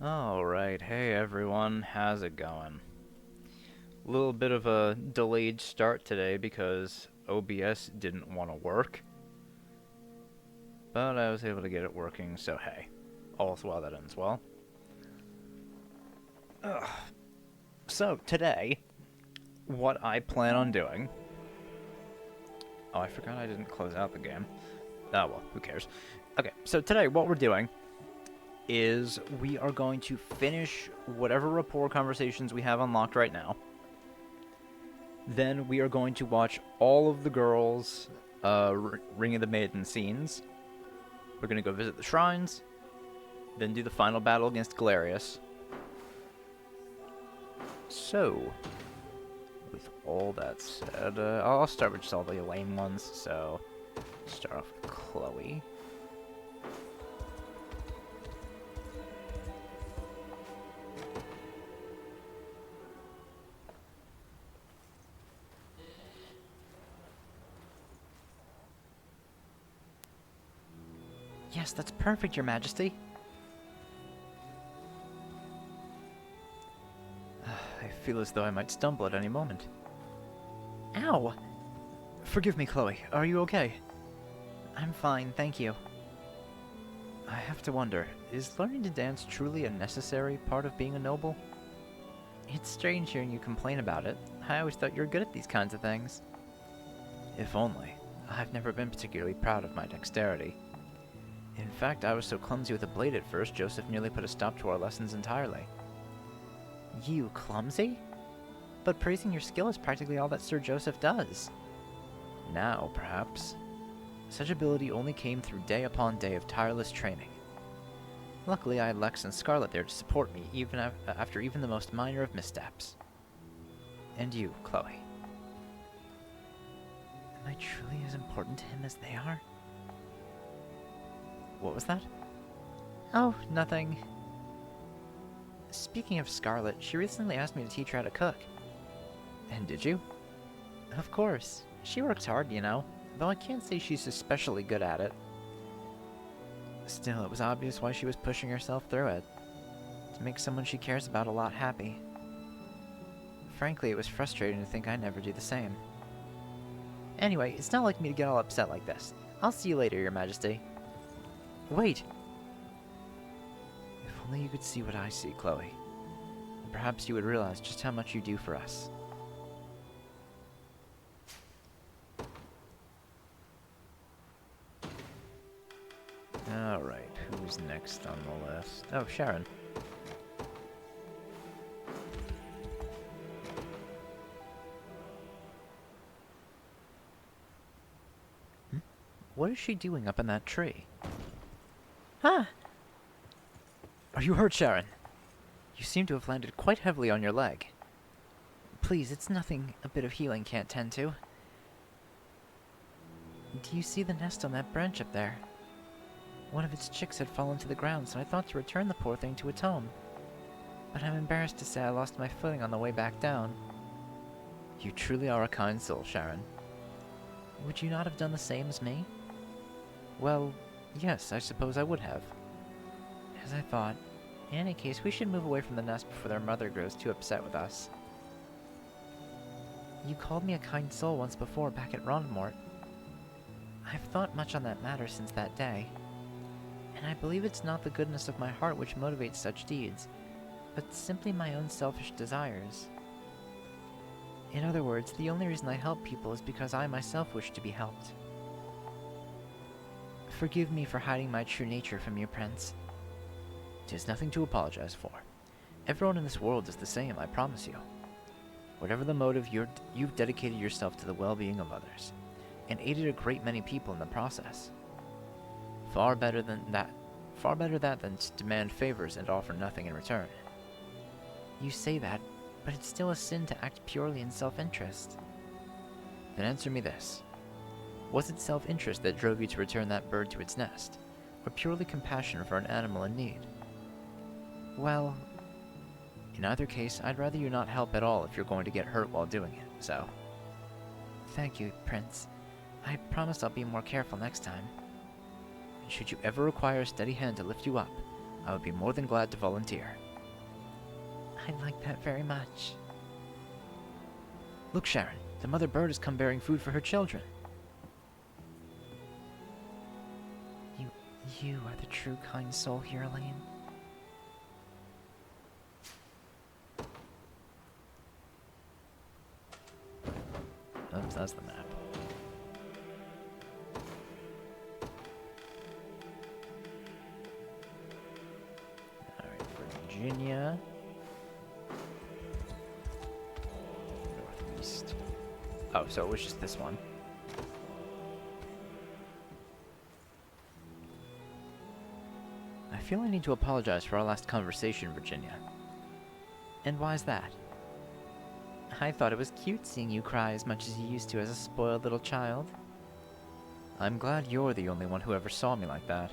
Alright, hey everyone, how's it going? A little bit of a delayed start today because OBS didn't want to work, but I was able to get it working, so hey, all's well that ends well. Ugh. So today, what I plan on doing... Oh, I forgot I didn't close out the game. Oh well, who cares. Okay, so today what we're doing is we are going to finish whatever rapport conversations we have unlocked right now. Then we are going to watch all of the girls' Ring of the Maiden scenes. We're going to go visit the shrines, then do the final battle against Galerius. So, with all that said, I'll start with just all the lame ones. So, start off with Chloe. Yes, that's perfect, Your Majesty. I feel as though I might stumble at any moment. Ow! Forgive me, Chloe. Are you okay? I'm fine, thank you. I have to wonder, is learning to dance truly a necessary part of being a noble? It's strange hearing you complain about it. I always thought you were good at these kinds of things. If only. I've never been particularly proud of my dexterity. In fact, I was so clumsy with a blade at first, Joseph nearly put a stop to our lessons entirely. You clumsy? But praising your skill is practically all that Sir Joseph does. Now, perhaps. Such ability only came through day upon day of tireless training. Luckily, I had Lex and Scarlet there to support me, even after even the most minor of missteps. And you, Chloe. Am I truly as important to him as they are? What was that? Oh, nothing. Speaking of Scarlet, she recently asked me to teach her how to cook. And did you? Of course. She works hard, you know, though I can't say she's especially good at it. Still, it was obvious why she was pushing herself through it. To make someone she cares about a lot happy. Frankly, it was frustrating to think I never do the same. Anyway, it's not like me to get all upset like this. I'll see you later, Your Majesty. Wait! If only you could see what I see, Chloe. Perhaps you would realize just how much you do for us. Alright, who's next on the list? Oh, Sharon. What is she doing up in that tree? Huh? Are you hurt, Sharon? You seem to have landed quite heavily on your leg. Please, it's nothing a bit of healing can't tend to. Do you see the nest on that branch up there? One of its chicks had fallen to the ground, so I thought to return the poor thing to its home. But I'm embarrassed to say I lost my footing on the way back down. You truly are a kind soul, Sharon. Would you not have done the same as me? Well, yes, I suppose I would have. As I thought. In any case, we should move away from the nest before their mother grows too upset with us. You called me a kind soul once before back at Rondmort. I've thought much on that matter since that day. And I believe it's not the goodness of my heart which motivates such deeds, but simply my own selfish desires. In other words, the only reason I help people is because I myself wish to be helped. Forgive me for hiding my true nature from you, Prince. 'Tis nothing to apologize for. Everyone in this world is the same, I promise you. Whatever the motive, you've dedicated yourself to the well-being of others, and aided a great many people in the process. Far better that than to demand favors and offer nothing in return. You say that, but it's still a sin to act purely in self-interest. Then answer me this. Was it self-interest that drove you to return that bird to its nest, or purely compassion for an animal in need? Well, in either case, I'd rather you not help at all if you're going to get hurt while doing it, so... Thank you, Prince. I promise I'll be more careful next time. And should you ever require a steady hand to lift you up, I would be more than glad to volunteer. I'd like that very much. Look, Sharon, the mother bird has come bearing food for her children. You are the true kind soul here, Elaine. Oops, that's the map. Alright, Virginia. Northeast. Oh, so it was just this one. I feel I need to apologize for our last conversation, Virginia. And why is that? I thought it was cute seeing you cry as much as you used to as a spoiled little child. I'm glad you're the only one who ever saw me like that.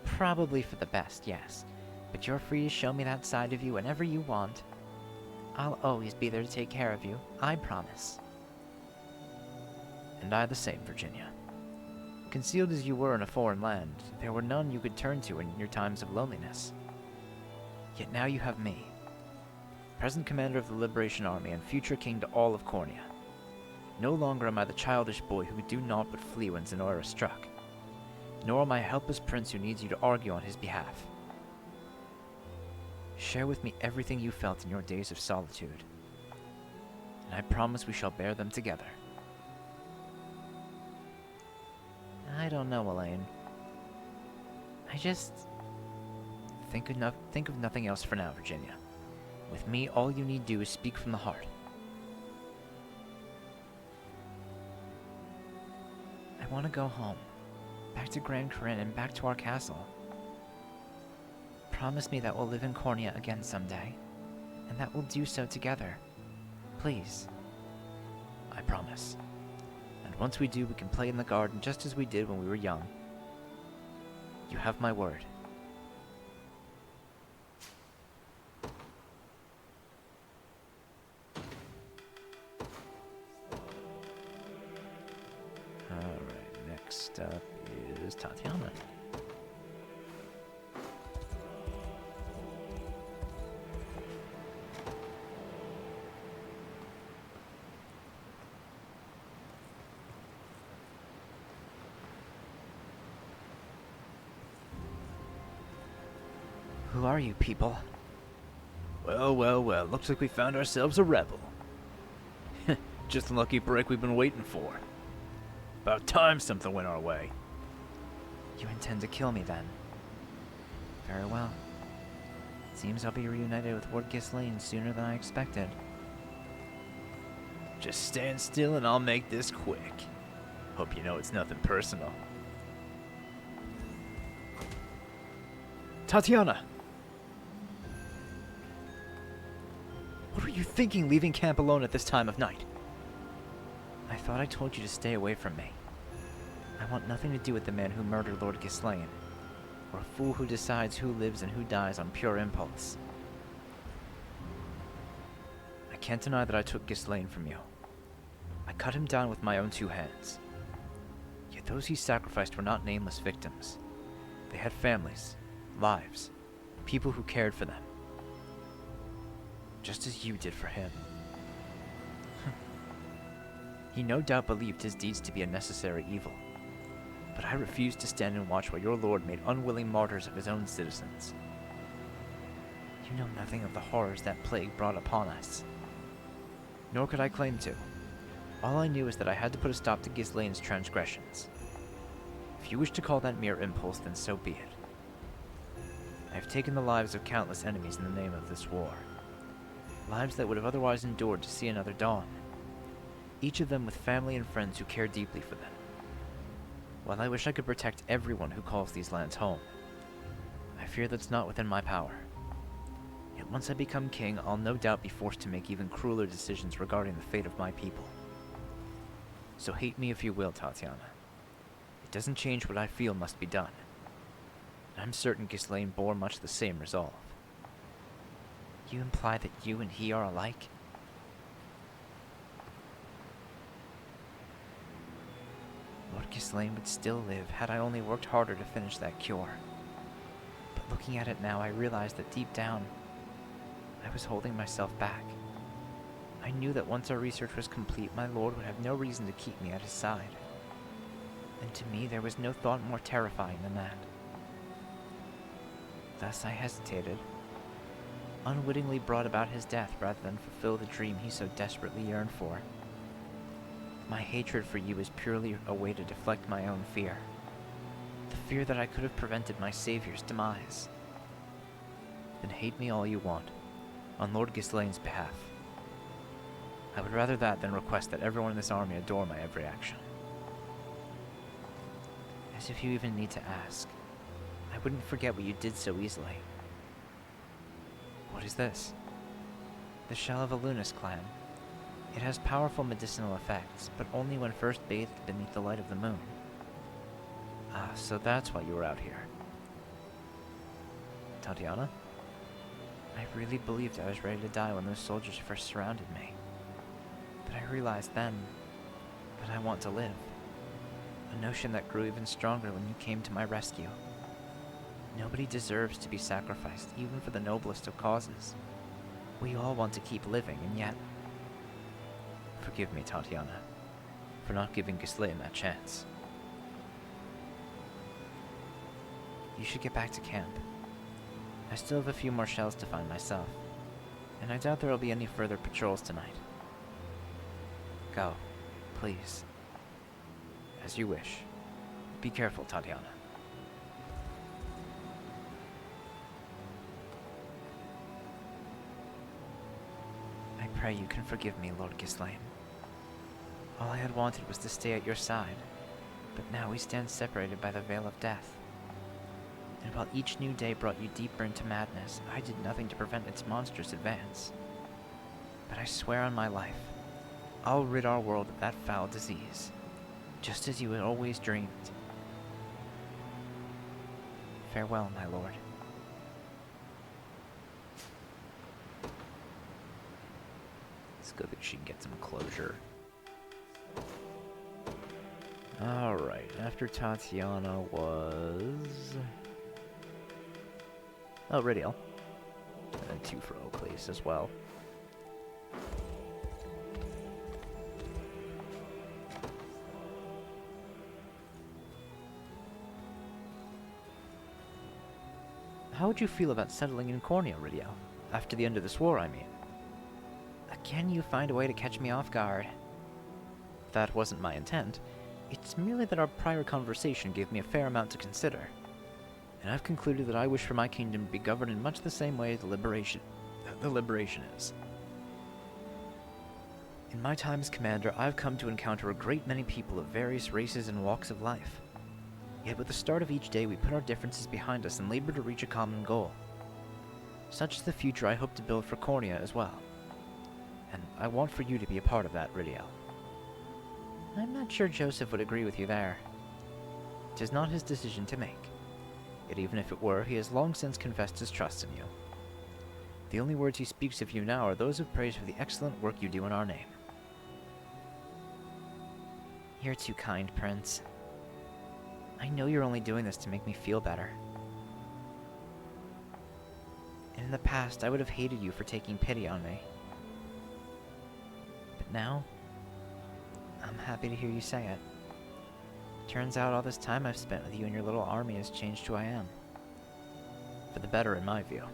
Probably for the best, yes. But you're free to show me that side of you whenever you want. I'll always be there to take care of you, I promise. And I the same, Virginia. Concealed as you were in a foreign land, there were none you could turn to in your times of loneliness. Yet now you have me, present commander of the Liberation Army and future king to all of Cornea. No longer am I the childish boy who could do naught but flee when Zenora struck, nor am I a helpless prince who needs you to argue on his behalf. Share with me everything you felt in your days of solitude, and I promise we shall bear them together. I don't know, Elaine. I just... Think of nothing else for now, Virginia. With me, all you need do is speak from the heart. I want to go home. Back to Grand Corinne and back to our castle. Promise me that we'll live in Cornea again someday, and that we'll do so together. Please. I promise. And once we do, we can play in the garden just as we did when we were young. You have my word. Alright, next up is Tatiana. Who are you people? Well, well, well, looks like we found ourselves a rebel. Just the lucky break we've been waiting for. About time something went our way. You intend to kill me then? Very well. Seems I'll be reunited with Lord Ghislaine sooner than I expected. Just stand still and I'll make this quick. Hope you know it's nothing personal. Tatiana! What were you thinking leaving camp alone at this time of night? I thought I told you to stay away from me. I want nothing to do with the man who murdered Lord Ghislaine, or a fool who decides who lives and who dies on pure impulse. I can't deny that I took Ghislaine from you. I cut him down with my own two hands. Yet those he sacrificed were not nameless victims. They had families, lives, people who cared for them. Just as you did for him. He no doubt believed his deeds to be a necessary evil, but I refused to stand and watch while your lord made unwilling martyrs of his own citizens. You know nothing of the horrors that plague brought upon us. Nor could I claim to. All I knew is that I had to put a stop to Ghislaine's transgressions. If you wish to call that mere impulse, then so be it. I have taken the lives of countless enemies in the name of this war. Lives that would have otherwise endured to see another dawn. Each of them with family and friends who care deeply for them. While I wish I could protect everyone who calls these lands home, I fear that's not within my power. Yet once I become king, I'll no doubt be forced to make even crueler decisions regarding the fate of my people. So hate me if you will, Tatiana. It doesn't change what I feel must be done. And I'm certain Ghislaine bore much the same resolve. You imply that you and he are alike? Lord Ghislaine would still live had I only worked harder to finish that cure. But Looking at it now, I realized that deep down, I was holding myself back. I knew that once our research was complete, my lord would have no reason to keep me at his side. And to me, there was no thought more terrifying than that. Thus I hesitated, unwittingly brought about his death rather than fulfill the dream he so desperately yearned for. My hatred for you is purely a way to deflect my own fear. The fear that I could have prevented my savior's demise. Then hate me all you want, on Lord Ghislaine's behalf. I would rather that than request that everyone in this army adore my every action. As if you even need to ask. I wouldn't forget what you did so easily. What is this? The shell of a Lunas clan. It has powerful medicinal effects, but only when first bathed beneath the light of the moon. Ah, so that's why you were out here. Tatiana? I really believed I was ready to die when those soldiers first surrounded me. But I realized then that I want to live. A notion that grew even stronger when you came to my rescue. Nobody deserves to be sacrificed, even for the noblest of causes. We all want to keep living, and yet... Forgive me, Tatiana, for not giving Ghislaine that chance. You should get back to camp. I still have a few more shells to find myself, and I doubt there will be any further patrols tonight. Go, please. As you wish. Be careful, Tatiana. I pray you can forgive me, Lord Ghislaine. All I had wanted was to stay at your side, but now we stand separated by the veil of death. And while each new day brought you deeper into madness, I did nothing to prevent its monstrous advance. But I swear on my life, I'll rid our world of that foul disease, just as you had always dreamed. Farewell, my lord. Let's go that she can get some closure. Alright, after Tatiana was... Oh, Ridiel. And then 2 for Oakley's as well. How would you feel about settling in Cornea, Ridiel? After the end of this war, I mean. Again, you find a way to catch me off guard. That wasn't my intent. It's merely that our prior conversation gave me a fair amount to consider. And I've concluded that I wish for my kingdom to be governed in much the same way the Liberation is. In my time as commander, I've come to encounter a great many people of various races and walks of life. Yet with the start of each day, we put our differences behind us and labor to reach a common goal. Such is the future I hope to build for Cornea as well. And I want for you to be a part of that, Ridiel. I'm not sure Joseph would agree with you there. 'Tis not his decision to make. Yet even if it were, he has long since confessed his trust in you. The only words he speaks of you now are those of praise for the excellent work you do in our name. You're too kind, Prince. I know you're only doing this to make me feel better. In the past, I would have hated you for taking pity on me. But now, I'm happy to hear you say it. Turns out all this time I've spent with you and your little army has changed who I am. For the better, in my view.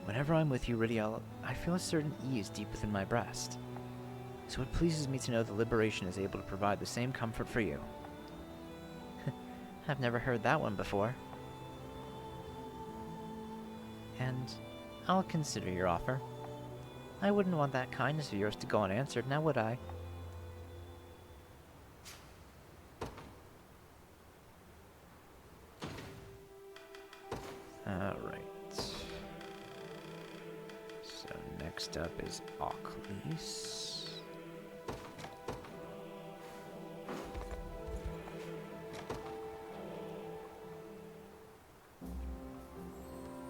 Whenever I'm with you, Ridiel, I feel a certain ease deep within my breast. So it pleases me to know the Liberation is able to provide the same comfort for you. I've never heard that one before. And I'll consider your offer. I wouldn't want that kindness of yours to go unanswered, now would I? Alright. So next up is Oakley's.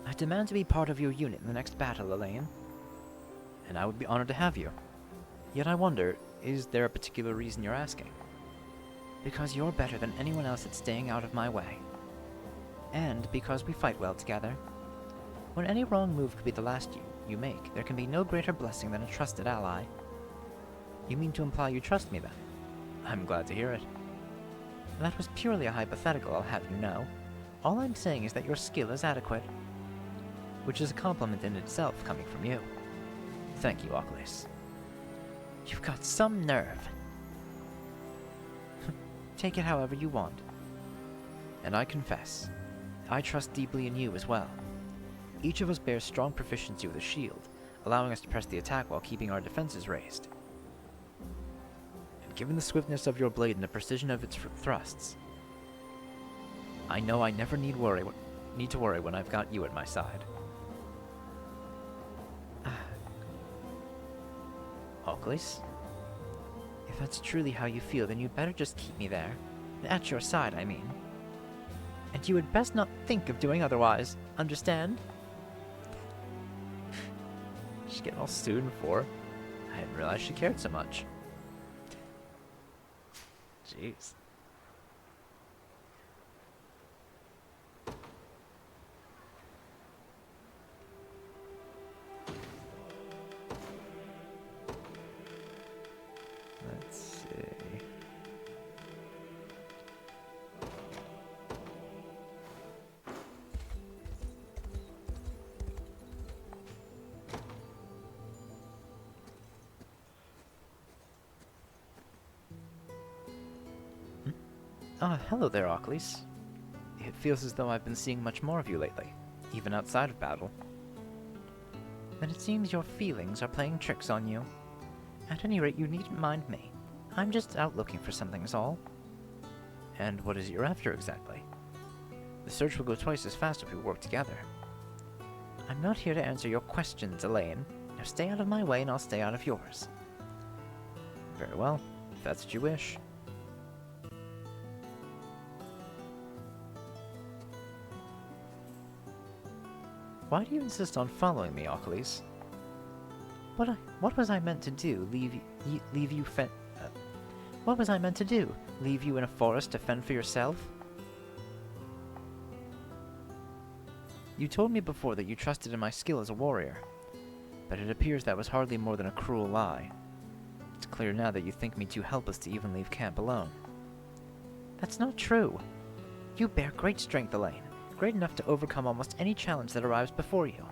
I demand to be part of your unit in the next battle, Elaine. And I would be honored to have you. Yet I wonder, is there a particular reason you're asking? Because you're better than anyone else at staying out of my way. and because we fight well together. When any wrong move could be the last you make, there can be no greater blessing than a trusted ally. You mean to imply you trust me, then? I'm glad to hear it. That was purely a hypothetical, I'll have you know. All I'm saying is that your skill is adequate. Which is a compliment in itself, coming from you. Thank you, Oculus. You've got some nerve. Take it however you want. And I confess, I trust deeply in you as well. Each of us bears strong proficiency with a shield, allowing us to press the attack while keeping our defenses raised. And given the swiftness of your blade and the precision of its thrusts, I know I never need to worry when I've got you at my side. Oculus? If that's truly how you feel, then you'd better just keep me there. At your side, I mean. And you had best not think of doing otherwise. Understand? She's getting all student for. I didn't realize she cared so much. Jeez. Let's see. Hello there, Oculus. It feels as though I've been seeing much more of you lately, even outside of battle. Then it seems your feelings are playing tricks on you. At any rate, you needn't mind me. I'm just out looking for something is all. And what is it you're after exactly? The search will go twice as fast if we work together. I'm not here to answer your questions, Elaine. Now stay out of my way and I'll stay out of yours. Very well, if that's what you wish. Why do you insist on following me, Oculus? What was I meant to do? What was I meant to do? Leave you in a forest to fend for yourself? You told me before that you trusted in my skill as a warrior, but it appears that was hardly more than a cruel lie. It's clear now that you think me too helpless to even leave camp alone. That's not true. You bear great strength, Elaine. Great enough to overcome almost any challenge that arrives before you.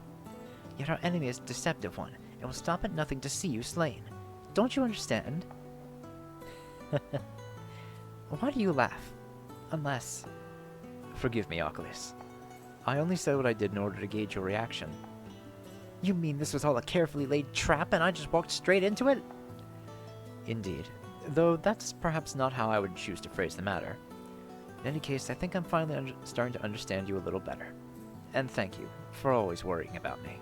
Yet our enemy is a deceptive one, and will stop at nothing to see you slain. Don't you understand? Why do you laugh? Unless... Forgive me, Oculus. I only said what I did in order to gauge your reaction. You mean this was all a carefully laid trap and I just walked straight into it? Indeed. Though that's perhaps not how I would choose to phrase the matter. In any case, I think I'm finally starting to understand you a little better. And thank you for always worrying about me.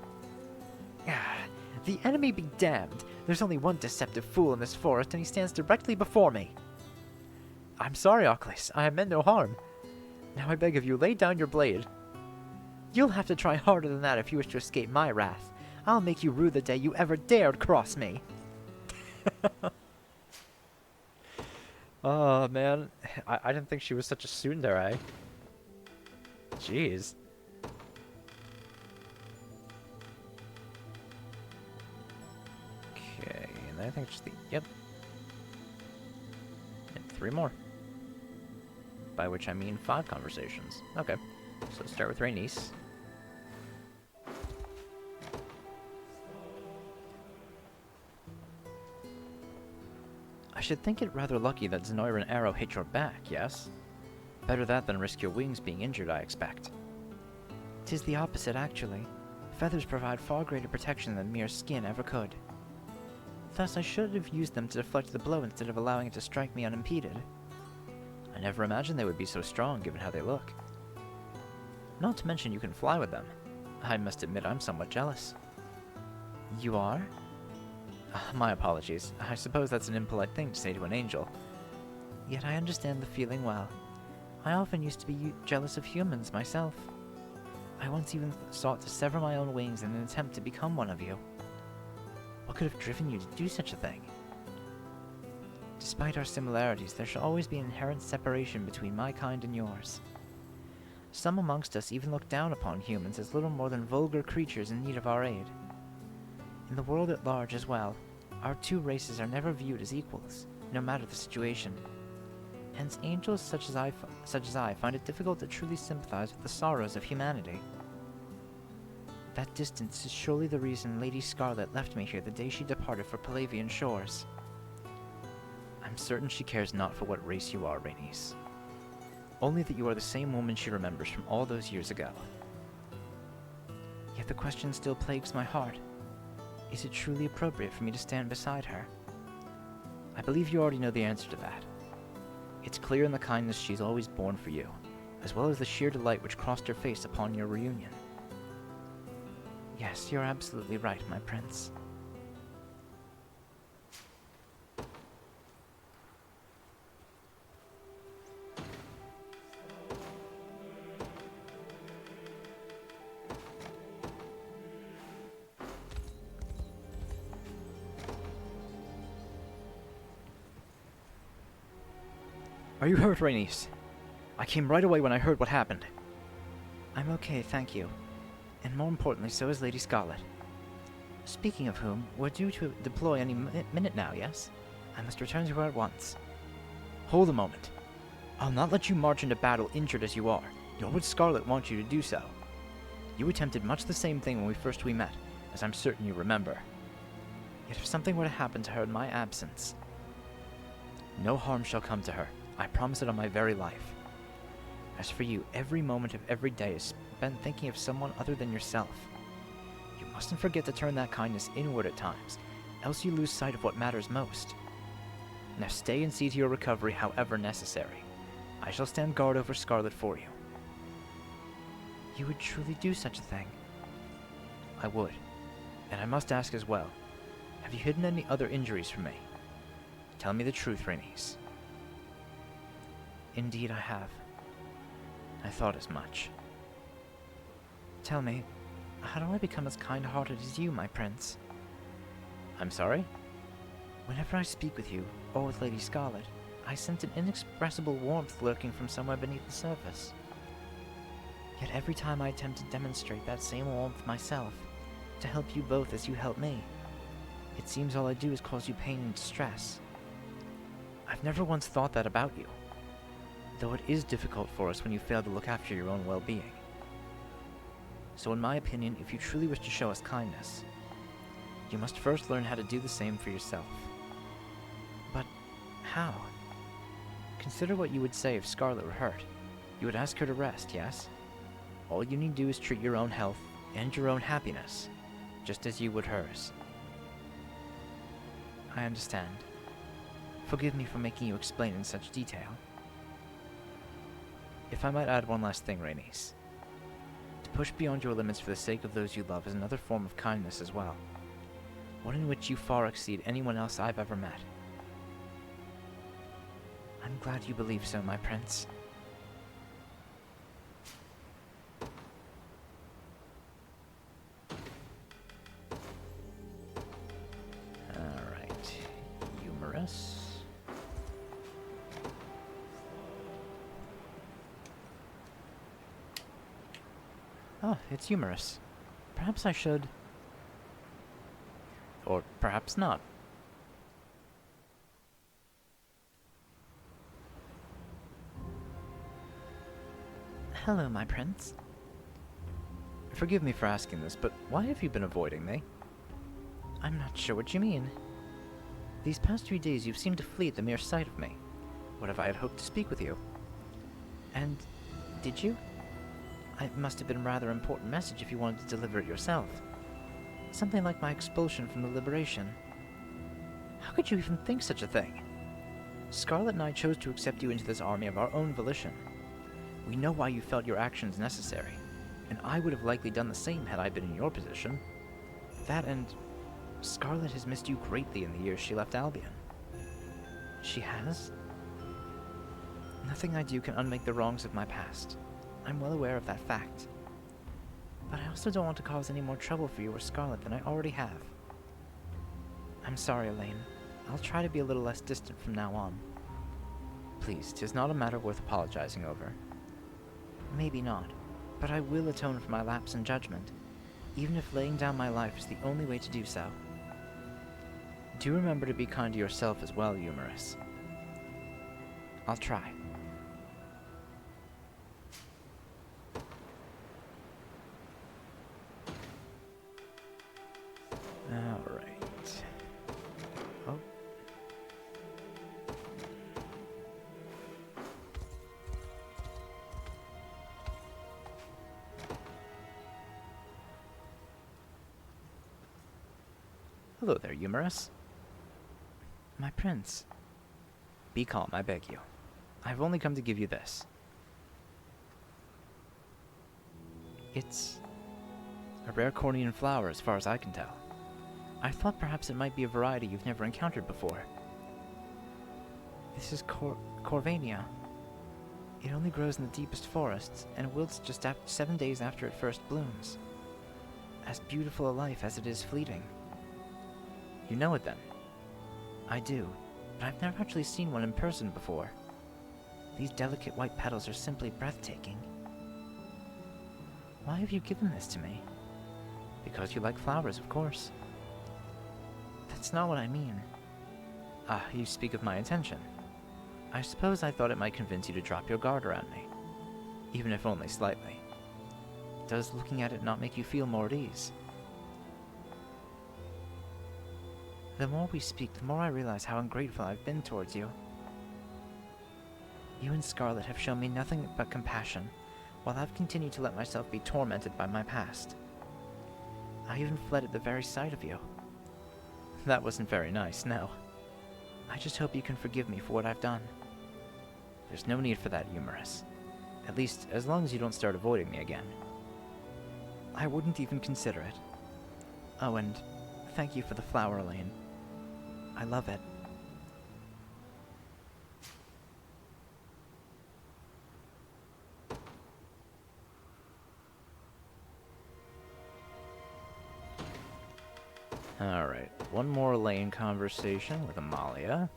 The enemy be damned. There's only one deceptive fool in this forest, and he stands directly before me. I'm sorry, Oculus. I have meant no harm. Now I beg of you, lay down your blade. You'll have to try harder than that if you wish to escape my wrath. I'll make you rue the day you ever dared cross me. Oh, man. I didn't think she was such a tsundere. Jeez. Okay, and I think just the... Yep. And 3 more. By which I mean 5 conversations. Okay. So let's start with Rhaenys. I should think it rather lucky that Zenoir and Arrow hit your back, yes? Better that than risk your wings being injured, I expect. 'Tis the opposite, actually. Feathers provide far greater protection than mere skin ever could. Thus I should have used them to deflect the blow instead of allowing it to strike me unimpeded. I never imagined they would be so strong, given how they look. Not to mention you can fly with them. I must admit I'm somewhat jealous. You are? My apologies. I suppose that's an impolite thing to say to an angel. Yet I understand the feeling well. I often used to be jealous of humans myself. I once even sought to sever my own wings in an attempt to become one of you. What could have driven you to do such a thing? Despite our similarities, there shall always be an inherent separation between my kind and yours. Some amongst us even look down upon humans as little more than vulgar creatures in need of our aid. In the world at large as well, our two races are never viewed as equals, no matter the situation. Hence, angels such as I find it difficult to truly sympathize with the sorrows of humanity. That distance is surely the reason Lady Scarlet left me here the day she departed for Palavian shores. I'm certain she cares not for what race you are, Rhaenys. Only that you are the same woman she remembers from all those years ago. Yet the question still plagues my heart. Is it truly appropriate for me to stand beside her? I believe you already know the answer to that. It's clear in the kindness she's always borne for you, as well as the sheer delight which crossed her face upon your reunion. Yes, you're absolutely right, my prince. Are you hurt, Rhaenys? I came right away when I heard what happened. I'm okay, thank you. And more importantly, so is Lady Scarlet. Speaking of whom, we're due to deploy any minute now, yes? I must return to her at once. Hold a moment. I'll not let you march into battle injured as you are, nor would Scarlet want you to do so. You attempted much the same thing when we met, as I'm certain you remember. Yet if something were to happen to her in my absence... No harm shall come to her. I promise it on my very life. As for you, every moment of every day is spent thinking of someone other than yourself. You mustn't forget to turn that kindness inward at times, else you lose sight of what matters most. Now stay and see to your recovery however necessary. I shall stand guard over Scarlet for you. You would truly do such a thing? I would. And I must ask as well, have you hidden any other injuries from me? Tell me the truth, Rhaenys. Indeed I have. I thought as much. Tell me, how do I become as kind-hearted as you, my prince? I'm sorry? Whenever I speak with you, or with Lady Scarlet, I sense an inexpressible warmth lurking from somewhere beneath the surface. Yet every time I attempt to demonstrate that same warmth myself, to help you both as you help me, it seems all I do is cause you pain and distress. I've never once thought that about you, though it is difficult for us when you fail to look after your own well-being. So in my opinion, if you truly wish to show us kindness, you must first learn how to do the same for yourself. But how? Consider what you would say if Scarlet were hurt. You would ask her to rest, yes? All you need do is treat your own health and your own happiness, just as you would hers. I understand. Forgive me for making you explain in such detail. If I might add one last thing, Rhaenys. To push beyond your limits for the sake of those you love is another form of kindness as well. One in which you far exceed anyone else I've ever met. I'm glad you believe so, my prince. Alright. Humorous. Oh, it's humorous. Perhaps I should... Or perhaps not. Hello, my prince. Forgive me for asking this, but why have you been avoiding me? I'm not sure what you mean. These past 3 days you've seemed to flee at the mere sight of me. What if I had hoped to speak with you? And did you? It must have been a rather important message if you wanted to deliver it yourself. Something like my expulsion from the Liberation. How could you even think such a thing? Scarlet and I chose to accept you into this army of our own volition. We know why you felt your actions necessary, and I would have likely done the same had I been in your position. That and Scarlet has missed you greatly in the years she left Albion. She has? Nothing I do can unmake the wrongs of my past. I'm well aware of that fact. But I also don't want to cause any more trouble for you or Scarlet than I already have. I'm sorry, Elaine. I'll try to be a little less distant from now on. Please, 'tis not a matter worth apologizing over. Maybe not, but I will atone for my lapse in judgment, even if laying down my life is the only way to do so. Do remember to be kind to yourself as well, Eumerus. I'll try. Alright. Oh. Hello there, Eumerus. My prince. Be calm, I beg you. I've only come to give you this. It's a rare Cornian flower as far as I can tell. I thought perhaps it might be a variety you've never encountered before. This is Corvania. It only grows in the deepest forests, and wilts just 7 days after it first blooms. As beautiful a life as it is fleeting. You know it then? I do, but I've never actually seen one in person before. These delicate white petals are simply breathtaking. Why have you given this to me? Because you like flowers, of course. That's not what I mean. Ah, you speak of my intention. I suppose I thought it might convince you to drop your guard around me, even if only slightly. Does looking at it not make you feel more at ease? The more we speak, the more I realize how ungrateful I've been towards you. You and Scarlet have shown me nothing but compassion, while I've continued to let myself be tormented by my past. I even fled at the very sight of you. That wasn't very nice, no. I just hope you can forgive me for what I've done. There's no need for that, Eumerus. At least, as long as you don't start avoiding me again. I wouldn't even consider it. Oh, and thank you for the flower, Elaine. I love it. Alright, one more Elaine conversation with Amalia.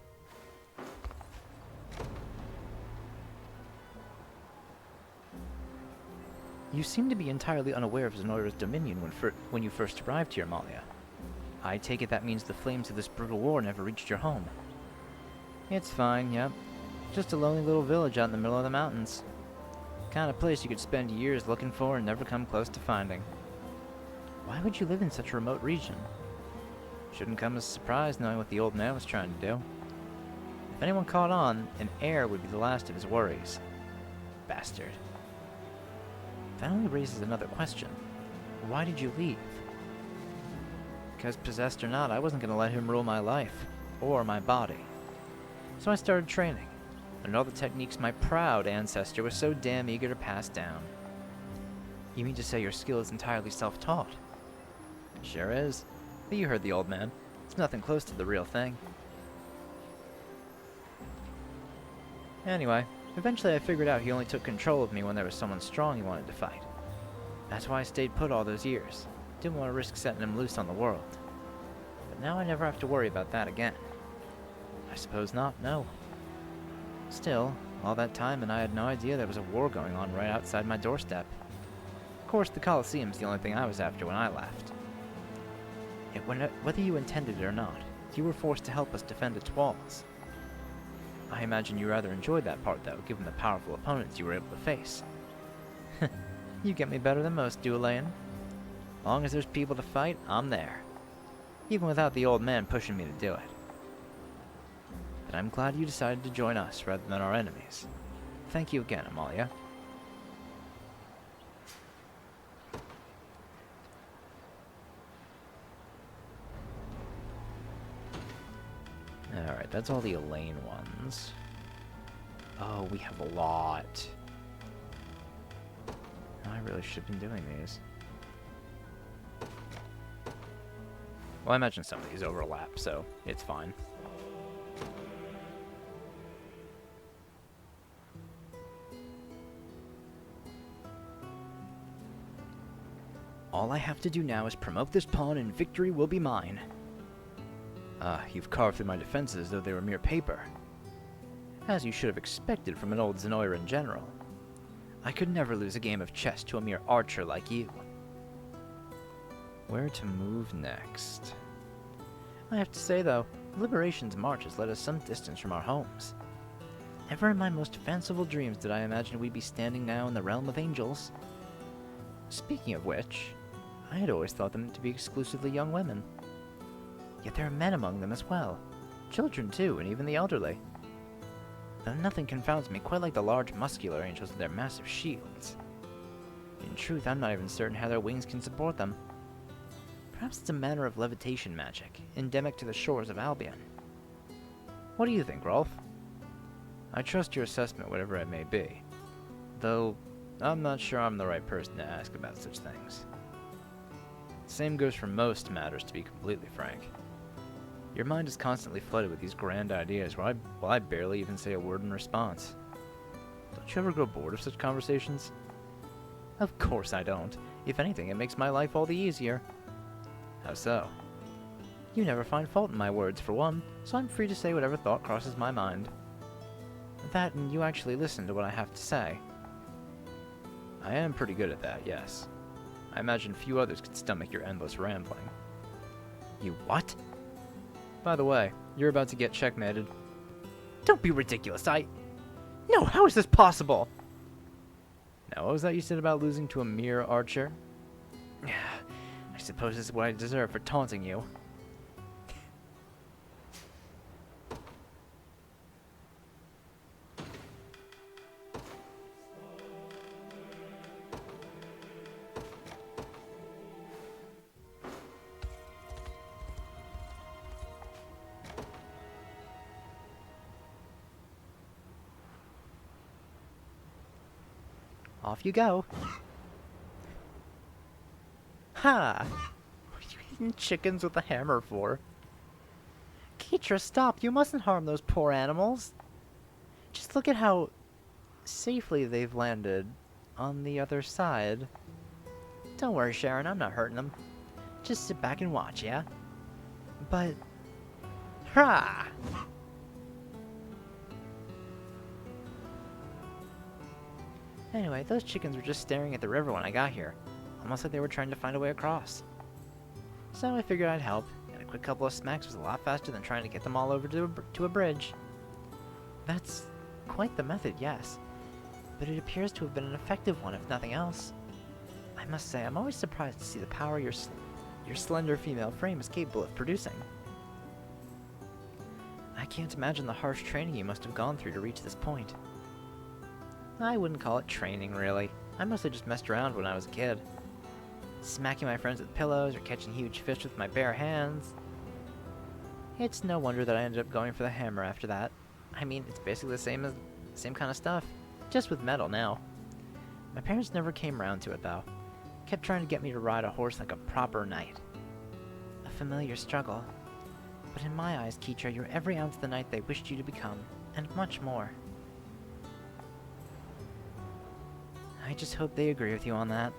You seem to be entirely unaware of Zenoira's dominion when you first arrived here, Amalia. I take it that means the flames of this brutal war never reached your home. It's fine, yep. Just a lonely little village out in the middle of the mountains. Kind of place you could spend years looking for and never come close to finding. Why would you live in such a remote region? Shouldn't come as a surprise knowing what the old man was trying to do. If anyone caught on, an heir would be the last of his worries. Bastard. That only raises another question. Why did you leave? Because possessed or not, I wasn't going to let him rule my life, or my body. So I started training, and all the techniques my proud ancestor was so damn eager to pass down. You mean to say your skill is entirely self-taught? Sure is. But you heard the old man. It's nothing close to the real thing. Anyway, eventually I figured out he only took control of me when there was someone strong he wanted to fight. That's why I stayed put all those years. Didn't want to risk setting him loose on the world. But now I never have to worry about that again. I suppose not, no. Still, all that time and I had no idea there was a war going on right outside my doorstep. Of course, the Colosseum's the only thing I was after when I left. Whether you intended it or not, you were forced to help us defend its walls. I imagine you rather enjoyed that part, though, given the powerful opponents you were able to face. You get me better than most, do, Elaine? Long as there's people to fight, I'm there. Even without the old man pushing me to do it. But I'm glad you decided to join us rather than our enemies. Thank you again, Amalia. Alright, that's all the Elaine ones. Oh, we have a lot. I really should have been doing these. Well, I imagine some of these overlap, so it's fine. All I have to do now is promote this pawn and victory will be mine. You've carved through my defenses as though they were mere paper. As you should have expected from an old Zenoiran general. I could never lose a game of chess to a mere archer like you. Where to move next? I have to say, though, Liberation's march has led us some distance from our homes. Never in my most fanciful dreams did I imagine we'd be standing now in the realm of angels. Speaking of which, I had always thought them to be exclusively young women. Yet there are men among them as well. Children, too, and even the elderly. Though nothing confounds me quite like the large muscular angels with their massive shields. In truth, I'm not even certain how their wings can support them. Perhaps it's a manner of levitation magic, endemic to the shores of Albion. What do you think, Rolf? I trust your assessment, whatever it may be. Though, I'm not sure I'm the right person to ask about such things. Same goes for most matters, to be completely frank. Your mind is constantly flooded with these grand ideas while I barely even say a word in response. Don't you ever grow bored of such conversations? Of course I don't. If anything, it makes my life all the easier. How so? You never find fault in my words, for one, so I'm free to say whatever thought crosses my mind. That, and you actually listen to what I have to say. I am pretty good at that, yes. I imagine few others could stomach your endless rambling. You what? By the way, you're about to get checkmated. Don't be ridiculous, No, how is this possible? Now, what was that you said about losing to a mere archer? I suppose this is what I deserve for taunting you. Off you go. Ha! What are you hitting chickens with a hammer for? Keitra, stop! You mustn't harm those poor animals. Just look at how safely they've landed on the other side. Don't worry, Sharon, I'm not hurting them. Just sit back and watch, yeah? But... Ha! Anyway, those chickens were just staring at the river when I got here, almost like they were trying to find a way across. So I figured I'd help, and a quick couple of smacks was a lot faster than trying to get them all over to a bridge. That's quite the method, yes, but it appears to have been an effective one, if nothing else. I must say, I'm always surprised to see the power your slender female frame is capable of producing. I can't imagine the harsh training you must have gone through to reach this point. I wouldn't call it training, really. I mostly just messed around when I was a kid. Smacking my friends with pillows or catching huge fish with my bare hands. It's no wonder that I ended up going for the hammer after that. I mean, it's basically the same kind of stuff, just with metal now. My parents never came around to it, though. Kept trying to get me to ride a horse like a proper knight. A familiar struggle. But in my eyes, Keitra, you're every ounce the knight they wished you to become, and much more. I just hope they agree with you on that.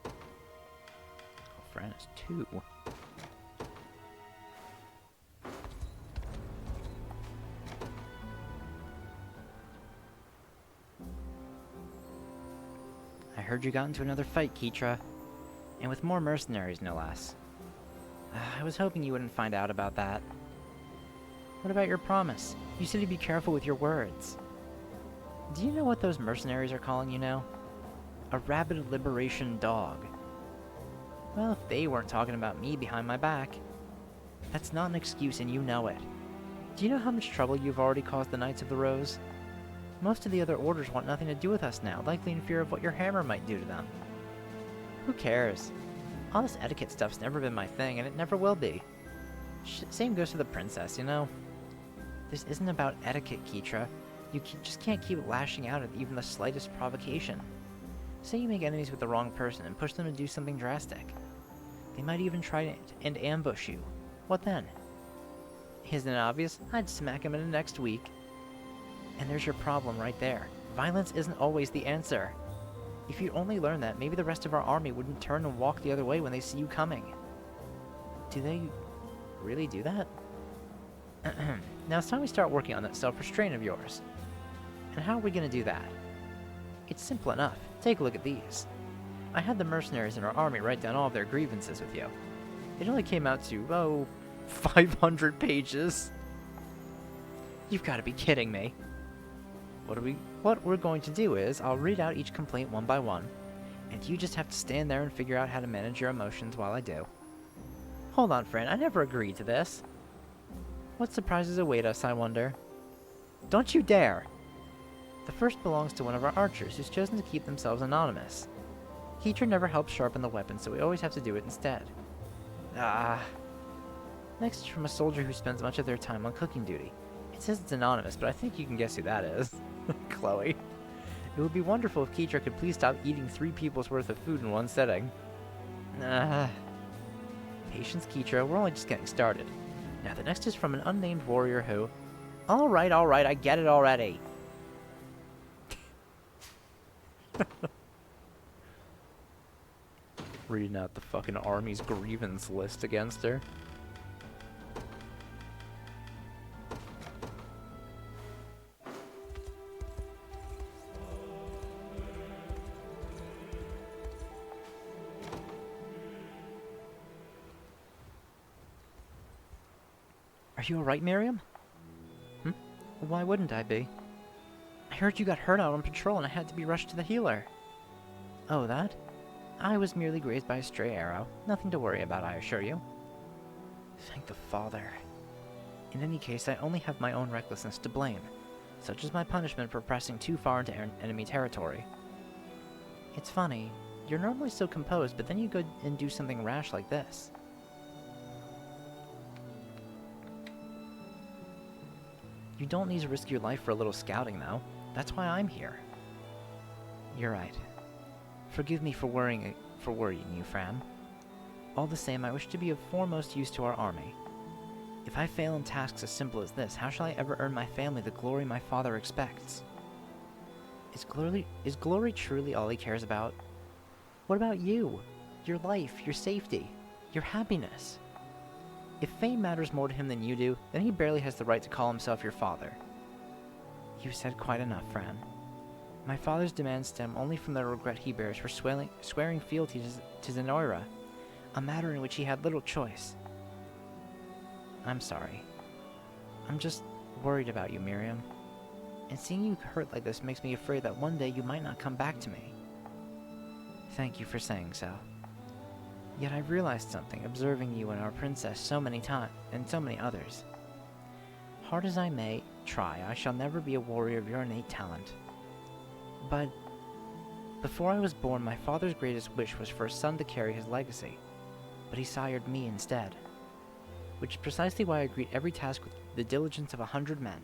Oh, Fran is 2. I heard you got into another fight, Keitra. And with more mercenaries, no less. I was hoping you wouldn't find out about that. What about your promise? You said to be careful with your words. Do you know what those mercenaries are calling you now? A rabid liberation dog. Well, if they weren't talking about me behind my back. That's not an excuse and you know it. Do you know how much trouble you've already caused the Knights of the Rose? Most of the other orders want nothing to do with us now, likely in fear of what your hammer might do to them. Who cares? All this etiquette stuff's never been my thing, and it never will be. Same goes to the princess, you know? This isn't about etiquette, Keitra. You just can't keep lashing out at even the slightest provocation. Say you make enemies with the wrong person and push them to do something drastic. They might even try and ambush you. What then? Isn't it obvious? I'd smack him in the next week. And there's your problem right there. Violence isn't always the answer. If you'd only learned that, maybe the rest of our army wouldn't turn and walk the other way when they see you coming. Do they really do that? Now it's time we start working on that self-restraint of yours. And how are we going to do that? It's simple enough. Take a look at these. I had the mercenaries in our army write down all of their grievances with you. It only came out to, 500 pages. You've got to be kidding me. What we're going to do is, I'll read out each complaint one by one, and you just have to stand there and figure out how to manage your emotions while I do. Hold on, friend, I never agreed to this. What surprises await us, I wonder? Don't you dare! The first belongs to one of our archers, who's chosen to keep themselves anonymous. Keeter never helps sharpen the weapon, so we always have to do it instead. Next is from a soldier who spends much of their time on cooking duty. It says it's anonymous, but I think you can guess who that is. Chloe. It would be wonderful if Keeter could please stop eating 3 people's worth of food in one sitting. Patience, Keeter, we're only just getting started. Now the next is from an unnamed warrior who... Alright, I get it already. Reading out the fucking army's grievance list against her. Are you alright, Miriam? Why wouldn't I be? I heard you got hurt out on patrol and I had to be rushed to the healer. Oh, that? I was merely grazed by a stray arrow. Nothing to worry about, I assure you. Thank the Father. In any case, I only have my own recklessness to blame. Such is my punishment for pressing too far into enemy territory. It's funny. You're normally so composed, but then you go and do something rash like this. You don't need to risk your life for a little scouting, though. That's why I'm here. You're right. Forgive me for worrying you, Fran. All the same, I wish to be of foremost use to our army. If I fail in tasks as simple as this, how shall I ever earn my family the glory my father expects? Is glory truly all he cares about? What about you? Your life, your safety, your happiness? If fame matters more to him than you do, then he barely has the right to call himself your father. You've said quite enough, Fran. My father's demands stem only from the regret he bears for swearing fealty to Zenoira, a matter in which he had little choice. I'm sorry. I'm just worried about you, Miriam. And seeing you hurt like this makes me afraid that one day you might not come back to me. Thank you for saying so. Yet I've realized something, observing you and our princess so many times, and so many others. Hard as I may try, I shall never be a warrior of your innate talent. But before I was born, my father's greatest wish was for a son to carry his legacy, but he sired me instead. Which is precisely why I greet every task with the diligence of 100 men.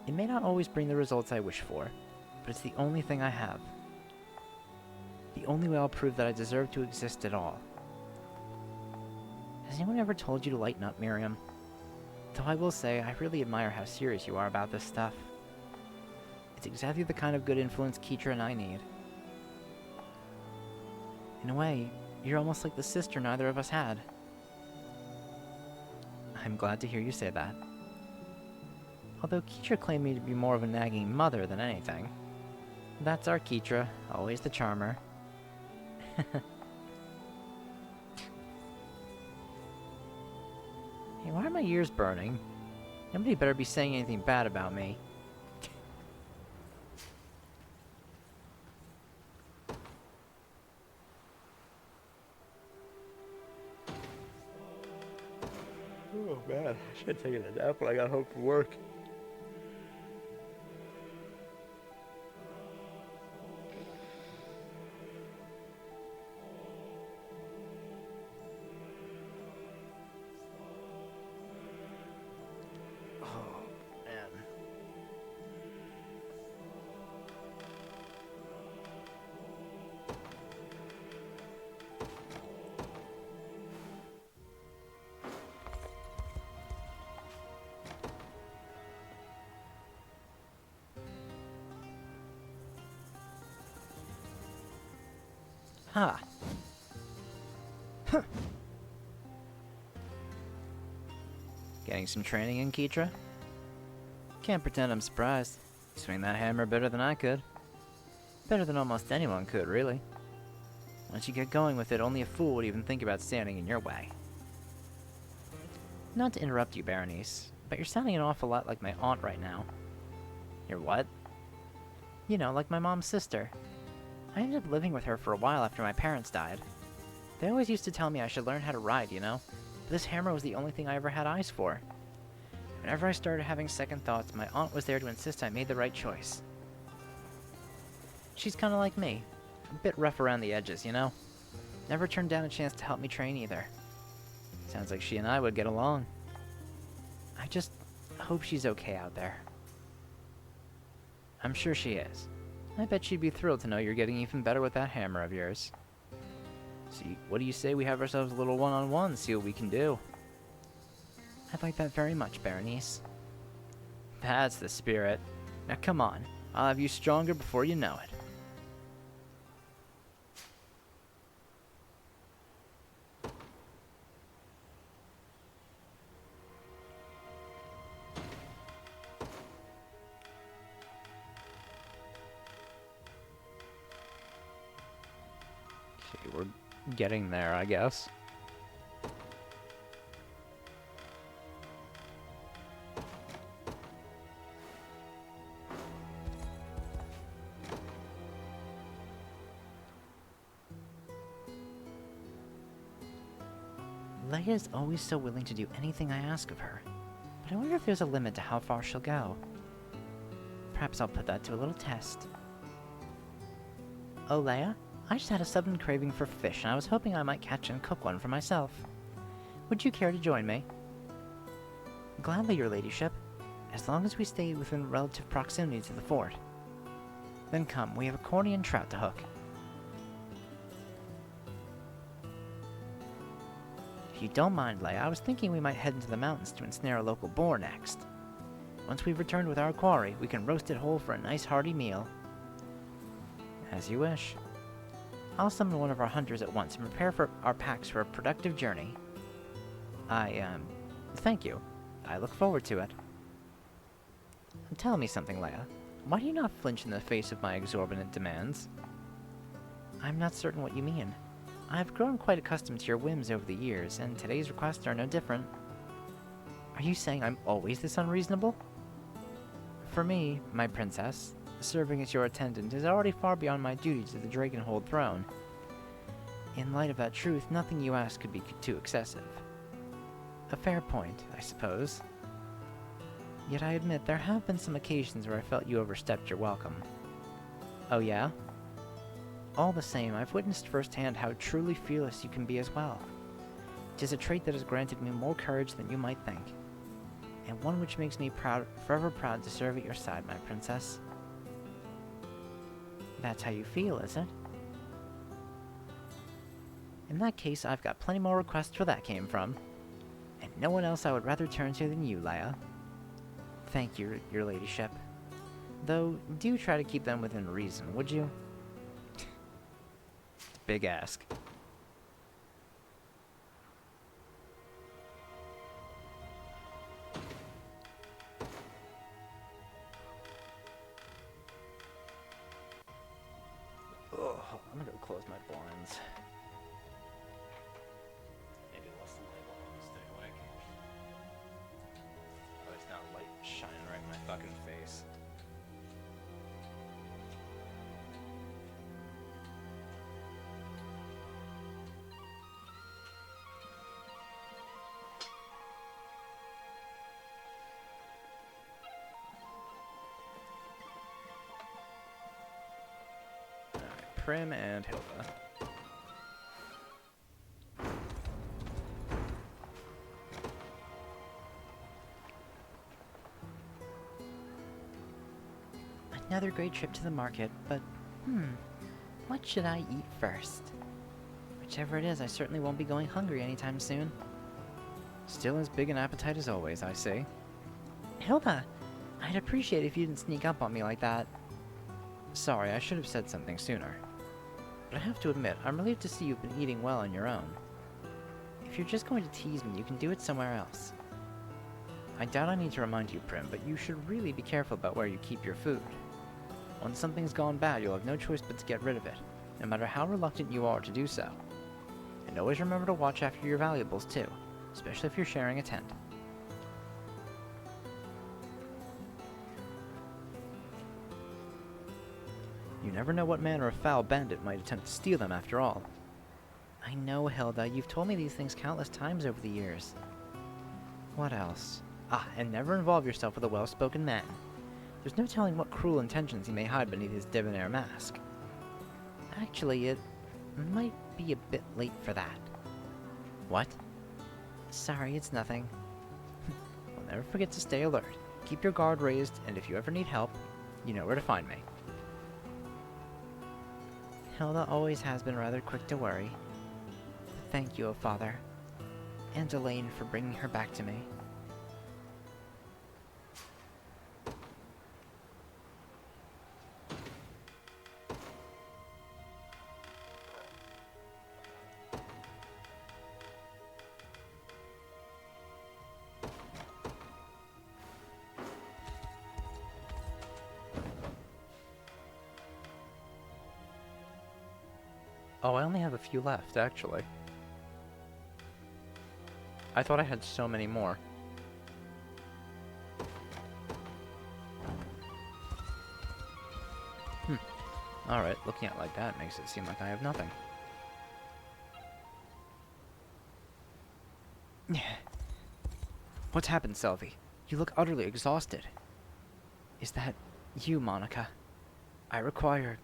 It may not always bring the results I wish for, but it's the only thing I have. The only way I'll prove that I deserve to exist at all. Has anyone ever told you to lighten up, Miriam? Though I will say, I really admire how serious you are about this stuff. It's exactly the kind of good influence Keetra and I need. In a way, you're almost like the sister neither of us had. I'm glad to hear you say that. Although Keetra claimed me to be more of a nagging mother than anything. That's our Keetra, always the charmer. Hey, why are my ears burning? Nobody better be saying anything bad about me. Oh man, I should have taken a nap when I got home from work. Ha! Huh. Getting some training in, Keetra? Can't pretend I'm surprised. You swing that hammer better than I could. Better than almost anyone could, really. Once you get going with it, only a fool would even think about standing in your way. Not to interrupt you, Berenice, but you're sounding an awful lot like my aunt right now. You're what? You know, like my mom's sister. I ended up living with her for a while after my parents died. They always used to tell me I should learn how to ride, you know? But this hammer was the only thing I ever had eyes for. Whenever I started having second thoughts, my aunt was there to insist I made the right choice. She's kinda like me. A bit rough around the edges, you know? Never turned down a chance to help me train either. Sounds like she and I would get along. I just hope she's okay out there. I'm sure she is. I bet she'd be thrilled to know you're getting even better with that hammer of yours. See, what do you say we have ourselves a little one-on-one, see what we can do? I'd like that very much, Berenice. That's the spirit. Now come on, I'll have you stronger before you know it. Okay, we're getting there, I guess. Leia's always so willing to do anything I ask of her, but I wonder if there's a limit to how far she'll go. Perhaps I'll put that to a little test. Oh, Leia? I just had a sudden craving for fish, and I was hoping I might catch and cook one for myself. Would you care to join me? Gladly, your ladyship, as long as we stay within relative proximity to the fort. Then come, we have a Cornian trout to hook. If you don't mind, Leia, I was thinking we might head into the mountains to ensnare a local boar next. Once we've returned with our quarry, we can roast it whole for a nice hearty meal. As you wish. I'll summon one of our hunters at once and prepare for our packs for a productive journey. Thank you. I look forward to it. Tell me something, Leia. Why do you not flinch in the face of my exorbitant demands? I'm not certain what you mean. I've grown quite accustomed to your whims over the years, and today's requests are no different. Are you saying I'm always this unreasonable? For me, my princess, serving as your attendant is already far beyond my duty to the Dragonhold throne. In light of that truth, nothing you ask could be too excessive. A fair point, I suppose. Yet I admit there have been some occasions where I felt you overstepped your welcome. Oh yeah? All the same, I've witnessed firsthand how truly fearless you can be as well. It is a trait that has granted me more courage than you might think, and one which makes me forever proud to serve at your side, my princess. That's how you feel, is it? In that case, I've got plenty more requests where that came from, and no one else I would rather turn to than you, Leia. Thank you, your ladyship. Though, do try to keep them within reason, would you? Big ask. Oh, I'm gonna go close my blinds. Maybe less the light will help me stay awake. Oh, it's not light shining right in my fucking face. Prim and Hilda. Another great trip to the market, but, what should I eat first? Whichever it is, I certainly won't be going hungry anytime soon. Still as big an appetite as always, I see. Hilda, I'd appreciate it if you didn't sneak up on me like that. Sorry, I should have said something sooner. but I have to admit, I'm relieved to see you've been eating well on your own. If you're just going to tease me, you can do it somewhere else. I doubt I need to remind you, Prim, but you should really be careful about where you keep your food. Once something's gone bad, you'll have no choice but to get rid of it, no matter how reluctant you are to do so. And always remember to watch after your valuables, too, especially if you're sharing a tent. You never know what manner of foul bandit might attempt to steal them after all. I know, Hilda. You've told me these things countless times over the years. What else? And never involve yourself with a well-spoken man. There's no telling what cruel intentions he may hide beneath his debonair mask. Actually, it might be a bit late for that. What? Sorry, it's nothing. Well, never forget to stay alert. Keep your guard raised, and if you ever need help, you know where to find me. Hilda always has been rather quick to worry. Thank you, O Father, and Elaine for bringing her back to me. Oh, I only have a few left, actually. I thought I had so many more. Alright, looking at it like that makes it seem like I have nothing. What's happened, Selvi? You look utterly exhausted. Is that you, Monica? I require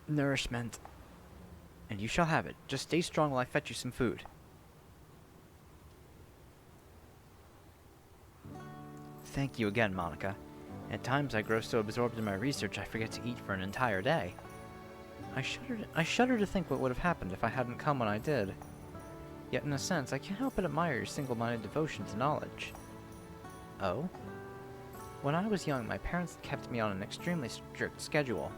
nourishment. And you shall have it. Just stay strong while I fetch you some food. Thank you again, Monica. At times I grow so absorbed in my research I forget to eat for an entire day. I shudder to think what would have happened if I hadn't come when I did. Yet in a sense, I can't help but admire your single-minded devotion to knowledge. Oh? When I was young, my parents kept me on an extremely strict schedule,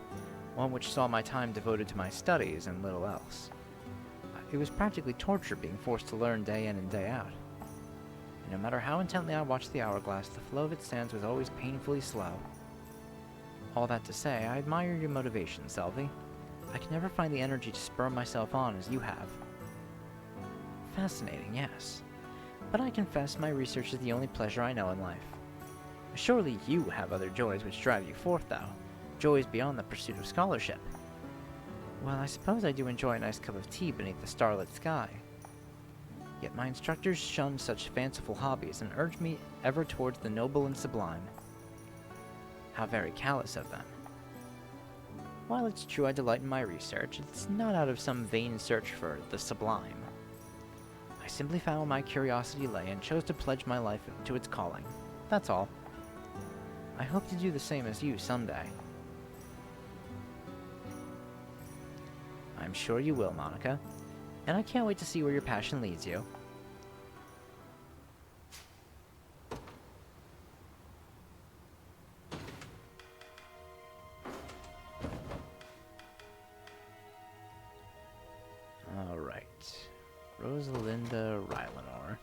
one which saw my time devoted to my studies and little else. It was practically torture being forced to learn day in and day out. And no matter how intently I watched the hourglass, the flow of its sands was always painfully slow. All that to say, I admire your motivation, Selvi. I can never find the energy to spur myself on as you have. Fascinating, yes. But I confess my research is the only pleasure I know in life. Surely you have other joys which drive you forth, though. Joys beyond the pursuit of scholarship. Well, I suppose I do enjoy a nice cup of tea beneath the starlit sky. Yet my instructors shun such fanciful hobbies and urge me ever towards the noble and sublime. How very callous of them. While it's true I delight in my research, it's not out of some vain search for the sublime. I simply found where my curiosity lay and chose to pledge my life to its calling. That's all. I hope to do the same as you someday. I'm sure you will, Monica, and I can't wait to see where your passion leads you. Alright. Rosalinda Rylanor.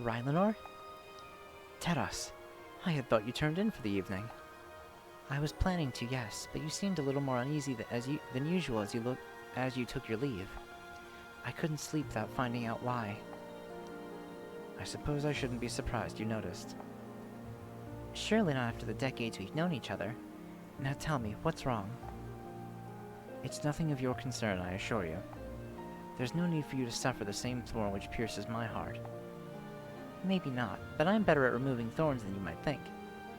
Rylanor? Teros, I had thought you turned in for the evening. I was planning to, yes, but you seemed a little more uneasy than usual as you took your leave. I couldn't sleep without finding out why. I suppose I shouldn't be surprised you noticed. Surely not after the decades we've known each other. Now tell me, what's wrong? It's nothing of your concern, I assure you. There's no need for you to suffer the same thorn which pierces my heart. Maybe not, but I'm better at removing thorns than you might think.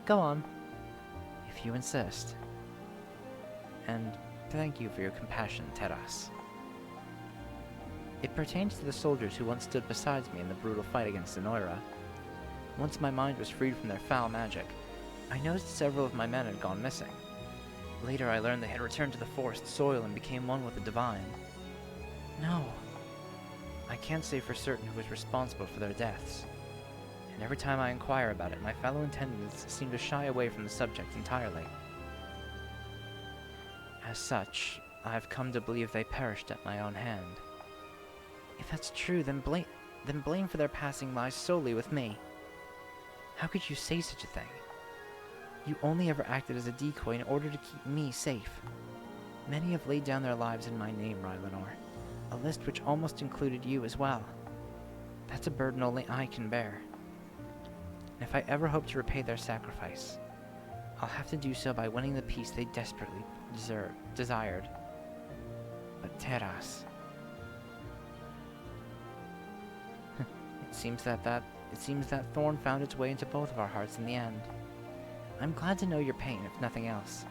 Go on. If you insist. And thank you for your compassion, Teras. It pertains to the soldiers who once stood beside me in the brutal fight against Zenoira. Once my mind was freed from their foul magic, I noticed several of my men had gone missing. Later I learned they had returned to the forest soil and became one with the divine. No. I can't say for certain who was responsible for their deaths. And every time I inquire about it, my fellow attendants seem to shy away from the subject entirely. As such, I've come to believe they perished at my own hand. If that's true, then blame for their passing lies solely with me. How could you say such a thing? You only ever acted as a decoy in order to keep me safe. Many have laid down their lives in my name, Rylanor, a list which almost included you as well. That's a burden only I can bear. And if I ever hope to repay their sacrifice, I'll have to do so by winning the peace they desperately desired. But Terras... It seems that thorn found its way into both of our hearts in the end. I'm glad to know your pain, if nothing else.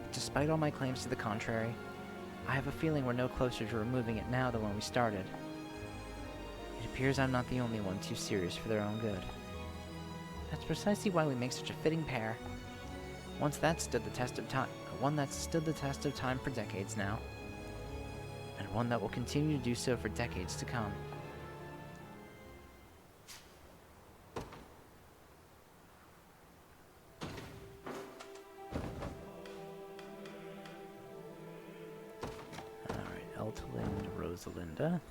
But despite all my claims to the contrary, I have a feeling we're no closer to removing it now than when we started. It appears I'm not the only one too serious for their own good. That's precisely why we make such a fitting pair. One that's stood the test of time for decades now, and one that will continue to do so for decades to come. Eltalind, Rosalinda.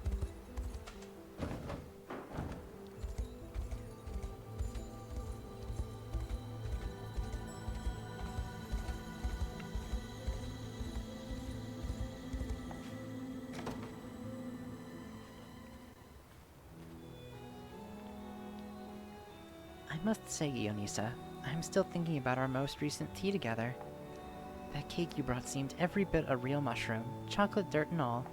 I must say, Ionisa, I'm still thinking about our most recent tea together. That cake you brought seemed every bit a real mushroom, chocolate dirt and all.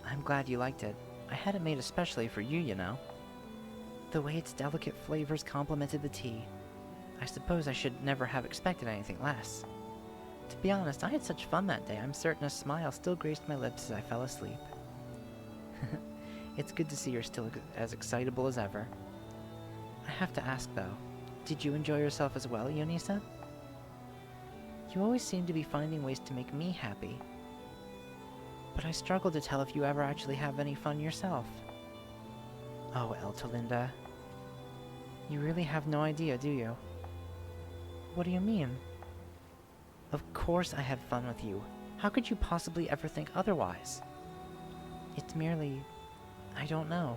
I'm glad you liked it. I had it made especially for you, you know. The way its delicate flavors complemented the tea. I suppose I should never have expected anything less. To be honest, I had such fun that day, I'm certain a smile still graced my lips as I fell asleep. It's good to see you're still as excitable as ever. I have to ask, though, did you enjoy yourself as well, Ionisa? You always seem to be finding ways to make me happy. But I struggle to tell if you ever actually have any fun yourself. Oh, Eltalinda. You really have no idea, do you? What do you mean? Of course I had fun with you. How could you possibly ever think otherwise? It's merely... I don't know.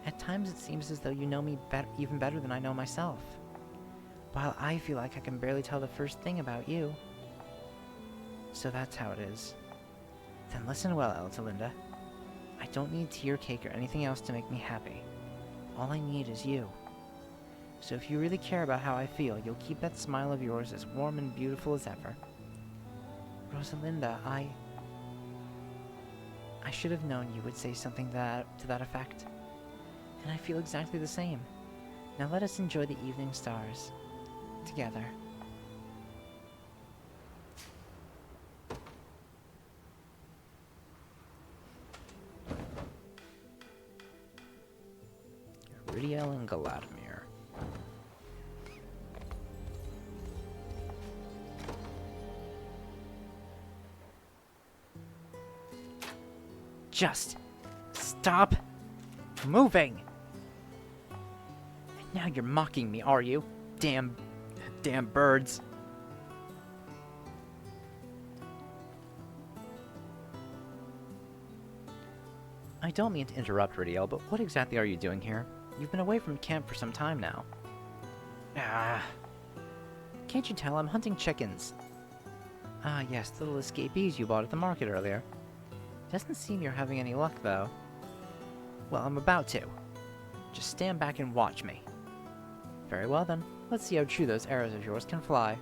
At times it seems as though you know me even better than I know myself. While I feel like I can barely tell the first thing about you. So that's how it is. Then listen well, Eltalinda. I don't need tea or cake or anything else to make me happy. All I need is you. So if you really care about how I feel, you'll keep that smile of yours as warm and beautiful as ever. Rosalinda, I should have known you would say something to that effect. And I feel exactly the same. Now let us enjoy the evening stars. Together. Ridiel and Galadimir. Just stop moving! And now you're mocking me, are you? Damn birds. I don't mean to interrupt, Ridiel, but what exactly are you doing here? You've been away from camp for some time now. Ah. Can't you tell I'm hunting chickens? Ah, yes, the little escapees you bought at the market earlier. Doesn't seem you're having any luck, though. Well, I'm about to. Just stand back and watch me. Very well, then. Let's see how true those arrows of yours can fly.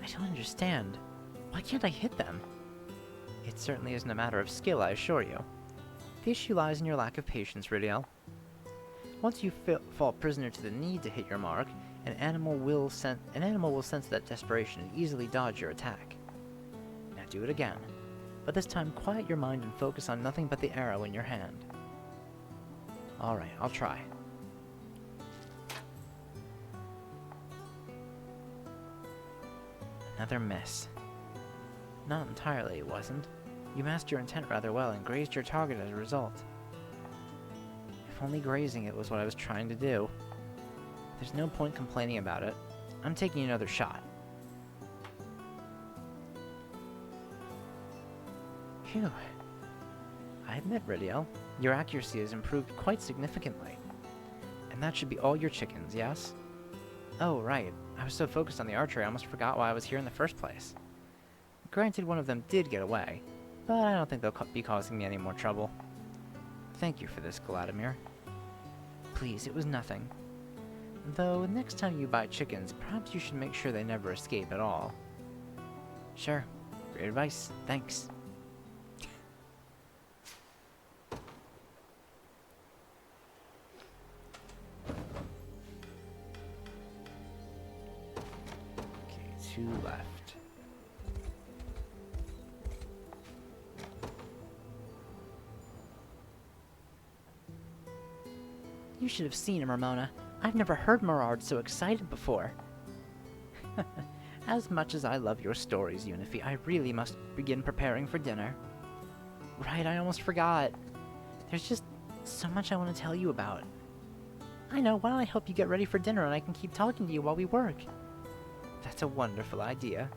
I don't understand. Why can't I hit them? It certainly isn't a matter of skill, I assure you. The issue lies in your lack of patience, Ridiel. Once you fall prisoner to the need to hit your mark, an animal will sense that desperation and easily dodge your attack. Now do it again, but this time quiet your mind and focus on nothing but the arrow in your hand. Alright, I'll try. Another miss. Not entirely, it wasn't. You masked your intent rather well and grazed your target as a result. If only grazing it was what I was trying to do. There's no point complaining about it. I'm taking another shot. Phew. I admit, Ridiel, your accuracy has improved quite significantly. And that should be all your chickens, yes? Oh, right. I was so focused on the archery I almost forgot why I was here in the first place. Granted, one of them did get away, but I don't think they'll be causing me any more trouble. Thank you for this, Galadimir. Please, it was nothing. Though, next time you buy chickens, perhaps you should make sure they never escape at all. Sure. Great advice. Thanks. Okay, 2 left. You should have seen him, Ramona. I've never heard Morard so excited before. As much as I love your stories, Unifi, I really must begin preparing for dinner. Right, I almost forgot. There's just so much I want to tell you about. I know, why don't I help you get ready for dinner and I can keep talking to you while we work? That's a wonderful idea.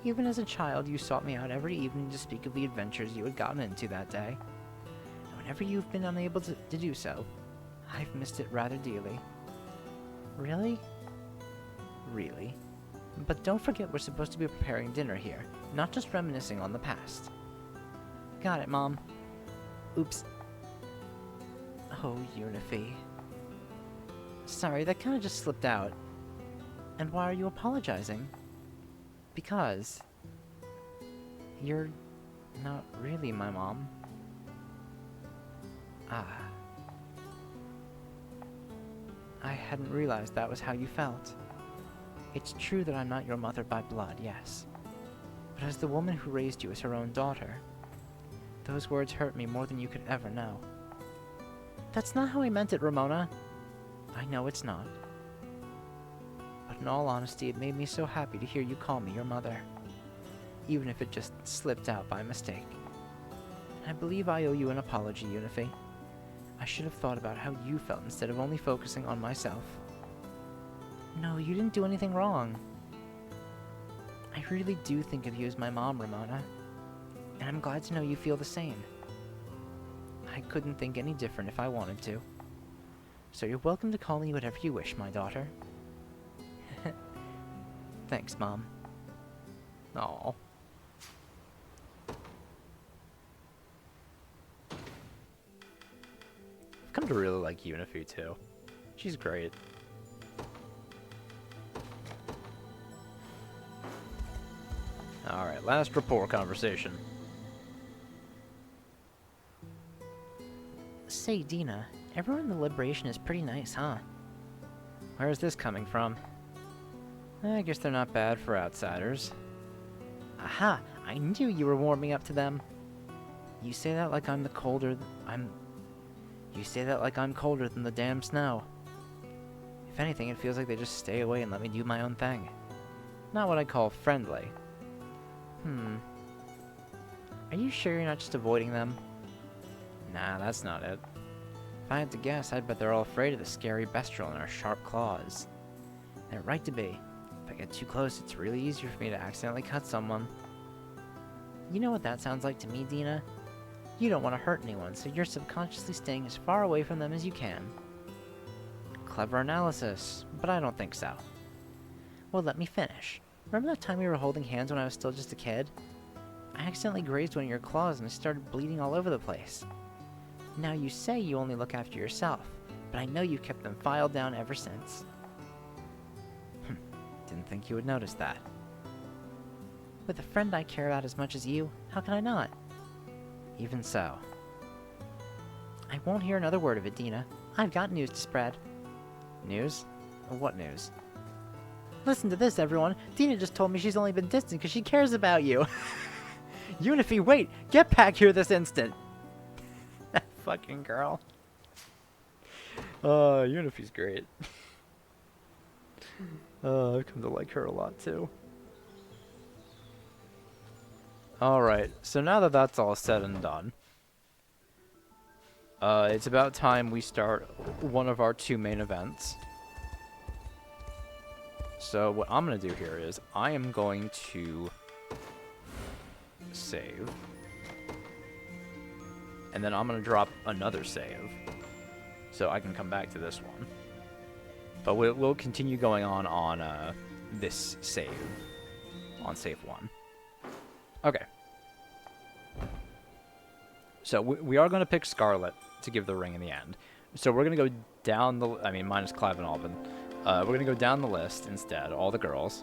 Even as a child, you sought me out every evening to speak of the adventures you had gotten into that day. And whenever you've been unable to do so, I've missed it rather dearly. Really? Really? But don't forget we're supposed to be preparing dinner here, not just reminiscing on the past. Got it, Mom. Oops. Oh, Unifi. Sorry, that kinda just slipped out. And why are you apologizing? Because you're not really my mom. Ah. I hadn't realized that was how you felt. It's true that I'm not your mother by blood, yes. But as the woman who raised you as her own daughter, those words hurt me more than you could ever know. That's not how I meant it, Ramona. I know it's not. But in all honesty, it made me so happy to hear you call me your mother. Even if it just slipped out by mistake. I believe I owe you an apology, Unifi. I should have thought about how you felt instead of only focusing on myself. No, you didn't do anything wrong. I really do think of you as my mom, Ramona. And I'm glad to know you feel the same. I couldn't think any different if I wanted to. So you're welcome to call me whatever you wish, my daughter. Thanks, Mom. Aww. I've come to really like Unifi, too. She's great. Alright, last rapport conversation. Say, Dina, everyone in the Liberation is pretty nice, huh? Where is this coming from? I guess they're not bad for outsiders. Aha! I knew you were warming up to them. You say that like I'm colder than the damn snow. If anything, it feels like they just stay away and let me do my own thing. Not what I call friendly. Are you sure you're not just avoiding them? Nah, that's not it. If I had to guess, I'd bet they're all afraid of the scary bestial and our sharp claws. They're right to be. If I get too close, it's really easier for me to accidentally cut someone. You know what that sounds like to me, Dina? You don't want to hurt anyone, so you're subconsciously staying as far away from them as you can. Clever analysis, but I don't think so. Well, let me finish. Remember that time we were holding hands when I was still just a kid? I accidentally grazed one of your claws and it started bleeding all over the place. Now you say you only look after yourself, but I know you've kept them filed down ever since. Didn't think you would notice that. With a friend I care about as much as you, how can I not? Even so. I won't hear another word of it, Dina. I've got news to spread. News? What news? Listen to this, everyone. Dina just told me she's only been distant because she cares about you. Unifi, wait! Get back here this instant! That fucking girl. Unifi's great. I've come to like her a lot, too. Alright, so now that that's all said and done, it's about time we start one of our 2 main events. So what I'm going to do here is I am going to save. And then I'm going to drop another save. So I can come back to this one. But we'll continue going on this save. On save 1. Okay. So we are going to pick Scarlet to give the ring in the end. So we're going to go down the... I mean, minus Clive and Alvin. We're going to go down the list instead, all the girls.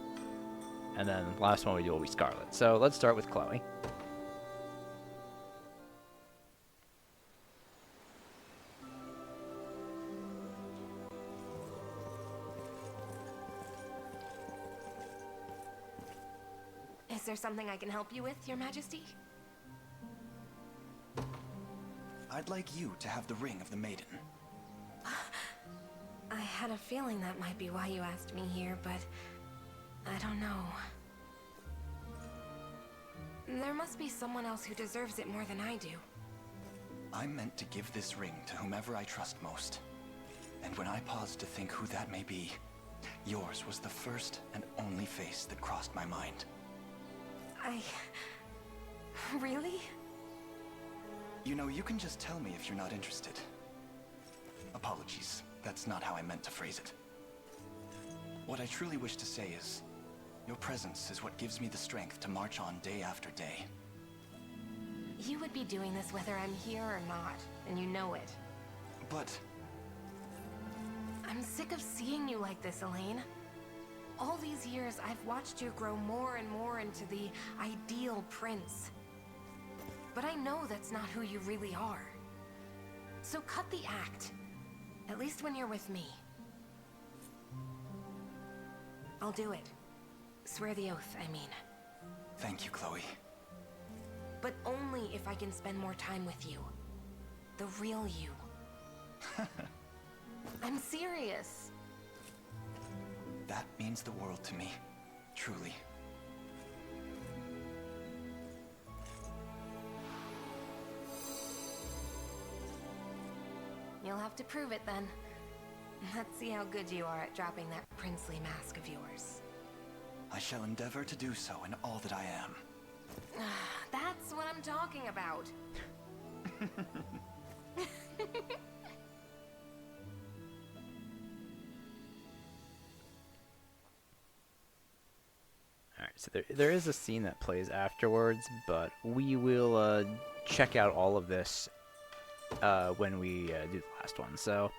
And then last one we do will be Scarlet. So let's start with Chloe. Is there something I can help you with, Your Majesty? I'd like you to have the ring of the Maiden. I had a feeling that might be why you asked me here, but I don't know. There must be someone else who deserves it more than I do. I'm meant to give this ring to whomever I trust most. And when I paused to think who that may be, yours was the first and only face that crossed my mind. Really? You know, you can just tell me if you're not interested. Apologies, that's not how I meant to phrase it. What I truly wish to say is, your presence is what gives me the strength to march on day after day. You would be doing this whether I'm here or not, and you know it. But... I'm sick of seeing you like this, Elaine. All these years, I've watched you grow more and more into the ideal prince. But I know that's not who you really are. So cut the act. At least when you're with me. I'll do it. Swear the oath, I mean. Thank you, Chloe. But only if I can spend more time with you. The real you. I'm serious. That means the world to me. Truly. You'll have to prove it then. Let's see how good you are at dropping that princely mask of yours. I shall endeavor to do so in all that I am. That's what I'm talking about. Alright, so there is a scene that plays afterwards, but we will check out all of this when we do the last one. So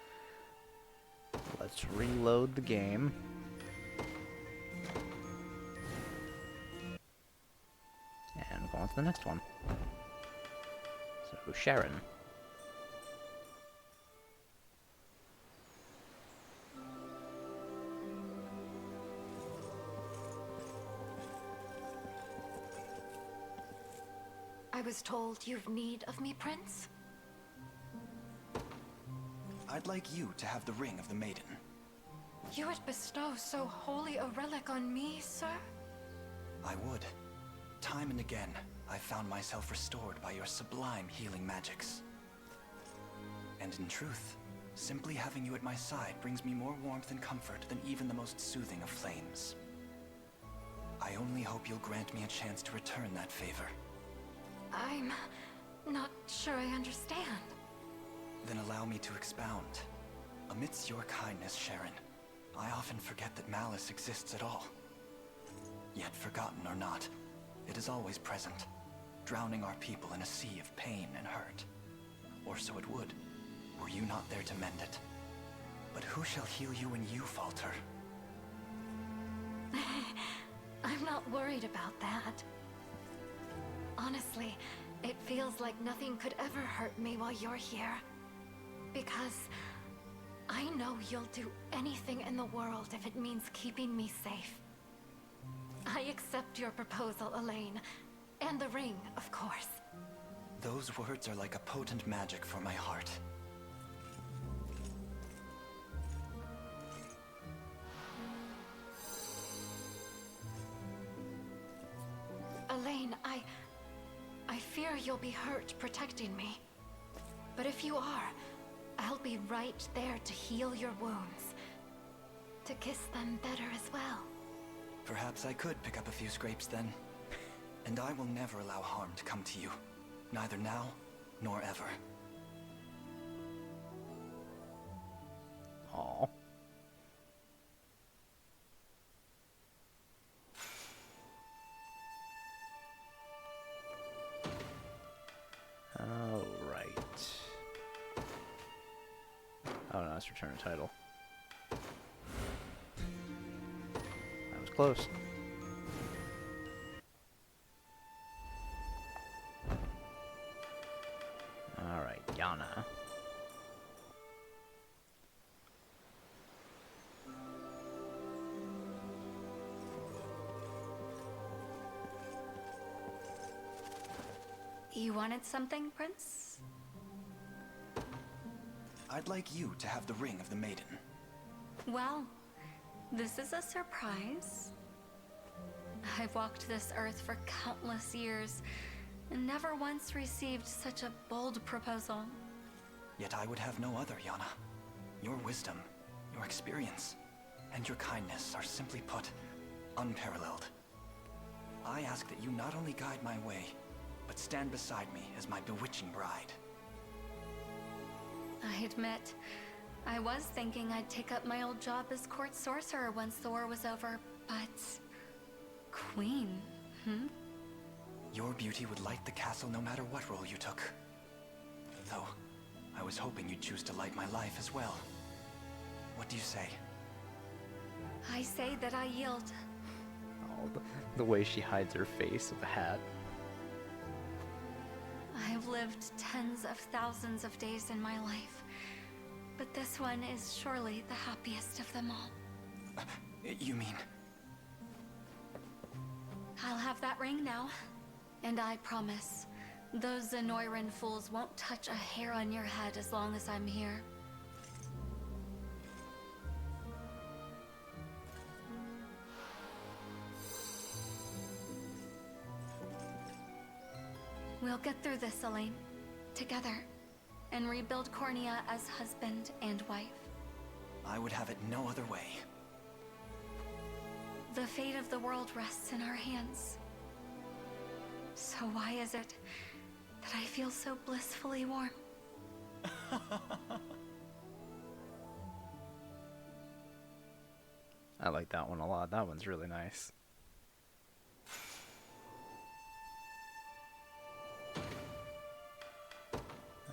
let's reload the game. And go on to the next one. So Sharon. I was told you've need of me, Prince? I'd like you to have the ring of the Maiden. You would bestow so holy a relic on me, sir? I would. Time and again, I found myself restored by your sublime healing magics. And in truth, simply having you at my side brings me more warmth and comfort than even the most soothing of flames. I only hope you'll grant me a chance to return that favor. I'm not sure I understand. Then allow me to expound. Amidst your kindness, Sharon, I often forget that malice exists at all. Yet forgotten or not, it is always present, drowning our people in a sea of pain and hurt. Or so it would, were you not there to mend it. But who shall heal you when you falter? I'm not worried about that. Honestly, it feels like nothing could ever hurt me while you're here. Because I know you'll do anything in the world if it means keeping me safe. I accept your proposal, Elaine. And the ring, of course. Those words are like a potent magic for my heart. Elaine, I fear you'll be hurt protecting me. But if you are, I'll be right there to heal your wounds. To kiss them better as well. Perhaps I could pick up a few scrapes then. And I will never allow harm to come to you. Neither now, nor ever. Aww. Alright. Oh no, let's return a title. That was close. Alright, Yana. You wanted something, Prince? I'd like you to have the ring of the Maiden. Well, this is a surprise. I've walked this earth for countless years and never once received such a bold proposal. Yet I would have no other, Yana. Your wisdom, your experience, and your kindness are simply put, unparalleled. I ask that you not only guide my way, but stand beside me as my bewitching bride. I admit, I was thinking I'd take up my old job as court sorcerer once the war was over, but... Queen, Your beauty would light the castle no matter what role you took. Though, I was hoping you'd choose to light my life as well. What do you say? I say that I yield. Oh, the way she hides her face with the hat. I've lived tens of thousands of days in my life, but this one is surely the happiest of them all. You mean... I'll have that ring now, and I promise, those Zenoiran fools won't touch a hair on your head as long as I'm here. We'll get through this, Elaine, together, and rebuild Cornea as husband and wife. I would have it no other way. The fate of the world rests in our hands. So why is it that I feel so blissfully warm? I like that one a lot. That one's really nice.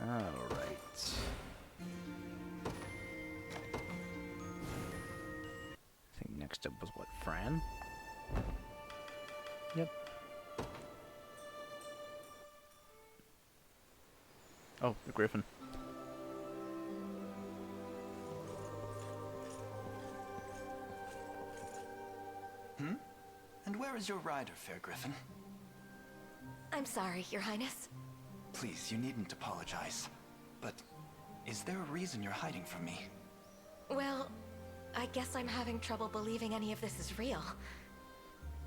Alright. I think next up was what, Fran? Yep. Oh, the Griffin. And where is your rider, fair Griffin? I'm sorry, Your Highness. Please, you needn't apologize. But is there a reason you're hiding from me? Well, I guess I'm having trouble believing any of this is real.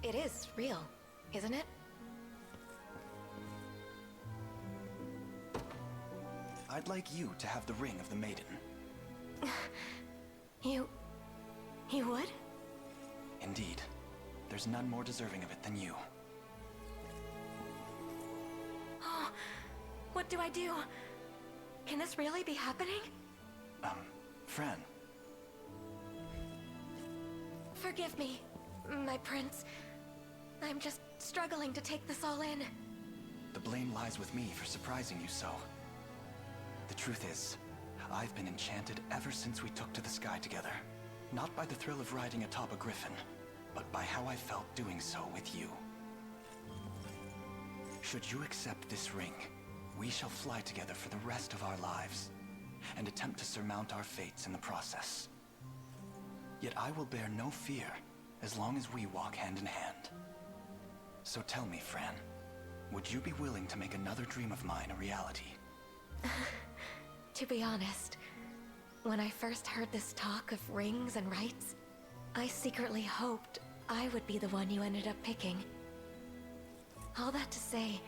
It is real, isn't it? I'd like you to have the ring of the Maiden. You would? Indeed. There's none more deserving of it than you. Oh, what do I do? Can this really be happening? Fran. Forgive me, my prince. I'm just struggling to take this all in. The blame lies with me for surprising you so. The truth is, I've been enchanted ever since we took to the sky together. Not by the thrill of riding atop a griffin, but by how I felt doing so with you. Should you accept this ring, we shall fly together for the rest of our lives, and attempt to surmount our fates in the process. Yet I will bear no fear, as long as we walk hand in hand. So tell me, Fran, would you be willing to make another dream of mine a reality? To be honest, when I first heard this talk of rings and rights, I secretly hoped I would be the one you ended up picking. All that to say,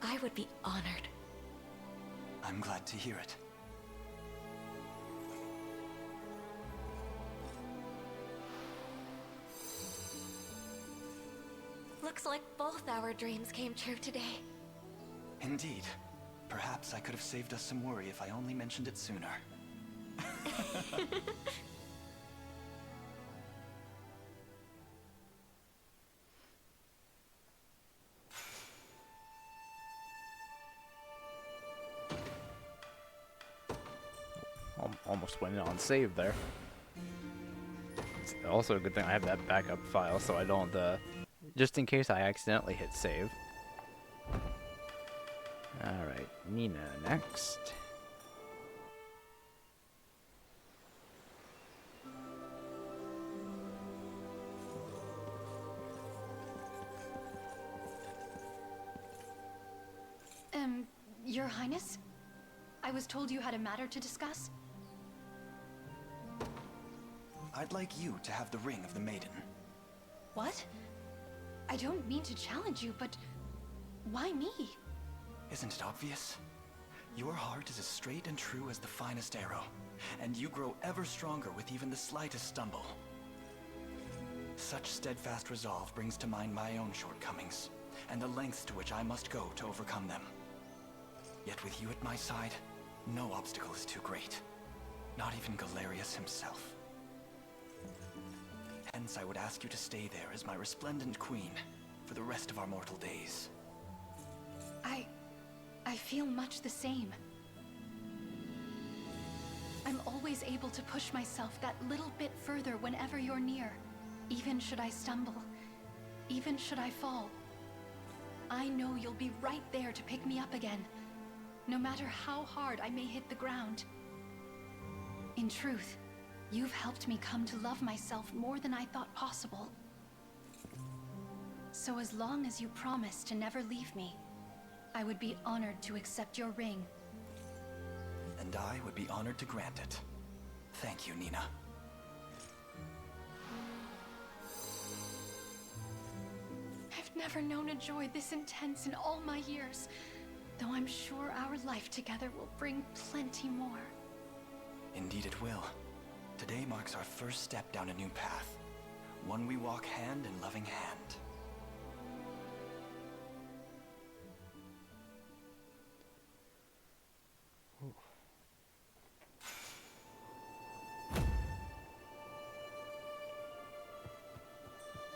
I would be honored. I'm glad to hear it. Looks like both our dreams came true today. Indeed. Perhaps I could have saved us some worry if I only mentioned it sooner. Almost went on save there. It's also a good thing I have that backup file so I don't, just in case I accidentally hit save. Alright, Nina next. Your Highness? I was told you had a matter to discuss? I'd like you to have the ring of the Maiden. What? I don't mean to challenge you, but why me? Isn't it obvious? Your heart is as straight and true as the finest arrow, and you grow ever stronger with even the slightest stumble. Such steadfast resolve brings to mind my own shortcomings, and the lengths to which I must go to overcome them. Yet with you at my side, no obstacle is too great. Not even Galerius himself. Hence I would ask you to stay there as my resplendent queen for the rest of our mortal days. I feel much the same. I'm always able to push myself that little bit further whenever you're near. Even should I stumble, even should I fall, I know you'll be right there to pick me up again, no matter how hard I may hit the ground. In truth, you've helped me come to love myself more than I thought possible. So as long as you promise to never leave me, I would be honored to accept your ring. And I would be honored to grant it. Thank you, Nina. I've never known a joy this intense in all my years, though I'm sure our life together will bring plenty more. Indeed it will. Today marks our first step down a new path. One we walk hand in loving hand.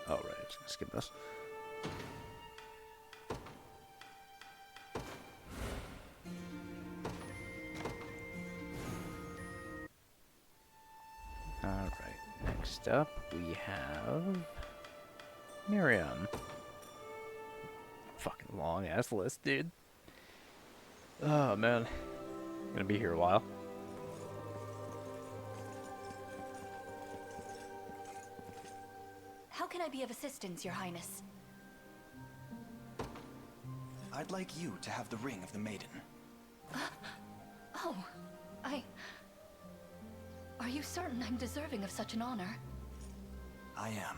Oh, right, I'm just gonna skip this. Alright, next up we have Miriam. Fucking long ass list, dude. Oh man. Gonna be here a while. How can I be of assistance, Your Highness? I'd like you to have the ring of the Maiden. Oh, Are you certain I'm deserving of such an honor? I am.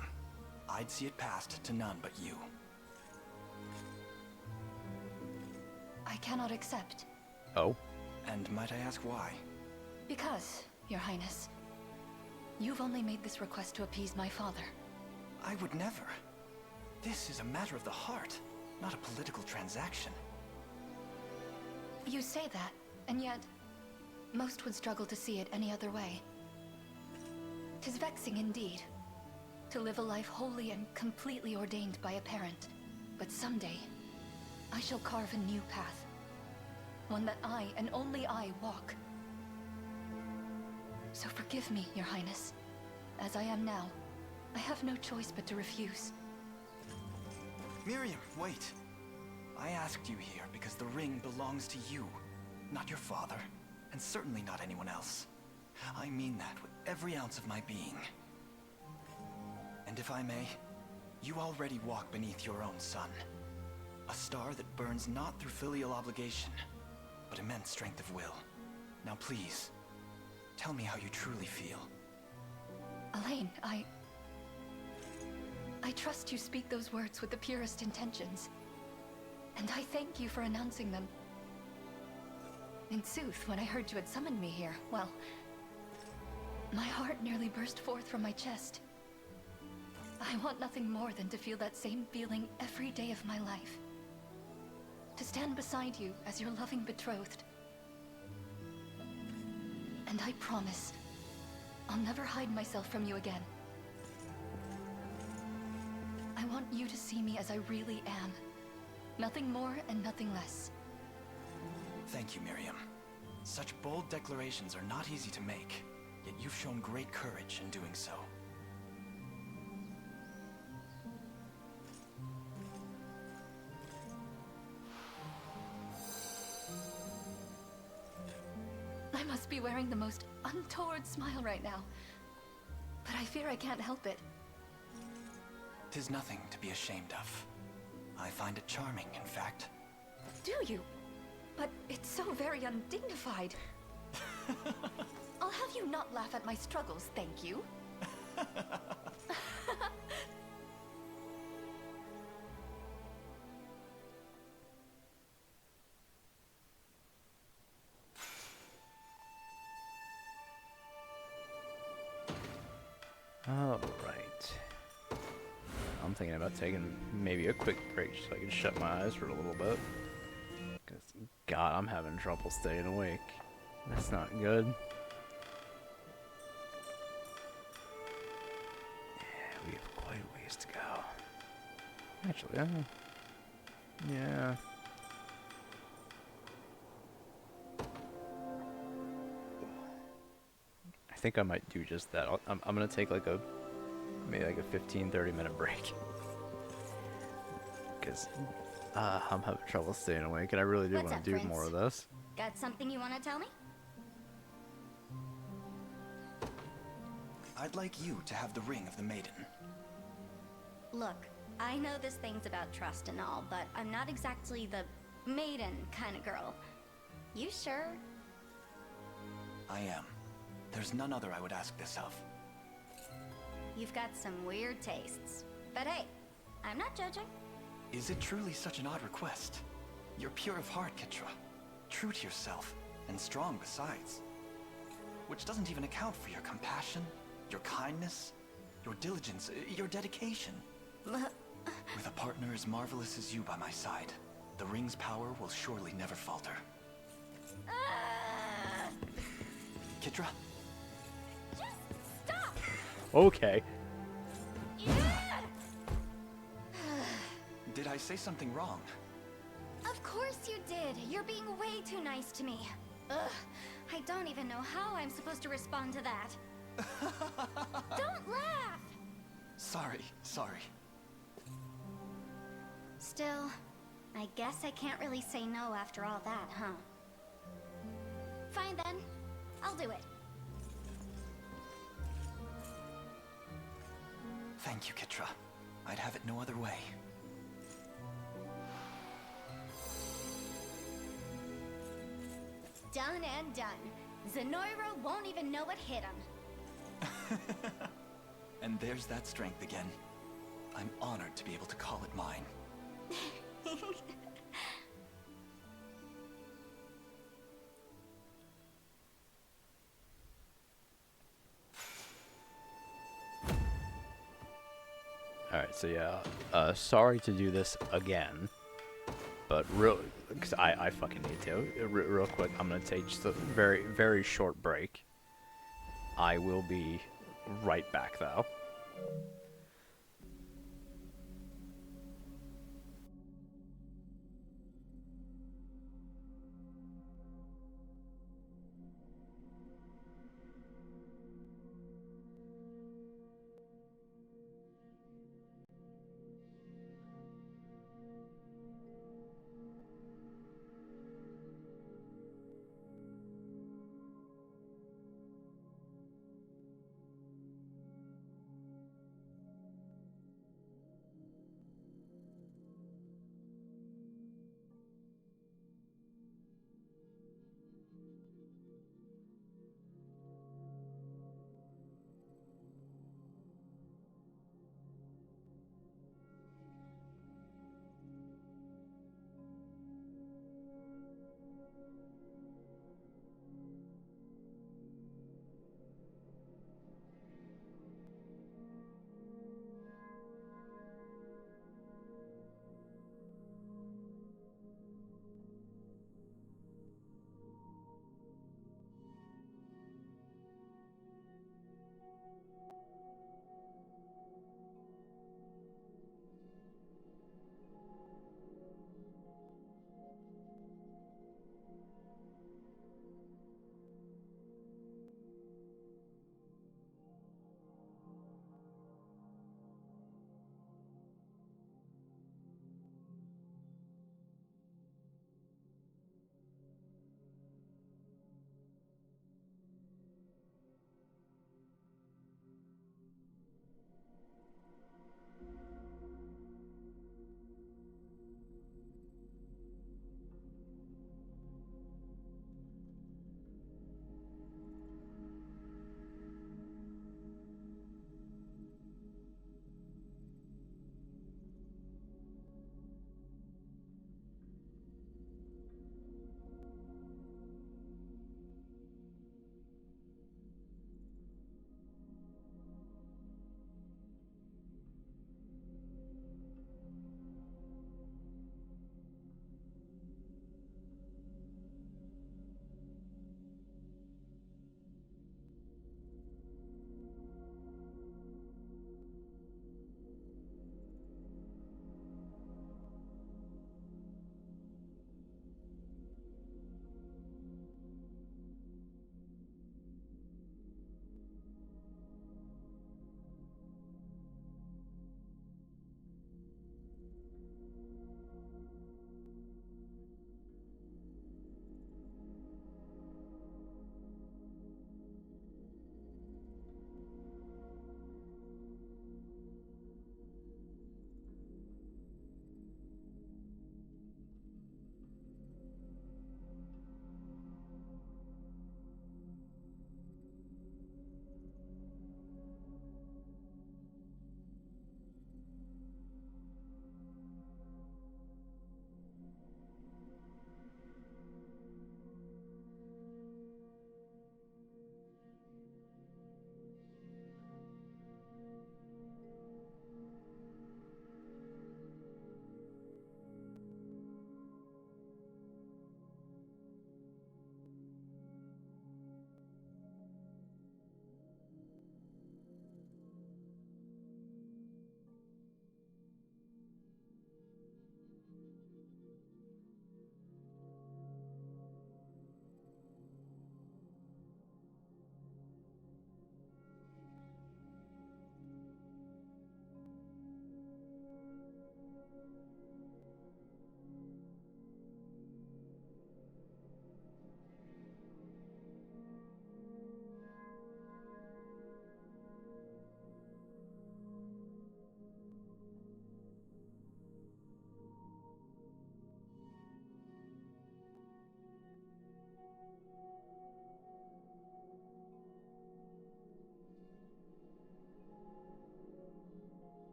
I'd see it passed to none but you. I cannot accept. Oh? And might I ask why? Because, Your Highness, you've only made this request to appease my father. I would never. This is a matter of the heart, not a political transaction. You say that, and yet, most would struggle to see it any other way. 'Tis vexing indeed, to live a life wholly and completely ordained by a parent. But someday, I shall carve a new path. One that I, and only I, walk. So forgive me, Your Highness. As I am now, I have no choice but to refuse. Miriam, wait. I asked you here because the ring belongs to you, not your father, and certainly not anyone else. I mean that with every ounce of my being. And if I may, you already walk beneath your own sun. A star that burns not through filial obligation, but immense strength of will. Now please, tell me how you truly feel. Elaine, I trust you speak those words with the purest intentions. And I thank you for announcing them. In sooth, when I heard you had summoned me here, well, my heart nearly burst forth from my chest. I want nothing more than to feel that same feeling every day of my life. To stand beside you as your loving betrothed. And I promise, I'll never hide myself from you again. I want you to see me as I really am. Nothing more and nothing less. Thank you, Miriam. Such bold declarations are not easy to make, yet you've shown great courage in doing so. I must be wearing the most untoward smile right now, but I fear I can't help it. 'Tis nothing to be ashamed of. I find it charming, in fact. Do you? But it's so very undignified. I'll have you not laugh at my struggles, thank you. Alright. I'm thinking about taking maybe a quick break so I can shut my eyes for a little bit. Because, God, I'm having trouble staying awake. That's not good. Yeah, we have quite a ways to go. Actually, yeah. I think I might do just that. I'm gonna take like maybe like a 15-30 minute break. Because I'm having trouble staying awake and I really do What's want up, to do Prince? more of this. Got something you want to tell me? I'd like you to have the ring of the Maiden. Look, I know this thing's about trust and all, but I'm not exactly the maiden kind of girl. You sure? I am. There's none other I would ask this of. You've got some weird tastes. But hey, I'm not judging. Is it truly such an odd request? You're pure of heart, Kitra. True to yourself, and strong besides. Which doesn't even account for your compassion, your kindness, your diligence, your dedication. With a partner as marvelous as you by my side, the ring's power will surely never falter. Kitra? Just stop! Okay. Did I say something wrong? Of course you did. You're being way too nice to me. Ugh, I don't even know how I'm supposed to respond to that. Don't laugh! Sorry. Still, I guess I can't really say no after all that, huh? Fine then. I'll do it. Thank you, Kitra. I'd have it no other way. Done and done. Zenoira won't even know what hit him. And there's that strength again. I'm honored to be able to call it mine. Alright, so yeah, sorry to do this again, but because I fucking need to. Real quick, I'm gonna take just a very, very short break. I will be right back, though.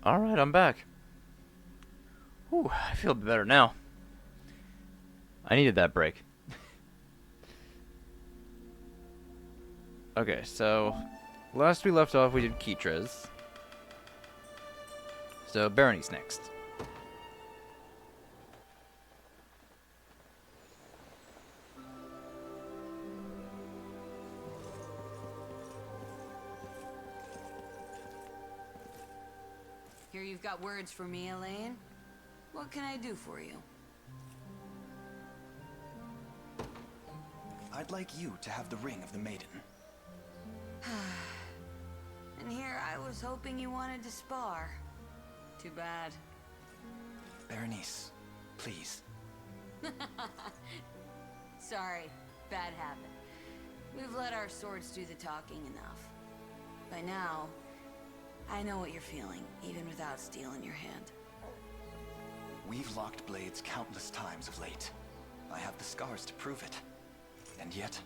Alright, I'm back. Whew, I feel better now. I needed that break. Okay, so last we left off, we did Kitrez. So Berenice next. Here you've got words for me, Elaine. What can I do for you? I'd like you to have the ring of the Maiden. And here I was hoping you wanted to spar. Too bad. Berenice, please. Sorry, bad habit. We've let our swords do the talking enough. By now, I know what you're feeling, even without steel in your hand. We've locked blades countless times of late. I have the scars to prove it. And yet,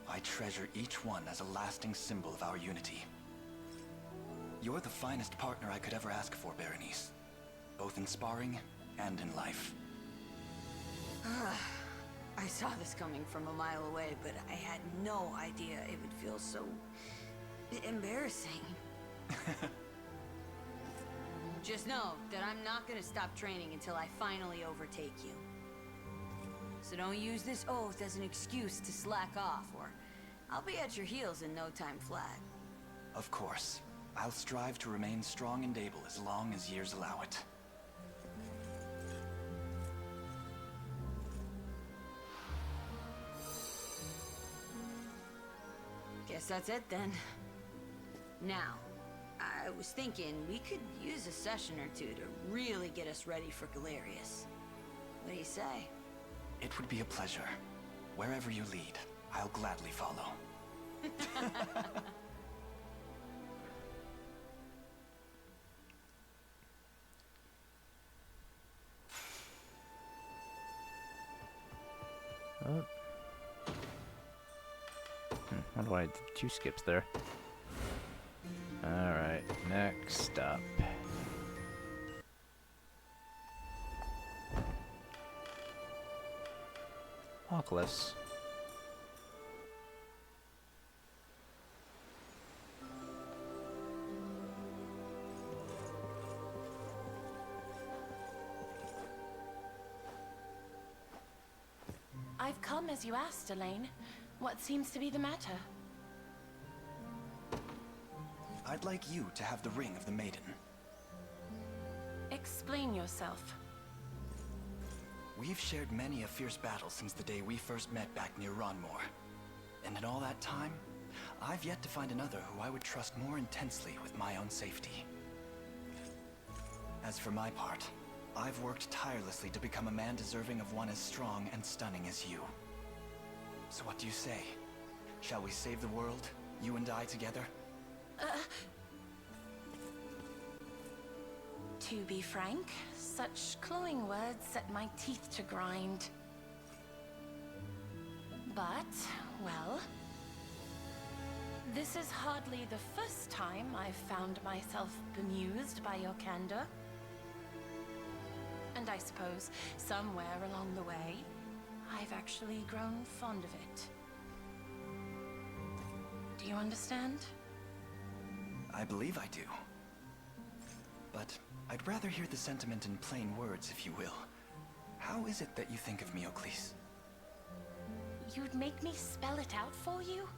I treasure each one as a lasting symbol of our unity. You're the finest partner I could ever ask for, Berenice. Both in sparring and in life. I saw this coming from a mile away, but I had no idea it would feel so embarrassing. Just know that I'm not gonna stop training until I finally overtake you. So don't use this oath as an excuse to slack off, or I'll be at your heels in no time flat. Of course. I'll strive to remain strong and able as long as years allow it. Guess that's it then. Now, I was thinking we could use a session or two to really get us ready for Galerius. What do you say? It would be a pleasure. Wherever you lead, I'll gladly follow. Oh. Wonder why I did 2 skips there. Alright, next up. Oculus. I've come as you asked, Elaine. What seems to be the matter? I'd like you to have the ring of the Maiden. Explain yourself. We've shared many a fierce battle since the day we first met back near Ronmore. And in all that time, I've yet to find another who I would trust more intensely with my own safety. As for my part, I've worked tirelessly to become a man deserving of one as strong and stunning as you. So what do you say? Shall we save the world, you and I together? To be frank, such glowing words set my teeth to grind. But, well, this is hardly the first time I've found myself bemused by your candor. And I suppose, somewhere along the way, I've actually grown fond of it. Do you understand? I believe I do. But I'd rather hear the sentiment in plain words, if you will. How is it that you think of me, Oclise? You'd make me spell it out for you?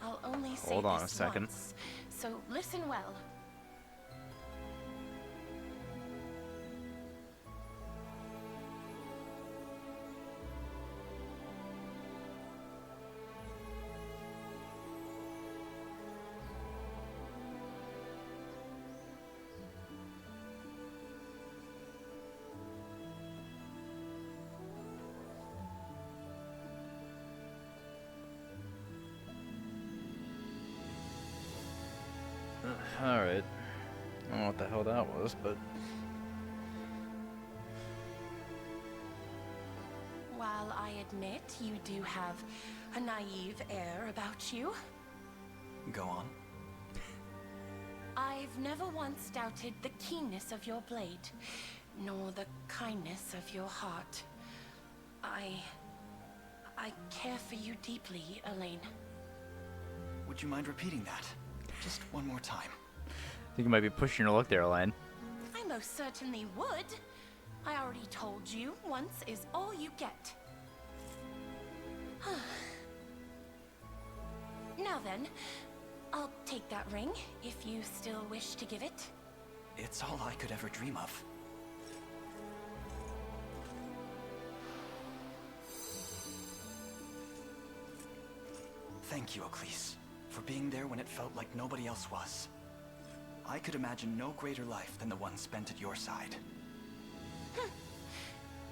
I'll only say Hold on this a second. once, so listen well. Alright. I don't know what the hell that was, but... While I admit you do have a naive air about you, Go on. I've never once doubted the keenness of your blade, nor the kindness of your heart. I care for you deeply, Elaine. Would you mind repeating that? Just one more time. I think you might be pushing your luck there, Elaine. I most certainly would. I already told you, once is all you get. Now then, I'll take that ring, if you still wish to give it. It's all I could ever dream of. Thank you, Oclise, for being there when it felt like nobody else was. I could imagine no greater life than the one spent at your side.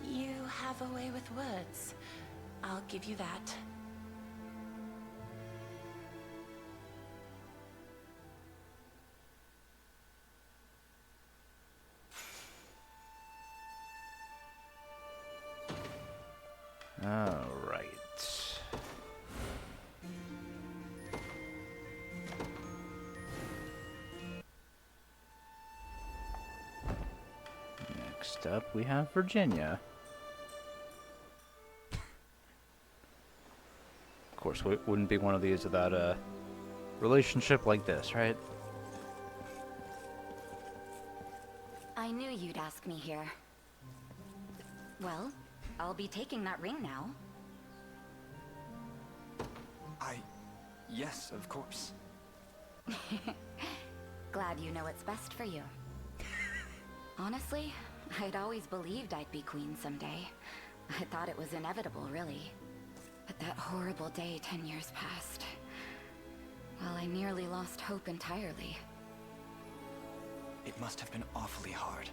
You have a way with words. I'll give you that. All right. Next up, we have Virginia. Of course, it wouldn't be one of these without a relationship like this, right? I knew you'd ask me here. Well, I'll be taking that ring now. Yes, of course. Glad you know what's best for you. Honestly, I'd always believed I'd be queen someday. I thought it was inevitable, really. But that horrible day 10 years passed. Well, I nearly lost hope entirely. It must have been awfully hard.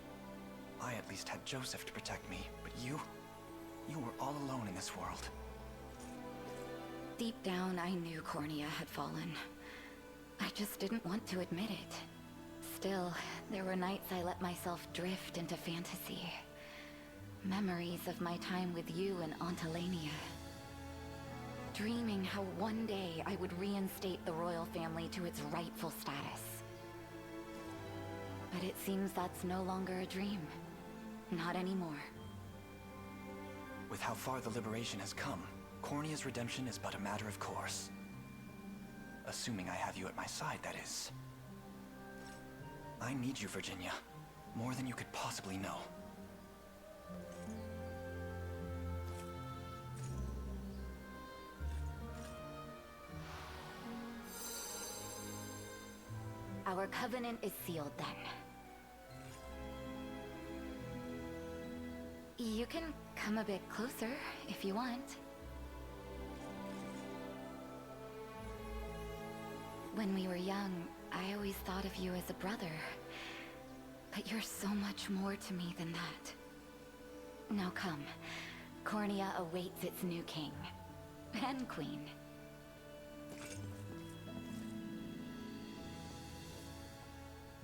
I at least had Joseph to protect me, but you were all alone in this world. Deep down, I knew Cornea had fallen. I just didn't want to admit it. Still, there were nights I let myself drift into fantasy. Memories of my time with you and Aunt Elenia. Dreaming how one day I would reinstate the royal family to its rightful status. But it seems that's no longer a dream. Not anymore. With how far the liberation has come, Cornea's redemption is but a matter of course. Assuming I have you at my side, that is. I need you, Virginia. More than you could possibly know. Our covenant is sealed then. You can come a bit closer if you want. When we were young, I always thought of you as a brother. But you're so much more to me than that. Now come. Cornea awaits its new king. And queen.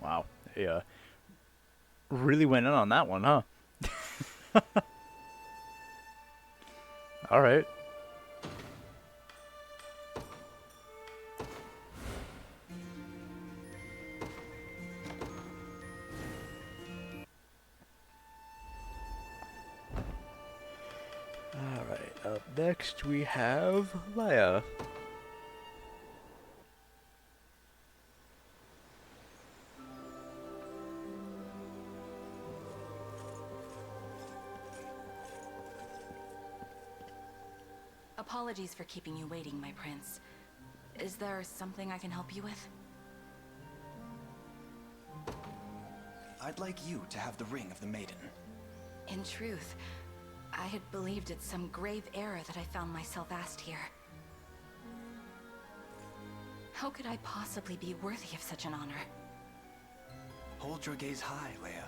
Wow. Yeah. Really went in on that one, huh? All right. All right. Up next we have Leia. Apologies for keeping you waiting, my prince. Is there something I can help you with? I'd like you to have the ring of the Maiden. In truth, I had believed it's some grave error that I found myself asked here. How could I possibly be worthy of such an honor? Hold your gaze high, Leia.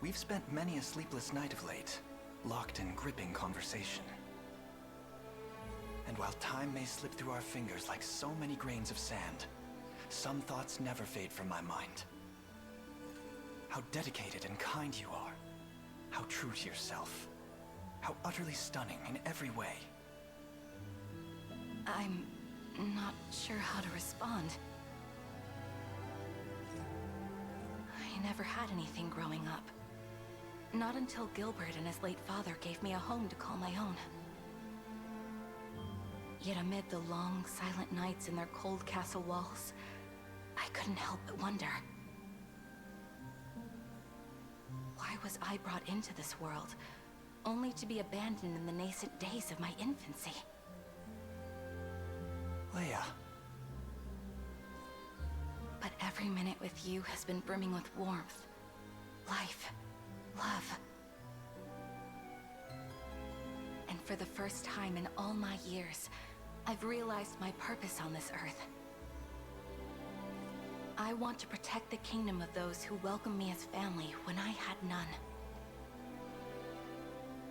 We've spent many a sleepless night of late, locked in gripping conversation. And while time may slip through our fingers like so many grains of sand, some thoughts never fade from my mind. How dedicated and kind you are. How true to yourself. How utterly stunning in every way. I'm not sure how to respond. I never had anything growing up. Not until Gilbert and his late father gave me a home to call my own. Yet amid the long, silent nights in their cold castle walls, I couldn't help but wonder. Why was I brought into this world, only to be abandoned in the nascent days of my infancy? Leia. But every minute with you has been brimming with warmth, life, love. And for the first time in all my years, I've realized my purpose on this earth. I want to protect the kingdom of those who welcomed me as family when I had none.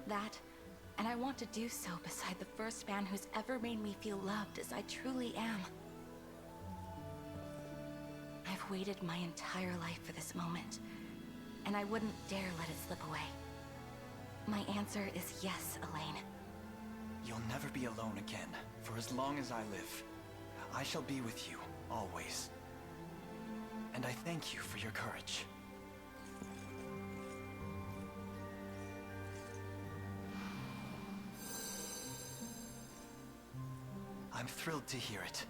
That, and I want to do so beside the first man who's ever made me feel loved as I truly am. I've waited my entire life for this moment, and I wouldn't dare let it slip away. My answer is yes, Elaine. You'll never be alone again, for as long as I live. I shall be with you, always. And I thank you for your courage. I'm thrilled to hear it.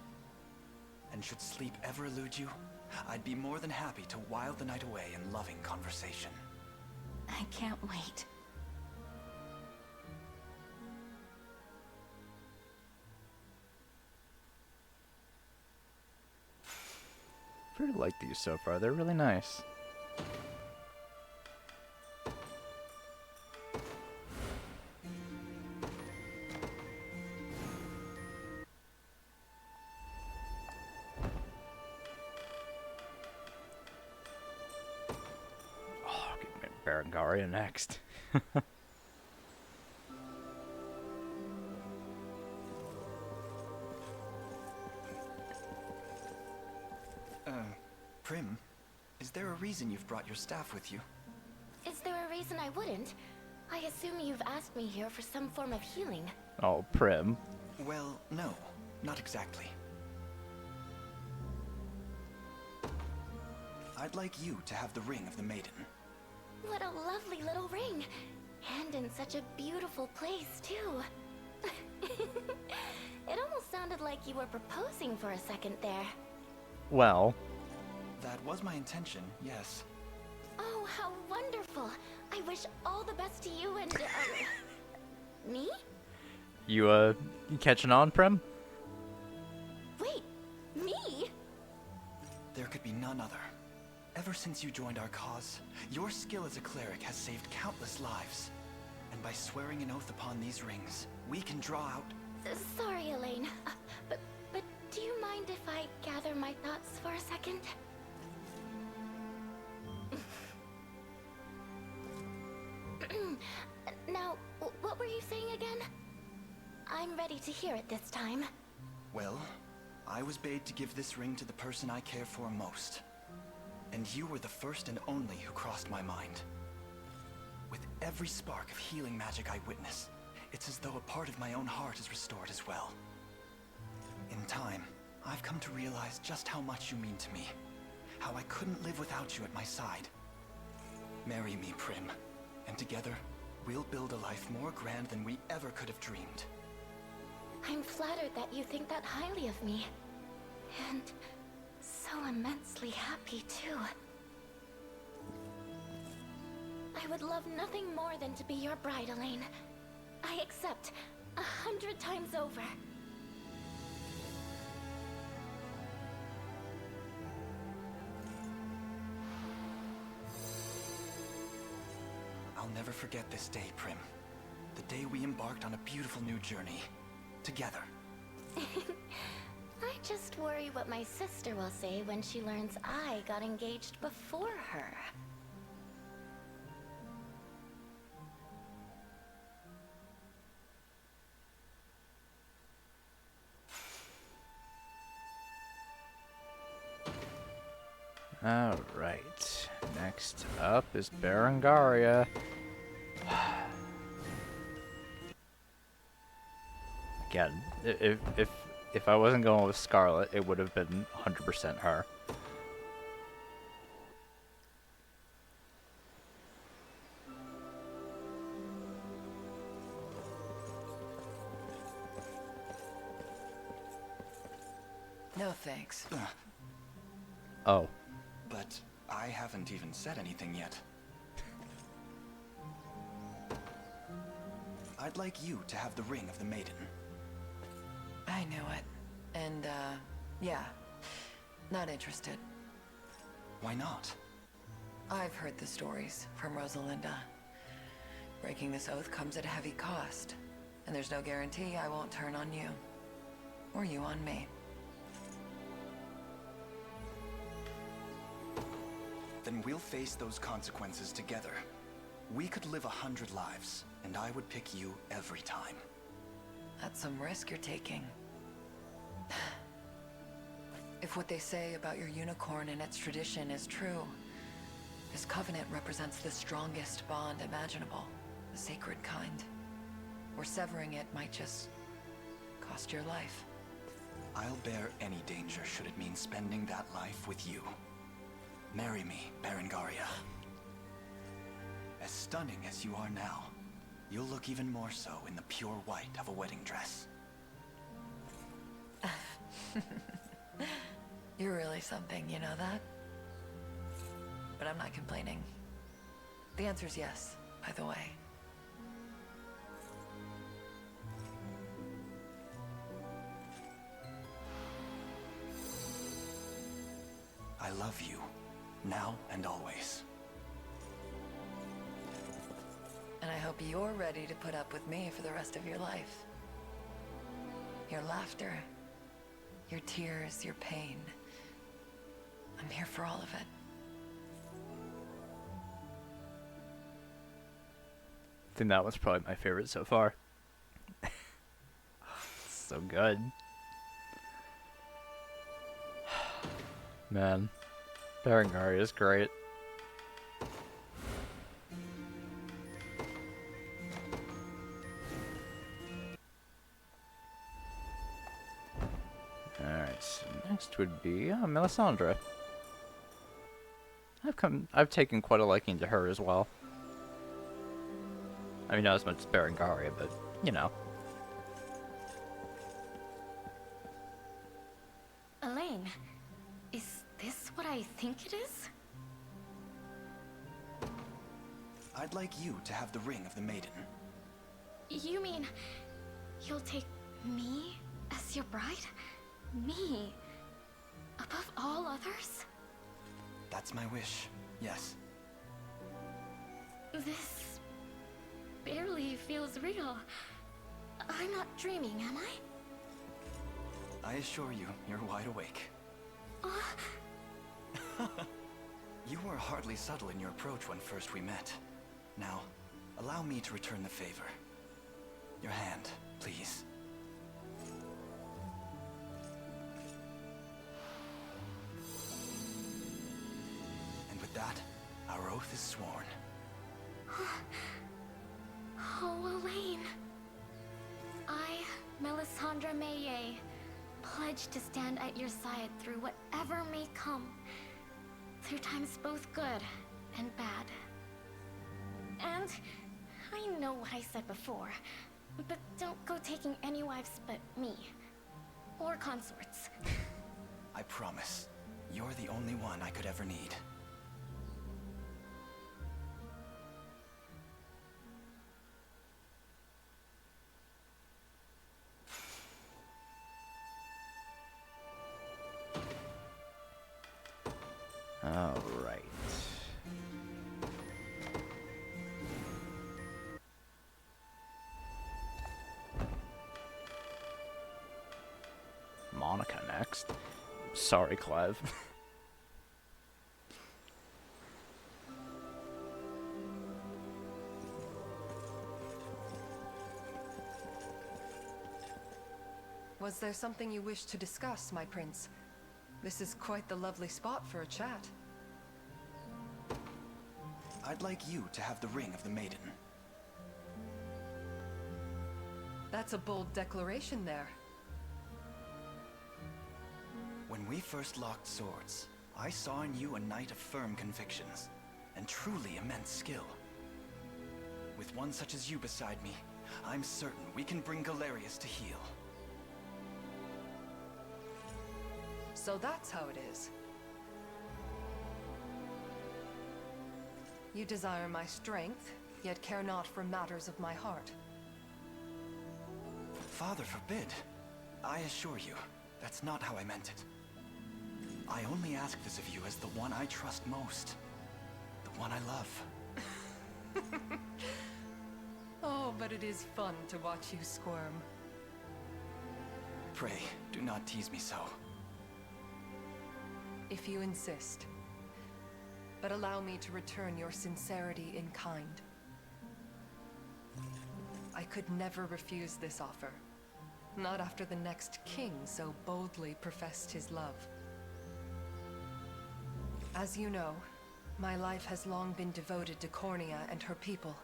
And should sleep ever elude you, I'd be more than happy to while the night away in loving conversation. I can't wait. Really like these so far. They're really nice. Oh, give me Berengaria next. Prim, is there a reason you've brought your staff with you? Is there a reason I wouldn't? I assume you've asked me here for some form of healing. Oh, Prim. Well, no, not exactly. I'd like you to have the ring of the Maiden. What a lovely little ring. And in such a beautiful place, too. It almost sounded like you were proposing for a second there. Well. That was my intention, yes. Oh, how wonderful. I wish all the best to you and, me? You catching on, Prim? Wait, me? There could be none other. Ever since you joined our cause, your skill as a cleric has saved countless lives. And by swearing an oath upon these rings, we can draw out... Sorry, Elaine. But do you mind if I gather my thoughts for a second? Now, what were you saying again? I'm ready to hear it this time. Well, I was bade to give this ring to the person I care for most. And you were the first and only who crossed my mind. With every spark of healing magic I witness, it's as though a part of my own heart is restored as well. In time, I've come to realize just how much you mean to me. How I couldn't live without you at my side. Marry me, Prim, and together, we'll build a life more grand than we ever could have dreamed. I'm flattered that you think that highly of me. And so immensely happy, too. I would love nothing more than to be your bride, Elaine. I accept 100 times over. I'll never forget this day, Prim. The day we embarked on a beautiful new journey. Together. I just worry what my sister will say when she learns I got engaged before her. Alright. Next up is Berengaria. Again, if If I wasn't going with Scarlet, it would have been 100% her. No thanks. Oh. But I haven't even said anything yet. I'd like you to have the ring of the Maiden. I knew it. And, yeah. Not interested. Why not? I've heard the stories from Rosalinda. Breaking this oath comes at a heavy cost. And there's no guarantee I won't turn on you. Or you on me. Then we'll face those consequences together. We could live 100 lives, and I would pick you every time. That's some risk you're taking. If what they say about your unicorn and its tradition is true, this covenant represents the strongest bond imaginable, the sacred kind. Or severing it might just cost your life. I'll bear any danger should it mean spending that life with you. Marry me, Berengaria. As stunning as you are now, you'll look even more so in the pure white of a wedding dress. You're really something, you know that? But I'm not complaining. The answer's yes, by the way. I love you, now and always. And I hope you're ready to put up with me for the rest of your life. Your laughter, your tears, your pain. I'm here for all of it. I think that was probably my favorite so far. So good. Man, Berengaria is great. Alright, so next would be Melisandre. I've taken quite a liking to her as well. I mean, not as much as Berengaria, but, you know. Elaine, is this what I think it is? I'd like you to have the ring of the Maiden. You mean you'll take me as your bride? Me? Above all others? That's my wish, yes. This barely feels real. I'm not dreaming, am I? I assure you, you're wide awake. You were hardly subtle in your approach when first we met. Now, allow me to return the favor. Your hand, please. And with that, our oath is sworn. Oh, Elaine. I, Melisandre Maye, pledge to stand at your side through whatever may come. Through times both good and bad. And I know what I said before, but don't go taking any wives but me. Or consorts. I promise. You're the only one I could ever need. All right. Monica next. Sorry, Clev. Was there something you wish to discuss, my prince? This is quite the lovely spot for a chat. I'd like you to have the ring of the Maiden. That's a bold declaration there. we first locked swords, I saw in you a knight of firm convictions, and truly immense skill. With one such as you beside me, I'm certain we can bring Galerius to heel. So that's how it is. You desire my strength, yet care not for matters of my heart. Father forbid. I assure you, that's not how I meant it. I only ask this of you as the one I trust most. The one I love. Oh, but it is fun to watch you squirm. Pray, do not tease me so. If you insist. But allow me to return your sincerity in kind. I could never refuse this offer. Not after the next king so boldly professed his love. As you know, my life has long been devoted to Cornea and her people.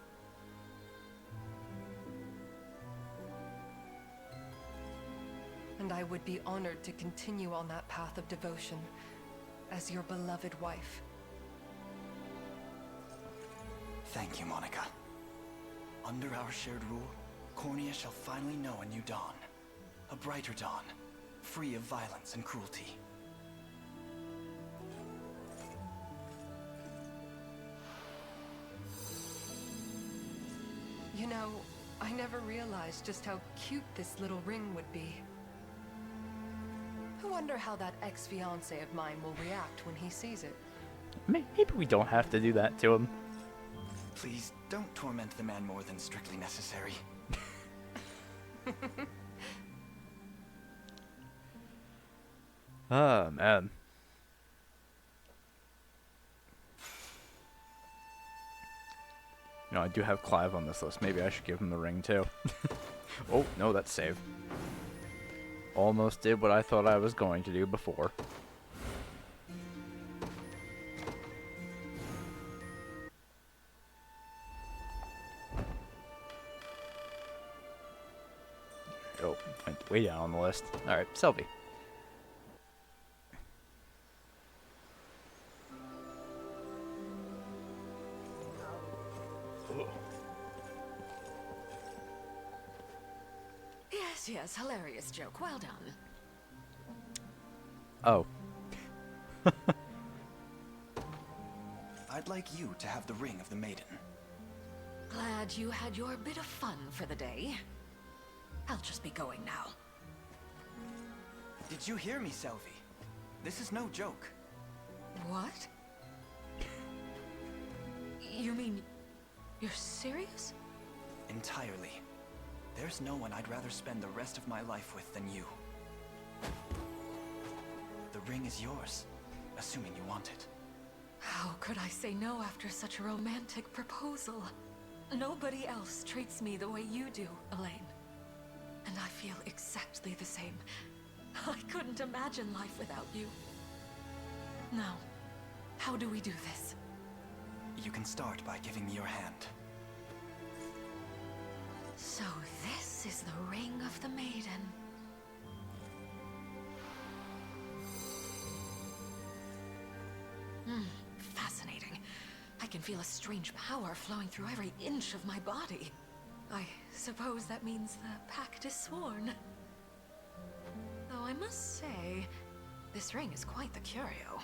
And I would be honored to continue on that path of devotion as your beloved wife. Thank you, Monica. Under our shared rule, Cornea shall finally know a new dawn. A brighter dawn, free of violence and cruelty. You know, I never realized just how cute this little ring would be. I wonder how that ex-fiancé of mine will react when he sees it. Maybe we don't have to do that to him. Please, don't torment the man more than strictly necessary. Oh, man. No, I do have Clive on this list. Maybe I should give him the ring, too. Oh, no, that's save. Almost did what I thought I was going to do before. Oh, went way down on the list. Alright, Selby. Yes, hilarious joke. Well done. Oh. I'd like you to have the ring of the Maiden. Glad you had your bit of fun for the day. I'll just be going now. Did you hear me, Selvi? This is no joke. What? You mean you're serious? Entirely. There's no one I'd rather spend the rest of my life with than you. The ring is yours, assuming you want it. How could I say no after such a romantic proposal? Nobody else treats me the way you do, Elaine. And I feel exactly the same. I couldn't imagine life without you. Now, how do we do this? You can start by giving me your hand. So this is the ring of the Maiden. Fascinating. I can feel a strange power flowing through every inch of my body. I suppose that means the pact is sworn. Though I must say, this ring is quite the curio.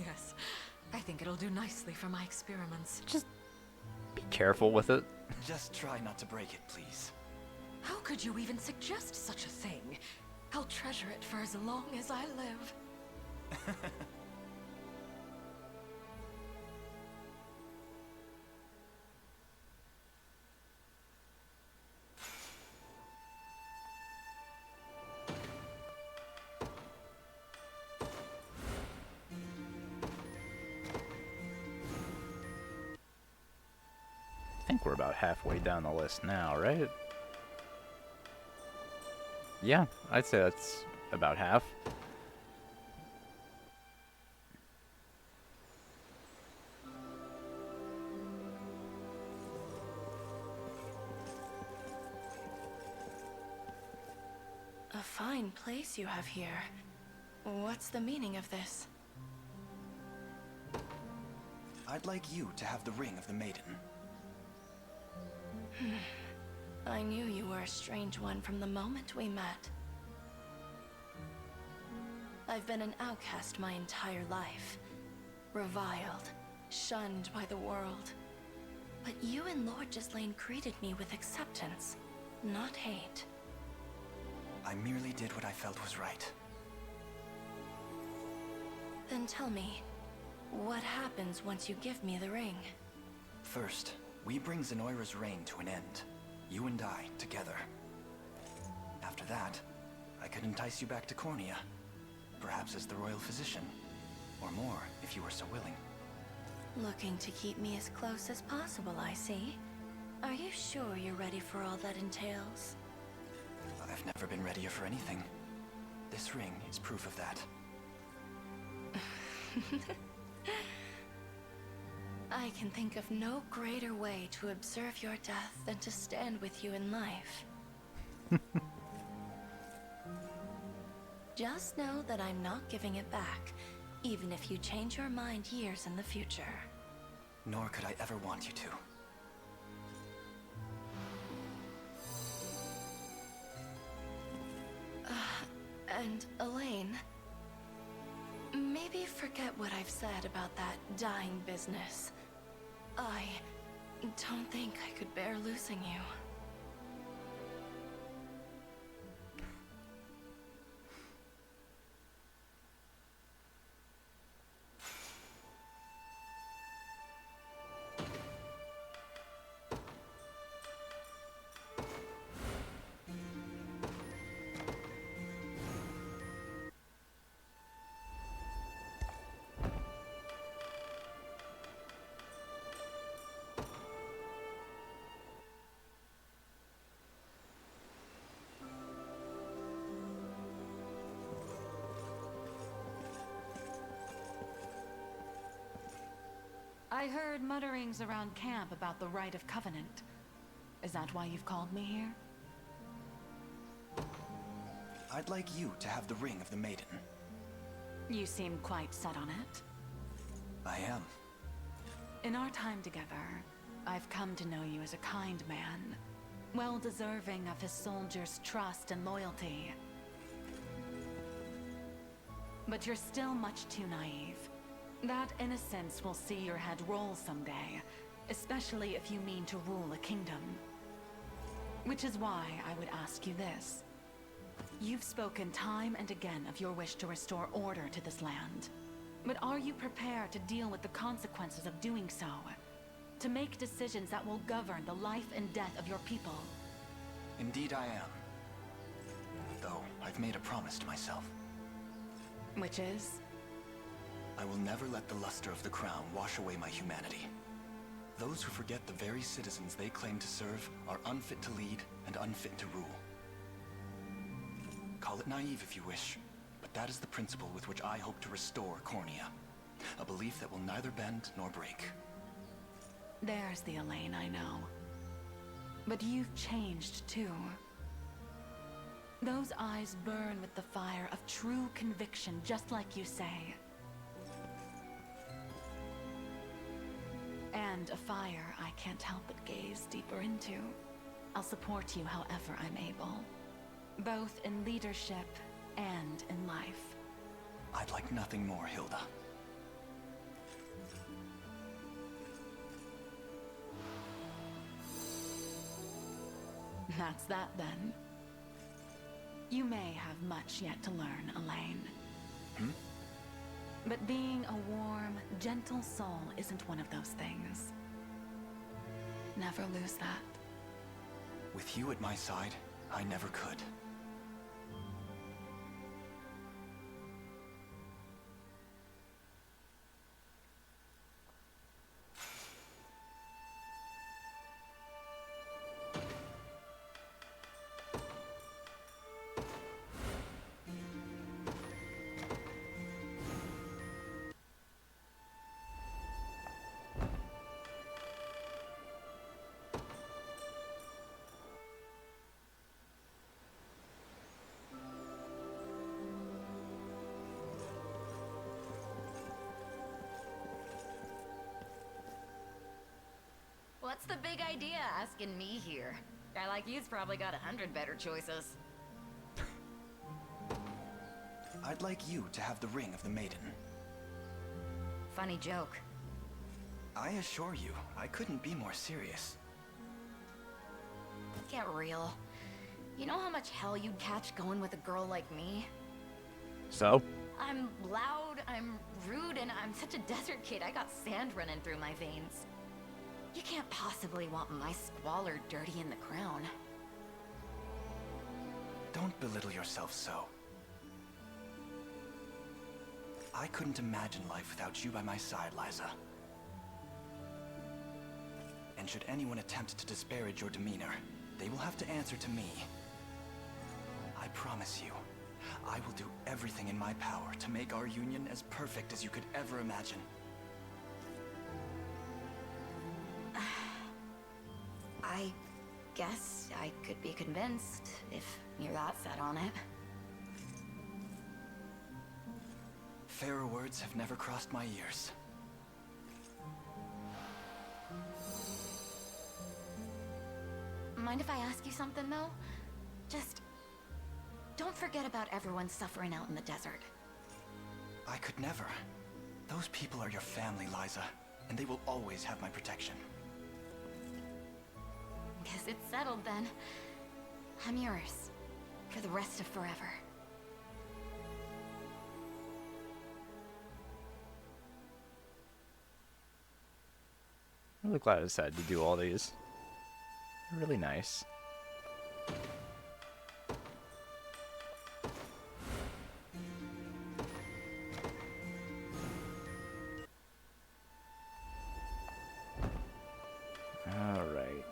Yes, I think it'll do nicely for my experiments. Just be careful with it. Just try not to break it, please. How could you even suggest such a thing? I'll treasure it for as long as I live. I think we're about halfway down the list now, right? Yeah, I'd say that's about half. A fine place you have here. What's the meaning of this? I'd like you to have the ring of the Maiden. I knew you were a strange one from the moment we met. I've been an outcast my entire life. Reviled, shunned by the world. But you and Lord Ghislaine greeted me with acceptance, not hate. I merely did what I felt was right. Then tell me, what happens once you give me the ring? First, we bring Zenoira's reign to an end. You and I, together. After that, I could entice you back to Cornea. Perhaps as the royal physician. Or more, if you were so willing. Looking to keep me as close as possible, I see. Are you sure you're ready for all that entails? I've never been readier for anything. This ring is proof of that. I can think of no greater way to observe your death than to stand with you in life. Just know that I'm not giving it back, even if you change your mind years in the future. Nor could I ever want you to. And Elaine, maybe forget what I've said about that dying business. I don't think I could bear losing you. I heard mutterings around camp about the Rite of Covenant. Is that why you've called me here? I'd like you to have the ring of the Maiden. You seem quite set on it. I am. In our time together, I've come to know you as a kind man, well deserving of his soldiers' trust and loyalty. But you're still much too naive. That innocence will see your head roll someday, especially if you mean to rule a kingdom. Which is why I would ask you this. You've spoken time and again of your wish to restore order to this land. But are you prepared to deal with the consequences of doing so? To make decisions that will govern the life and death of your people? Indeed I am. Though, I've made a promise to myself. Which is? I will never let the luster of the crown wash away my humanity. Those who forget the very citizens they claim to serve are unfit to lead and unfit to rule. Call it naive if you wish, but that is the principle with which I hope to restore Cornea. A belief that will neither bend nor break. There's the Elaine I know. But you've changed too. Those eyes burn with the fire of true conviction, just like you say. And a fire I can't help but gaze deeper into. I'll support you however I'm able. Both in leadership and in life. I'd like nothing more, Hilda. That's that then. You may have much yet to learn, Elaine. But being a warm, gentle soul isn't one of those things. Never lose that. With you at my side, I never could. What's the big idea asking me here? Guy like you's probably got 100 better choices. I'd like you to have the ring of the Maiden. Funny joke. I assure you, I couldn't be more serious. Get real. You know how much hell you'd catch going with a girl like me? So? I'm loud, I'm rude, and I'm such a desert kid I got sand running through my veins. You can't possibly want my squalor dirty in the crown. Don't belittle yourself so. I couldn't imagine life without you by my side, Liza. And should anyone attempt to disparage your demeanor, they will have to answer to me. I promise you, I will do everything in my power to make our union as perfect as you could ever imagine. I guess I could be convinced if you're that set on it. Fairer words have never crossed my ears. Mind if I ask you something, though? Just don't forget about everyone suffering out in the desert. I could never. Those people are your family, Liza, and they will always have my protection. Guess it's settled then. I'm yours. For the rest of forever. I'm really glad I decided to do all these. They're really nice. Alright.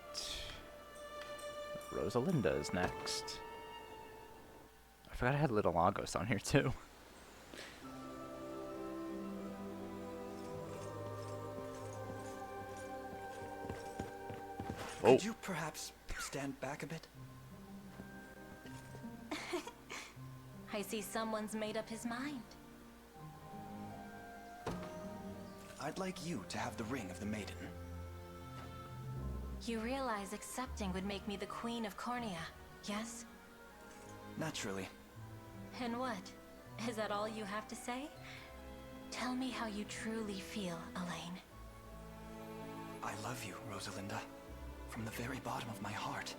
Rosalinda is next. I forgot I had Little Lagos on here too. Could you perhaps stand back a bit? I see someone's made up his mind. I'd like you to have the ring of the Maiden. You realize accepting would make me the Queen of Cornea, yes? Naturally. And what? Is that all you have to say? Tell me how you truly feel, Elaine. I love you, Rosalinda. From the very bottom of my heart.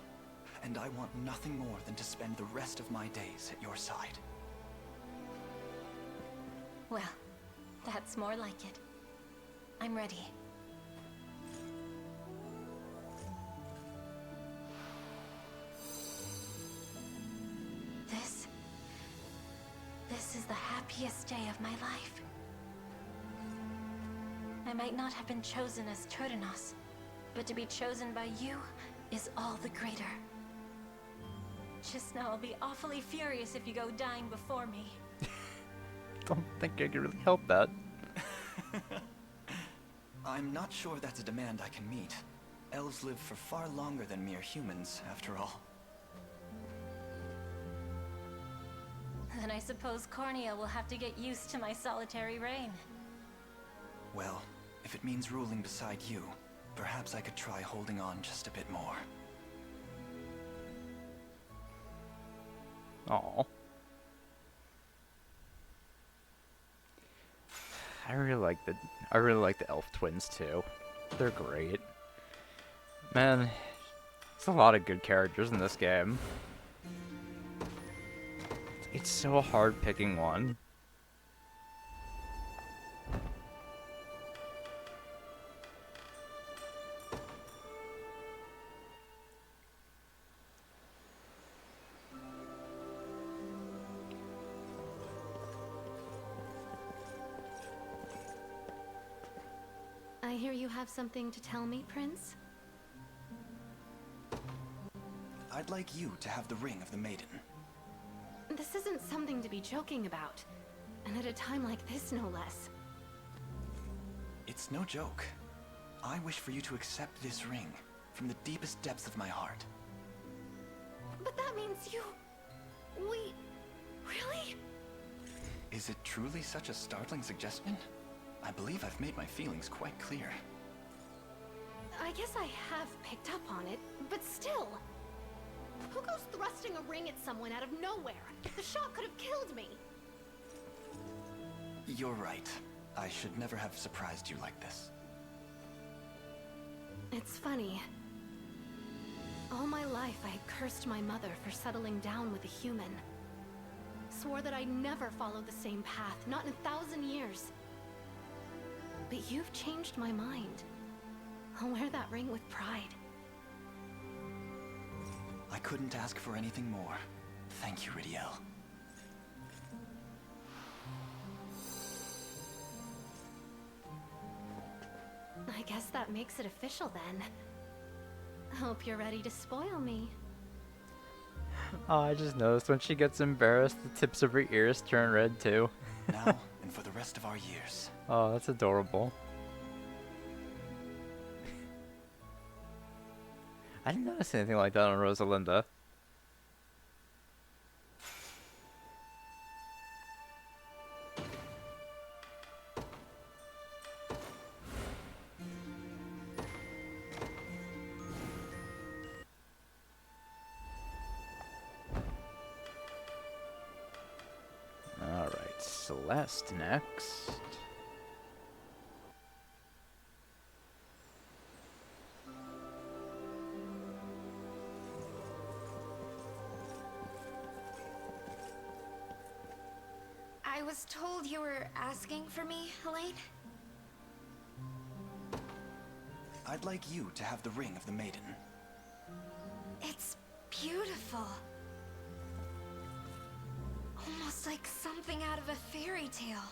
And I want nothing more than to spend the rest of my days at your side. Well, that's more like it. I'm ready. This is the happiest day of my life. I might not have been chosen as Turdanos, but to be chosen by you is all the greater. Just know I'll be awfully furious if you go dying before me. Don't think I can really help that. I'm not sure that's a demand I can meet. Elves live for far longer than mere humans, after all. Then I suppose Cornea will have to get used to my solitary reign. Well, if it means ruling beside you, perhaps I could try holding on just a bit more. Aww. I really like the elf twins too. They're great. Man, it's a lot of good characters in this game. It's so hard picking one. I hear you have something to tell me, Prince? I'd like you to have the ring of the Maiden. This isn't something to be joking about. And at a time like this, no less. It's no joke. I wish for you to accept this ring from the deepest depths of my heart. But that means you... Really? Is it truly such a startling suggestion? I believe I've made my feelings quite clear. I guess I have picked up on it, but still. Who goes thrusting a ring at someone out of nowhere? The shot could have killed me. You're right. I should never have surprised you like this. It's funny. All my life I had cursed my mother for settling down with a human. Swore that I'd never follow the same path, not in 1,000 years. But you've changed my mind. I'll wear that ring with pride. I couldn't ask for anything more. Thank you, Ridiel. I guess that makes it official then. Hope you're ready to spoil me. Oh, I just noticed when she gets embarrassed, the tips of her ears turn red too. Now and for the rest of our years. Oh, that's adorable. I didn't notice anything like that on Rosalinda. Alright, Celeste next. I was told you were asking for me, Helene? I'd like you to have the ring of the Maiden. It's beautiful. Almost like something out of a fairy tale.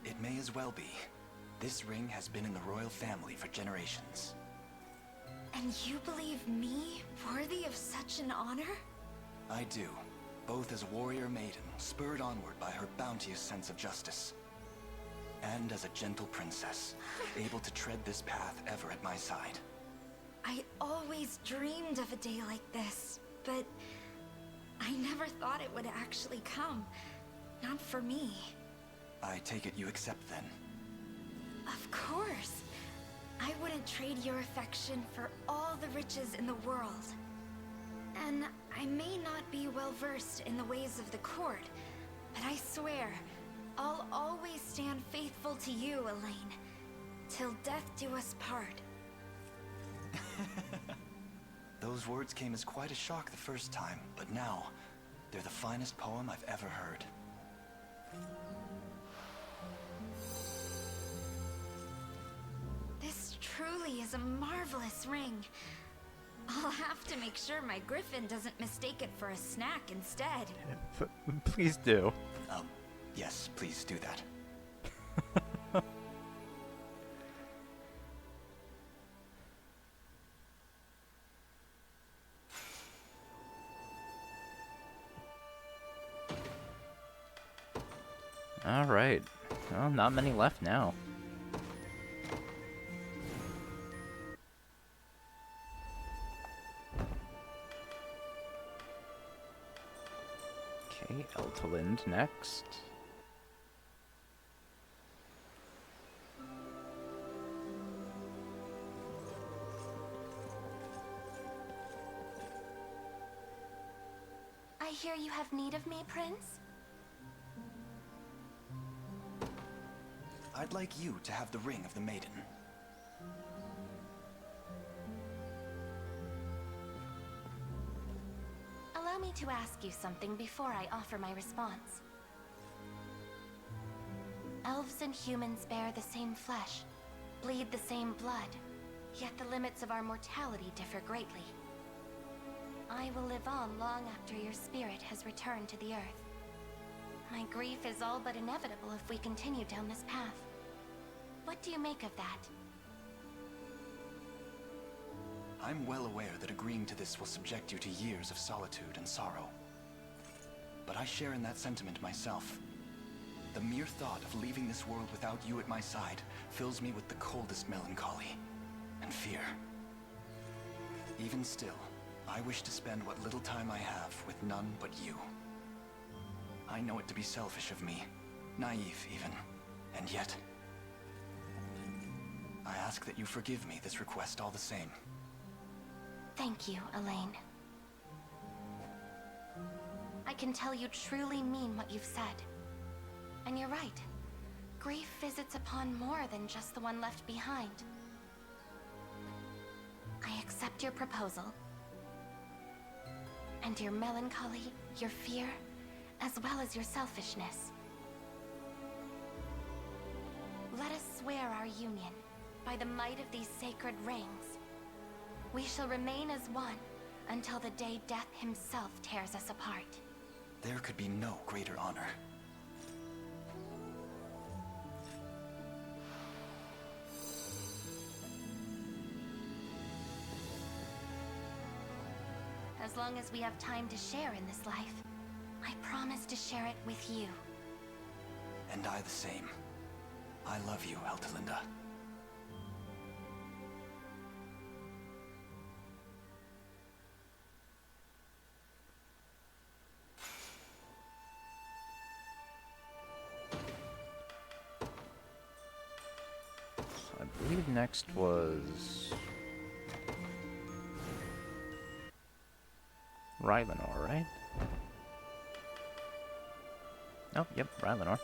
It may as well be. This ring has been in the royal family for generations. And you believe me worthy of such an honor? I do. Both as a warrior maiden, spurred onward by her bounteous sense of justice. And as a gentle princess, able to tread this path ever at my side. I always dreamed of a day like this, but I never thought it would actually come. Not for me. I take it you accept then? Of course. I wouldn't trade your affection for all the riches in the world. And I may not be well versed in the ways of the court, but I swear, I'll always stand faithful to you, Elaine. Till death do us part. Those words came as quite a shock the first time, but now, they're the finest poem I've ever heard. This truly is a marvelous ring. I'll have to make sure my griffin doesn't mistake it for a snack instead. Please do. Yes, please do that. Alright. Well, not many left now. Okay, Eltalind next. I hear you have need of me, Prince? I'd like you to have the ring of the Maiden. Allow me to ask you something before I offer my response. Elves and humans bear the same flesh, bleed the same blood, yet the limits of our mortality differ greatly. I will live on long after your spirit has returned to the earth. My grief is all but inevitable if we continue down this path. What do you make of that? I'm well aware that agreeing to this will subject you to years of solitude and sorrow. But I share in that sentiment myself. The mere thought of leaving this world without you at my side fills me with the coldest melancholy and fear. Even still, I wish to spend what little time I have with none but you. I know it to be selfish of me, naive even, and yet... I ask that you forgive me this request all the same. Thank you, Elaine. I can tell you truly mean what you've said. And you're right. Grief visits upon more than just the one left behind. I accept your proposal. And your melancholy, your fear, as well as your selfishness. Let us swear our union, by the might of these sacred rings. We shall remain as one, until the day Death himself tears us apart. There could be no greater honor. As long as we have time to share in this life, I promise to share it with you. And I the same. I love you, Eltelinda. I believe next was Rylanor, right? Oh, yep, Rylanor.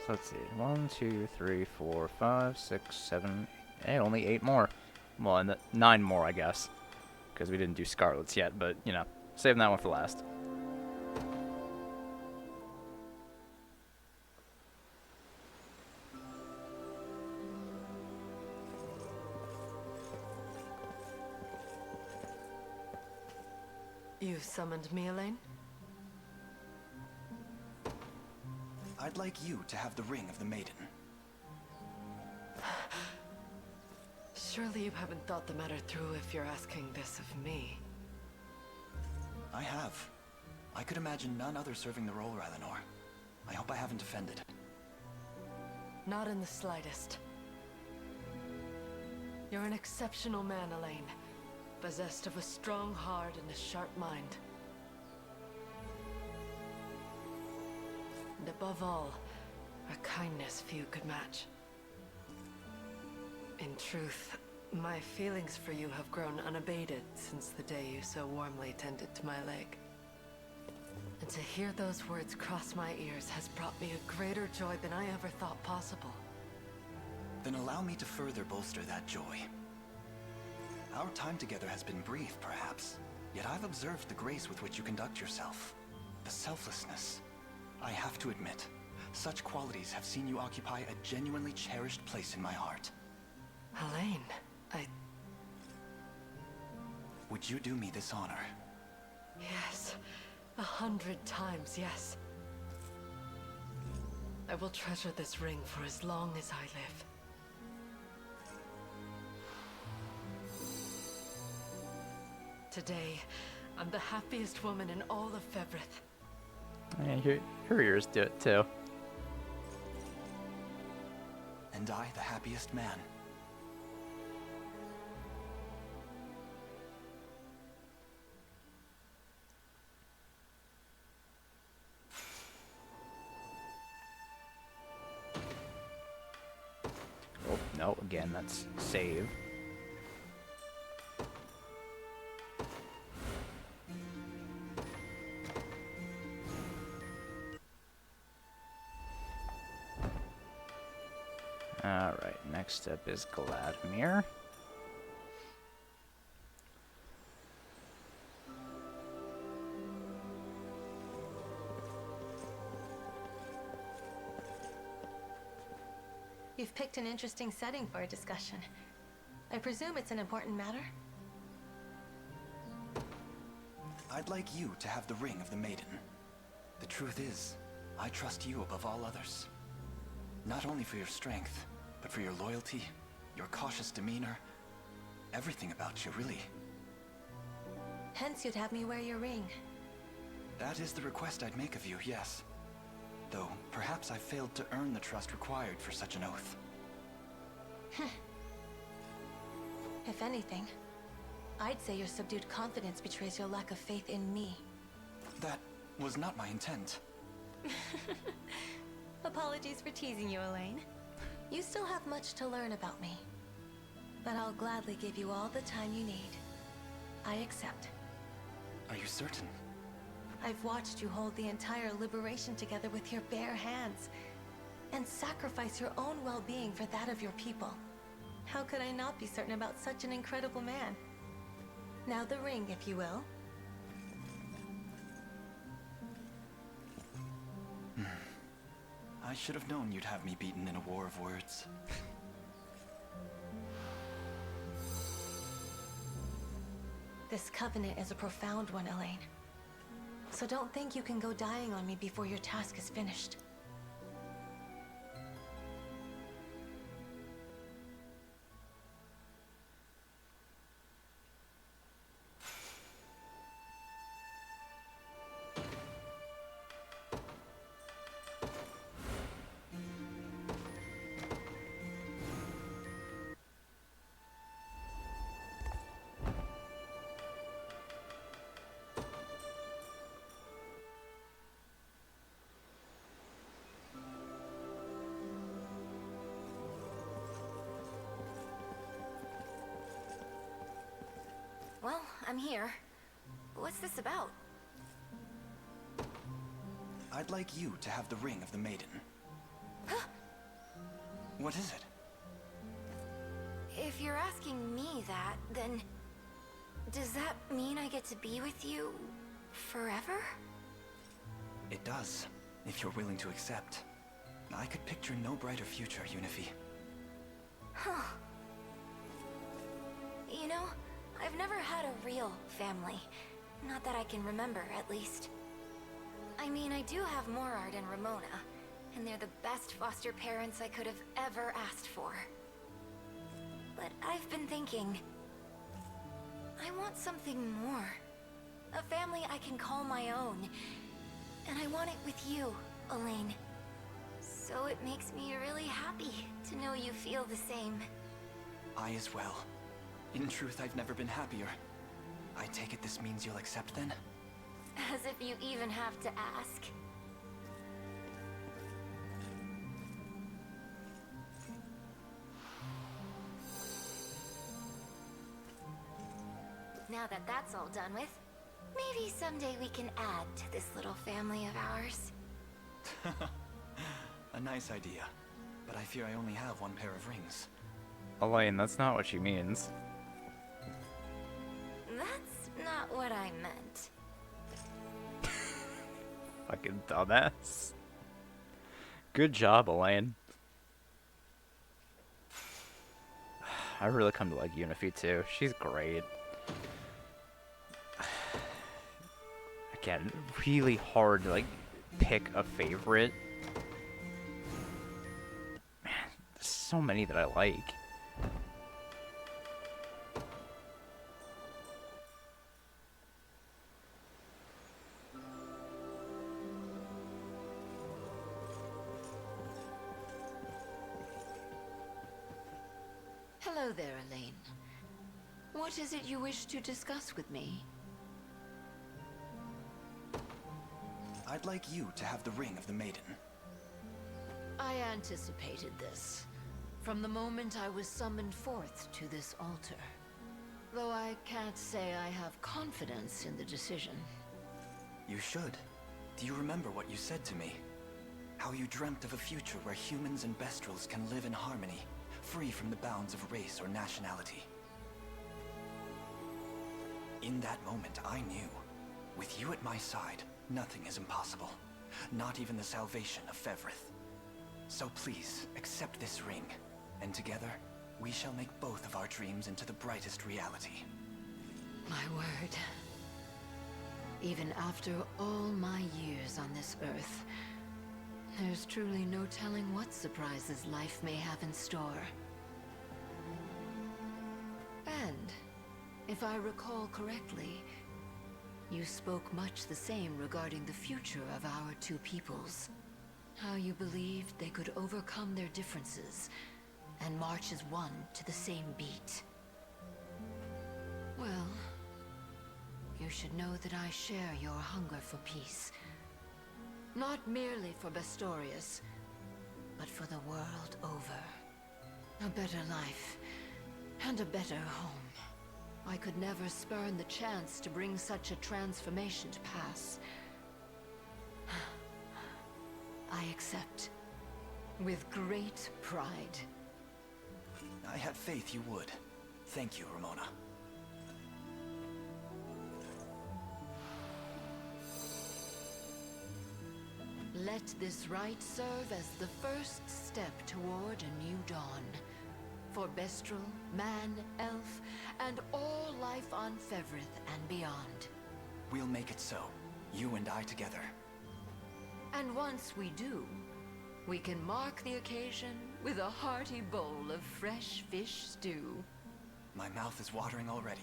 So let's see. 1, 2, 3, 4, 5, 6, 7, hey, only 8 more. Well, and 9 more, I guess. Because we didn't do Scarlet's yet, but, you know, saving that one for last. You summoned me, Elaine? I'd like you to have the ring of the Maiden. Surely you haven't thought the matter through if you're asking this of me. I have. I could imagine none other serving the role, Rylanor. I hope I haven't offended. Not in the slightest. You're an exceptional man, Elaine. Possessed of a strong heart and a sharp mind. And above all, a kindness few could match. In truth, my feelings for you have grown unabated since the day you so warmly tended to my leg. And to hear those words cross my ears has brought me a greater joy than I ever thought possible. Then allow me to further bolster that joy. Our time together has been brief, perhaps, yet I've observed the grace with which you conduct yourself. The selflessness. I have to admit, such qualities have seen you occupy a genuinely cherished place in my heart. Elaine, Would you do me this honor? Yes. 100 times, yes. I will treasure this ring for as long as I live. Today, I'm the happiest woman in all of Fevrith. Yeah, your ears do it too. And I the happiest man. Oh, no, again, that's save. Alright, next up is Gladmir. You've picked an interesting setting for a discussion. I presume it's an important matter? I'd like you to have the ring of the Maiden. The truth is, I trust you above all others. Not only for your strength, but for your loyalty, your cautious demeanor, everything about you, really. Hence you'd have me wear your ring. That is the request I'd make of you, yes. Though, perhaps I failed to earn the trust required for such an oath. If anything, I'd say your subdued confidence betrays your lack of faith in me. That was not my intent. Apologies for teasing you, Elaine. You still have much to learn about me, but I'll gladly give you all the time you need. I accept. Are you certain? I've watched you hold the entire liberation together with your bare hands, and sacrifice your own well-being for that of your people. How could I not be certain about such an incredible man? Now the ring, if you will. I should have known you'd have me beaten in a war of words. This covenant is a profound one, Elaine. So don't think you can go dying on me before your task is finished. Well, I'm here. What's this about? I'd like you to have the ring of the Maiden. Huh? What is it? If you're asking me that, then... does that mean I get to be with you... forever? It does, if you're willing to accept. I could picture no brighter future, Unifi. Huh. You know, I've never had a real family. Not that I can remember, at least. I mean, I do have Morard and Ramona, and they're the best foster parents I could have ever asked for. But I've been thinking... I want something more. A family I can call my own. And I want it with you, Elaine. So it makes me really happy to know you feel the same. I as well. In truth, I've never been happier. I take it this means you'll accept then? As if you even have to ask. Now that that's all done with, maybe someday we can add to this little family of ours. A nice idea, but I fear I only have one pair of rings. Elaine, that's not what she means. That's not what I meant. Fucking dumbass. Good job, Elaine. I really come to like Unifi too. She's great. Again, really hard to like pick a favorite. Man, there's so many that I like. Hello there, Elaine. What is it you wish to discuss with me? I'd like you to have the ring of the Maiden. I anticipated this, from the moment I was summoned forth to this altar. Though I can't say I have confidence in the decision. You should. Do you remember what you said to me? How you dreamt of a future where humans and Bestrels can live in harmony, free from the bounds of race or nationality. In that moment, I knew, with you at my side, nothing is impossible. Not even the salvation of Fevrith. So please, accept this ring, and together, we shall make both of our dreams into the brightest reality. My word. Even after all my years on this earth, there's truly no telling what surprises life may have in store. And, if I recall correctly, you spoke much the same regarding the future of our two peoples. How you believed they could overcome their differences and march as one to the same beat. Well, you should know that I share your hunger for peace. Not merely for Bastorius, but for the world over. A better life, and a better home. I could never spurn the chance to bring such a transformation to pass. I accept. With great pride. I had faith you would. Thank you, Ramona. Let this rite serve as the first step toward a new dawn. For Bestral, man, elf, and all life on Fevrith and beyond. We'll make it so. You and I together. And once we do, we can mark the occasion with a hearty bowl of fresh fish stew. My mouth is watering already.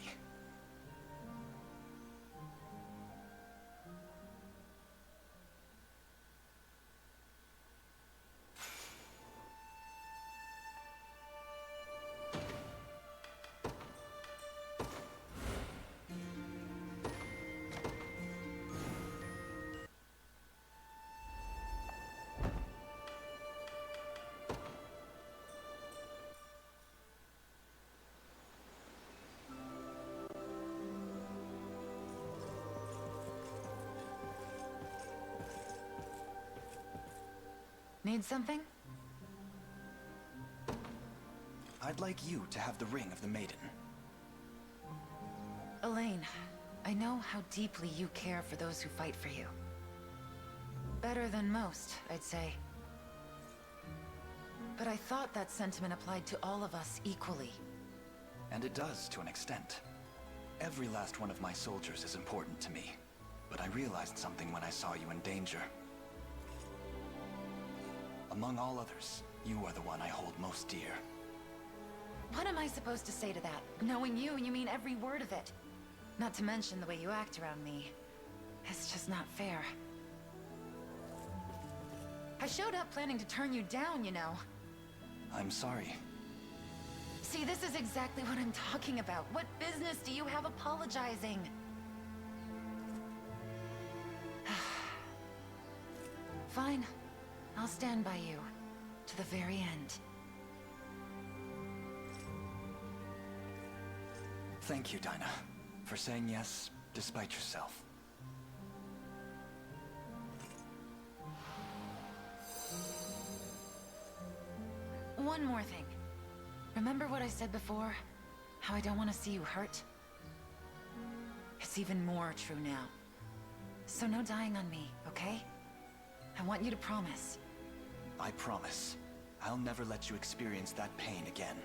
Need something? I'd like you to have the ring of the Maiden. Elaine, I know how deeply you care for those who fight for you. Better than most, I'd say. But I thought that sentiment applied to all of us equally. And it does, to an extent. Every last one of my soldiers is important to me. But I realized something when I saw you in danger. Among all others, you are the one I hold most dear. What am I supposed to say to that? Knowing you mean every word of it. Not to mention the way you act around me. It's just not fair. I showed up planning to turn you down, you know. I'm sorry. See, this is exactly what I'm talking about. What business do you have apologizing? Fine. I'll stand by you. To the very end. Thank you, Dinah, for saying yes, despite yourself. One more thing. Remember what I said before? How I don't want to see you hurt? It's even more true now. So no dying on me, okay? I want you to promise. I promise. I'll never let you experience that pain again.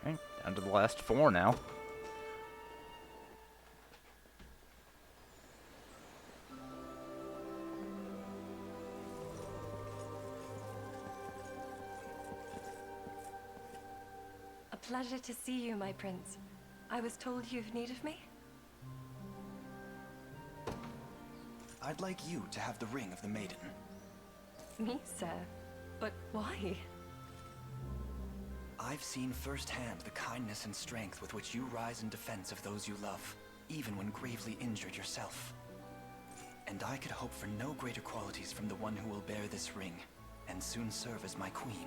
Alright, down to the last 4 now. A pleasure to see you, my prince. I was told you've need of me? I'd like you to have the ring of the Maiden. Me, sir? But why? I've seen firsthand the kindness and strength with which you rise in defense of those you love, even when gravely injured yourself. And I could hope for no greater qualities from the one who will bear this ring, and soon serve as my queen.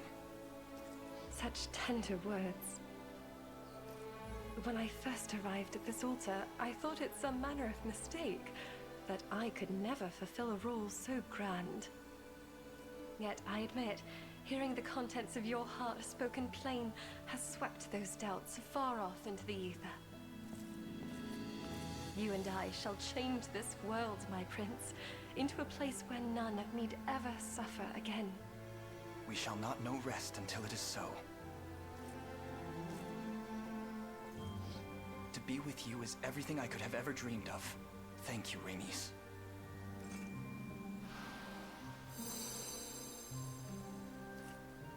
Such tender words. When I first arrived at this altar, I thought it some manner of mistake, that I could never fulfill a role so grand. Yet I admit, hearing the contents of your heart spoken plain has swept those doubts far off into the ether. You and I shall change this world, my prince, into a place where none need ever suffer again. We shall not know rest until it is so. To be with you is everything I could have ever dreamed of. Thank you, Rhaenys.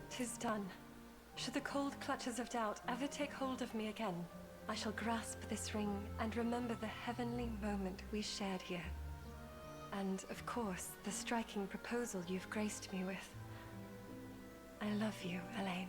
Tis done. Should the cold clutches of doubt ever take hold of me again, I shall grasp this ring and remember the heavenly moment we shared here. And, of course, the striking proposal you've graced me with. I love you, Elaine.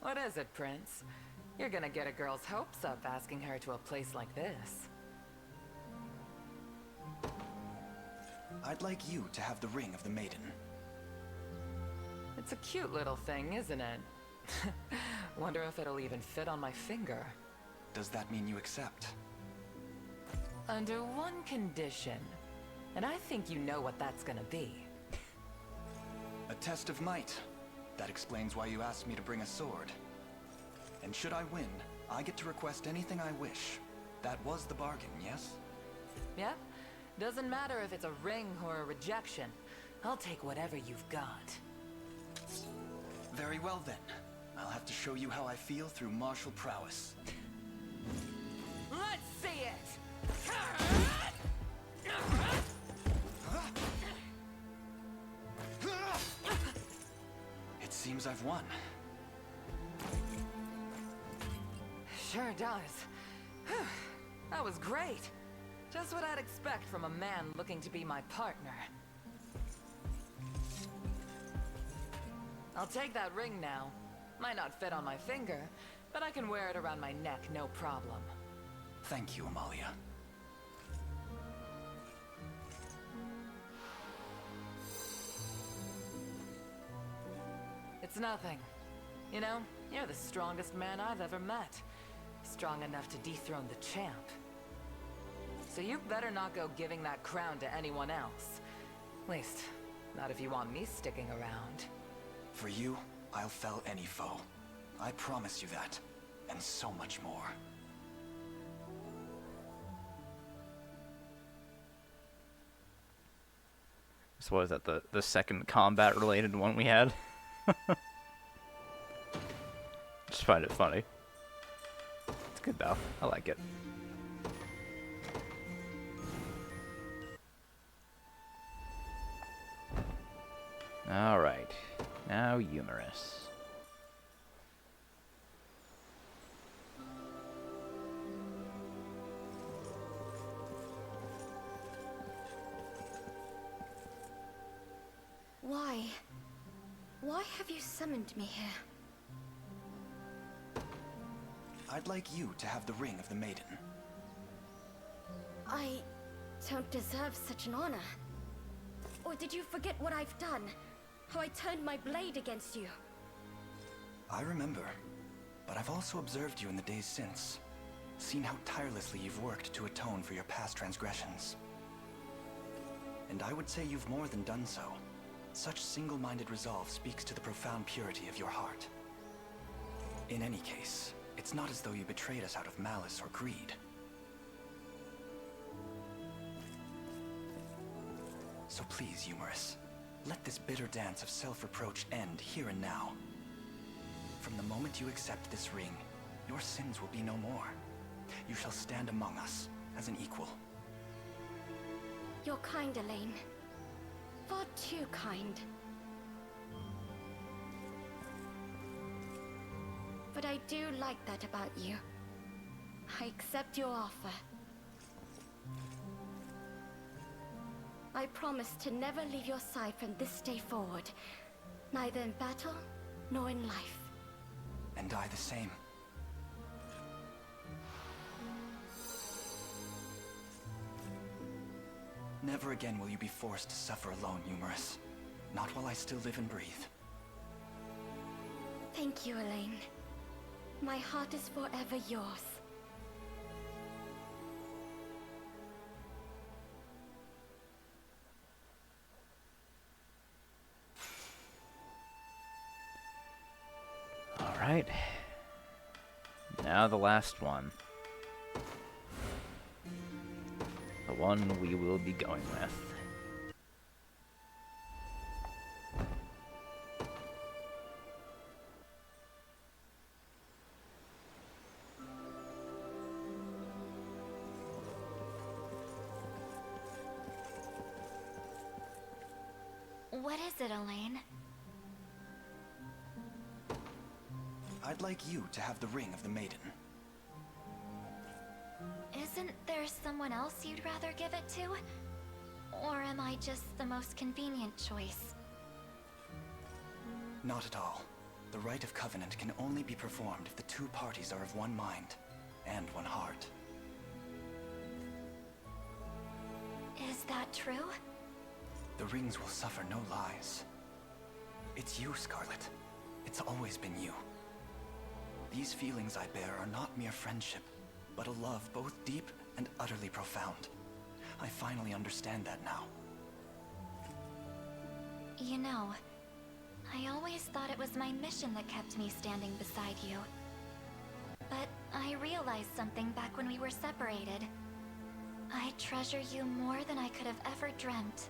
What is it, Prince? You're gonna get a girl's hopes up asking her to a place like this. I'd like you to have the ring of the Maiden. It's a cute little thing, isn't it? Wonder if it'll even fit on my finger. Does that mean you accept? Under one condition. And I think you know what that's gonna be. A test of might. That explains why you asked me to bring a sword. And should I win, I get to request anything I wish. That was the bargain, yes? Yep. Doesn't matter if it's a ring or a rejection. I'll take whatever you've got. Very well then. I'll have to show you how I feel through martial prowess. Let's see it! It seems I've won. Sure does. That was great. Just what I'd expect from a man looking to be my partner. I'll take that ring now. Might not fit on my finger, but I can wear it around my neck, no problem. Thank you, Amalia. It's nothing. You know, you're the strongest man I've ever met. Strong enough to dethrone the champ. So you better not go giving that crown to anyone else. At least, not if you want me sticking around. For you, I'll fell any foe. I promise you that, and so much more. So what is that, the second combat-related one we had? Just find it funny. It's good though. I like it. Alright. Now humorous. Why? Why have you summoned me here? I'd like you to have the ring of the Maiden. I don't deserve such an honor. Or did you forget what I've done? How I turned my blade against you? I remember, but I've also observed you in the days since. Seen how tirelessly you've worked to atone for your past transgressions. And I would say you've more than done so. Such single-minded resolve speaks to the profound purity of your heart. In any case, it's not as though you betrayed us out of malice or greed. So please, Humorous, let this bitter dance of self-reproach end here and now. From the moment you accept this ring, your sins will be no more. You shall stand among us as an equal. You're kind, Elaine. Far too kind. But I do like that about you. I accept your offer. I promise to never leave your side from this day forward, neither in battle nor in life. And I the same. Never again will you be forced to suffer alone, Humorous. Not while I still live and breathe. Thank you, Elaine. My heart is forever yours. Alright. Now the last one. The one we will be going with. What is it, Elaine? I'd like you to have the ring of the Maiden. Isn't there someone else you'd rather give it to? Or am I just the most convenient choice? Not at all. The rite of covenant can only be performed if the two parties are of one mind and one heart. Is that true? The rings will suffer no lies. It's you, Scarlet. It's always been you. These feelings I bear are not mere friendship, but a love both deep and utterly profound. I finally understand that now. You know, I always thought it was my mission that kept me standing beside you. But I realized something back when we were separated. I treasure you more than I could have ever dreamt.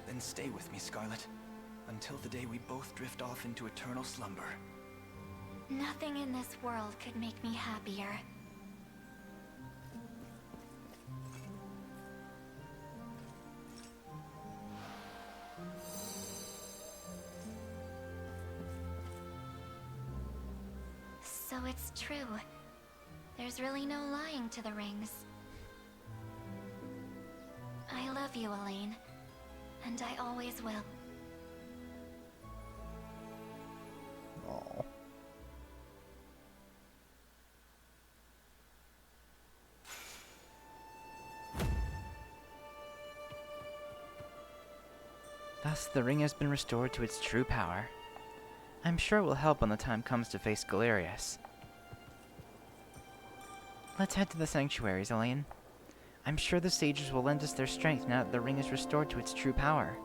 Then stay with me, Scarlet, until the day we both drift off into eternal slumber. Nothing in this world could make me happier. So it's true. There's really no lying to the rings. I love you, Elaine. And I always will. Aww. Thus, the ring has been restored to its true power. I'm sure it will help when the time comes to face Galerius. Let's head to the sanctuaries, Elaine. I'm sure the sages will lend us their strength now that the ring is restored to its true power.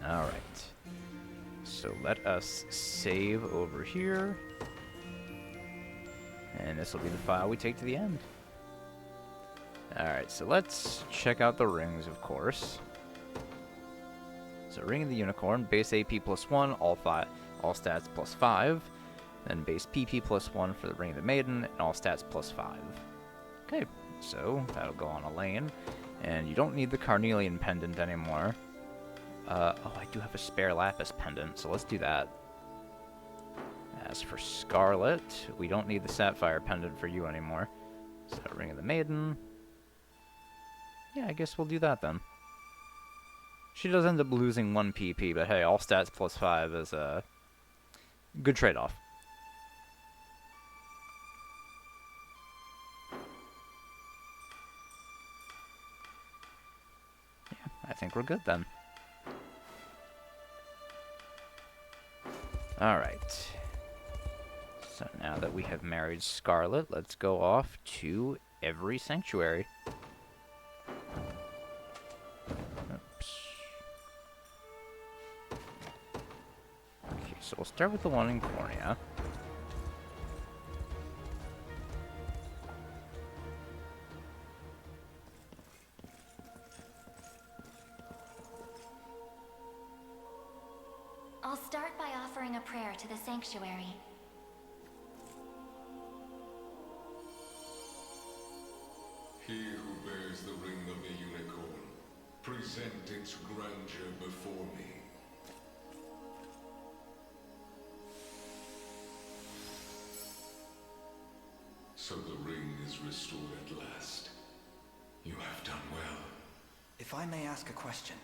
Alright. So let us save over here. And this will be the file we take to the end. Alright, so let's check out the rings, of course. So Ring of the Unicorn, base AP +1, all stats +5. Then base PP +1 for the Ring of the Maiden, and all stats +5. Okay, so that'll go on Elaine. And you don't need the Carnelian pendant anymore. Oh, I do have a spare lapis pendant, so let's do that. As for Scarlet, we don't need the sapphire pendant for you anymore. So Ring of the Maiden. Yeah, I guess we'll do that then. She does end up losing 1 PP, but hey, all stats +5 is a good trade-off. Yeah, I think we're good then. Alright. So now that we have married Scarlet, let's go off to every sanctuary. Oops. Okay, so we'll start with the one in Cornea. I'll start by offering a prayer to the sanctuary. He who bears the ring of the unicorn, present its grandeur before me. So the ring is restored at last. You have done well. If I may ask a question,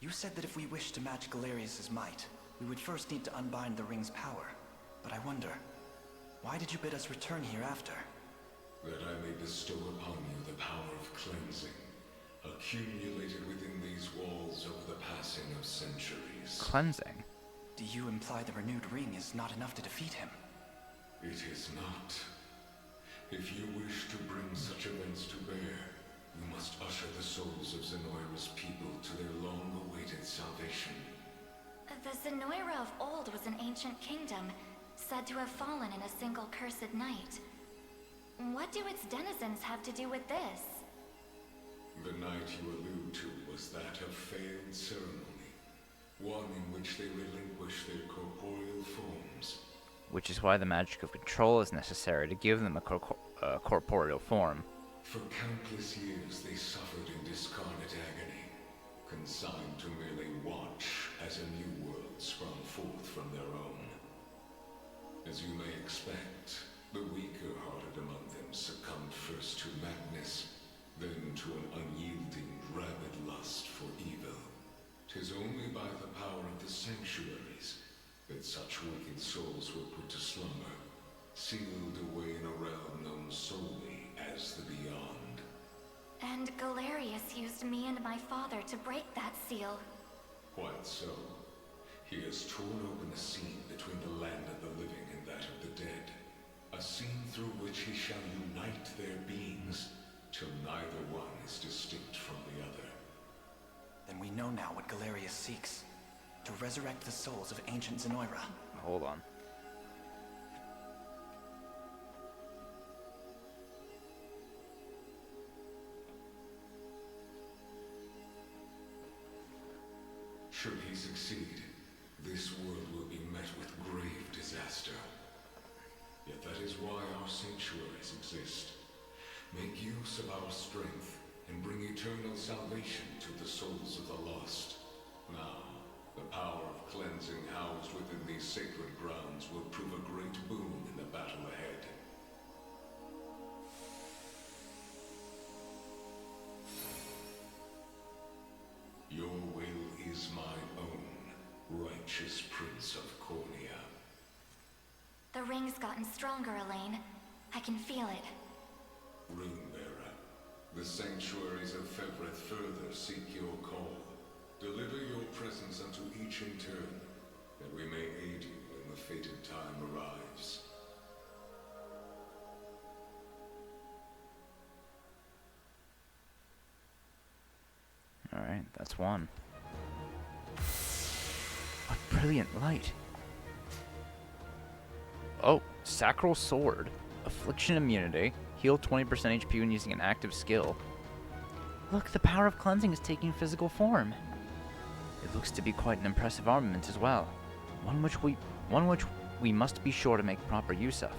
you said that if we wish to match Galerius's might, we would first need to unbind the ring's power. But I wonder, why did you bid us return here after? That I may bestow upon you the power of cleansing, accumulated within these walls over the passing of centuries. Cleansing? Do you imply the renewed ring is not enough to defeat him? It is not. If you wish to bring such events to bear, you must usher the souls of Zenoira's people to their long-awaited salvation. The Zenoira of old was an ancient kingdom, said to have fallen in a single cursed night. What do its denizens have to do with this? The night you allude to was that of failed ceremony, one in which they relinquish their corporeal forms. Which is why the magic of control is necessary to give them a corporeal form. For countless years they suffered in discarnate agony, consigned to merely watch as a new world sprung forth from their own. As you may expect, the weaker-hearted among them succumbed first to madness, then to an unyielding, rabid lust for evil. 'Tis only by the power of the sanctuaries that such wicked souls were put to slumber, sealed away in a realm known solely as the Beyond. And Galerius used me and my father to break that seal. Quite so. He has torn open a seam between the land of the living and that of the dead. A seam through which he shall unite their beings, till neither one is distinct from the other. Then we know now what Galerius seeks. To resurrect the souls of ancient Zenoira. Hold on. Should he succeed, this world will be met with grave disaster. Yet that is why our sanctuaries exist. Make use of our strength and bring eternal salvation to the souls of the lost. Now, the power of cleansing housed within these sacred grounds will prove a great boon in the battle ahead. Your will is my own, righteous Prince of Cornea. The ring's gotten stronger, Elaine. I can feel it. Ringbearer, the sanctuaries of Fevreth further seek your call. Deliver your presence unto each in turn, that we may aid you when the fated time arrives. Alright, that's one. What brilliant light. Oh, Sacral Sword. Affliction immunity. Heal 20% HP when using an active skill. Look, the power of cleansing is taking physical form. It looks to be quite an impressive armament as well. One which we must be sure to make proper use of.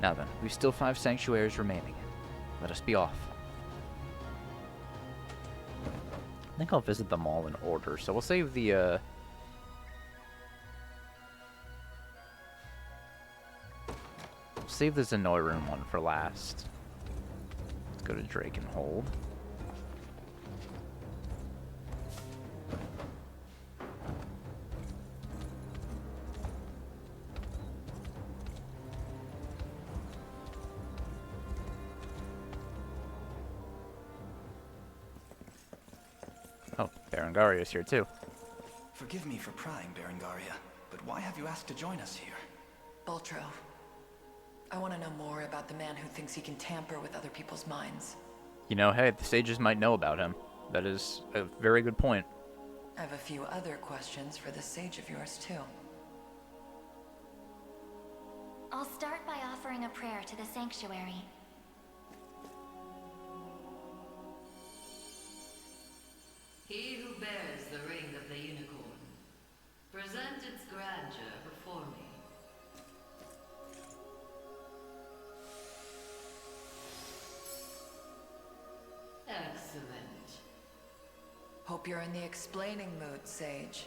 Now then, we've still 5 sanctuaries remaining. Let us be off. I think I'll visit them all in order, so we'll save the, we'll save the Zenoiran one for last. Let's go to Drakenhold. Oh, Galerius here too. Forgive me for prying, Berengaria, but why have you asked to join us here? Baltro, I want to know more about the man who thinks he can tamper with other people's minds. You know, hey, the sages might know about him. That is a very good point. I have a few other questions for this sage of yours, too. I'll start by offering a prayer to the sanctuary. He who bears the ring of the unicorn, present its grandeur before me. Excellent. Hope you're in the explaining mood, Sage.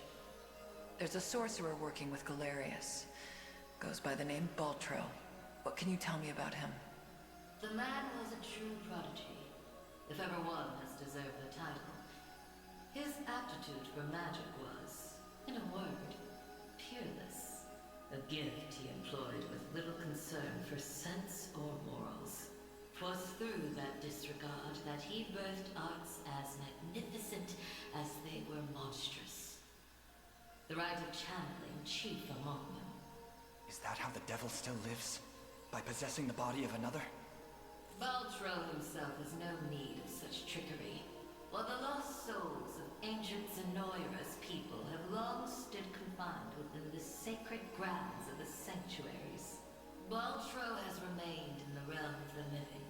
There's a sorcerer working with Galerius. Goes by the name Baltro. What can you tell me about him? The man was a true prodigy, if ever one has deserved the title. His aptitude for magic was, in a word, peerless. A gift he employed with little concern for sense or morals. 'Twas through that disregard that he birthed arts as magnificent as they were monstrous. The rite of channeling chief among them. Is that how the devil still lives? By possessing the body of another? Baltro himself has no need of such trickery. While the lost souls of ancient Zenoira's people have long stood confined within the sacred grounds of the sanctuaries, Baltro has remained in the realm of the living,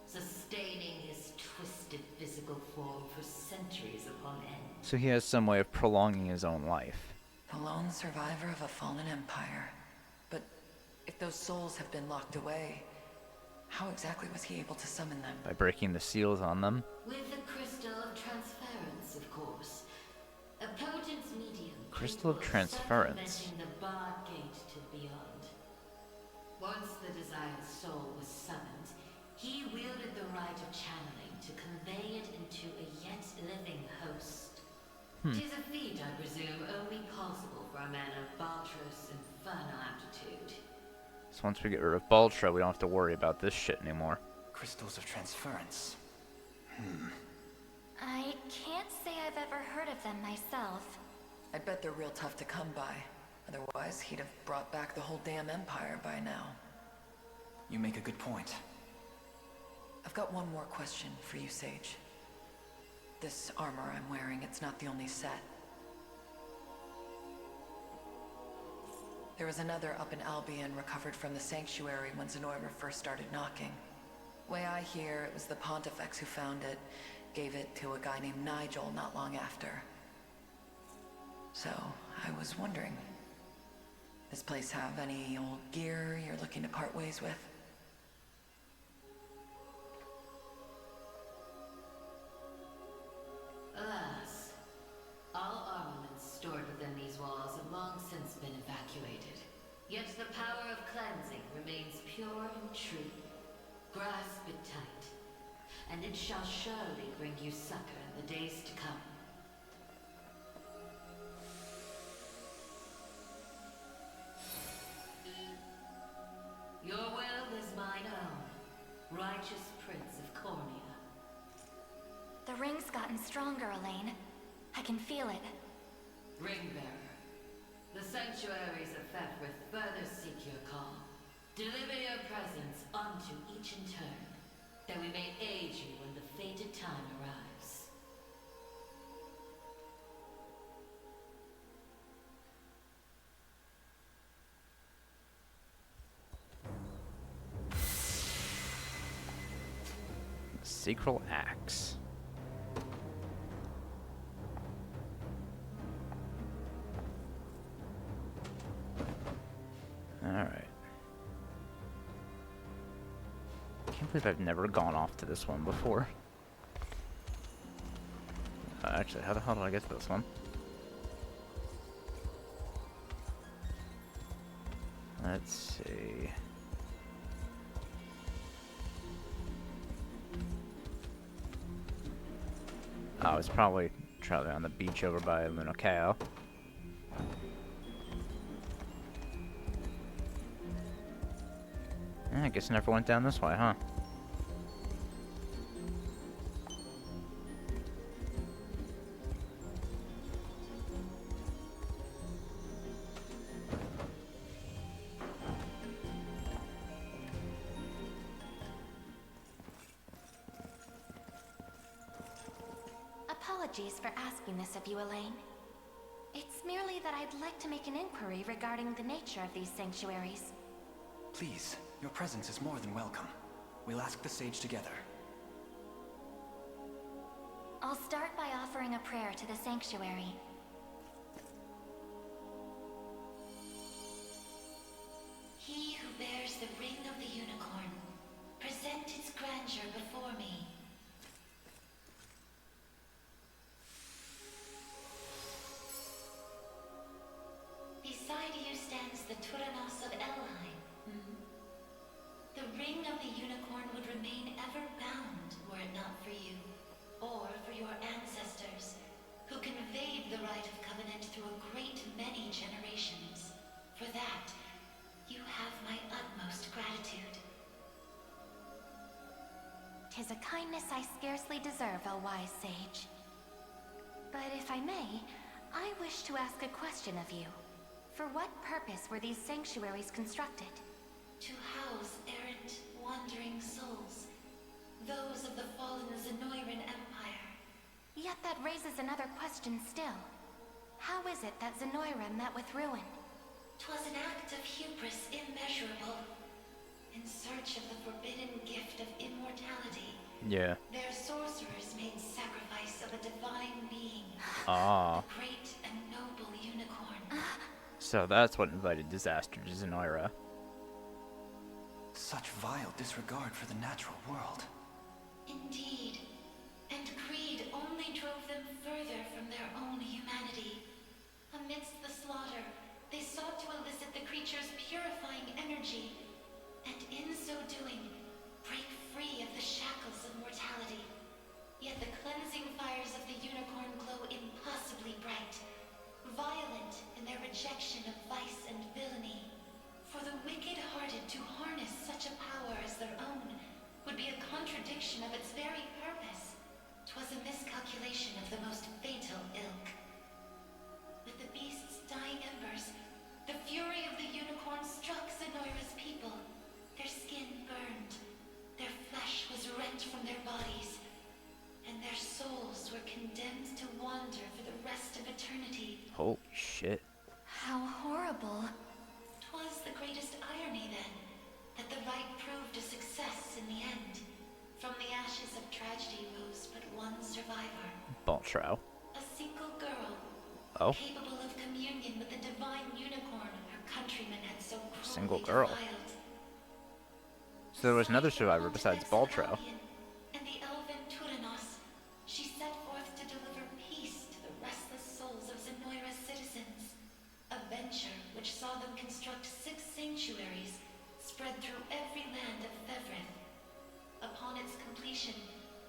sustaining his twisted physical form for centuries upon end. So he has some way of prolonging his own life. The lone survivor of a fallen empire. But if those souls have been locked away, how exactly was he able to summon them? By breaking the seals on them. With the Crystal of Transference, of course. A potent medium. Crystal of Transference. Circumventing the barred gate to beyond. Once the desired soul was summoned, he wielded the right of channeling to convey it into a yet living host. 'Tis a feat, I presume, only possible for a man of Baltro's infernal aptitude. So once we get rid of Baltro, we don't have to worry about this shit anymore. Crystals of transference. I can't say I've ever heard of them myself. I bet they're real tough to come by. Otherwise, he'd have brought back the whole damn empire by now. You make a good point. I've got one more question for you, Sage. This armor I'm wearing, it's not the only set. There was another up in Albion recovered from the sanctuary when Zenoira first started knocking. Way I hear, it was the Pontifex who found it, gave it to a guy named Nigel not long after. So, I was wondering, this place have any old gear you're looking to part ways with? Alas, all armaments stored within these walls have long since been evacuated. Yet the power of cleansing remains pure and true. Grasp it tight, and it shall surely bring you succor in the days to come. Your will is mine own, righteous Prince of Cornea. The ring's gotten stronger, Elaine. I can feel it. Ringbearer, the sanctuaries of Fefrith further seek your call. Deliver your presence unto each in turn, that we may aid you when the fated time arrives. Sacral Axe. Alright. Can't believe I've never gone off to this one before. Actually, how the hell did I get to this one? Let's see. Oh, I was probably traveling on the beach over by Lunokao. I guess I never went down this way, huh? Apologies for asking this of you, Elaine. It's merely that I'd like to make an inquiry regarding the nature of these sanctuaries. Please, your presence is more than welcome. We'll ask the sage together. I'll start by offering a prayer to the sanctuary. He who bears the ring of the unicorn, present its grandeur before me. Beside you stands the Turanos of Elheim. The ring of the unicorn would remain ever bound were it not for you, or for your ancestors, who conveyed the rite of covenant through a great many generations. For that, you have my utmost gratitude. 'Tis a kindness I scarcely deserve, O wise sage. But if I may, I wish to ask a question of you. For what purpose were these sanctuaries constructed? To house errant, wandering souls, those of the fallen Zenoiran Empire. Yet that raises another question still. How is it that Zenoira met with ruin? 'Twas an act of hubris immeasurable. In search of the forbidden gift of immortality, Yeah. their sorcerers made sacrifice of a divine being. Ah. The great and noble unicorn. So that's what invited disaster to Zenoira. Such vile disregard for the natural world. Indeed. And greed only drove them further from their own humanity. Amidst the slaughter, they sought to elicit the creature's purifying energy, and in so doing, break free of the shackles of mortality. Yet the cleansing fires of the unicorn glow impossibly bright, violent in their rejection of vice and villainy. For the wicked-hearted to harness such a power as their own would be a contradiction of its very purpose. 'Twas a miscalculation of the most fatal ilk. With the beast's dying embers, the fury of the unicorn struck Zenoira's people. Their skin burned, their flesh was rent from their bodies, and their souls were condemned to wander for the rest of eternity. Holy shit. How horrible. 'Twas the greatest irony, then, that the rite proved a success in the end. From the ashes of tragedy rose but one survivor. Baltrow. A single girl. Oh. Capable of communion with the divine unicorn her countrymen had so cruelly Single girl. defiled. So there was another survivor besides Baltrow. And the elven Turanos, she set forth to deliver peace to the restless souls of Zenoira's citizens. A venture which saw them construct 6 sanctuaries spread through every land of Fevrith. Upon its completion,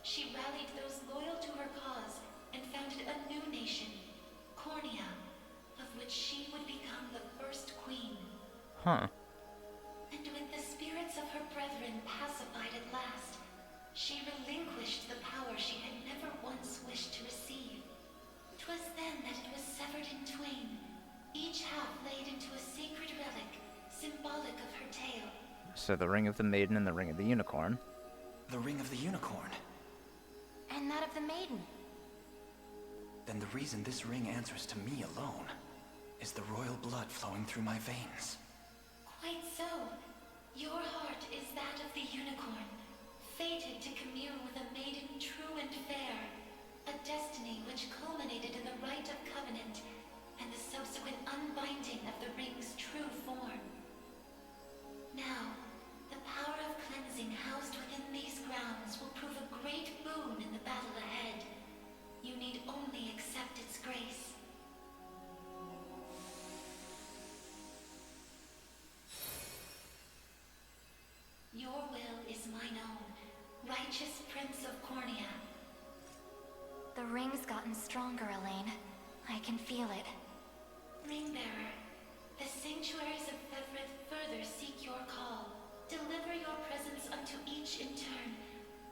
she rallied those loyal to her cause and founded a new nation, Cornea, of which she would become the first queen. Huh. And with the spirits of her brethren pacified at last, she relinquished the power she had never once wished to receive. 'Twas then that it was severed in twain, each half laid into a sacred relic, symbolic of her tale. So the Ring of the Maiden and the Ring of the Unicorn. The Ring of the Unicorn. And that of the Maiden. Then the reason this ring answers to me alone is the royal blood flowing through my veins. Quite so. Your heart is that of the unicorn, fated to commune with a maiden true and fair, a destiny which culminated in the rite of covenant and the subsequent unbinding of the ring's true form. Now, the power of cleansing housed within these grounds will prove a great boon in the battle ahead. You need only accept its grace. Your will is mine own, righteous Prince of Cornea. The ring's gotten stronger, Elaine. I can feel it. Ringbearer, the sanctuaries of Fevrith further seek your call. Deliver your presence unto each in turn,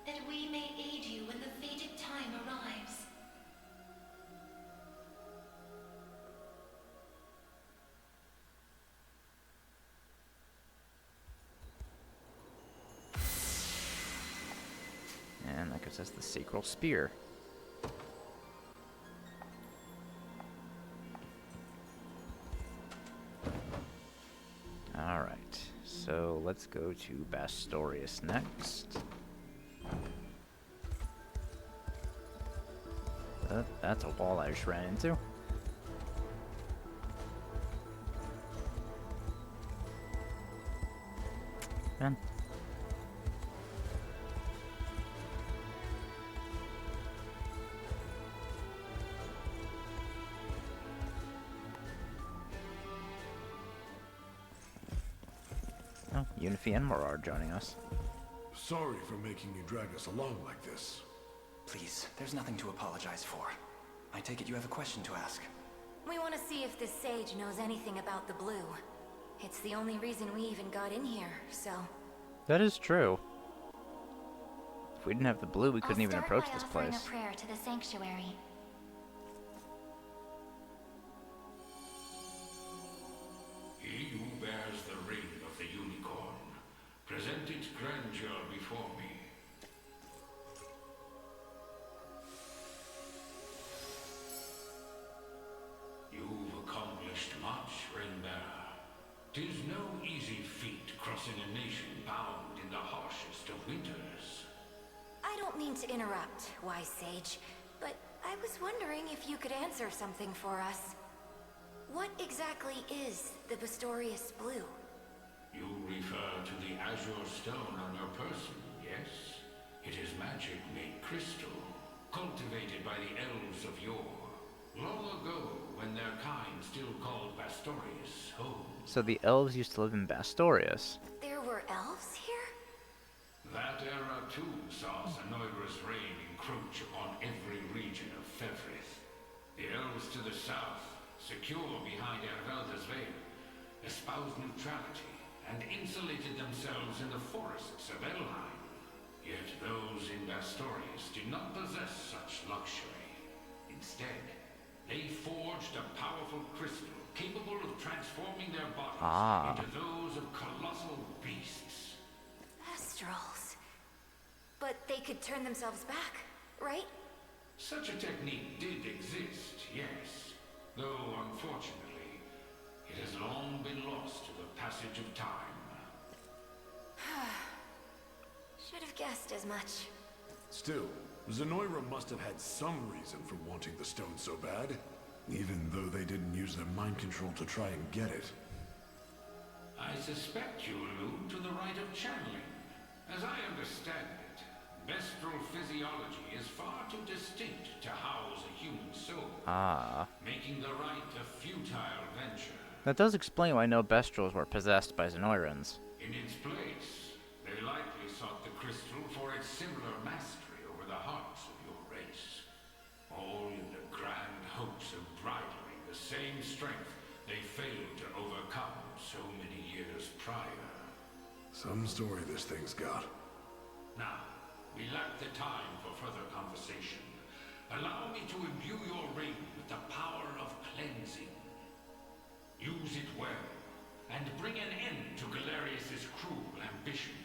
that we may aid you when the fated time arrives. And that gives us the Sacral Spear. Alright, so let's go to Bastorius next. That's a wall I just ran into. Man. Oh, Unifi and Morar joining us. Sorry for making you drag us along like this. Please, there's nothing to apologize for. I take it you have a question to ask. We want to see if this sage knows anything about the blue. It's the only reason we even got in here, so... That is true. If we didn't have the blue, we couldn't even approach this place. I'll start by offering a prayer to the sanctuary. He who bears the ring of the unicorn, present its grandeur before me. mean to interrupt, wise sage, but I was wondering if you could answer something for us. What exactly is the Bastorius Blue? You refer to the azure stone on your person, yes? It is magic made crystal, cultivated by the elves of yore. Long ago, when their kind still called Bastorius home. So the elves used to live in Bastorius. There were elves here? That era too saw Sonoira's reign encroach upon every region of Fevrith. The elves to the south, secure behind Ervelda's veil, espoused neutrality and insulated themselves in the forests of Elheim. Yet those in Bastorius did not possess such luxury. Instead, they forged a powerful crystal capable of transforming their bodies into those of colossal beasts. Astrals. But they could turn themselves back, right? Such a technique did exist, yes. Though, unfortunately, it has long been lost to the passage of time. Should have guessed as much. Still, Zenoira must have had some reason for wanting the stone so bad, even though they didn't use their mind control to try and get it. I suspect you allude to the rite of channeling. As I understand it, Bestral physiology is far too distinct to house a human soul, making the rite a futile venture. That does explain why no Bestrals were possessed by Zenoirans. In its place, they likely sought the crystal for its similar mastery over the hearts of your race. All in the grand hopes of bridling the same strength they failed to overcome so many years prior. Some story this thing's got. Now, we lack the time for further conversation. Allow me to imbue your ring with the power of cleansing. Use it well, and bring an end to Galerius' cruel ambitions.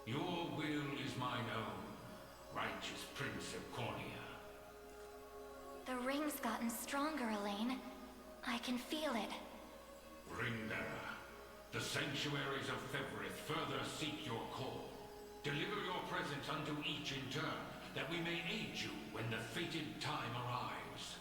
Your will is mine own, righteous Prince of Cornea. The ring's gotten stronger, Elaine. I can feel it. Ringbearer, the sanctuaries of Fevrith further seek your call. Deliver your presence unto each in turn, that we may aid you when the fated time arrives.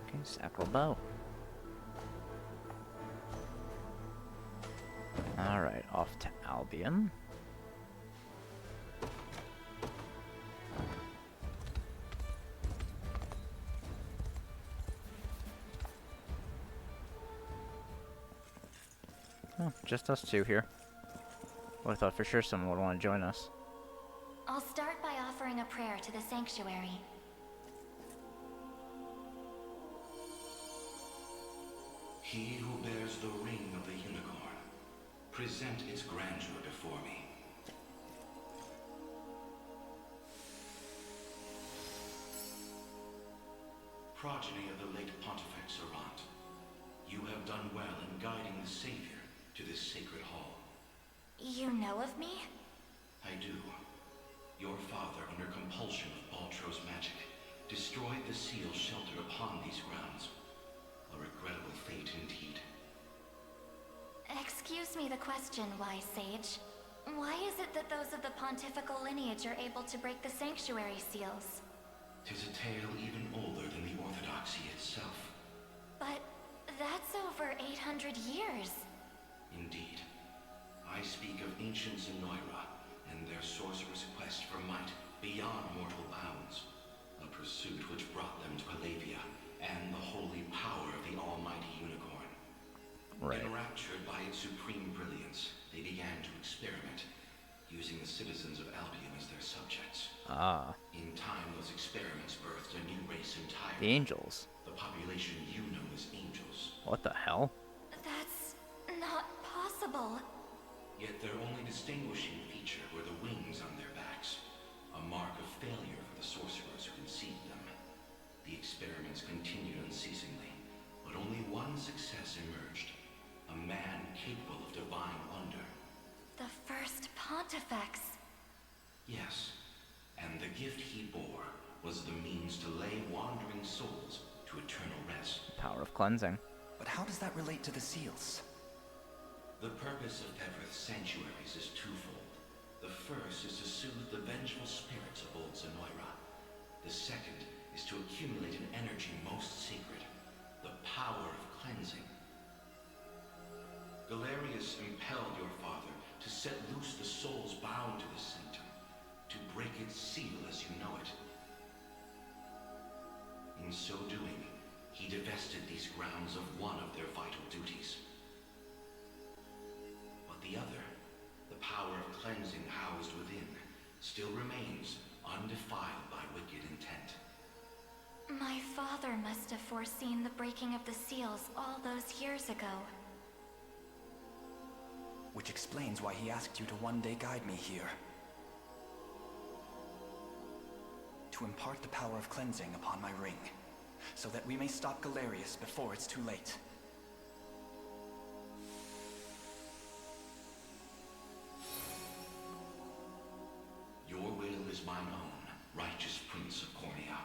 Okay, Sacral Bow. Alright, off to Albion. Oh, just us two here. Well, I thought for sure someone would want to join us. I'll start by offering a prayer to the sanctuary. He who bears the ring of the unicorn, present its grandeur before me. Progeny of the late Pontifex Errant, you have done well in guiding the Savior to this sacred hall. You know of me? I do. Your father, under compulsion of Baltro's magic, destroyed the seal sheltered upon these grounds. A regrettable fate indeed. Excuse me the question, wise sage. Why is it that those of the pontifical lineage are able to break the sanctuary seals? 'Tis a tale even older than the orthodoxy itself. But that's over 800 years. Indeed. I speak of ancient Zenoira and their sorcerer's quest for might beyond mortal bounds. A pursuit which brought them to Palavia and the holy power of the almighty unicorn. Right. Enraptured by its supreme brilliance, they began to experiment, using the citizens of Albion as their subjects. In time, those experiments birthed a new race entirely. The Angels. The population you know as Angels. What the hell? That's not possible. Yet their only distinguishing feature were the wings on their backs, a mark of failure for the sorcerers who conceived them. The experiments continued unceasingly, but only one success emerged. A man capable to eternal rest. Power of cleansing. But how does that relate to the seals? The purpose of Evereth's sanctuaries is twofold. The first is to soothe the vengeful spirits of old Zenoira. The second is to accumulate an energy most sacred, the power of cleansing. Galerius impelled your father to set loose the souls bound to the sanctum, to break its seal as you know it. In so doing, he divested these grounds of one of their vital duties. But the other, the power of cleansing housed within, still remains undefiled by wicked intent. My father must have foreseen the breaking of the seals all those years ago. Which explains why he asked you to one day guide me here. To impart the power of cleansing upon my ring, so that we may stop Galerius before it's too late. Your will is mine own, righteous Prince of Cornea.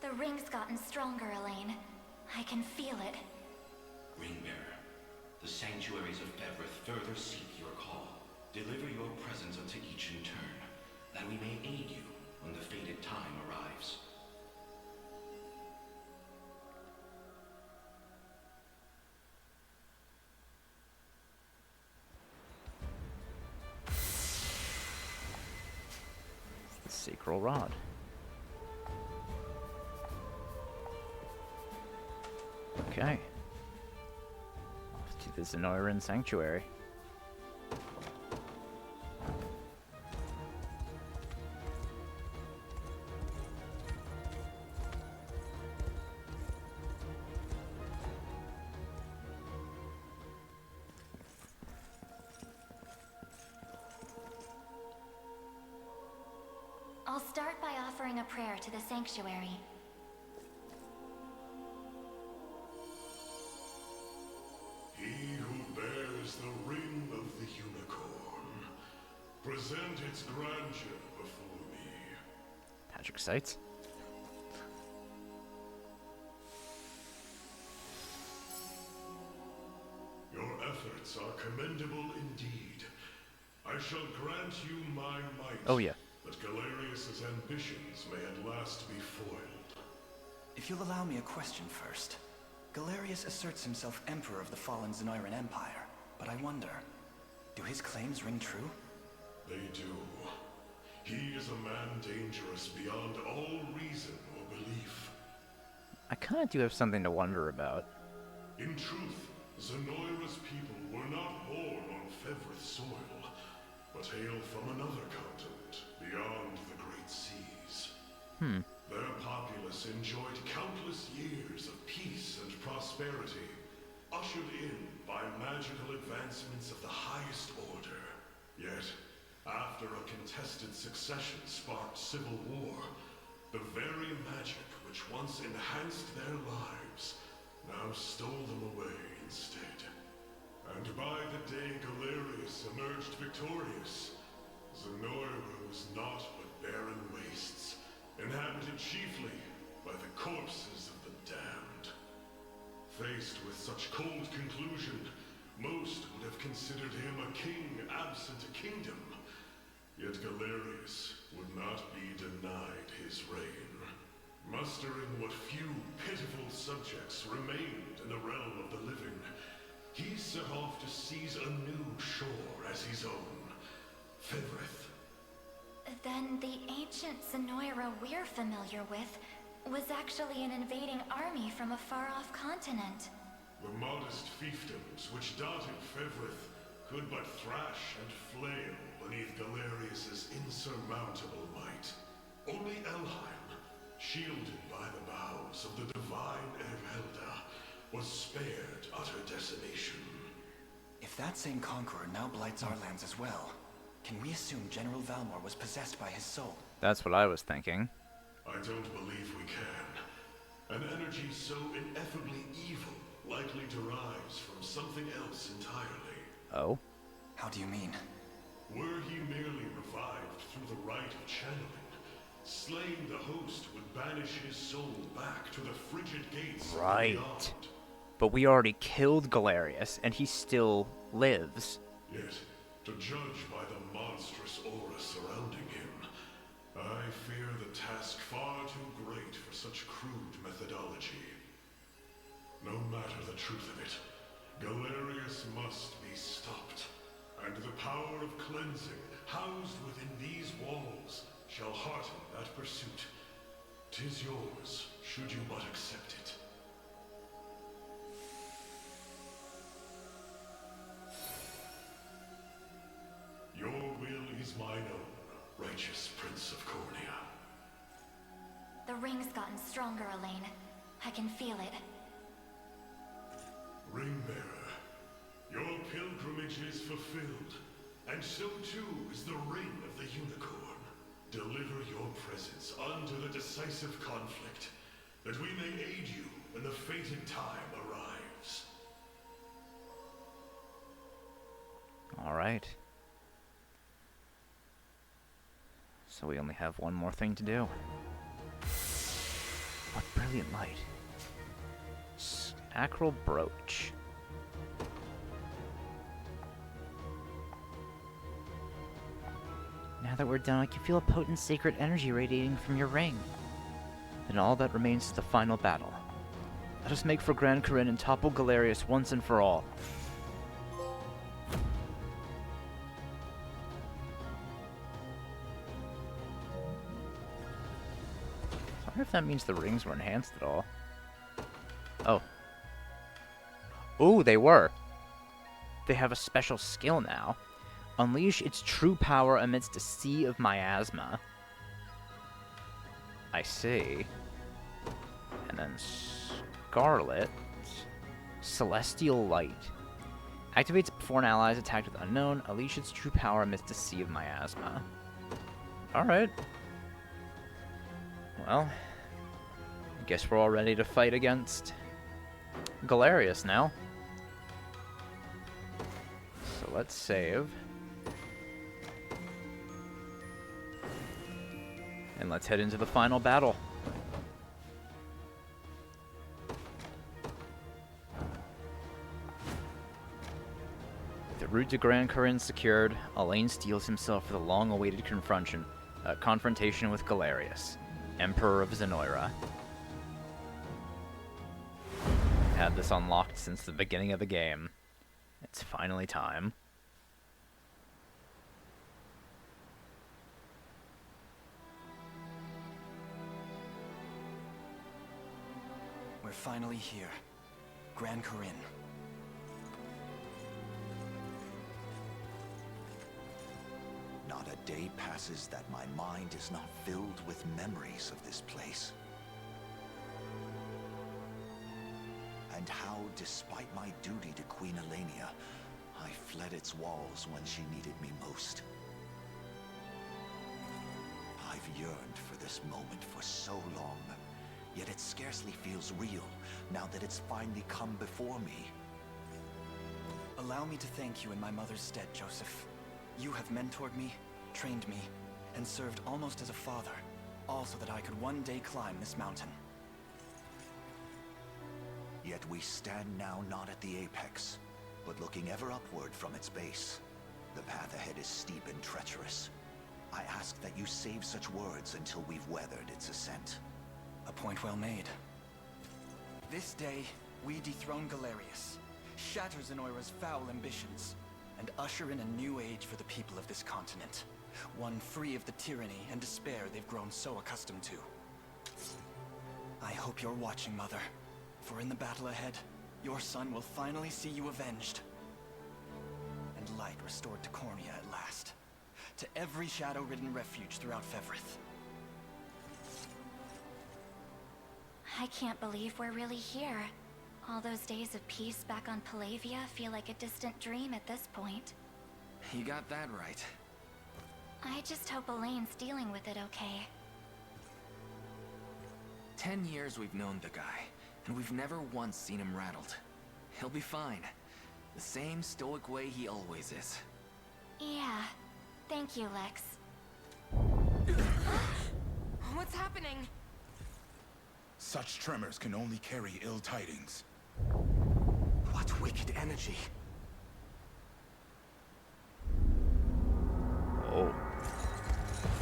The ring's gotten stronger, Elaine. I can feel it. Ringbearer, the sanctuaries of Evereth further seek your call. Deliver your presence unto each in turn, that we may aid you when the fated time arrives. The sacral rod. Okay. Off to the Zenoiran Sanctuary. I'll start by offering a prayer to the sanctuary. He who bears the ring of the unicorn, present its grandeur before me. Patrick Sites. Your efforts are commendable indeed. I shall grant you my might. Oh yeah. That Galerius's ambitions may at last be foiled. If you'll allow me a question first. Galerius asserts himself Emperor of the fallen Zenoiran Empire, but I wonder, do his claims ring true? They do. He is a man dangerous beyond all reason or belief. I kind of do have something to wonder about. In truth, Zenoira's people were not born on Fevrith soil, but hail from another continent, beyond the Great Seas. Their populace enjoyed countless years of peace and prosperity, ushered in by magical advancements of the highest order. Yet, after a contested succession sparked civil war, the very magic which once enhanced their lives now stole them away instead. And by the day Galerius emerged victorious, Zenoira was naught but barren wastes, inhabited chiefly by the corpses of the damned. Faced with such cold conclusion, most would have considered him a king absent a kingdom. Yet Galerius would not be denied his reign. Mustering what few pitiful subjects remained in the realm of the living, he set off to seize a new shore as his own, Fevrith. Then the ancient Zenoira we're familiar with was actually an invading army from a far-off continent. The modest fiefdoms which dotted Fevrith could but thrash and flail beneath Galerius's insurmountable might. Only Elheim, shielded by the boughs of the divine Erhelda, was spared utter decimation. If that same conqueror now blights our lands as well, can we assume General Valmor was possessed by his soul? That's what I was thinking. I don't believe we can. An energy so ineffably evil likely derives from something else entirely. Oh? How do you mean? Were he merely revived through the rite of channeling, Slaying the host would banish his soul back to the frigid gates Right. beyond. But we already killed Galerius, and he still lives. Yet, to judge by the monstrous aura surrounding him, I fear the task far too great for such crude methodology. No matter the truth of it, Galerius must be stopped, and the power of cleansing housed within these walls shall hearten that pursuit. 'Tis yours, should you but accept it. Your will is mine own, righteous Prince of Cornea. The ring's gotten stronger, Elaine. I can feel it. Ringbearer, your pilgrimage is fulfilled, and so too is the ring of the unicorn. Deliver your presence unto the decisive conflict, that we may aid you when the fated time arrives. Alright. So we only have one more thing to do. What brilliant light. Acral brooch. Now that we're done, I can feel a potent sacred energy radiating from your ring. Then all that remains is the final battle. Let us make for Grand Corinne and topple Galerius once and for all. I wonder if that means the rings were enhanced at all. Oh. Ooh, they were. They have a special skill now. Unleash its true power amidst a sea of miasma. I see. And then Scarlet. Celestial Light. Activates before an ally is attacked with unknown. Unleash its true power amidst a sea of miasma. Alright. Well, I guess we're all ready to fight against Galerius now. So let's save. And let's head into the final battle. With the route to Grand Corinne secured, Elaine steels himself for the long-awaited confrontation with Galerius, Emperor of Zenoira. I've had this unlocked since the beginning of the game. It's finally time. We're finally here. Grand Corinne. Not a day passes that my mind is not filled with memories of this place. And how, despite my duty to Queen Elenia, I fled its walls when she needed me most. I've yearned for this moment for so long, yet it scarcely feels real now that it's finally come before me. Allow me to thank you in my mother's stead, Joseph. You have mentored me, trained me, and served almost as a father, all so that I could one day climb this mountain. Yet we stand now not at the apex, but looking ever upward from its base. The path ahead is steep and treacherous. I ask that you save such words until we've weathered its ascent. A point well made. This day, we dethrone Galerius, shatter Zenoira's foul ambitions, and usher in a new age for the people of this continent. One free of the tyranny and despair they've grown so accustomed to. I hope you're watching, Mother. For in the battle ahead, your son will finally see you avenged. And light restored to Cornea at last. To every shadow-ridden refuge throughout Fevrith. I can't believe we're really here. All those days of peace back on Palavia feel like a distant dream at this point. You got that right. I just hope Elaine's dealing with it okay. 10 years we've known the guy, and we've never once seen him rattled. He'll be fine. The same stoic way he always is. Yeah. Thank you, Lex. What's happening? Such tremors can only carry ill tidings. What wicked energy? Oh.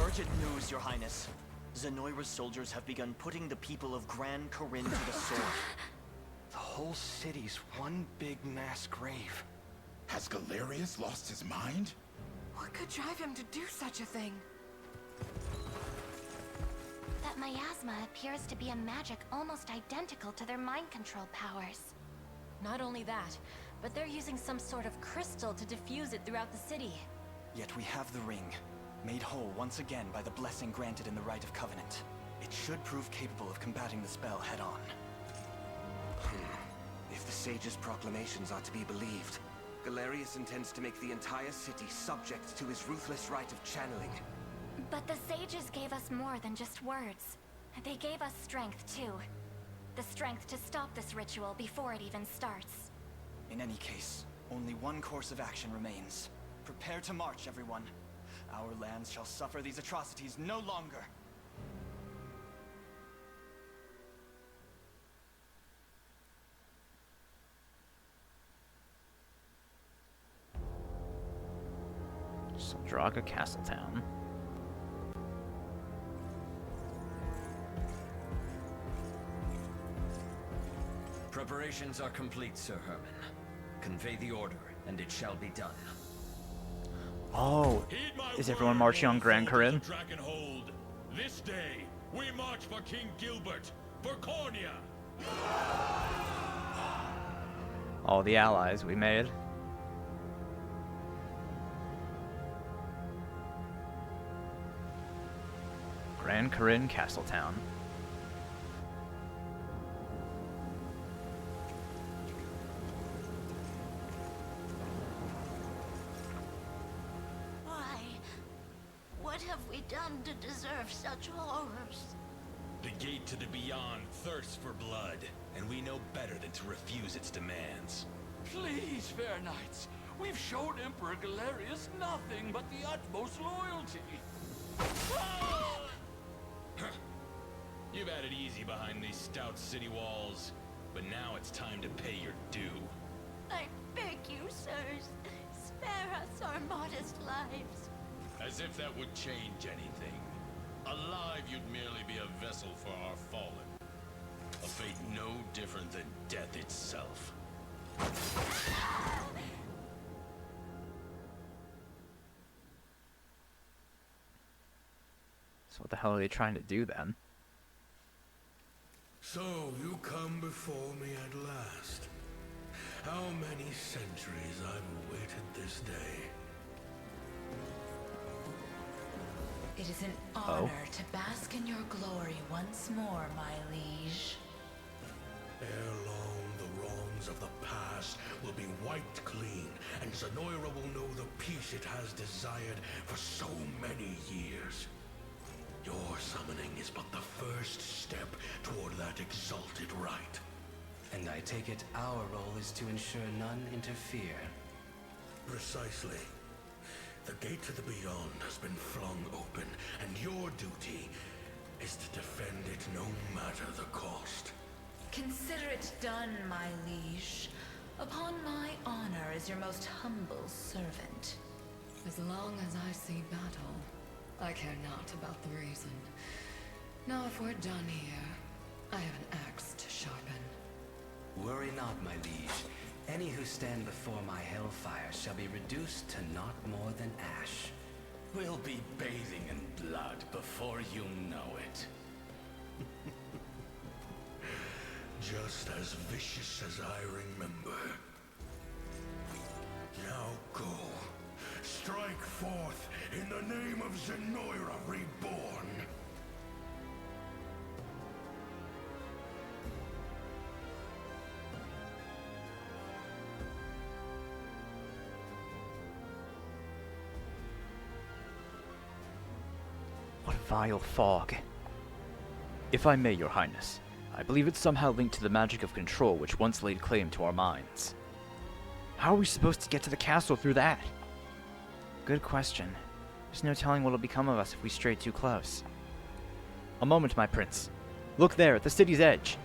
Urgent news, Your Highness. Zenoira's soldiers have begun putting the people of Grand Corinne to the sword. The whole city's one big mass grave. Has Galerius lost his mind? What could drive him to do such a thing? That miasma appears to be a magic almost identical to their mind control powers. Not only that, but they're using some sort of crystal to diffuse it throughout the city. Yet we have the ring, made whole once again by the blessing granted in the Rite of Covenant. It should prove capable of combating the spell head-on. If the sage's proclamations are to be believed, Galerius intends to make the entire city subject to his ruthless rite of channeling. But the sages gave us more than just words. They gave us strength, too. The strength to stop this ritual before it even starts. In any case, only one course of action remains. Prepare to march, everyone. Our lands shall suffer these atrocities no longer. Draga Castletown. Preparations are complete, Sir Herman. Convey the order, and it shall be done. Oh, is everyone marching on Grand Corinne? Dragonhold. This day, we march for King Gilbert, for Cornia. All the allies we made. Grand Corinne Castletown. Why? What have we done to deserve such horrors? The gate to the beyond thirsts for blood, and we know better than to refuse its demands. Please, fair knights, we've shown Emperor Galerius nothing but the utmost loyalty. You've had it easy behind these stout city walls, but now it's time to pay your due. I beg you, sirs, spare us our modest lives. As if that would change anything. Alive, you'd merely be a vessel for our fallen. A fate no different than death itself. So what the hell are they trying to do then? So, you come before me at last. How many centuries I've awaited this day. It is an honor to bask in your glory once more, my liege. Ere long, the wrongs of the past will be wiped clean, and Zenoira will know the peace it has desired for so many years. Your summoning is but the first step toward that exalted rite. And I take it our role is to ensure none interfere. Precisely. The gate to the beyond has been flung open, and your duty is to defend it no matter the cost. Consider it done, my liege. Upon my honor as your most humble servant. As long as I see battle, I care not about the reason. Now if we're done here, I have an axe to sharpen. Worry not, my liege. Any who stand before my hellfire shall be reduced to not more than ash. We'll be bathing in blood before you know it. Just as vicious as I remember. Now go. Strike forth in the name of Zenoira Reborn. What vile fog. If I may, Your Highness, I believe it's somehow linked to the magic of control which once laid claim to our minds. How are we supposed to get to the castle through that? Good question. There's no telling what'll become of us if we stray too close. A moment, my prince. Look there, at the city's edge.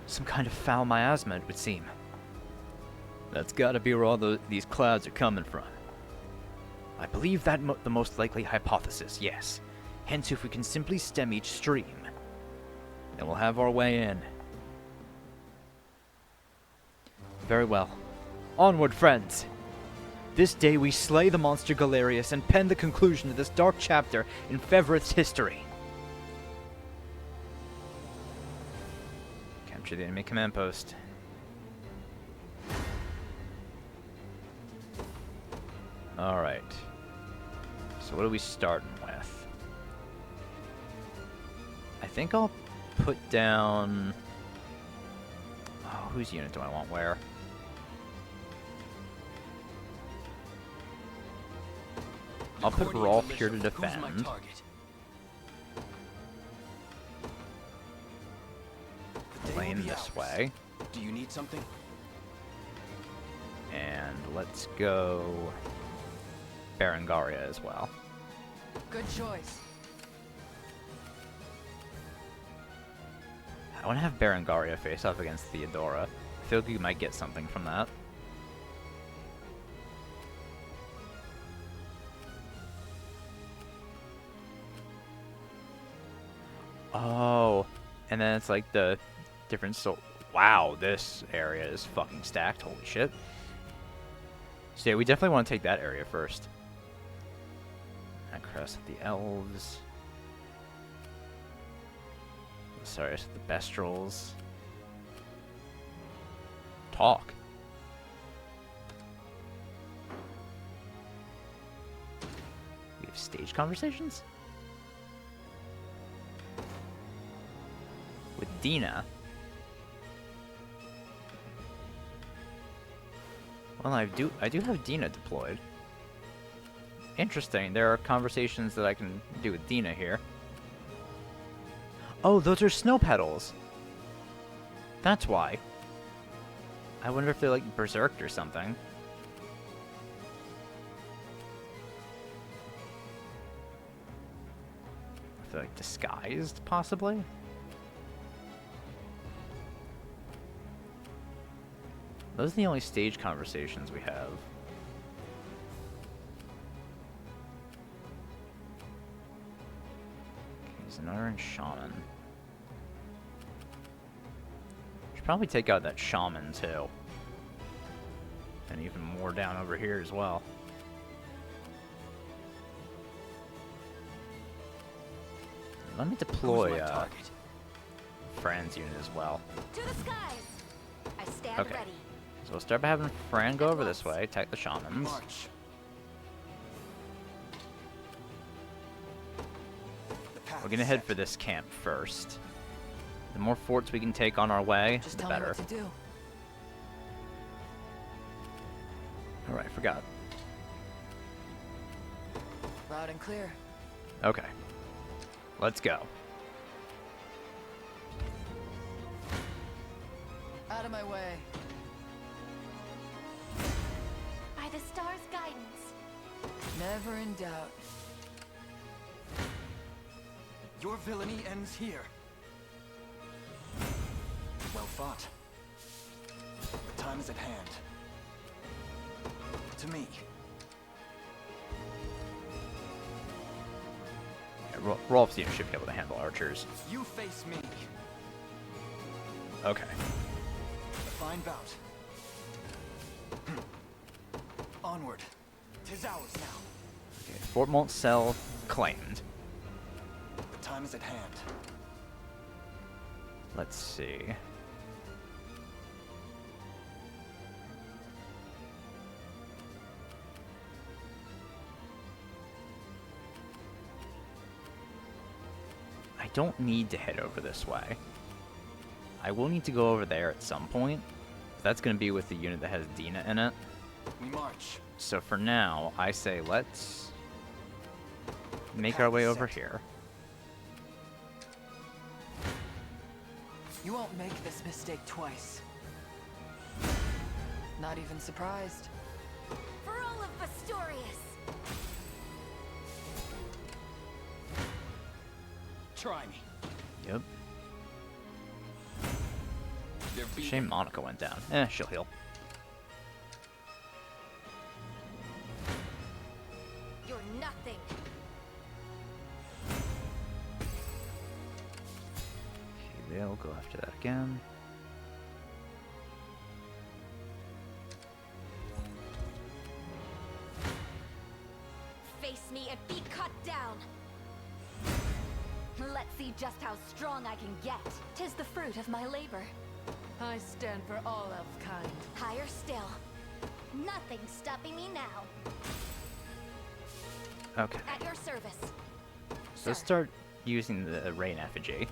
Some kind of foul miasma, it would seem. That's gotta be where all these clouds are coming from. I believe that the most likely hypothesis, yes. Hence, if we can simply stem each stream, then we'll have our way in. Very well. Onward, friends! This day we slay the monster Galerius and pen the conclusion to this dark chapter in Fevrith's history. Capture the enemy command post. Alright. So what are we starting with? I think I'll put down... Oh, whose unit do I want where? I'll put Rolf here to defend. Lane this way. Do you need something? And let's go Berengaria as well. Good choice. I want to have Berengaria face off against Theodora. I feel like you might get something from that. Oh, and then it's like the different wow, this area is fucking stacked. Holy shit. So yeah, we definitely want to take that area first. Crest of the elves. Sorry, it's the Bestrels. Talk. We have stage conversations? With Dina. Well, I do have Dina deployed. Interesting. There are conversations that I can do with Dina here. Oh, those are snow petals. That's why. I wonder if they're like berserked or something. If they're like disguised, possibly? Those are the only stage conversations we have. Another shaman. Should probably take out that shaman too. And even more down over here as well. Let me deploy Fran's unit as well. To the skies. I stand okay. ready. So we'll start by having Fran go over this way, attack the shamans. March. We're gonna head for this camp first. The more forts we can take on our way, Just the tell me better. what to do. Alright, forgot. Loud and clear. Okay. Let's go. Out of my way. By the star's guidance. Never in doubt. Your villainy ends here. Well fought. The time is at hand. To me. Yeah, Rolf's unit should be able to handle archers. You face me. Okay. A fine bout. Onward. 'Tis ours now. Okay, Fort Montcel claimed. The time is at hand. Let's see. I don't need to head over this way. I will need to go over there at some point. That's going to be with the unit that has Dina in it. We march. So for now, I say let's make our way over here. You won't make this mistake twice. Not even surprised. For all of Bastorius. Try me. Yep. They're beaten. Shame Monica went down. She'll heal. You're nothing. Okay, they'll go after that again. Face me and be cut down. Let's see just how strong I can get. 'Tis the fruit of my labor. I stand for all elfkind. Higher still. Nothing's stopping me now. Okay. At your service. So let's start using the rain effigy.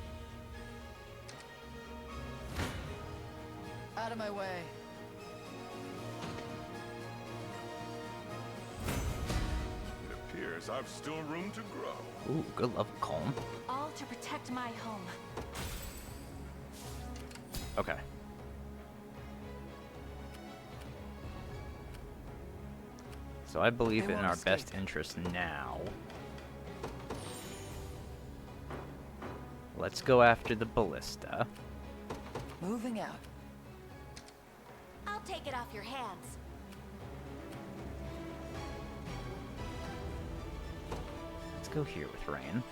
Out of my way. It appears I've still room to grow. Ooh, good level, calm. All to protect my home. Okay. So I believe They in won't our escape. best interest now. Let's go after the ballista. Moving out. I'll take it off your hands. Let's go here with rain.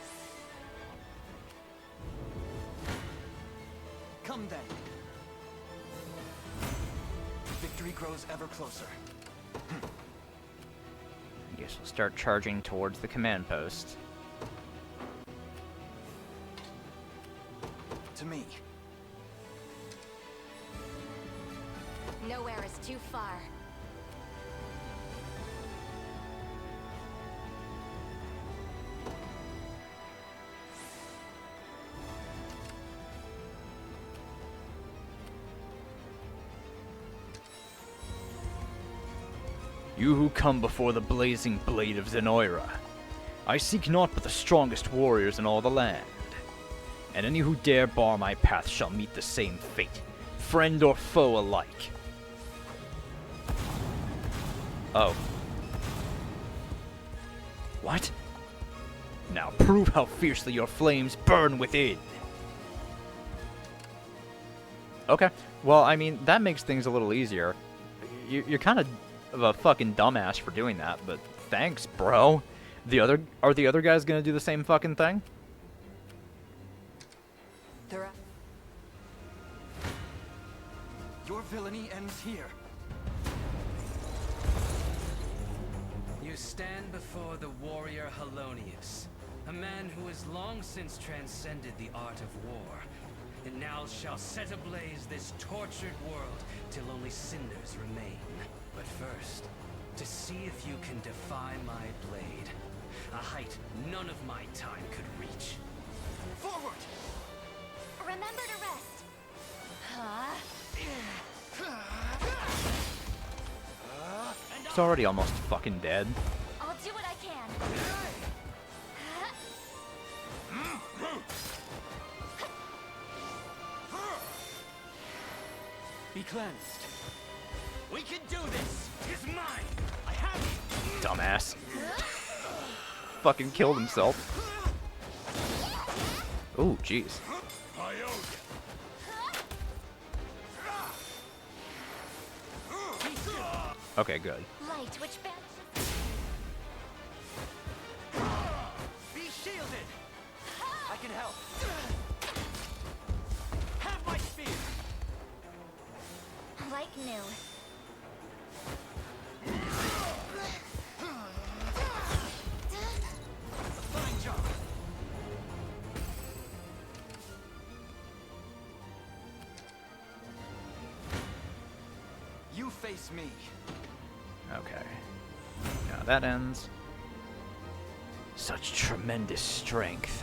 Come then. Victory grows ever closer. I guess we'll start charging towards the command post. To me. Nowhere is too far. You who come before the blazing blade of Zenoira, I seek naught but the strongest warriors in all the land. And any who dare bar my path shall meet the same fate, friend or foe alike. Oh. What? Now prove how fiercely your flames burn within. Okay. Well, I mean, that makes things a little easier. You're kind of a fucking dumbass for doing that, but thanks, bro. Are the other guys gonna do the same fucking thing? Your villainy ends here. You stand before the warrior Halonius, a man who has long since transcended the art of war, and now shall set ablaze this tortured world till only cinders remain. But first, to see if you can defy my blade, a height none of my time could reach. Forward! Remember to rest. It's already almost fucking dead. I'll do what I can. Be cleansed. We can do this! It's mine! I have it! Dumbass. Fucking killed himself. Ooh, jeez. Okay, good. Light, which band? Be shielded! I can help. Have my spear! Like new. Fine job. You face me. Okay. Now that ends. Such tremendous strength.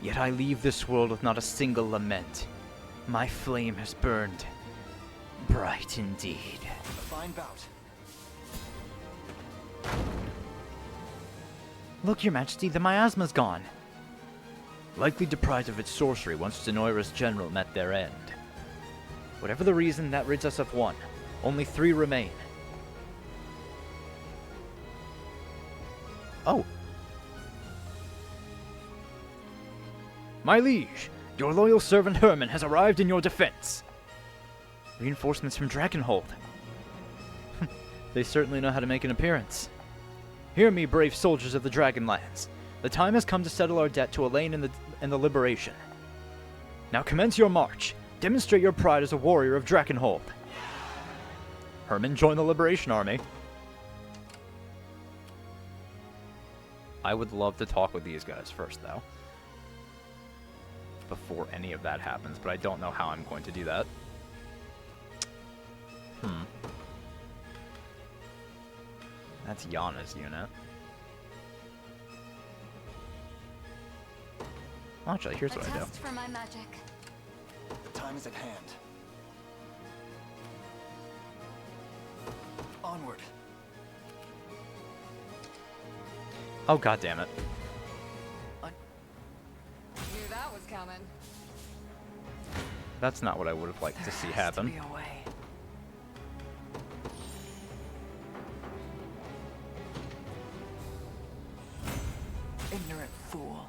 Yet I leave this world with not a single lament. My flame has burned bright indeed. A fine bout. Look, Your Majesty, the miasma's gone. Likely deprived of its sorcery once Zenoira's general met their end. Whatever the reason, that rids us of one. Only 3 remain. Oh. My liege, your loyal servant Herman has arrived in your defense. Reinforcements from Dragonhold. They certainly know how to make an appearance. Hear me, brave soldiers of the Dragonlands. The time has come to settle our debt to Elaine and the Liberation. Now commence your march. Demonstrate your pride as a warrior of Dragonhold. Herman joined the Liberation Army. I would love to talk with these guys first, though. Before any of that happens, but I don't know how I'm going to do that. That's Yana's unit. Actually, here's what I do. For my magic. The time is at hand. Onward. Oh, god damn it. Knew that was coming. That's not what I would have liked to see happen. Be a way. Ignorant fool.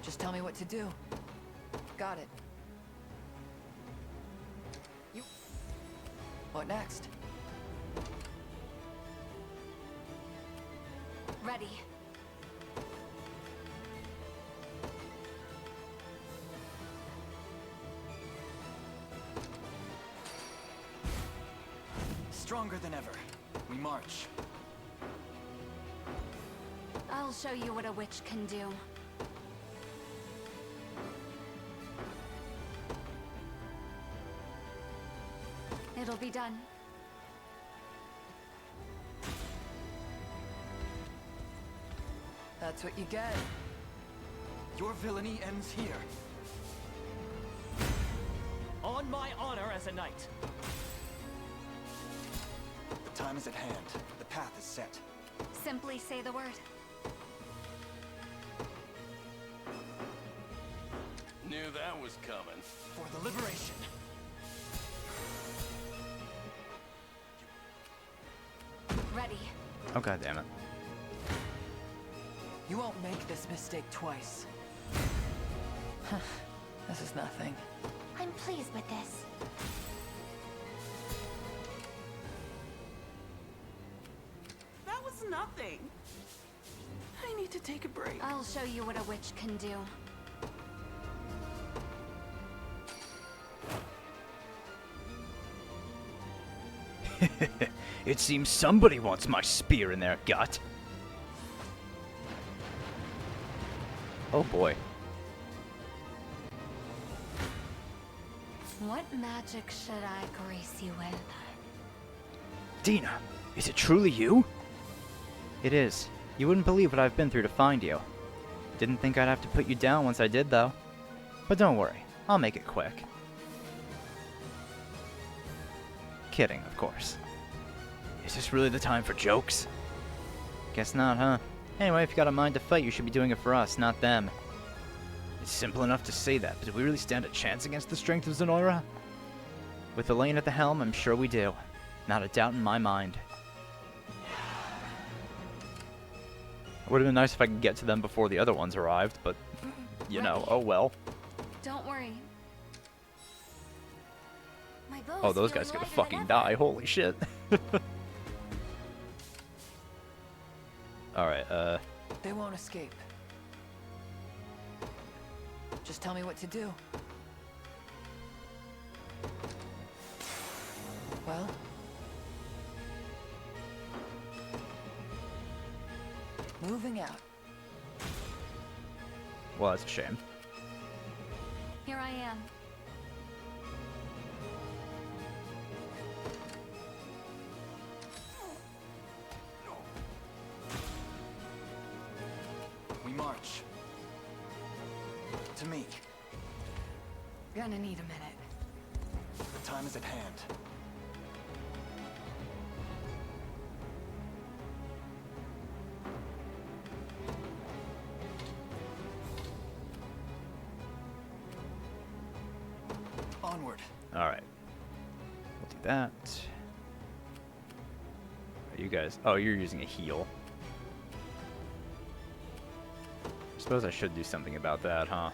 Just tell me what to do. Got it. You. What next? Ready. Stronger than ever. We march. I'll show you what a witch can do. It'll be done. That's what you get. Your villainy ends here. On my honor as a knight. The time is at hand. The path is set. Simply say the word. Knew that was coming. For the liberation. Ready. Oh, god damn it. You won't make this mistake twice. This is nothing. I'm pleased with this. That was nothing. I need to take a break. I'll show you what a witch can do. It seems somebody wants my spear in their gut. Oh boy. What magic should I grace you with? Dina, is it truly you? It is. You wouldn't believe what I've been through to find you. Didn't think I'd have to put you down once I did, though. But don't worry, I'll make it quick. Kidding, of course. Is this really the time for jokes? Guess not, huh? Anyway, if you got a mind to fight, you should be doing it for us, not them. It's simple enough to say that, but do we really stand a chance against the strength of Zenoira? With Elaine at the helm, I'm sure we do. Not a doubt in my mind. It would have been nice if I could get to them before the other ones arrived, but, you know, oh well. Don't worry. My bow's Oh, those feeling guys are gonna lighter fucking than die, holy shit. Alright, They won't escape. Just tell me what to do. Well? Moving out. well, that's a shame. Here I am. We march. To me. Gonna need a minute. The time is at hand. Onward. Alright. We'll do that. You guys... Oh, you're using a heal. suppose I should do something about that, huh?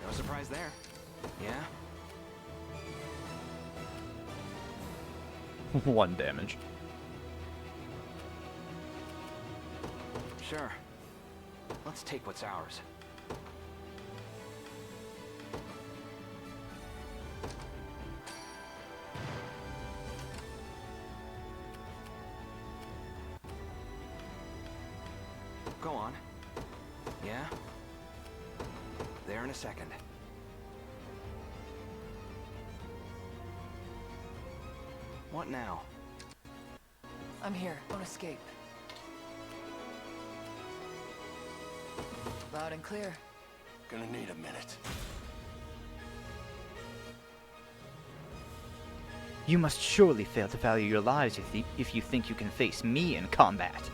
No surprise there. Yeah? 1 damage. Sure. Let's take what's ours. Go on. Yeah? There in a second. What now? I'm here. Don't escape. Loud and clear. Gonna need a minute. You must surely fail to value your lives if you think you can face me in combat.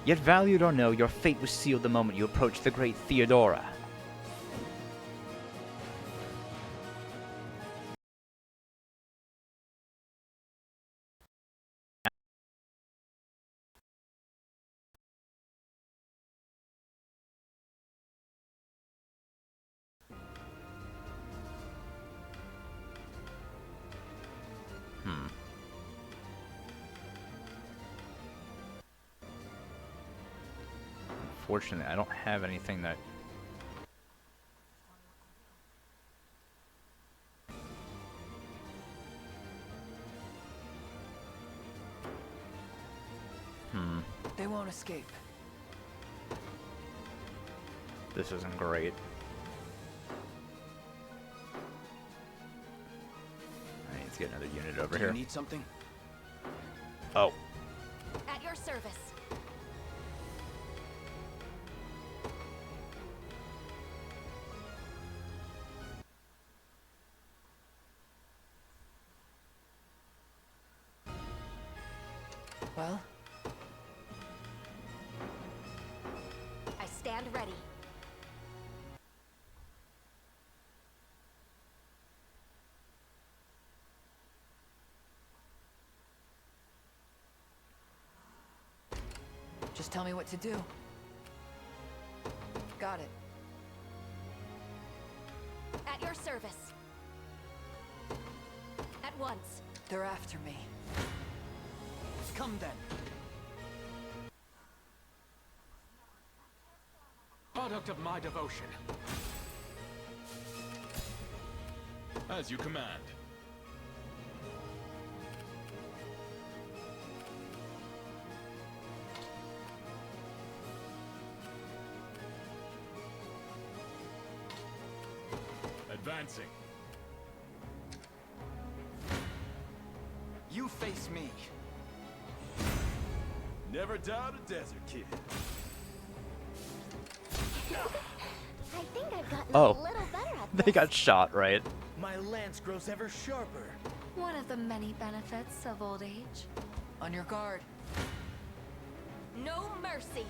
Yet valued or no, your fate was sealed the moment you approached the great Theodora. Unfortunately, I don't have anything that... They won't escape. This isn't great. I need to get another unit over here. Do you need something? Oh. At your service. Well? I stand ready. Just tell me what to do. Got it. At your service. At once. They're after me. Come then. Product of my devotion. As you command. Advancing. You face me. Never doubt a desert kid. I think I've gotten Oh. a little better at They this. got shot, right? My lance grows ever sharper. One of the many benefits of old age. On your guard. No mercy.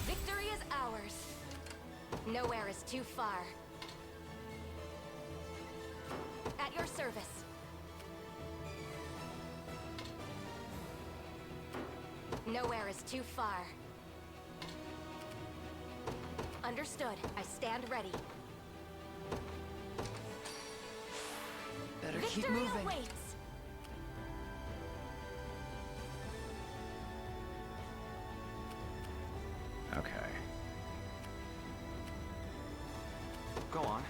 Victory is ours. Nowhere is too far. At your service. Nowhere is too far. Understood. I stand ready. Better Victory keep moving. awaits. Okay. Go on.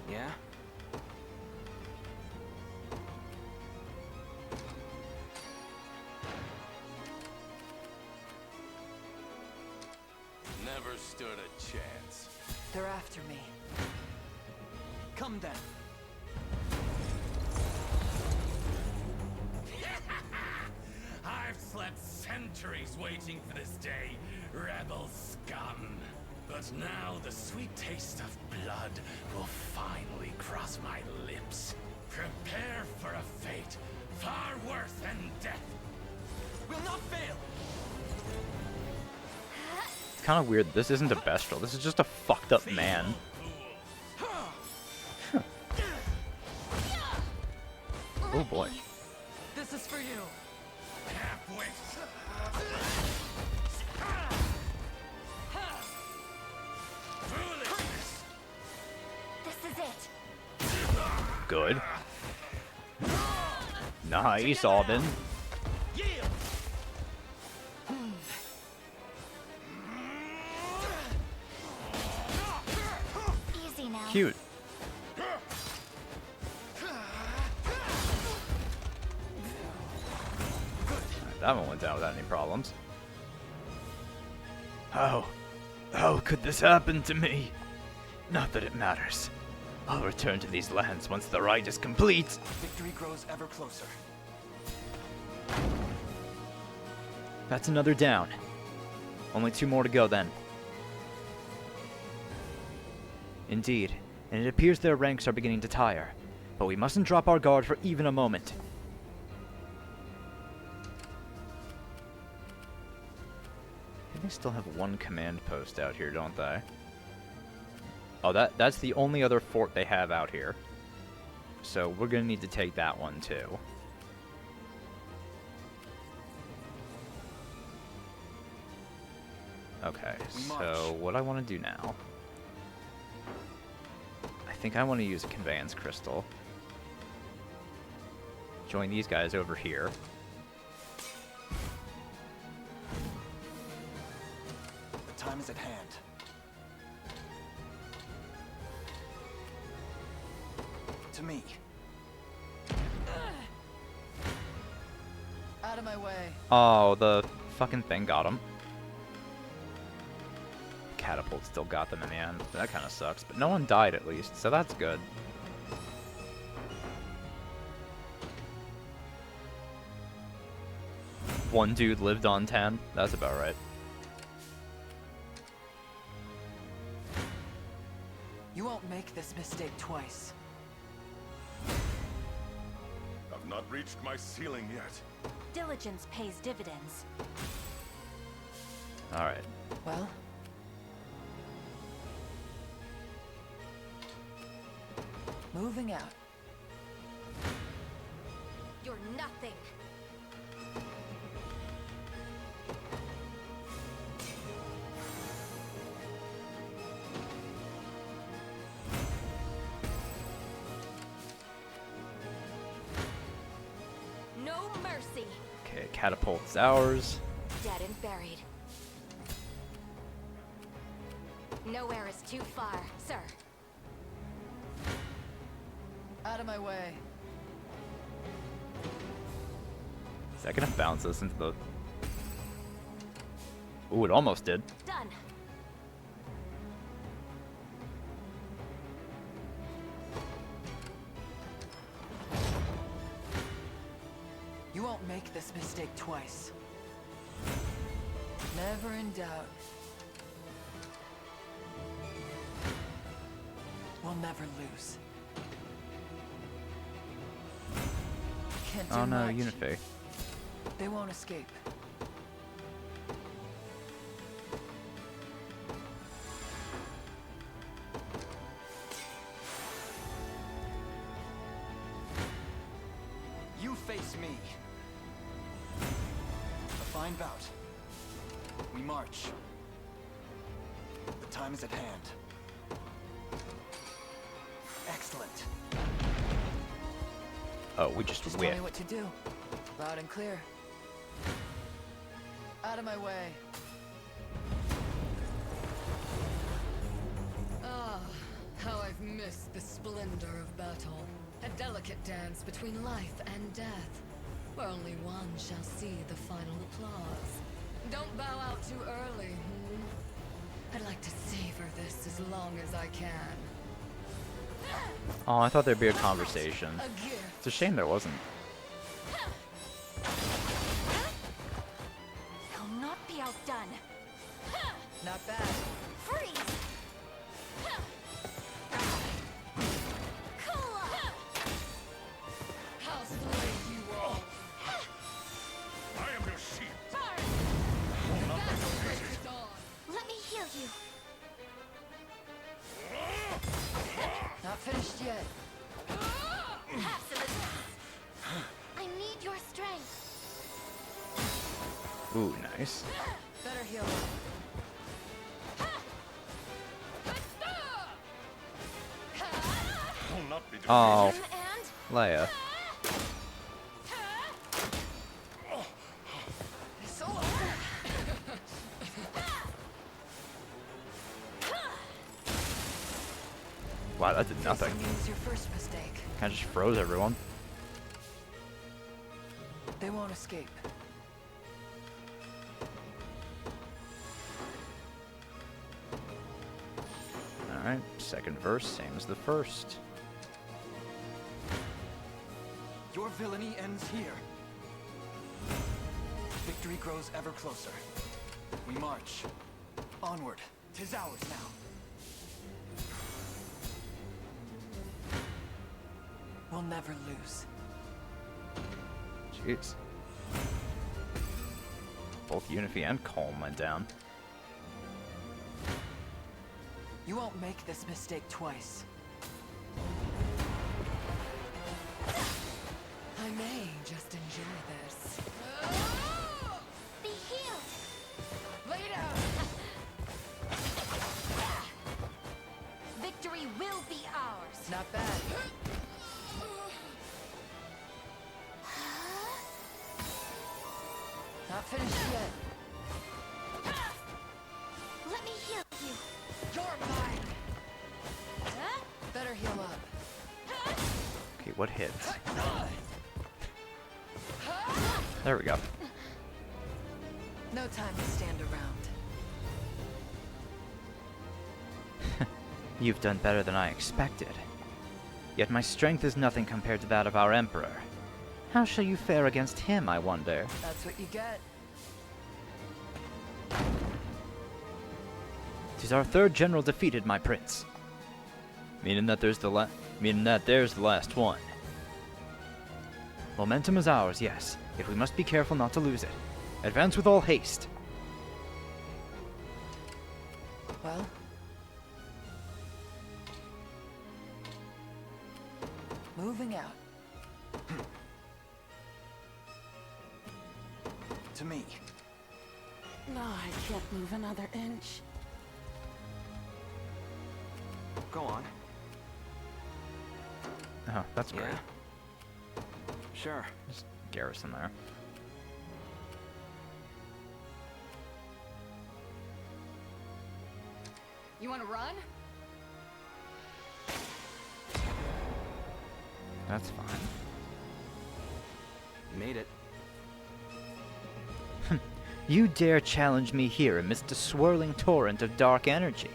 Yeah? Never stood a chance. They're after me. Come then. I've slept centuries waiting for this day, rebel scum. But now the sweet taste of blood will finally cross my lips. Prepare for a fate far worse than death. We'll not fail. It's kind of weird. This isn't a bestial. This is just a fucked up man. Oh boy. This is is for you. Halfway. This is it. Good. Nice, Aubin. Easy now. Cute. That one went down without any problems. How could this happen to me? Not that it matters. I'll return to these lands once the rite is complete. Victory grows ever closer. That's another down. Only 2 more to go then. Indeed, and it appears their ranks are beginning to tire. But we mustn't drop our guard for even a moment. They still have 1 command post out here, don't they? Oh, that's the only other fort they have out here. So we're gonna need to take that one too. Okay, so what I want to do now... I think I want to use a conveyance crystal. Join these guys over here. The time is at hand. To me. Out of my way. Oh, the fucking thing got him. Catapult still got them in the end. That kind of sucks, but no one died at least, so that's good. One dude lived on 10. That's about right. You won't make this mistake twice. I've not reached my ceiling yet. Diligence pays dividends. Alright. Well? Moving out. You're nothing. No mercy. Okay, catapult's ours. Dead and buried. Nowhere is too far, sir. Out of my way. Is that gonna bounce us into the... Ooh, it almost did. Done. You won't make this mistake twice. Never in doubt. We'll never lose. Can't do Oh no, much. Unify. They won't escape. You face me. A fine bout. We march. The time is at hand. Excellent. Oh, we just Tell whiffed. me what to do. Loud and clear. Out of my way. Ah, how I've missed the splendor of battle. A delicate dance between life and death, where only one shall see the final applause. Don't bow out too early, I'd like to savor this as long as I can. Oh, I thought there'd be a conversation. A gift. It's a shame there wasn't. I'll not be outdone. Not bad. Freeze! How slay you all! I am your shield. Let me heal you. Not finished yet. Have some of this. I need your strength. Ooh, nice. Better heal. Oh, Leia. Wow, that did nothing. Means your first mistake. I just froze everyone. They won't escape. Alright, second verse, same as the first. Your villainy ends here. Victory grows ever closer. We march. Onward. 'Tis ours now. We'll never lose. Jeez. Both Unify and Calm went down. You won't make this mistake twice. I may just enjoy this. Be healed! Lay down! Victory will be ours! Not bad. Not finished yet. Let me heal you! You're mine! Better heal up. Okay, what hits? There we go. No time to stand around. You've done better than I expected. Yet my strength is nothing compared to that of our Emperor. How shall you fare against him, I wonder? That's what you get. 'Tis our third general defeated, my prince. Meaning that there's the last one. Momentum is ours, yes, yet we must be careful not to lose it. Advance with all haste. Well? Moving out. To me. No, I can't move another inch. Go on. Oh, that's great. Sure. Just garrison there. You want to run? That's fine. Made it. You dare challenge me here amidst a swirling torrent of dark energy?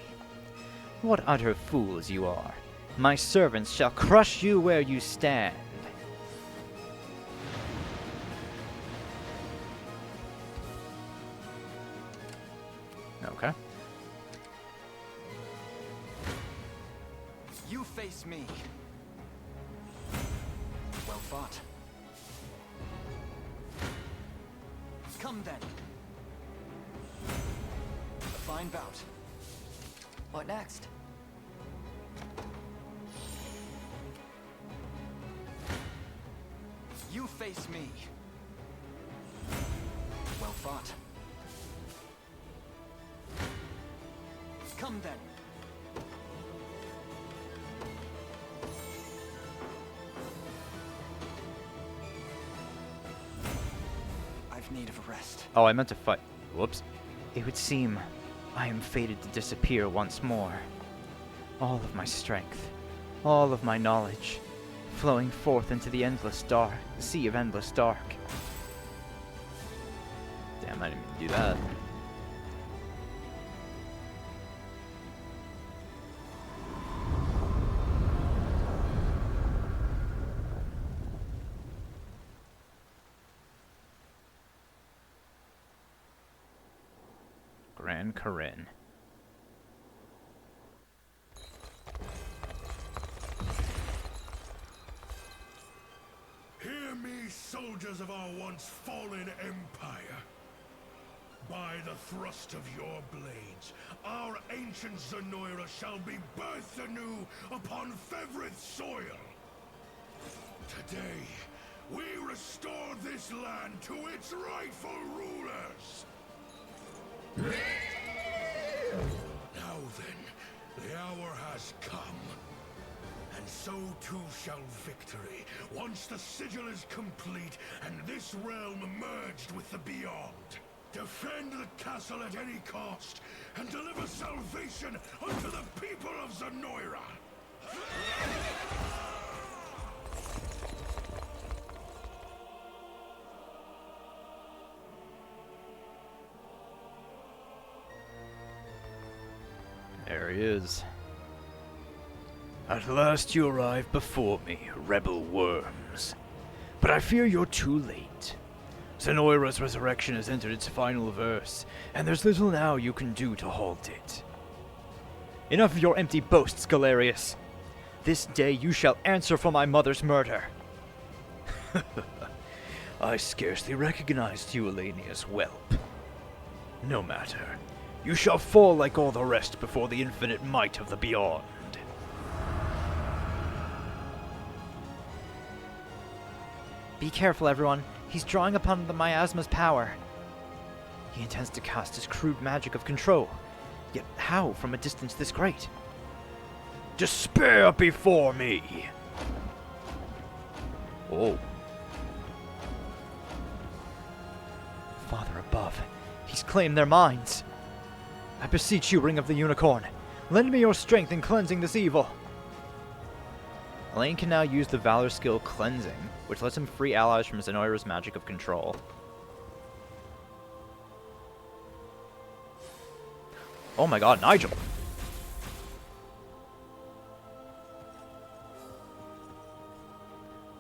What utter fools you are. My servants shall crush you where you stand. Okay. You face me. Well fought. Come then. A fine bout. What next? You face me. Well fought. Come then. I've need of a rest. Oh, I meant to fight. Whoops. It would seem I am fated to disappear once more. All of my strength, all of my knowledge, flowing forth into the endless dark, the sea of endless dark. Damn, I didn't mean to do that. Grand Corinne. Hear me, soldiers of our once fallen empire. By the thrust of your blades, our ancient Zenoira shall be birthed anew upon Fevrith soil. Today, we restore this land to its rightful rulers. Now then, the hour has come. And so too shall victory, once the sigil is complete and this realm merged with the beyond. Defend the castle at any cost, and deliver salvation unto the people of Zenoira! There he is. At last you arrive before me, rebel worms. But I fear you're too late. Zenoira's resurrection has entered its final verse, and there's little now you can do to halt it. Enough of your empty boasts, Galerius. This day you shall answer for my mother's murder. I scarcely recognized you, Elenius, whelp. No matter. You shall fall like all the rest before the infinite might of the Beyond. Be careful, everyone. He's drawing upon the miasma's power. He intends to cast his crude magic of control. Yet how from a distance this great? Despair before me! Oh. Father above, he's claimed their minds. I beseech you, Ring of the Unicorn, lend me your strength in cleansing this evil. Elaine can now use the Valor skill Cleansing, which lets him free allies from Zenoira's magic of control. Oh my god, Nigel!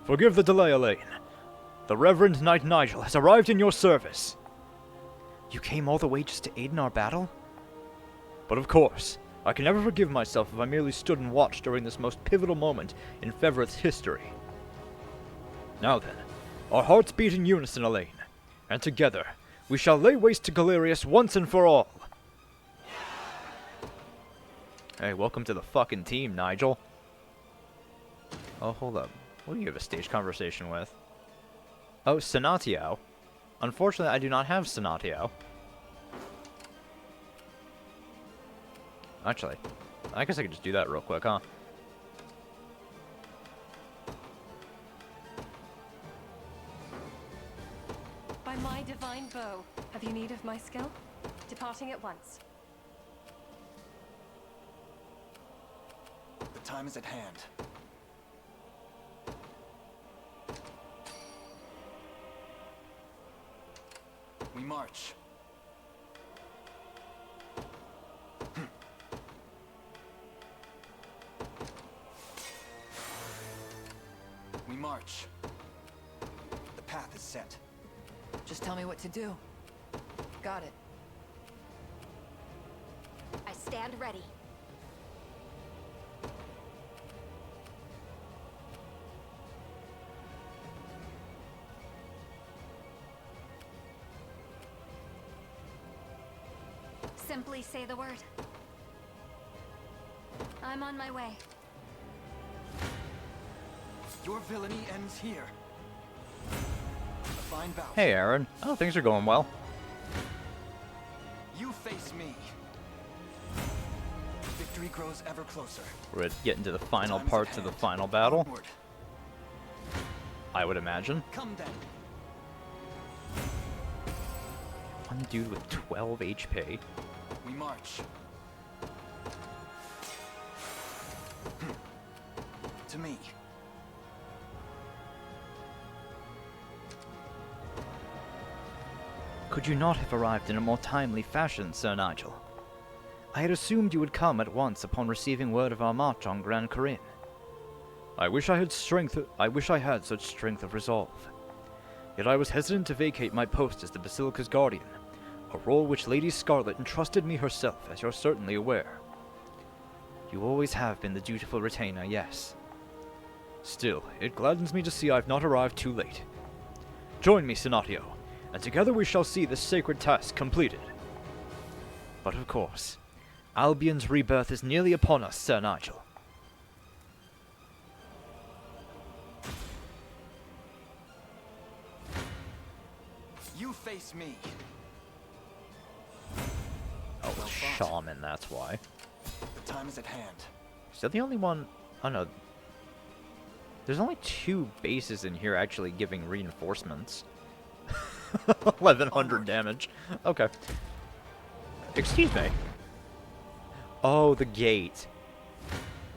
Forgive the delay, Elaine. The Reverend Knight Nigel has arrived in your service. You came all the way just to aid in our battle? But of course, I can never forgive myself if I merely stood and watched during this most pivotal moment in Fevrith's history. Now then, our hearts beat in unison, Elaine, and together we shall lay waste to Galerius once and for all. Hey, welcome to the fucking team, Nigel. Oh, hold up. What do you have a stage conversation with? Oh, Senatio. Unfortunately, I do not have Senatio. Actually, I guess I could just do that real quick, huh? By my divine bow, have you need of my skill? Departing at once. The time is at hand. We march. We march. The path is set. Just tell me what to do. Got it. I stand ready. Simply say the word. I'm on my way. Your villainy ends here. A fine bout. Hey, Aaron. Oh, things are going well. You face me. Victory grows ever closer. We're getting to the final parts of the final battle. Onward. I would imagine. Come then. One dude with 12 HP. We march. To me. Could you not have arrived in a more timely fashion, Sir Nigel? I had assumed you would come at once upon receiving word of our march on Gran Corinne. I wish I had such strength of resolve. Yet I was hesitant to vacate my post as the Basilica's guardian, a role which Lady Scarlet entrusted me herself, as you're certainly aware. You always have been the dutiful retainer, yes. Still, it gladdens me to see I've not arrived too late. Join me, Senatio, and together we shall see this sacred task completed. But of course, Albion's rebirth is nearly upon us, Sir Nigel. You face me. Oh, the shaman, that's why. The time is at hand. Is that the only one? Oh no. There's only 2 bases in here actually giving reinforcements. 1100 damage. Okay. Excuse me. Oh, the gate.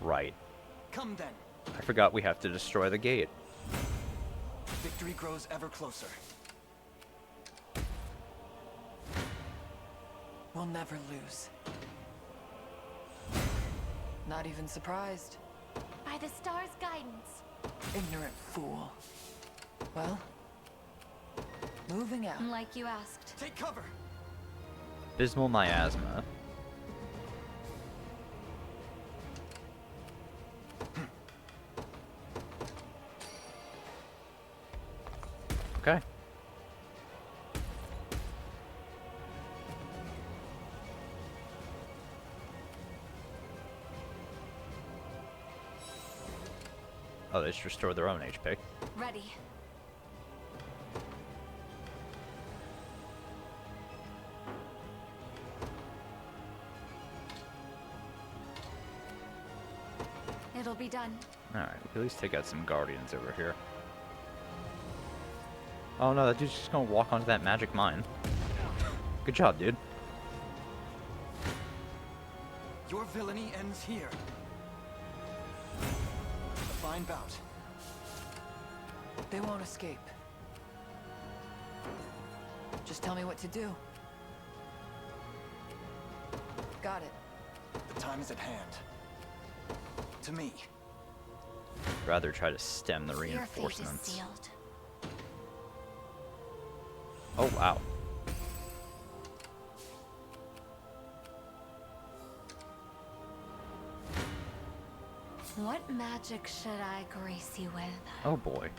Right. Come then. I forgot we have to destroy the gate. Victory grows ever closer. We'll never lose. Not even surprised. By the star's guidance. Ignorant fool. Well, moving out. Like you asked. Take cover. Abysmal miasma. Okay. Oh, they just restore their own HP. Ready. It'll be done. Alright, we can at least take out some guardians over here. Oh no, that dude's just gonna walk onto that magic mine. Good job, dude. Your villainy ends here. A fine bout. They won't escape. Just tell me what to do. Got it. The time is at hand. To me. Rather try to stem the Your fate is reinforcements. sealed. Oh wow. What magic should I grace you with? Oh boy.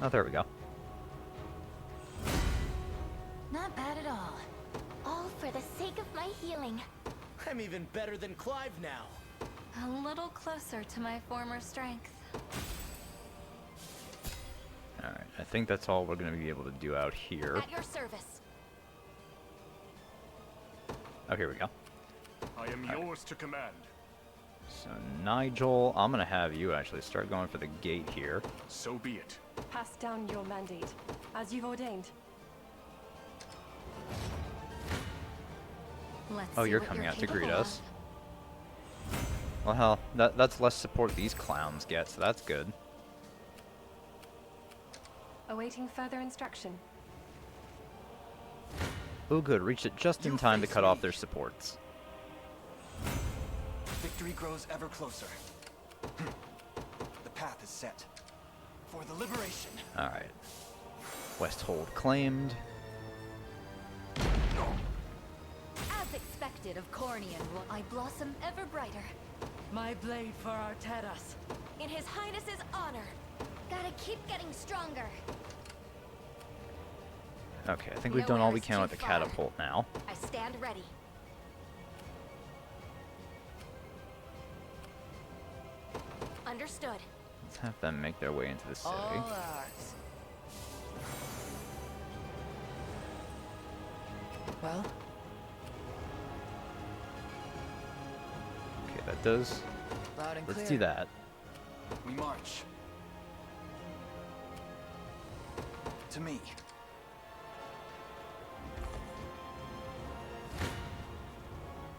Oh, there we go. Not bad at all. All for the sake of my healing. I'm even better than Clive now. A little closer to my former strength. Alright, I think that's all we're going to be able to do out here. At your service. Oh, here we go. I am yours to command. So, Nigel, I'm going to have you actually start going for the gate here. So be it. Pass down your mandate, as you've ordained. Let's Oh, see you're what coming out to capable greet of. us. Well, hell, that's less support these clowns get, so that's good. Awaiting further instruction. Oh, good. Reached it just in time to cut off their supports. Victory grows ever closer. The path is set. For the liberation. Alright. Westhold claimed. As expected of Cornian, will I blossom ever brighter. My blade for Arteras. In His Highness's honor. Gotta keep getting stronger. Okay, I think we've done all Nowhere we is can too with the far. catapult now. I stand ready. Understood. Let's have them make their way into the city. All ours. Well, Okay, that does. loud and Let's clear. do that. We march. To me.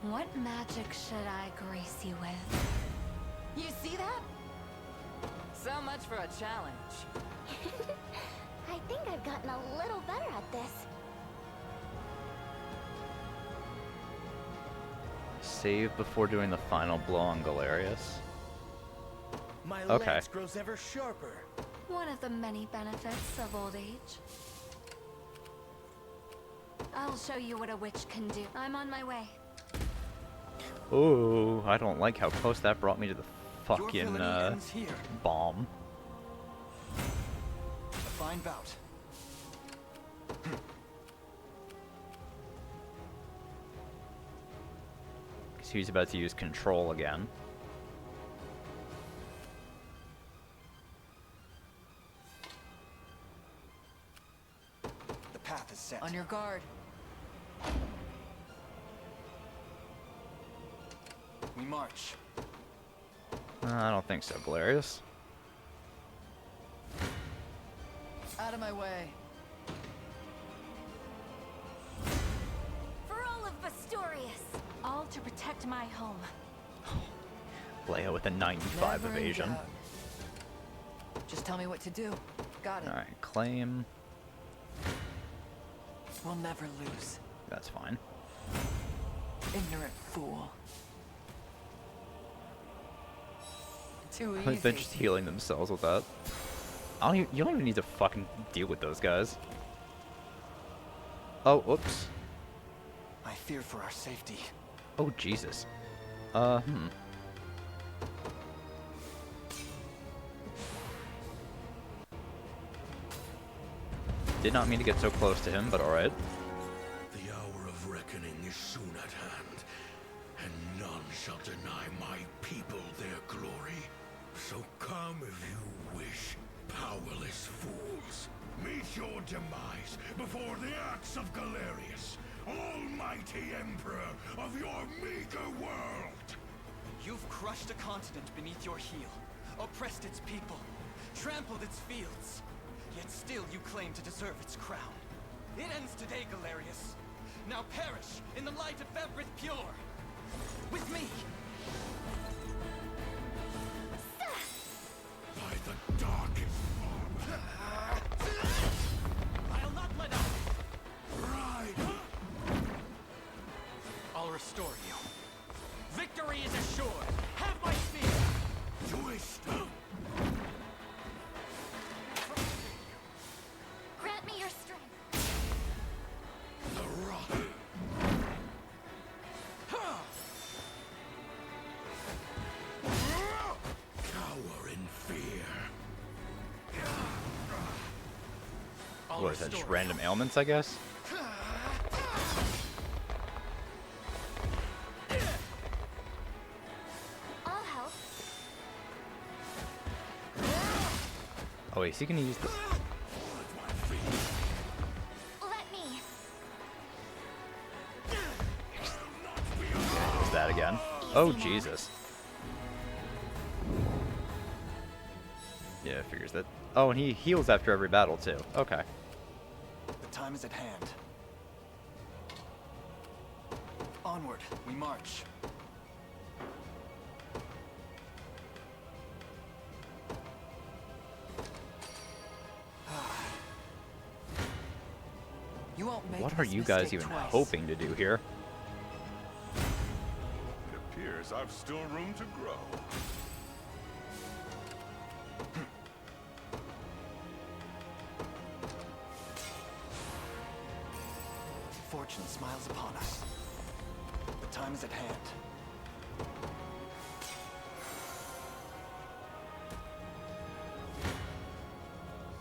What magic should I grace you with? You see that? So much for a challenge. I think I've gotten a little better at this. Save before doing the final blow on Galerius. My Okay. lance grows ever sharper. One of the many benefits of old age. I'll show you what a witch can do. I'm on my way. Oh, I don't like how close that brought me to the fucking villainy ends here. bomb. A fine bout. Because he's about to use control again. set. On your guard. We march. I don't think so, Galerius. Out of my way. For all of Bastorius. All to protect my home. Leia with a 95 Never in evasion. doubt. Just tell me what to do. Got it. Alright, claim. We'll never lose. That's fine. Ignorant fool. Too They're easy. just healing themselves with that. You don't even need to fucking deal with those guys. Oh, whoops. I fear for our safety. Oh, Jesus. Did not mean to get so close to him, but alright. The hour of reckoning is soon at hand, and none shall deny my people their glory. So come if you wish, powerless fools. Meet your demise before the axe of Galerius, almighty emperor of your meager world. You've crushed a continent beneath your heel, oppressed its people, trampled its fields. Yet still you claim to deserve its crown. It ends today, Galerius. Now perish in the light of Fevrith Pure. With me. By the darkest form. I'll not let up. Ride. I'll restore you. Victory is assured. Have my spear. Twist. Grant me your strength. The rock. Cower in fear. What is that, just random ailments, I guess? I'll help. Oh, wait, is he gonna use the... Let me. Use that again? Oh, Jesus. Yeah, figures that... Oh, and he heals after every battle, too. Okay. The time is at hand. Onward, we march. You won't make What are this you guys mistake even twice. hoping to do here? It appears I've still room to grow. Fortune smiles upon us. The time is at hand.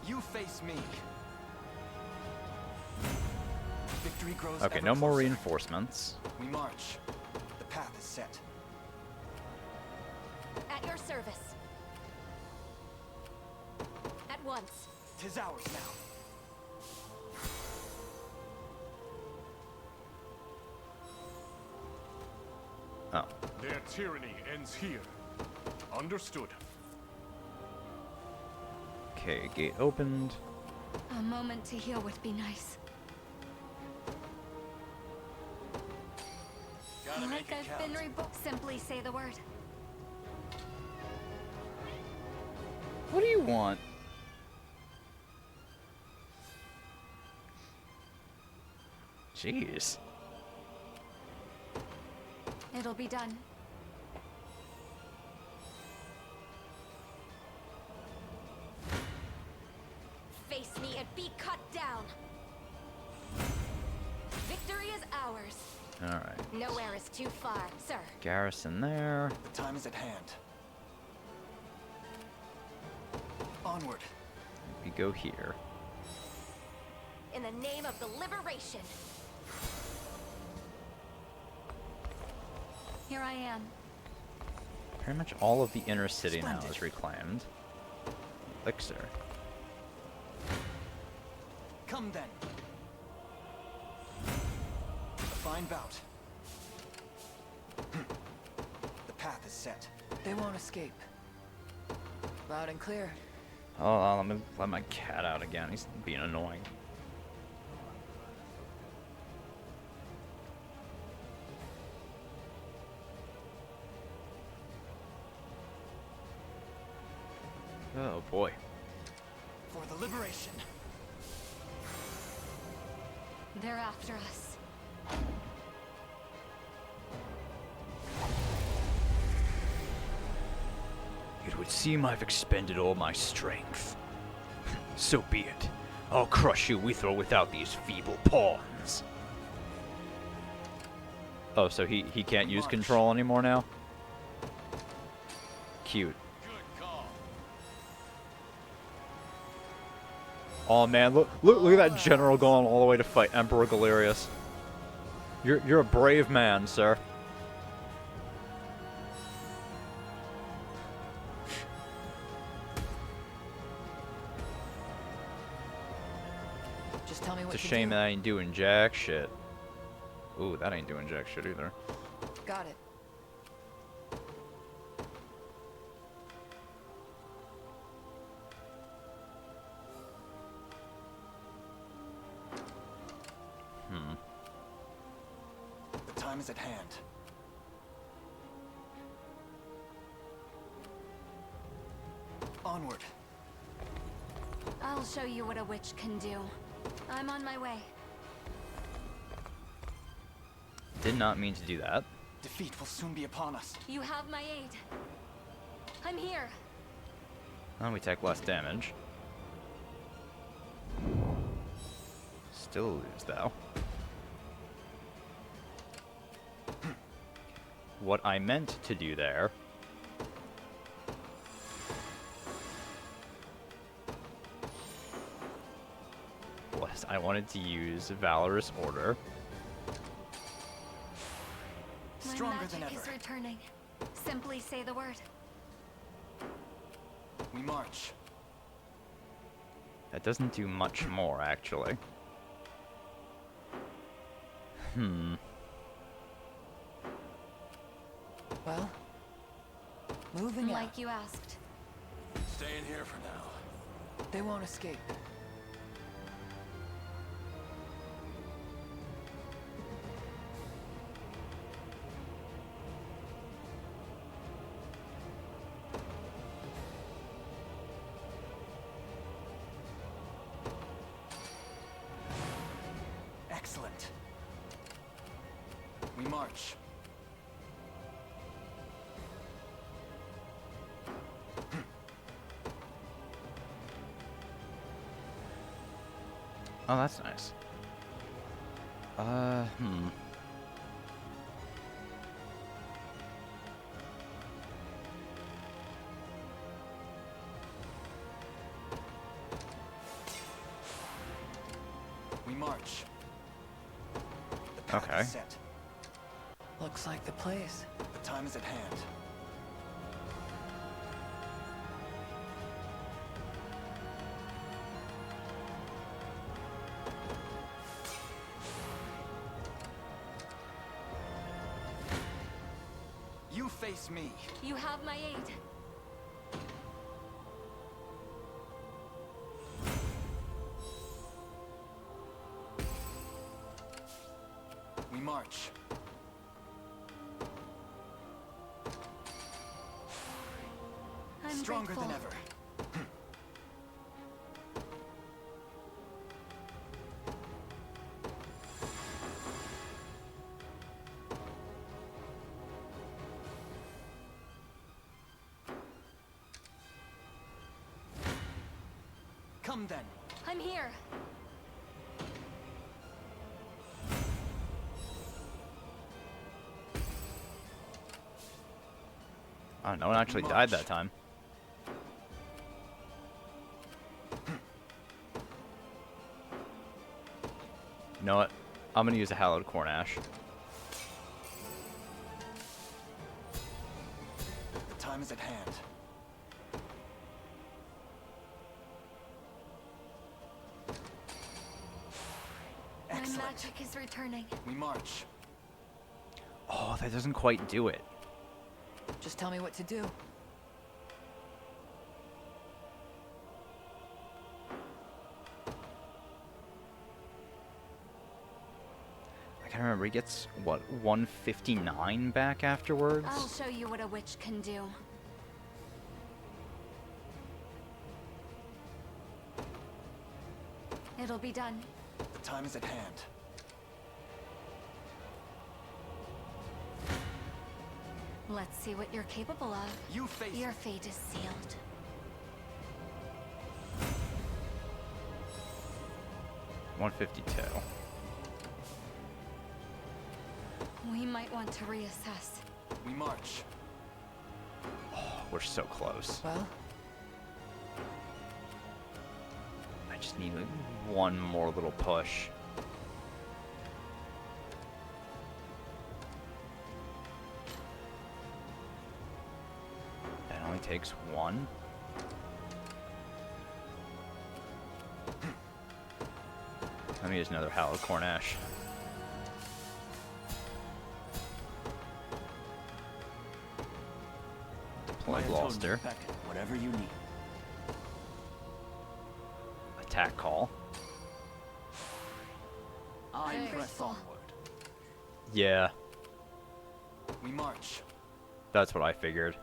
You face me. Victory grows Okay, ever no more closer. reinforcements. We march. The path is set. At your service. At once. 'Tis ours now. Oh. Their tyranny ends here. Understood. Okay, gate opened. A moment to heal would be nice. Gotta make Like it I've count. been rebooked. Simply say the word. What do you want? Jeez. It'll be done. Face me and be cut down. Victory is ours. Alright. Nowhere is too far, sir. Garrison there. The time is at hand. Onward. We go here. In the name of the liberation. Here I am. Pretty much all of the inner city now is reclaimed. Elixir. Come then. fine bout. The path is set. They won't escape. Loud and clear. Oh, let me let my cat out again. He's being annoying. Oh boy. For the liberation. They're after us. It would seem I've expended all my strength. So be it. I'll crush you with or without these feeble pawns. Oh, so he can't use control anymore now? Cute. Oh man, look at that general going all the way to fight Emperor Galerius. You're a brave man, sir. Just tell me what It's a to shame do. that ain't doing jack shit. Ooh, that ain't doing jack shit either. Got it. The time is at hand. Onward. I'll show you what a witch can do. I'm on my way. Did not mean to do that. Defeat will soon be upon us. You have my aid. I'm here. And we take less damage. Still lose though. What I meant to do there was I wanted to use Valorous Order. Stronger My than magic ever. is returning. Simply say the word. We march. That doesn't do much more, actually. Well, moving out. Like you asked. Staying here for now. They won't escape. Excellent. We march. Oh, that's nice. We march. The path Okay. is set. Looks like the place. The time is at hand. You face me. You have my aid. We march. I'm Stronger grateful. than ever. Come then. I'm here. Oh, no one actually died that time. You know what? I'm gonna use a Hallowed Corn Ash. The time is at hand. My Excellent. magic is returning. We march. Oh, that doesn't quite do it. Just tell me what to do. I can't remember. He gets, what, 159 back afterwards? I'll show you what a witch can do. It'll be done. The time is at hand. Let's see what you're capable of. You face Your fate is sealed. $152. We might want to reassess. We march. Oh, we're so close. Well, I just need like, one more little push. That only takes one. Let me use another Hallowed Cornash. Deploy Gloucester. Whatever you need. Attack call. I press onward. Yeah, We march. that's what I figured.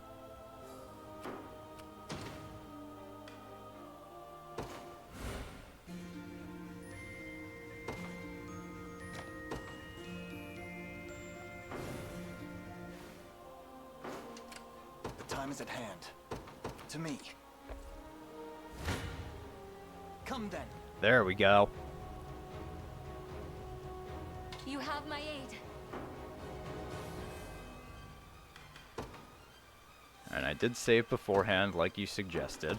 The time is at hand. To me. Come then. There we go. You have my aid. And I did save beforehand, like you suggested.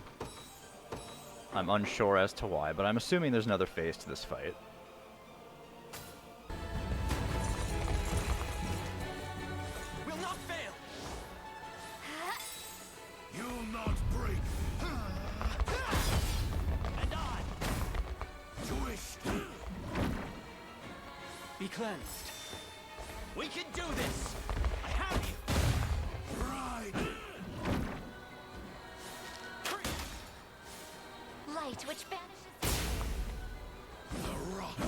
I'm unsure as to why, but I'm assuming there's another phase to this fight. We'll not fail. You'll not break. And I. Twist. Be cleansed. We can do this. I have you. Right. Light which banishes. The rock.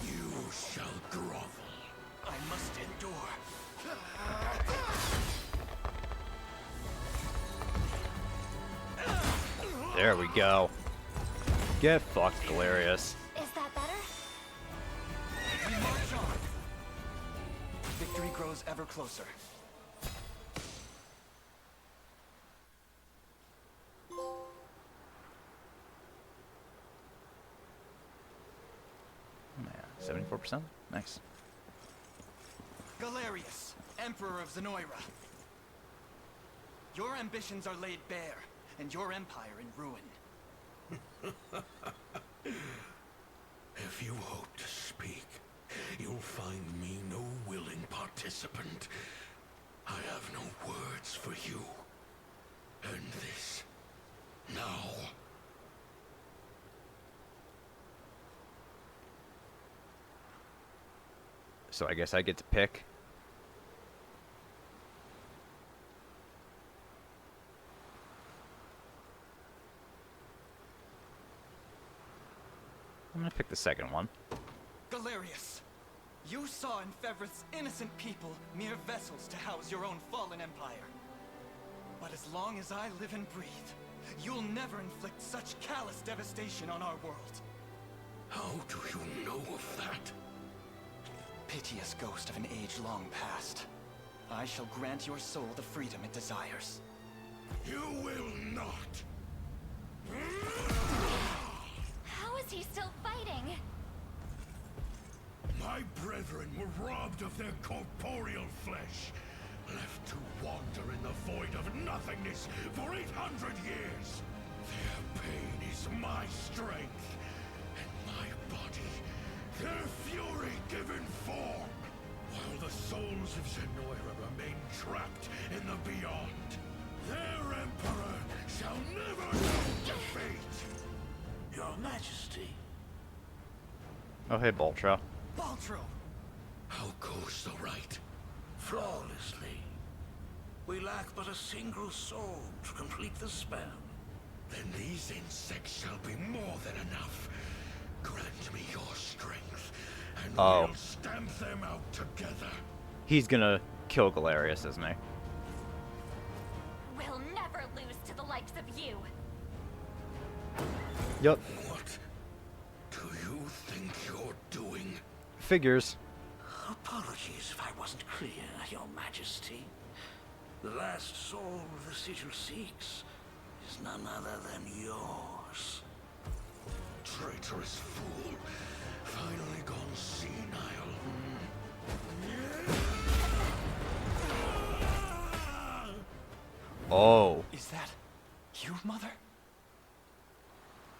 You shall grovel. I must endure. There we go. Get fucked, Galerius. Is that better? We march on. Victory grows ever closer. Yeah, 74%? Nice. Galerius, Emperor of Zenoira. Your ambitions are laid bare, and your empire in ruin. If you hope to speak, you'll find me no willing participant. I have no words for you. End this. Now. So I guess I get to pick. I'm gonna pick the second one. Galerius, you saw in Fevris innocent people mere vessels to house your own fallen empire. But as long as I live and breathe, you'll never inflict such callous devastation on our world. How do you know of that? Piteous ghost of an age long past. I shall grant your soul the freedom it desires. You will not. How is he still fighting? My brethren were robbed of their corporeal flesh, left to wander in the void of nothingness for 800 years. Their pain is my strength, and my body, their fury given form, while the souls of Zenoira remain trapped in the beyond. Their emperor shall shall never know defeat! Your Majesty. Oh, hey, Boltro. Baltro! How goes the rite? Flawlessly. We lack but a single soul to complete the spell. Then these insects shall be more than enough. Grant me your strength, and we'll stamp them out together. He's gonna kill Galerius, isn't he? We'll never lose to the likes of you. Yup. What do you think you're doing? Figures. Apologies if I wasn't clear, Your Majesty. The last soul the sigil seeks is none other than yours. Traitorous fool. Finally gone senile. Oh. Is that you, Mother?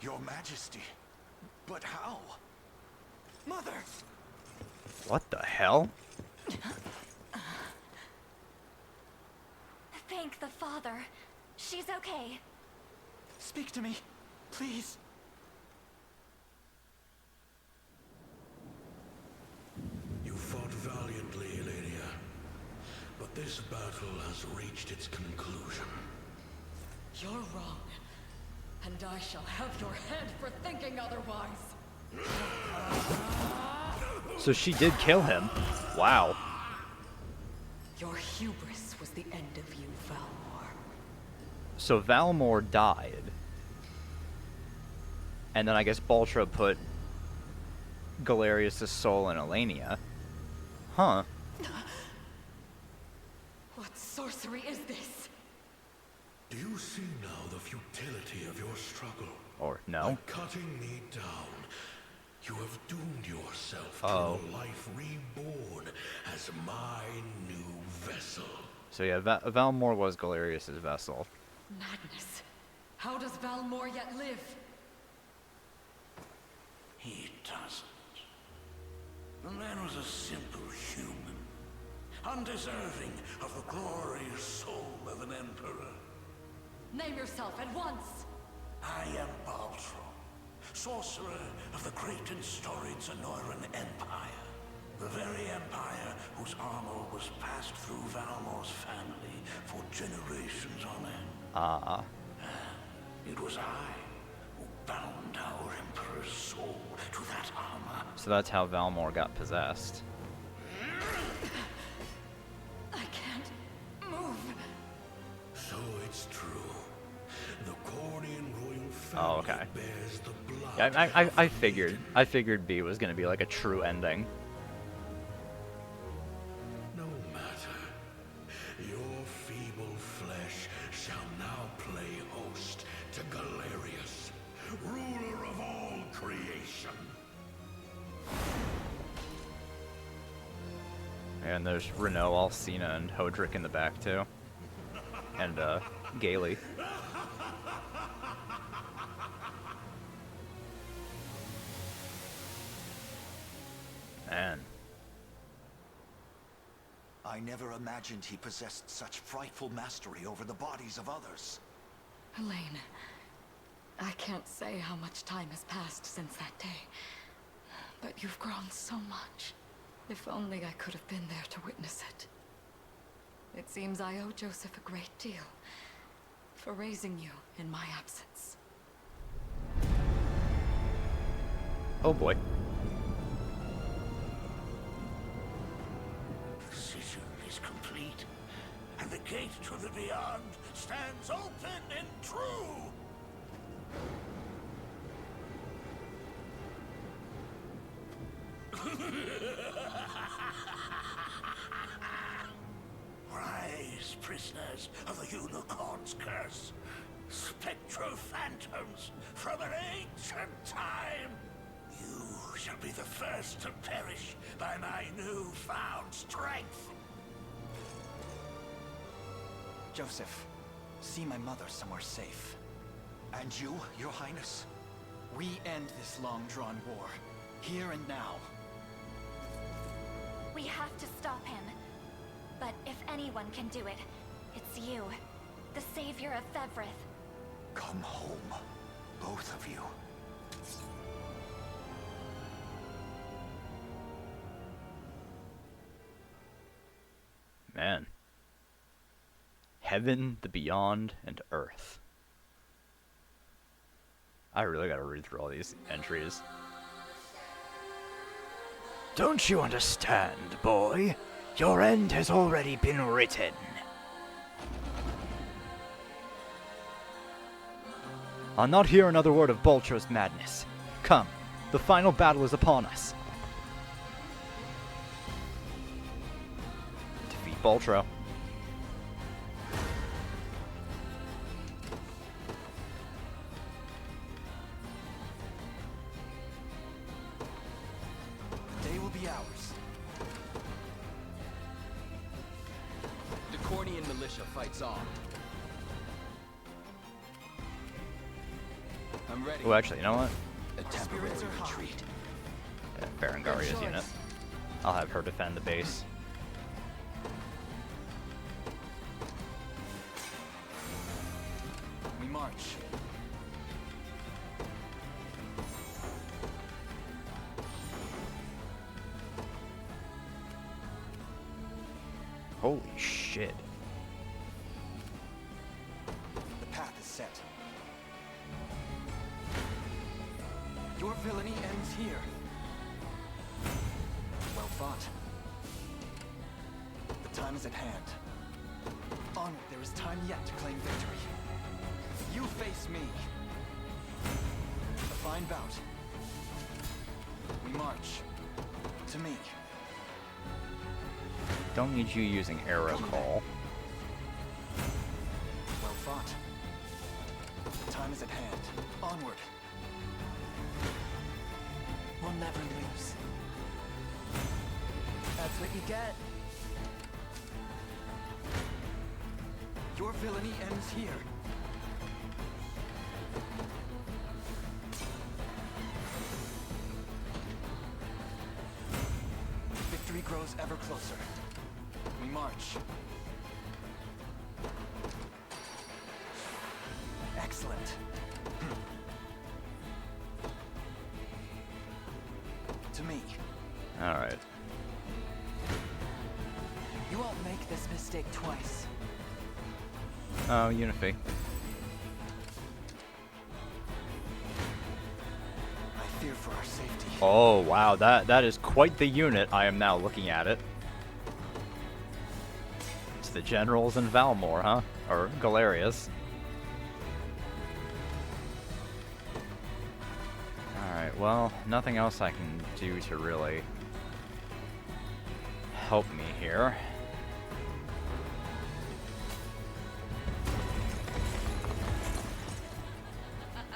Your Majesty. But how? Mother! What the hell? Thank the Father. She's okay. Speak to me, please. You fought valiantly, Elenia. But this battle has reached its conclusion. You're wrong. And I shall have your head for thinking otherwise. So she did kill him. Wow. Your hubris was the end of you, Valmor. So Valmor died. And then I guess Baltro put Galerius' soul in Elenia. Huh. What sorcery is this? Do you see now the futility of your struggle? Or no? By cutting me down, you have doomed yourself to a life reborn as my new vessel. So yeah, Valmor was Galerius' vessel. Madness. How does Valmor yet live? He doesn't. The man was a simple human, undeserving of the glorious soul of an emperor. Name yourself at once! I am Baltro, sorcerer of the great and storied Zenoiran Empire. The very empire whose armor was passed through Valmor's family for generations on end. It was I who bound our emperor's soul to that armor. So that's how Valmor got possessed. I can't move. So it's true. The Cornian royal family bears the blood. Yeah, I figured B was gonna be like a true ending. No matter. Your feeble flesh shall now play host to Galerius, ruler of all creation. And there's Renault, Alcina, and Hodrick in the back too. And Gailey. Man. I never imagined he possessed such frightful mastery over the bodies of others. Elaine, I can't say how much time has passed since that day, but you've grown so much. If only I could have been there to witness it. It seems I owe Joseph a great deal for raising you in my absence. Oh boy. The sigil is complete, and the gate to the beyond stands open and true. Rise, prisoners of the Unicorn's curse, spectral phantoms from an ancient time. You shall be the first to perish by my newfound strength. Joseph, see my mother somewhere safe. And you, Your Highness? We end this long-drawn war, here and now. We have to stop him. But if anyone can do it, it's you, the savior of Fevrith. Come home, both of you. Man. Heaven, the beyond, and earth. I really gotta read through all these entries. Don't you understand, boy? Your end has already been written. I'll not hear another word of Baltro's madness. Come, the final battle is upon us. Defeat Baltro. The day will be ours. The Cornian militia fights on. I'm ready. Oh, actually, you know what? A temporary retreat. Yeah, Berengaria's unit. I'll have her defend the base. We march. Holy shit. The path is set. Your villainy ends here. Well fought. The time is at hand. Onward, there is time yet to claim victory. You face me. A fine bout. We march. To me. Don't need you using arrow call. Well fought. The time is at hand. Onward. We'll never lose. That's what you get. Your villainy ends here. Victory grows ever closer. We march. Excellent. To me. Alright. You won't make this mistake twice. Oh, Unify. I fear for our safety. Oh, wow. That is quite the unit. I am now looking at it. It's the generals in Valmore, huh? Or Galerius. Alright, well, nothing else I can do to really help me here.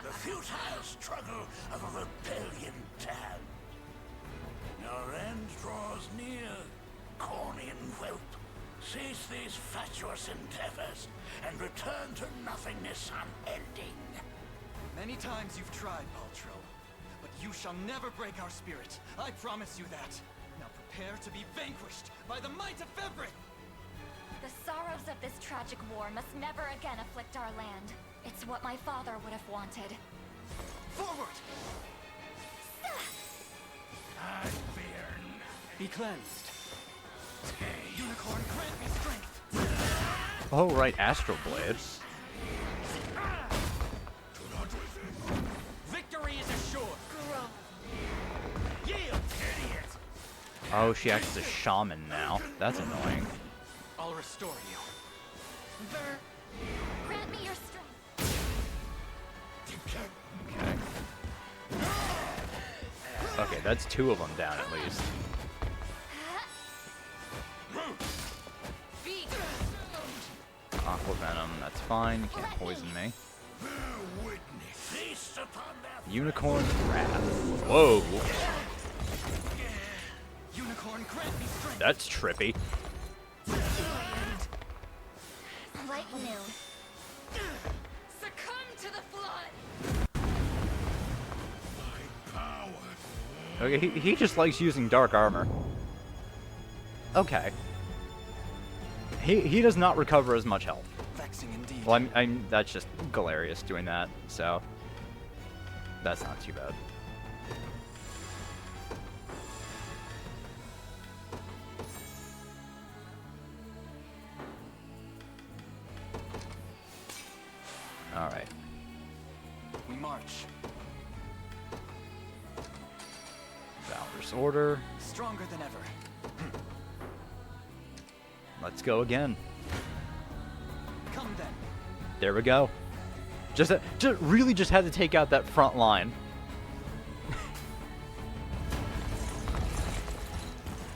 The futile struggle of a rebellion dam. Your end draws near, Cornian whelp. Cease these fatuous endeavors and return to nothingness unending. Many times you've tried, Baltro, but you shall never break our spirit. I promise you that. Now prepare to be vanquished by the might of Fevrit! The sorrows of this tragic war must never again afflict our land. It's what my father would have wanted. Forward! I fear nothing. Be cleansed. Unicorn, grant me strength! Oh, right, Astral Blade. Victory is assured. Yield, idiot! Oh, she acts as a shaman now. That's annoying. I'll restore you. Grant me your strength. Okay. Okay, that's two of them down at least. Aqua Venom, that's fine. You can't poison me. Unicorn Wrath. Whoa. Unicorn, grant me strength! That's trippy. Light noon. Succumb to the flood! Okay, he just likes using dark armor. Okay. He does not recover as much health. Perplexing indeed. Well, I'm that's just Galerius doing that, so that's not too bad. All right. We march. Valor's order. Stronger than ever. Let's go again. Come then. There we go. Just really just had to take out that front line.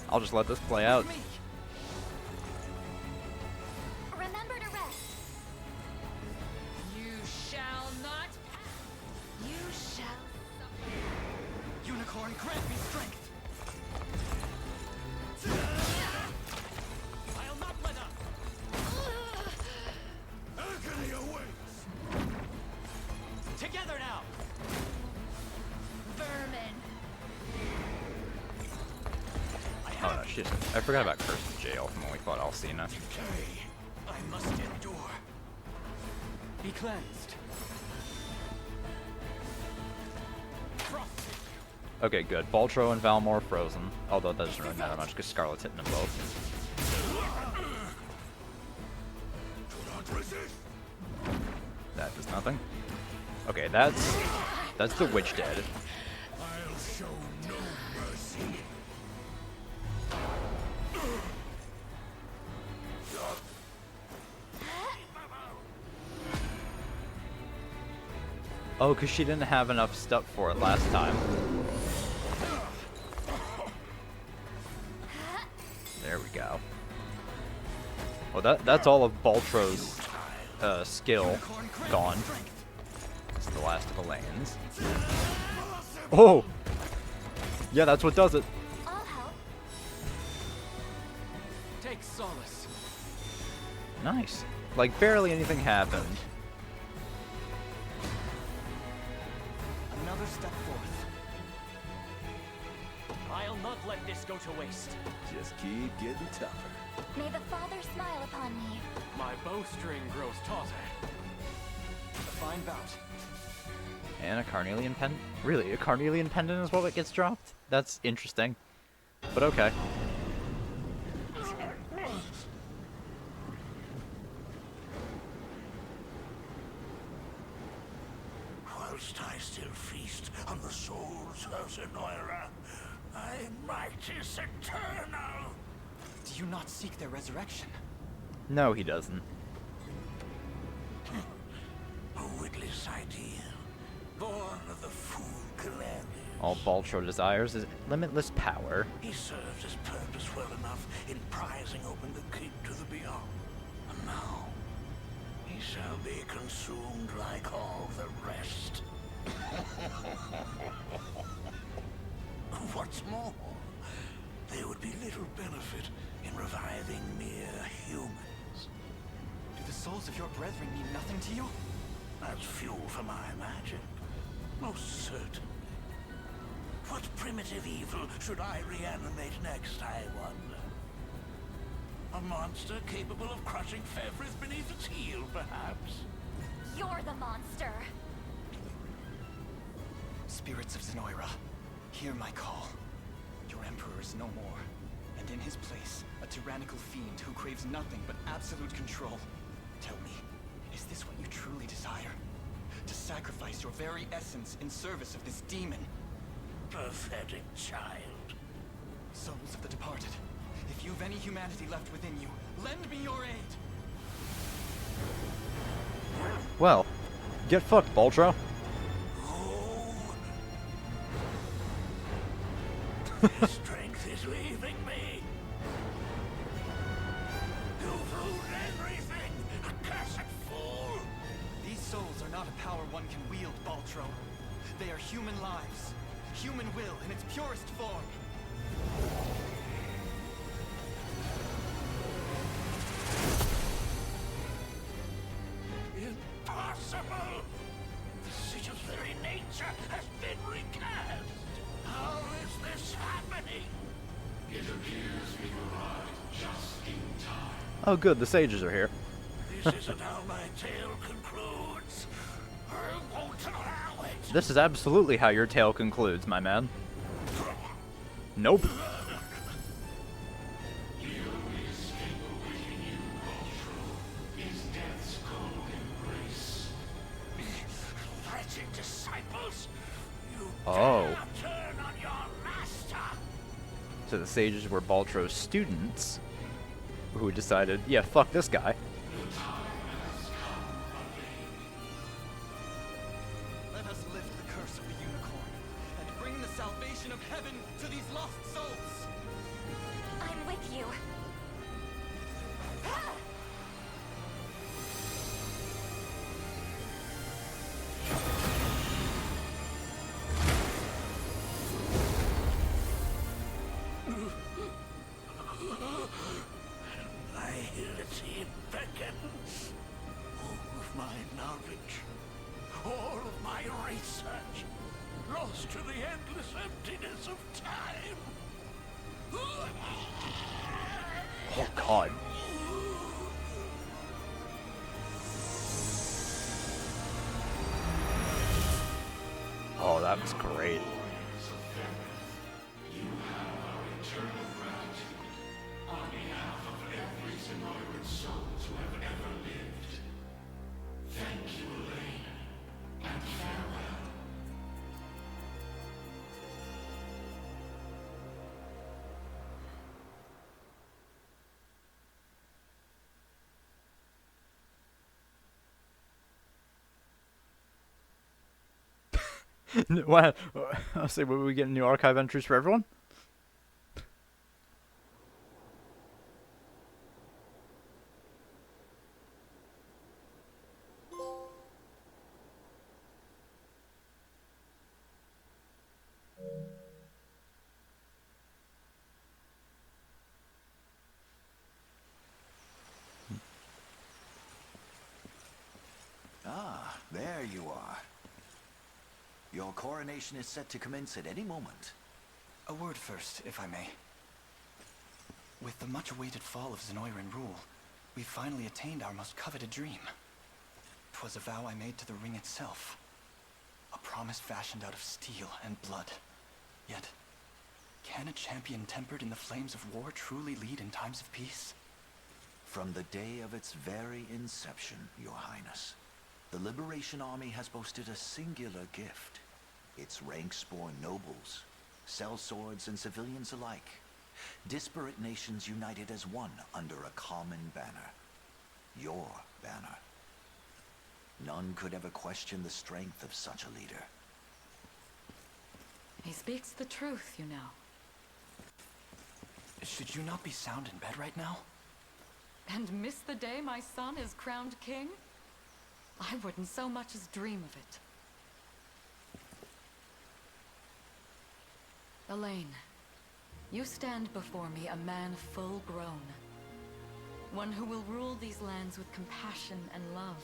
I'll just let this play out. Remember to rest. You shall not pass. You shall suffer. Unicorn, grant me strength. I'll not let up. Agony awaits. Together now. Vermin. Oh no, shit. I forgot about Cursed Jail from when we fought Alcina. I must endure. Be cleansed. Okay, good. Baltro and Valmore frozen. Although that doesn't really matter much because Scarlet's hitting them both. That does nothing. Okay, that's the witch dead. I'll show no mercy. Oh, because she didn't have enough stuff for it last time. There we go. Well, that's all of Baltro's skill gone. It's the last of Elaine's. Oh! Yeah, that's what does it. Take solace. Nice. Like, barely anything happened. Another step forth. I'll not let this go to waste. Just keep getting tougher. May the Father smile upon me. My bowstring grows tauter. A fine bout. And a carnelian pendant? Really? A carnelian pendant is what gets dropped? That's interesting. But okay. Whilst I still feast on the souls of Zenoira, thy might is eternal. Do you not seek their resurrection? No, he doesn't. A witless ideal, born of the fool Galerius. All Baltro desires is limitless power. He served his purpose well enough in prizing open the gate to the beyond. And now, he shall be consumed like all the rest. What's more, there would be little benefit in reviving mere humans. Do the souls of your brethren mean nothing to you? That's fuel for my magic. Most certainly. What primitive evil should I reanimate next, I wonder? A monster capable of crushing Fevrith beneath its heel, perhaps? You're the monster. Spirits of Zenoira, hear my call. Your Emperor is no more, and in his place, a tyrannical fiend who craves nothing but absolute control. Tell me, is this what you truly desire? To sacrifice your very essence in service of this demon? Pathetic child. Souls of the departed, if you've any humanity left within you, lend me your aid! Well, get fucked, Baltro. Strength is leaving me. You've ruined everything, accursed fool! These souls are not a power one can wield, Baltro. They are human lives. Human will in its purest form. Impossible! The city's very nature has been recast. How is this happening? It appears we arrived just in time. Oh good, the sages are here. This isn't how my tale concludes. I won't allow it. This is absolutely how your tale concludes, my man. Nope. The only escape awaiting you, Baltro, is death's cold embrace. Wretched disciples, you Oh. dare turn on your master. So the sages were Baltro's students who decided, yeah, fuck this guy. Let us lift the curse of the unicorn and bring the salvation of heaven to these lost souls. I'm with you. Nihility beckons. All of my knowledge, all of my research, lost to the endless emptiness of time. Oh god. Oh, that was great. You have our eternal gratitude on behalf of every Zenoiran soul to have ever lived. Thank you, Elaine, and farewell. Wow. I'll say, will we get new archive entries for everyone? Ah, there you are. Your coronation is set to commence at any moment. A word first, if I may. With the much-awaited fall of Zenoiran rule, we finally attained our most coveted dream. 'Twas a vow I made to the ring itself. A promise fashioned out of steel and blood. Yet, can a champion tempered in the flames of war truly lead in times of peace? From the day of its very inception, Your Highness, the Liberation Army has boasted a singular gift. Its ranks born nobles, sellswords and civilians alike. Disparate nations united as one under a common banner. Your banner. None could ever question the strength of such a leader. He speaks the truth, you know. Should you not be sound in bed right now? And miss the day my son is crowned king? I wouldn't so much as dream of it. Elaine, you stand before me a man full grown. One who will rule these lands with compassion and love.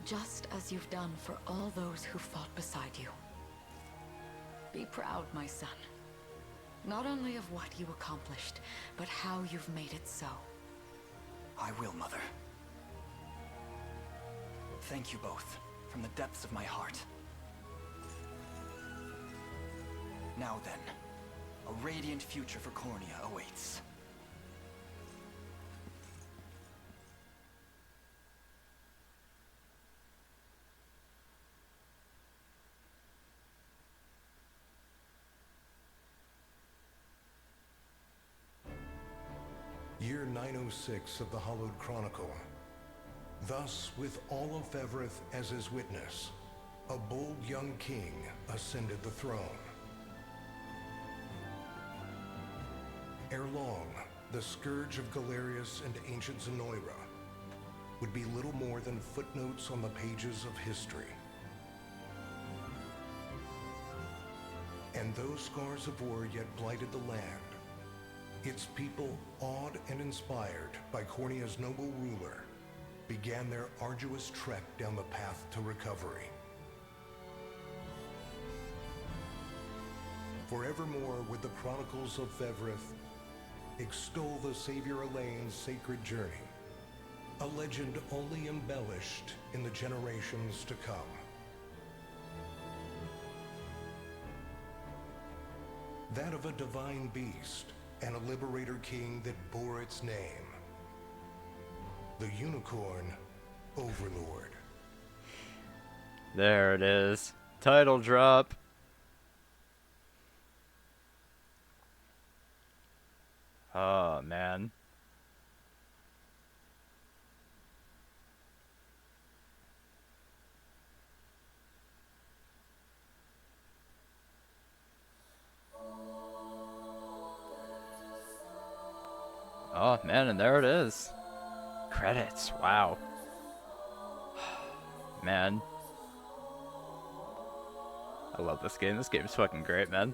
Just as you've done for all those who fought beside you. Be proud, my son. Not only of what you accomplished, but how you've made it so. I will, Mother. Thank you both, from the depths of my heart. Now then, a radiant future for Cornea awaits. Year 906 of the Hallowed Chronicle. Thus, with all of Fevrith as his witness, a bold young king ascended the throne. Ere long, the scourge of Galerius and ancient Zenoira would be little more than footnotes on the pages of history. And those scars of war yet blighted the land. Its people, awed and inspired by Cornea's noble ruler, began their arduous trek down the path to recovery. Forevermore would the Chronicles of Fevrith extol the Savior Elaine's sacred journey, a legend only embellished in the generations to come. That of a divine beast and a liberator king that bore its name. The unicorn, Overlord. There it is. Title drop. Oh, man. Oh, man, and there it is. Credits. Wow. Man. I love this game. This game's fucking great, man.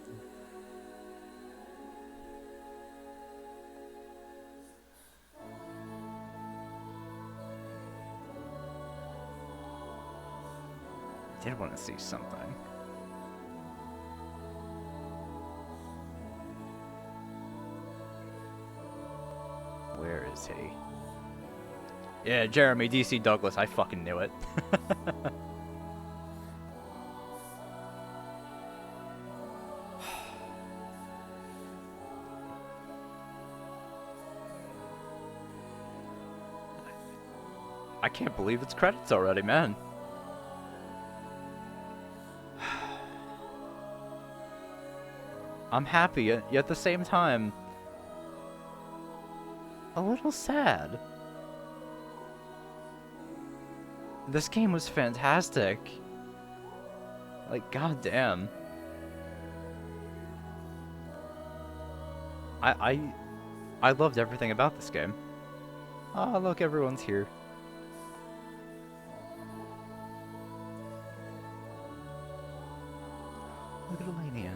I did want to see something. Where is he? Yeah, Jeremy DC Douglas. I fucking knew it. I can't believe it's credits already, man. I'm happy, yet at the same time, a little sad. This game was fantastic. Like, goddamn. I loved everything about this game. Oh, look, everyone's here. Look at Elenia.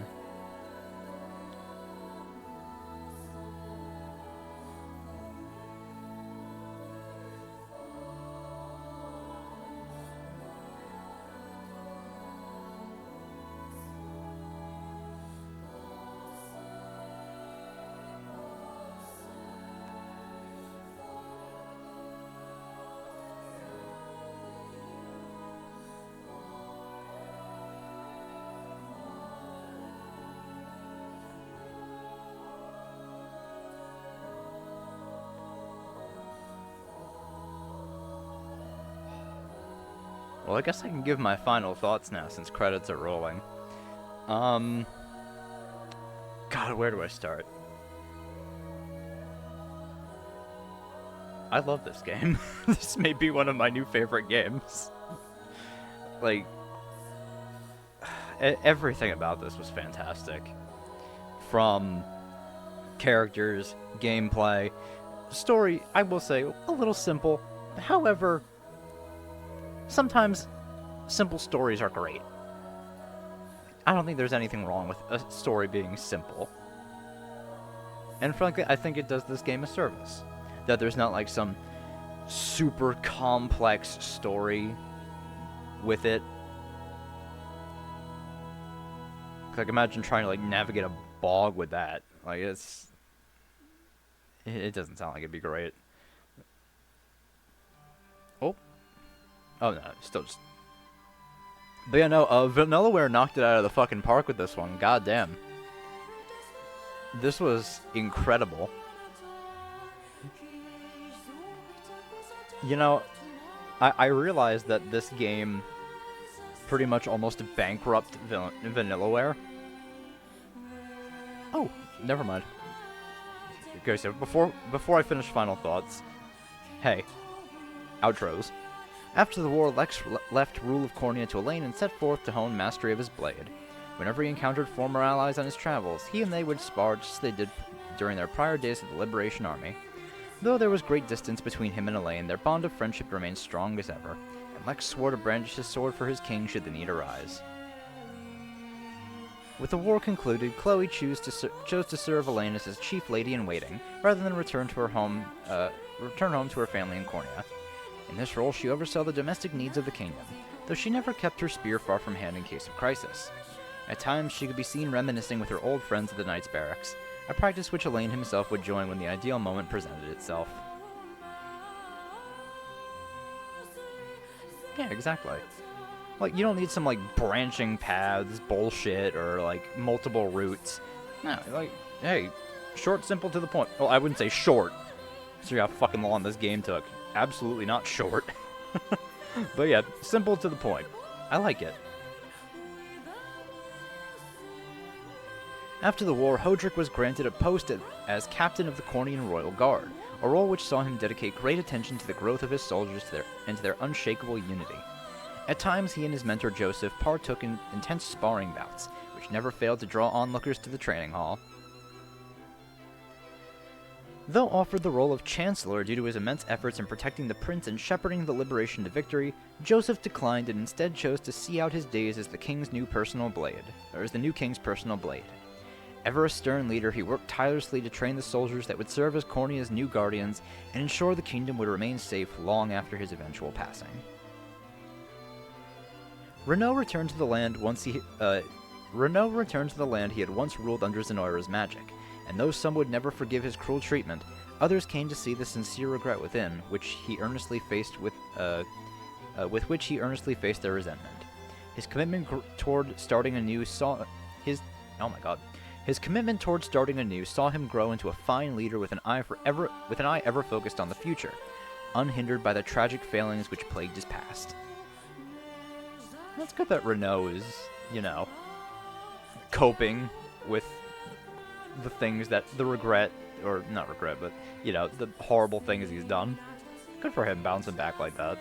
Well, I guess I can give my final thoughts now since credits are rolling. God, where do I start? I love this game. This may be one of my new favorite games. Like, everything about this was fantastic. From characters, gameplay, story, I will say, a little simple. However, sometimes simple stories are great. I don't think there's anything wrong with a story being simple. And frankly, I think it does this game a service. That there's not like some super complex story with it. Like, imagine trying to like navigate a bog with that. Like, it doesn't sound like it'd be great. Oh no, still just... But yeah, no, Vanillaware knocked it out of the fucking park with this one. God damn. This was incredible. You know, I realized that this game pretty much almost bankrupt Vanillaware. Oh, never mind. Okay, so before I finish final thoughts, hey, outros. After the war, Lex left rule of Cornea to Elaine and set forth to hone mastery of his blade. Whenever he encountered former allies on his travels, he and they would spar just as they did during their prior days of the Liberation Army. Though there was great distance between him and Elaine, their bond of friendship remained strong as ever, and Lex swore to brandish his sword for his king should the need arise. With the war concluded, Chloe chose to serve Elaine as his chief lady-in-waiting, rather than return home to her family in Cornea. In this role, she oversaw the domestic needs of the kingdom, though she never kept her spear far from hand in case of crisis. At times, she could be seen reminiscing with her old friends at the Knights' Barracks, a practice which Elaine himself would join when the ideal moment presented itself. Yeah, exactly. Like, you don't need some, like, branching paths bullshit or, like, multiple routes. No, like, hey, short, simple, to the point. Well, I wouldn't say short. Considering how fucking long this game took. Absolutely not short. But yeah, simple to the point. I like it. After the war, Hodrick was granted a post as captain of the Cornian Royal Guard, a role which saw him dedicate great attention to the growth of his soldiers and to their unshakable unity. At times, he and his mentor Joseph partook in intense sparring bouts, which never failed to draw onlookers to the training hall. Though offered the role of Chancellor due to his immense efforts in protecting the prince and shepherding the liberation to victory, Joseph declined and instead chose to see out his days as the king's new personal blade, or as the new king's personal blade. Ever a stern leader, he worked tirelessly to train the soldiers that would serve as Cornia's new guardians and ensure the kingdom would remain safe long after his eventual passing. Renaud returned to the land he had once ruled under Zenoira's magic, and though some would never forgive his cruel treatment, others came to see the sincere regret within, with which he earnestly faced their resentment. His commitment toward starting anew saw him grow into a fine leader with an eye ever focused on the future, unhindered by the tragic failings which plagued his past. It's good that Renaud is, coping with the things that the horrible things he's done. Good for him bouncing back like that.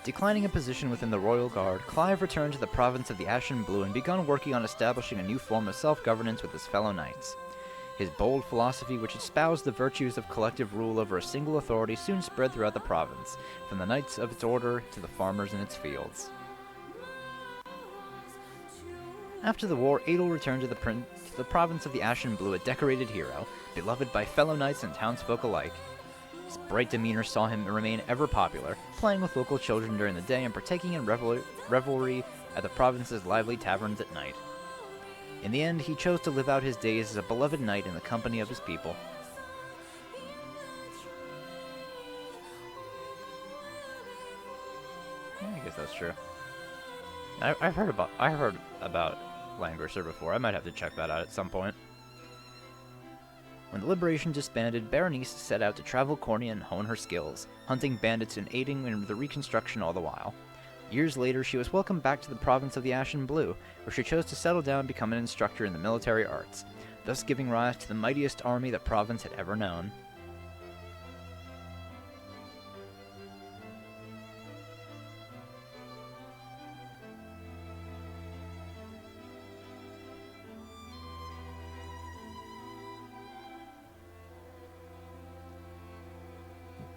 Declining a position within the Royal Guard, Clive returned to the province of the Ashen Blue and begun working on establishing a new form of self-governance with his fellow knights. His bold philosophy, which espoused the virtues of collective rule over a single authority, soon spread throughout the province, from the knights of its order to the farmers in its fields. After the war, Adel returned to the province of the Ashen Blue, a decorated hero, beloved by fellow knights and townsfolk alike. His bright demeanor saw him remain ever popular, playing with local children during the day and partaking in revelry at the province's lively taverns at night. In the end, he chose to live out his days as a beloved knight in the company of his people. Yeah, I guess that's true. I've heard about Langrisser before. I might have to check that out at some point. When the Liberation disbanded, Berenice set out to travel Cornia and hone her skills, hunting bandits and aiding in the reconstruction all the while. Years later, she was welcomed back to the province of the Ashen Blue, where she chose to settle down and become an instructor in the military arts, thus giving rise to the mightiest army the province had ever known.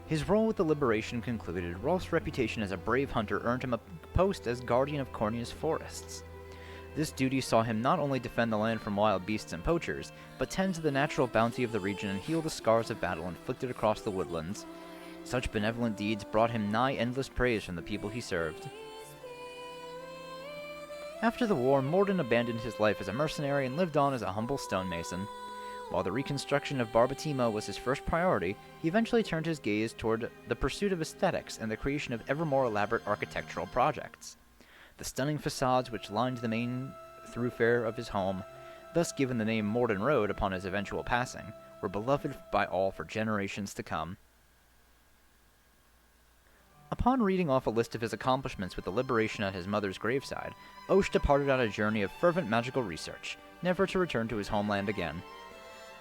His role with the Liberation concluded, Rolf's reputation as a brave hunter earned him a post as guardian of Cornia's forests. This duty saw him not only defend the land from wild beasts and poachers, but tend to the natural bounty of the region and heal the scars of battle inflicted across the woodlands. Such benevolent deeds brought him nigh endless praise from the people he served. After the war, Morden abandoned his life as a mercenary and lived on as a humble stonemason. While the reconstruction of Barbatimo was his first priority, he eventually turned his gaze toward the pursuit of aesthetics and the creation of ever more elaborate architectural projects. The stunning facades which lined the main thoroughfare of his home, thus given the name Morden Road upon his eventual passing, were beloved by all for generations to come. Upon reading off a list of his accomplishments with the Liberation at his mother's graveside, Osh departed on a journey of fervent magical research, never to return to his homeland again.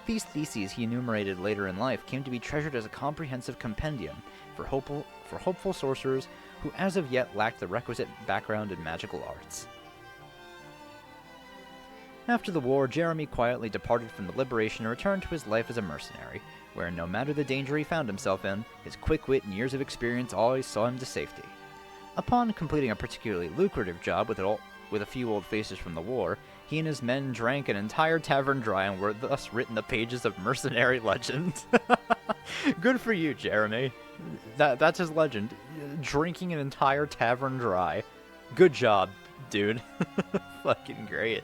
These theses he enumerated later in life came to be treasured as a comprehensive compendium for hopeful sorcerers who as of yet lacked the requisite background in magical arts. After the war, Jeremy quietly departed from the Liberation and returned to his life as a mercenary, where no matter the danger he found himself in, his quick wit and years of experience always saw him to safety. Upon completing a particularly lucrative job with a few old faces from the war, he and his men drank an entire tavern dry and were thus written the pages of mercenary legend. Good for you, Jeremy. That's his legend. Drinking an entire tavern dry. Good job. Dude. Fucking great.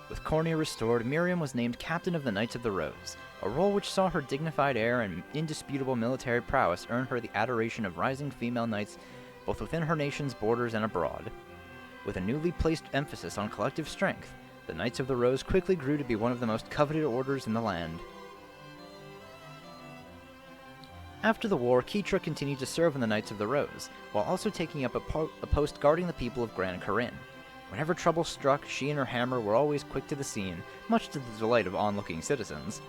With Cornea restored, Miriam was named Captain of the Knights of the Rose, a role which saw her dignified air and indisputable military prowess earn her the adoration of rising female knights both within her nation's borders and abroad. With a newly placed emphasis on collective strength, the Knights of the Rose quickly grew to be one of the most coveted orders in the land. After the war, Keitra continued to serve in the Knights of the Rose, while also taking up a post guarding the people of Gran Corinne. Whenever trouble struck, she and her hammer were always quick to the scene, much to the delight of onlooking citizens.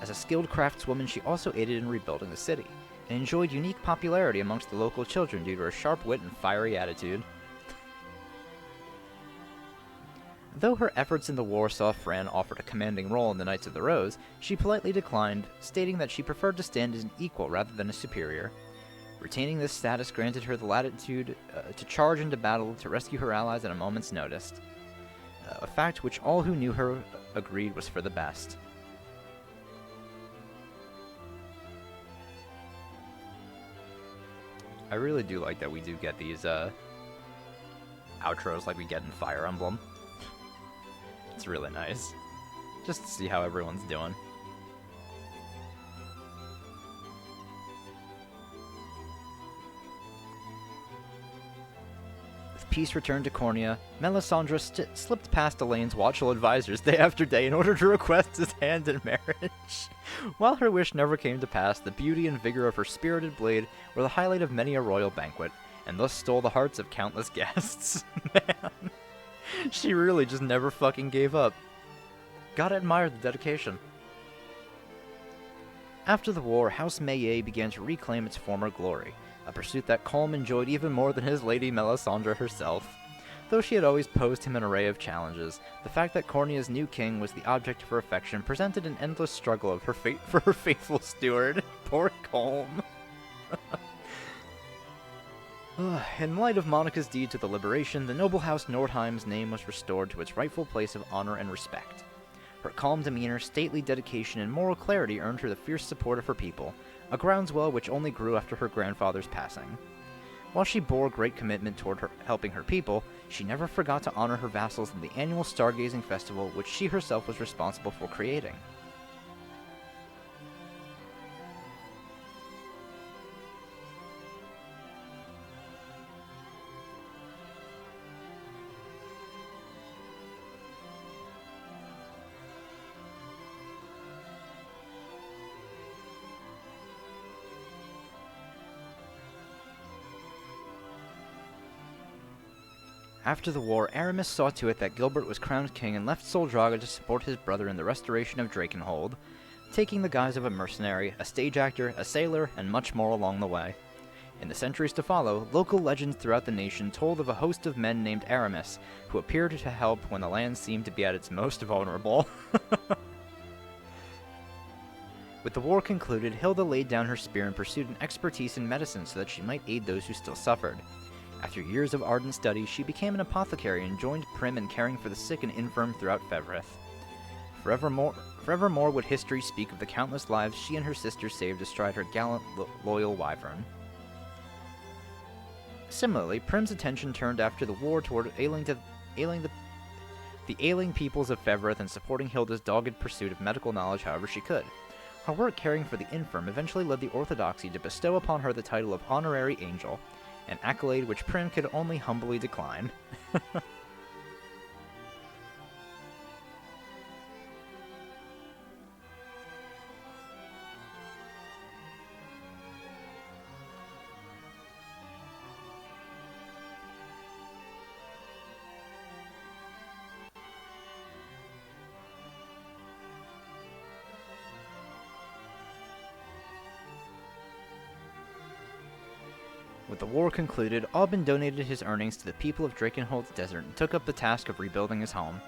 As a skilled craftswoman, she also aided in rebuilding the city, and enjoyed unique popularity amongst the local children due to her sharp wit and fiery attitude. Though her efforts in the war saw Fran offered a commanding role in the Knights of the Rose, she politely declined, stating that she preferred to stand as an equal rather than a superior. Retaining this status granted her the latitude to charge into battle to rescue her allies at a moment's notice, a fact which all who knew her agreed was for the best. I really do like that we do get these outros like we get in Fire Emblem. It's really nice. Just to see how everyone's doing. With peace returned to Cornea, Melisandre slipped past Elaine's watchful advisors day after day in order to request his hand in marriage. While her wish never came to pass, the beauty and vigor of her spirited blade were the highlight of many a royal banquet, and thus stole the hearts of countless guests. Man. She really just never fucking gave up. Gotta admire the dedication. After the war, House Maye began to reclaim its former glory, a pursuit that Colm enjoyed even more than his lady Melisandre herself. Though she had always posed him an array of challenges, the fact that Cornea's new king was the object of her affection presented an endless struggle of her for her faithful steward. Poor Colm. In light of Monica's deed to the liberation, the noble house Nordheim's name was restored to its rightful place of honor and respect. Her calm demeanor, stately dedication, and moral clarity earned her the fierce support of her people, a groundswell which only grew after her grandfather's passing. While she bore great commitment toward helping her people, she never forgot to honor her vassals in the annual stargazing festival which she herself was responsible for creating. After the war, Aramis saw to it that Gilbert was crowned king and left Soldraga to support his brother in the restoration of Drakenhold, taking the guise of a mercenary, a stage actor, a sailor, and much more along the way. In the centuries to follow, local legends throughout the nation told of a host of men named Aramis, who appeared to help when the land seemed to be at its most vulnerable. With the war concluded, Hilda laid down her spear and pursued an expertise in medicine so that she might aid those who still suffered. After years of ardent study, she became an apothecary and joined Prim in caring for the sick and infirm throughout Fevrith. Forevermore would history speak of the countless lives she and her sister saved astride her gallant, loyal wyvern. Similarly, Prim's attention turned after the war toward the ailing peoples of Fevrith and supporting Hilda's dogged pursuit of medical knowledge however she could. Her work caring for the infirm eventually led the Orthodoxy to bestow upon her the title of Honorary Angel, an accolade which Prim could only humbly decline. With the war concluded, Aubin donated his earnings to the people of Drakenhold's desert and took up the task of rebuilding his home.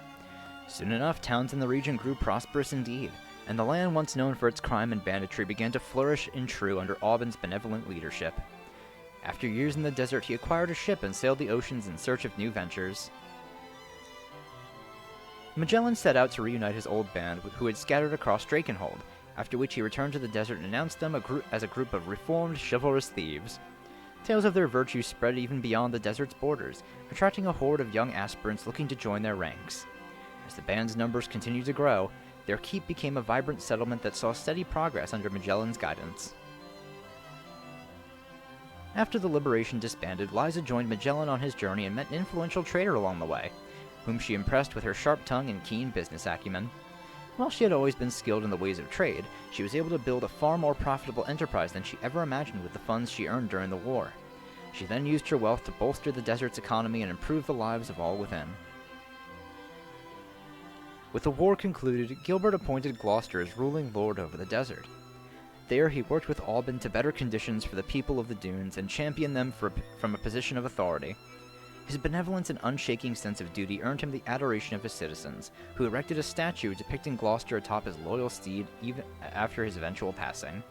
Soon enough, towns in the region grew prosperous indeed, and the land once known for its crime and banditry began to flourish in true under Aubin's benevolent leadership. After years in the desert, he acquired a ship and sailed the oceans in search of new ventures. Magellan set out to reunite his old band, who had scattered across Drakenhold, after which he returned to the desert and announced them as a group of reformed, chivalrous thieves. Tales of their virtues spread even beyond the desert's borders, attracting a horde of young aspirants looking to join their ranks. As the band's numbers continued to grow, their keep became a vibrant settlement that saw steady progress under Magellan's guidance. After the Liberation disbanded, Liza joined Magellan on his journey and met an influential trader along the way, whom she impressed with her sharp tongue and keen business acumen. While she had always been skilled in the ways of trade, she was able to build a far more profitable enterprise than she ever imagined with the funds she earned during the war. She then used her wealth to bolster the desert's economy and improve the lives of all within. With the war concluded, Gilbert appointed Gloucester as ruling lord over the desert. There, he worked with Alban to better conditions for the people of the dunes and championed them from a position of authority. His benevolence and unshaking sense of duty earned him the adoration of his citizens, who erected a statue depicting Gloucester atop his loyal steed even after his eventual passing.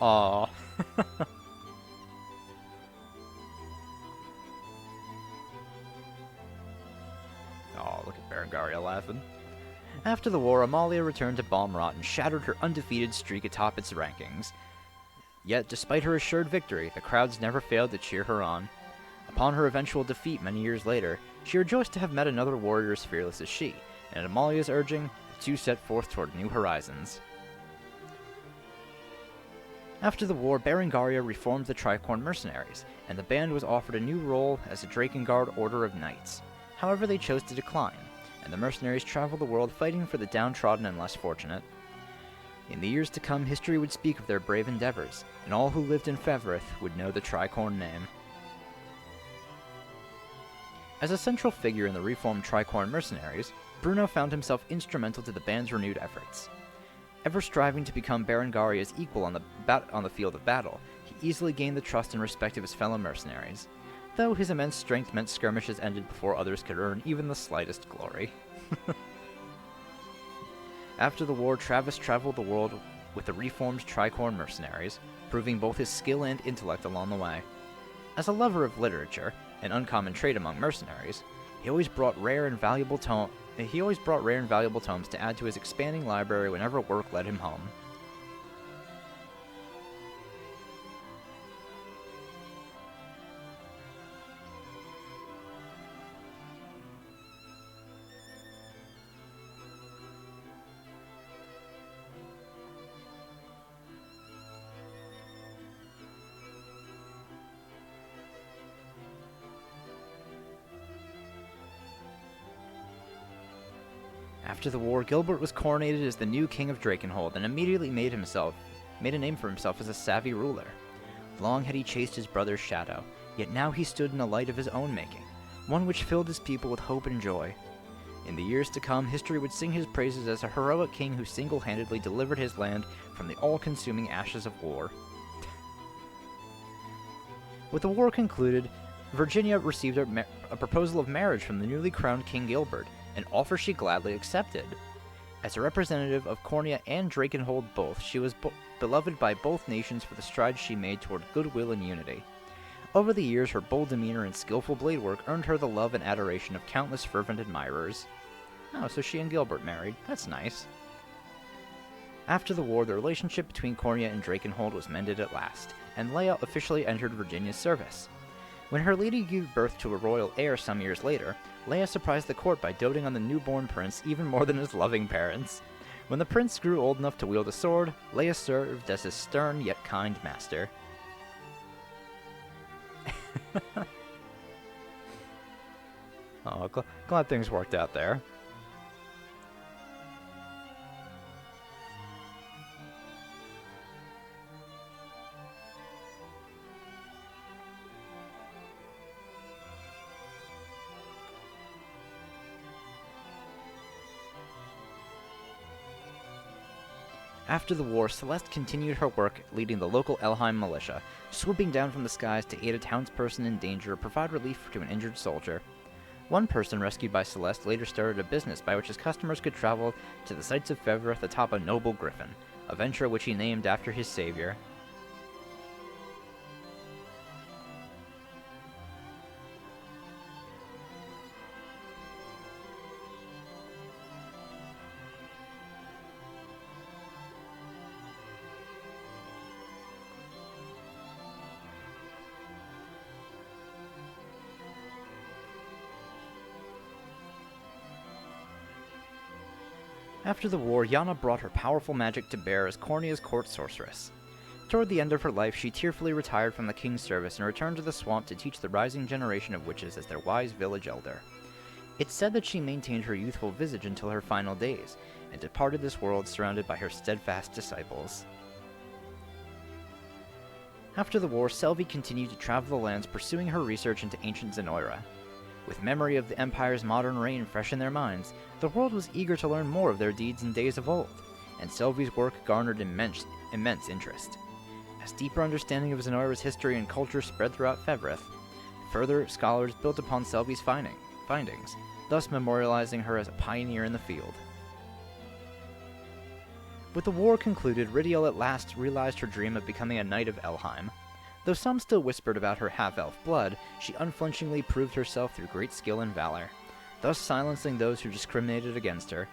Aww. Oh, look at Berengaria laughing. After the war, Amalia returned to Balmrot and shattered her undefeated streak atop its rankings. Yet, despite her assured victory, the crowds never failed to cheer her on. Upon her eventual defeat many years later, she rejoiced to have met another warrior as fearless as she, and at Amalia's urging, the two set forth toward new horizons. After the war, Berengaria reformed the Tricorn mercenaries, and the band was offered a new role as the Drakengard Order of Knights. However, they chose to decline, and the mercenaries traveled the world fighting for the downtrodden and less fortunate. In the years to come, history would speak of their brave endeavors, and all who lived in Fevrith would know the Tricorn name. As a central figure in the reformed Tricorn mercenaries, Bruno found himself instrumental to the band's renewed efforts. Ever striving to become Berengaria's equal on the field of battle, he easily gained the trust and respect of his fellow mercenaries, though his immense strength meant skirmishes ended before others could earn even the slightest glory. After the war, Travis traveled the world with the reformed Tricorn mercenaries, proving both his skill and intellect along the way. As a lover of literature, an uncommon trait among mercenaries, he always brought rare and valuable tomes to add to his expanding library whenever work led him home. After the war, Gilbert was coronated as the new king of Drakenhold and immediately made a name for himself as a savvy ruler. Long had he chased his brother's shadow, yet now he stood in a light of his own making, one which filled his people with hope and joy. In the years to come, history would sing his praises as a heroic king who single-handedly delivered his land from the all-consuming ashes of war. With the war concluded, Virginia received a proposal of marriage from the newly crowned King Gilbert, an offer she gladly accepted. As a representative of Cornia and Drakenhold both, she was beloved by both nations for the strides she made toward goodwill and unity. Over the years, her bold demeanor and skillful blade work earned her the love and adoration of countless fervent admirers. Oh, so she and Gilbert married. That's nice. After the war, the relationship between Cornia and Drakenhold was mended at last, and Leia officially entered Virginia's service. When her lady gave birth to a royal heir some years later, Leia surprised the court by doting on the newborn prince even more than his loving parents. When the prince grew old enough to wield a sword, Leia served as his stern yet kind master. Oh, glad things worked out there. After the war, Celeste continued her work leading the local Elheim militia, swooping down from the skies to aid a townsperson in danger or provide relief to an injured soldier. One person rescued by Celeste later started a business by which his customers could travel to the sights of Fevroth atop a noble griffin, a venture which he named after his savior. After the war, Yana brought her powerful magic to bear as Cornea's court sorceress. Toward the end of her life, she tearfully retired from the king's service and returned to the swamp to teach the rising generation of witches as their wise village elder. It's said that she maintained her youthful visage until her final days, and departed this world surrounded by her steadfast disciples. After the war, Selvi continued to travel the lands pursuing her research into ancient Zenoira. With memory of the Empire's modern reign fresh in their minds, the world was eager to learn more of their deeds in days of old, and Selvi's work garnered immense interest. As deeper understanding of Zenoira's history and culture spread throughout Fevroth, further scholars built upon Selvi's findings, thus memorializing her as a pioneer in the field. With the war concluded, Rydiel at last realized her dream of becoming a knight of Elheim. Though some still whispered about her half-elf blood, she unflinchingly proved herself through great skill and valor, thus silencing those who discriminated against her.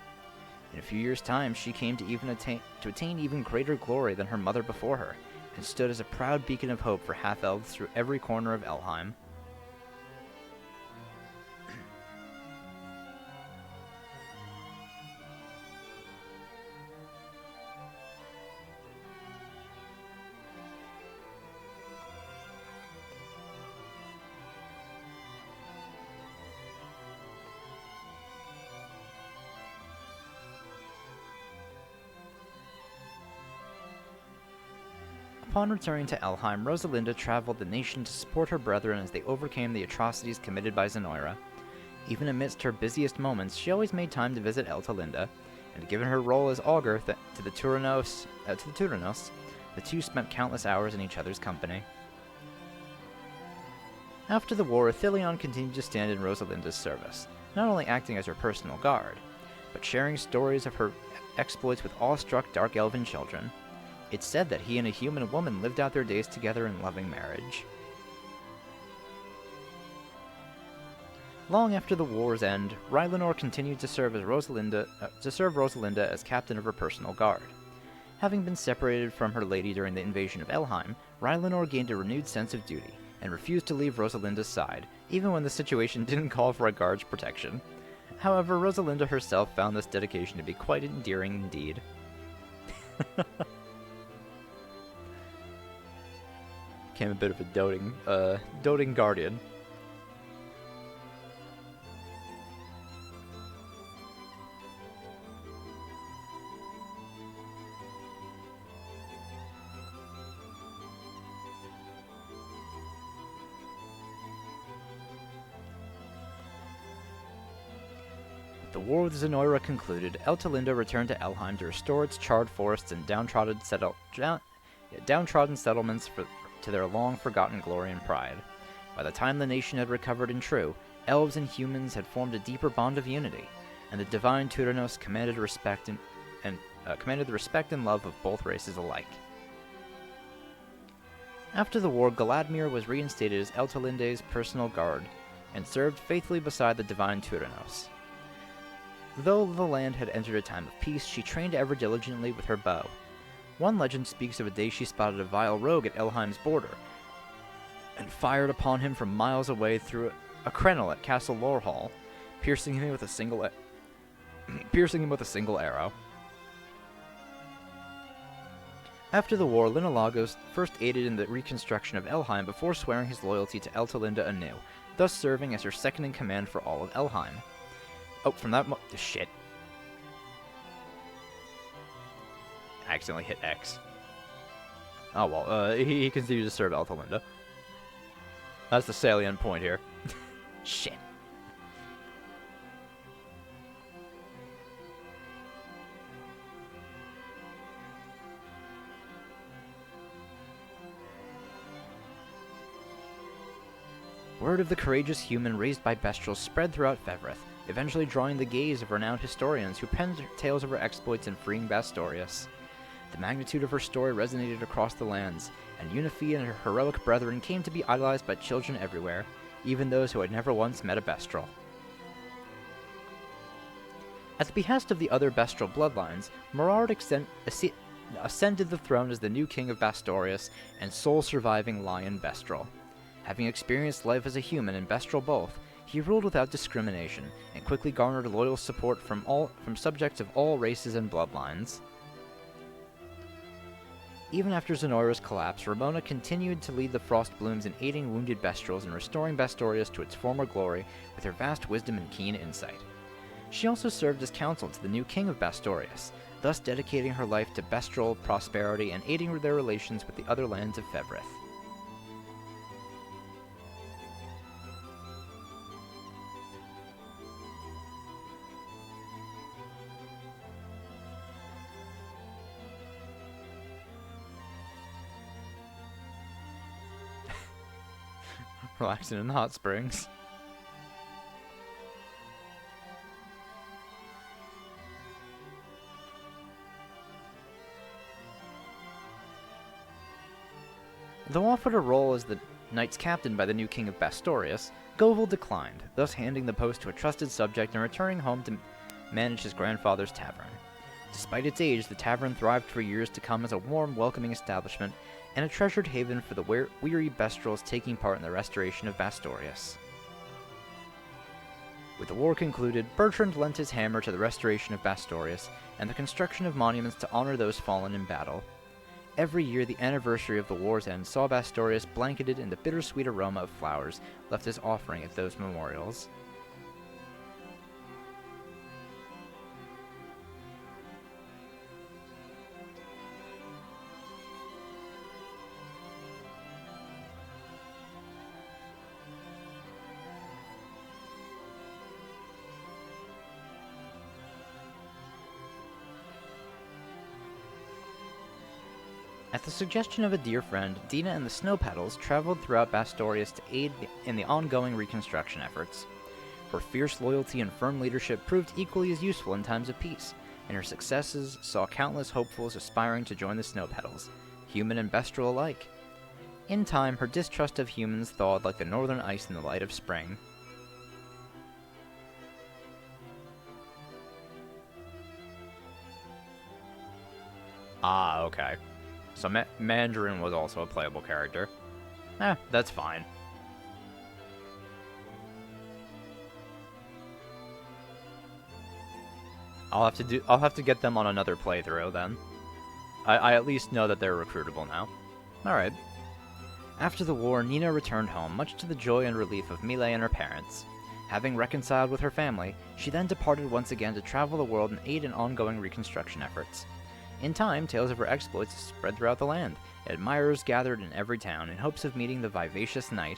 In a few years' time, she came to attain even greater glory than her mother before her, and stood as a proud beacon of hope for half-elves through every corner of Elheim. Upon returning to Elheim, Rosalinda traveled the nation to support her brethren as they overcame the atrocities committed by Zenoira. Even amidst her busiest moments, she always made time to visit Eltalinda, and given her role as augur to the Turanos, the two spent countless hours in each other's company. After the war, Athelion continued to stand in Rosalinda's service, not only acting as her personal guard, but sharing stories of her exploits with awestruck dark elven children. It's said that he and a human woman lived out their days together in loving marriage. Long after the war's end, Rylanor continued to serve Rosalinda as captain of her personal guard. Having been separated from her lady during the invasion of Elheim, Rylanor gained a renewed sense of duty, and refused to leave Rosalinda's side, even when the situation didn't call for a guard's protection. However, Rosalinda herself found this dedication to be quite endearing indeed. Became a bit of a doting guardian. The war with Zenoira concluded, Eltalinda returned to Elheim to restore its charred forests and downtrodden settlements to their long-forgotten glory and pride. By the time the nation had recovered in true, elves and humans had formed a deeper bond of unity, and the divine Turanos commanded the respect and love of both races alike. After the war, Galadmir was reinstated as Eltalinda's personal guard, and served faithfully beside the divine Turanos. Though the land had entered a time of peace, she trained ever diligently with her bow. One legend speaks of a day she spotted a vile rogue at Elheim's border, and fired upon him from miles away through a crenel at Castle Lorhall, piercing him with a single arrow. After the war, Linolagos first aided in the reconstruction of Elheim before swearing his loyalty to Eltalinda anew, thus serving as her second-in-command for all of Elheim. Oh, from that shit. I accidentally hit X. Oh well, he continued to serve Eltalinda. That's the salient point here. Shit. Word of the courageous human raised by Bestrels spread throughout Fevrith, eventually drawing the gaze of renowned historians who penned tales of her exploits in freeing Bastorius. The magnitude of her story resonated across the lands, and Unifi and her heroic brethren came to be idolized by children everywhere, even those who had never once met a Bestrel. At the behest of the other Bestrel bloodlines, Morard ascended the throne as the new king of Bastorius and sole surviving Lion Bestrel. Having experienced life as a human and Bestrel both, he ruled without discrimination and quickly garnered loyal support from subjects of all races and bloodlines. Even after Zenoira's collapse, Ramona continued to lead the Frostblooms in aiding wounded Bestrels and restoring Bastorius to its former glory with her vast wisdom and keen insight. She also served as counsel to the new king of Bastorius, thus dedicating her life to Bestrel prosperity and aiding their relations with the other lands of Fevrith. Relaxing in the hot springs. Though offered a role as the knight's captain by the new king of Bastorius, Govel declined, thus handing the post to a trusted subject and returning home to manage his grandfather's tavern. Despite its age, the tavern thrived for years to come as a warm, welcoming establishment and a treasured haven for the weary Bestrels taking part in the restoration of Bastorius. With the war concluded, Bertrand lent his hammer to the restoration of Bastorius and the construction of monuments to honor those fallen in battle. Every year, the anniversary of the war's end saw Bastorius blanketed in the bittersweet aroma of flowers left as offering at those memorials. At the suggestion of a dear friend, Dina and the Snow Petals traveled throughout Bastorius to aid in the ongoing reconstruction efforts. Her fierce loyalty and firm leadership proved equally as useful in times of peace, and her successes saw countless hopefuls aspiring to join the Snow Petals, human and Bestrel alike. In time, her distrust of humans thawed like the northern ice in the light of spring. Ah, okay. So Mandarin was also a playable character. That's fine. I'll have to get them on another playthrough then. I at least know that they're recruitable now. Alright. After the war, Nina returned home, much to the joy and relief of Millet and her parents. Having reconciled with her family, she then departed once again to travel the world and aid in ongoing reconstruction efforts. In time, tales of her exploits spread throughout the land, and admirers gathered in every town in hopes of meeting the vivacious knight.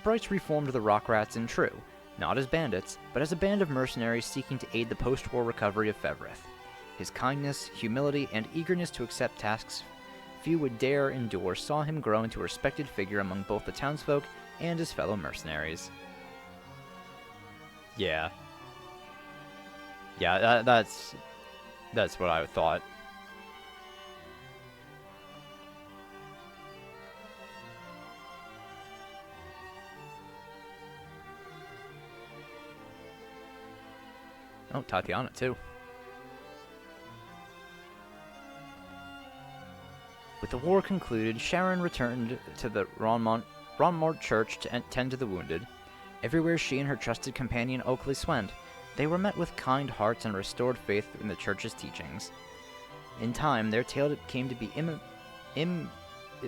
Bryce reformed the Rock Rats in true, not as bandits, but as a band of mercenaries seeking to aid the post-war recovery of Fevrith. His kindness, humility, and eagerness to accept tasks few would dare endure saw him grow into a respected figure among both the townsfolk and his fellow mercenaries. Yeah. Yeah, that's what I thought. Oh, Tatiana too. With the war concluded, Sharon returned to the Ronmort Church to tend to the wounded. Everywhere she and her trusted companion Oakley went, they were met with kind hearts and restored faith in the church's teachings. In time, their tale came to be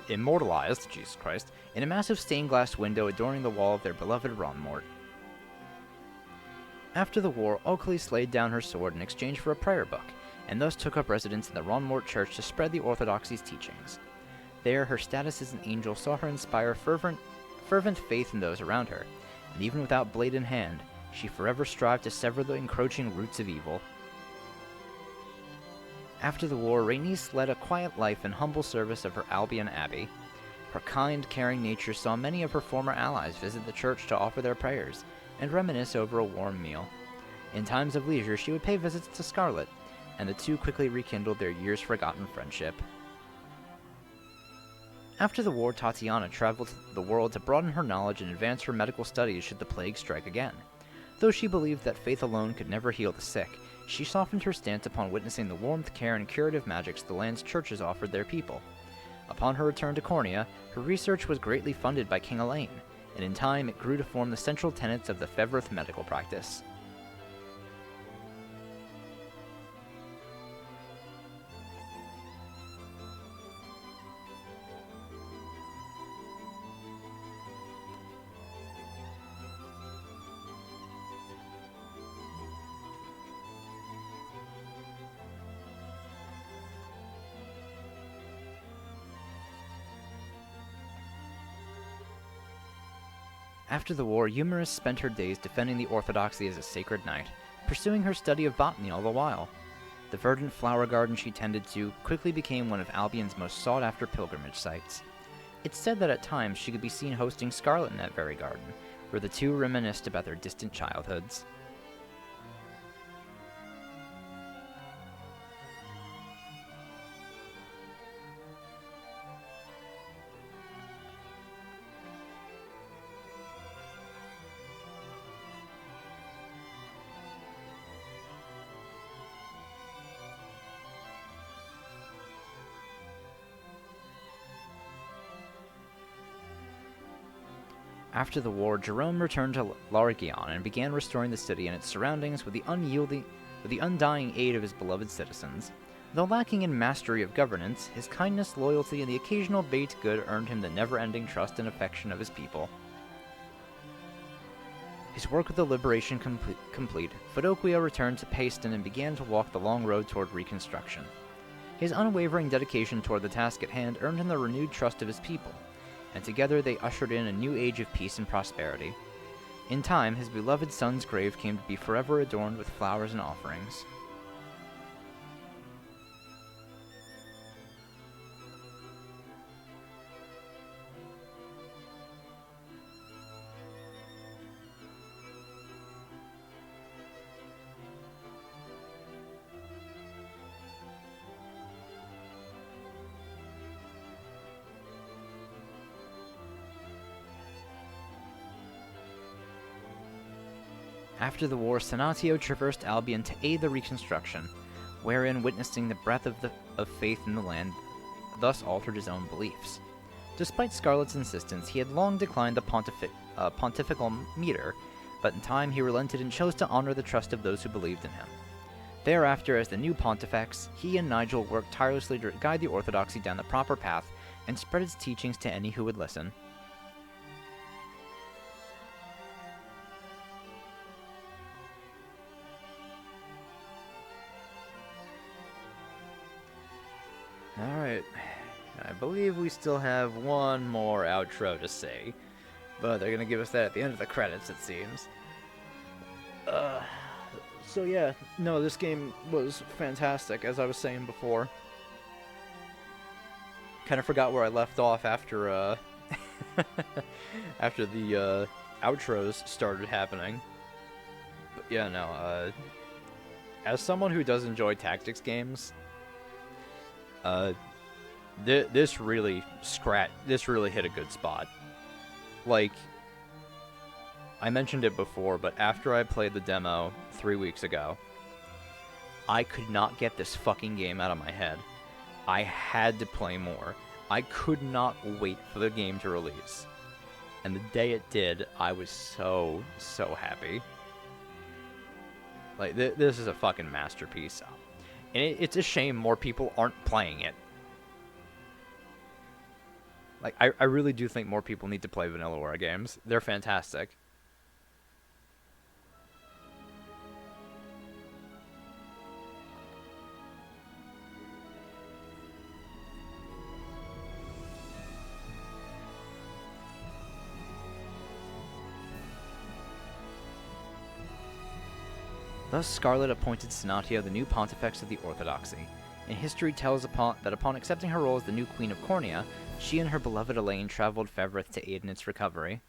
immortalized, Jesus Christ, in a massive stained glass window adorning the wall of their beloved Ronmort. After the war, Oakley laid down her sword in exchange for a prayer book, and thus took up residence in the Ronmort Church to spread the Orthodoxy's teachings. There, her status as an angel saw her inspire fervent faith in those around her, and even without blade in hand, she forever strived to sever the encroaching roots of evil. After the war, Rhaenys led a quiet life in humble service of her Albion Abbey. Her kind, caring nature saw many of her former allies visit the church to offer their prayers and reminisce over a warm meal. In times of leisure, she would pay visits to Scarlet, and the two quickly rekindled their years-forgotten friendship. After the war, Tatiana traveled the world to broaden her knowledge and advance her medical studies should the plague strike again. Though she believed that faith alone could never heal the sick, she softened her stance upon witnessing the warmth, care, and curative magics the land's churches offered their people. Upon her return to Cornea, her research was greatly funded by King Elaine, and in time it grew to form the central tenets of the Fevrith medical practice. After the war, Eumeris spent her days defending the orthodoxy as a sacred knight, pursuing her study of botany all the while. The verdant flower garden she tended to quickly became one of Albion's most sought-after pilgrimage sites. It's said that at times she could be seen hosting Scarlet in that very garden, where the two reminisced about their distant childhoods. After the war, Jerome returned to Largion and began restoring the city and its surroundings with the undying aid of his beloved citizens. Though lacking in mastery of governance, his kindness, loyalty, and the occasional baked good earned him the never-ending trust and affection of his people. His work with the liberation complete, Fedoquia returned to Paestum and began to walk the long road toward reconstruction. His unwavering dedication toward the task at hand earned him the renewed trust of his people, and together they ushered in a new age of peace and prosperity. In time, his beloved son's grave came to be forever adorned with flowers and offerings. After the war, Senatio traversed Albion to aid the reconstruction, wherein witnessing the breadth of faith in the land thus altered his own beliefs. Despite Scarlet's insistence, he had long declined the pontifical meter, but in time he relented and chose to honor the trust of those who believed in him. Thereafter, as the new pontifex, he and Nigel worked tirelessly to guide the orthodoxy down the proper path and spread its teachings to any who would listen. Alright, I believe we still have one more outro to say, but they're gonna give us that at the end of the credits, it seems. So yeah, no, this game was fantastic, as I was saying before. Kind of forgot where I left off after, after the, outros started happening. But yeah, no, as someone who does enjoy tactics games, this really hit a good spot. Like, I mentioned it before, but after I played the demo 3 weeks ago, I could not get this fucking game out of my head. I had to play more. I could not wait for the game to release. And the day it did, I was so happy. Like, this is a fucking masterpiece. And it's a shame more people aren't playing it. Like, I really do think more people need to play Vanillaware games. They're fantastic. Thus, Scarlet appointed Senatio the new pontifex of the Orthodoxy, And history tells that upon accepting her role as the new Queen of Cornea, she and her beloved Elaine traveled Fevrith to aid in its recovery.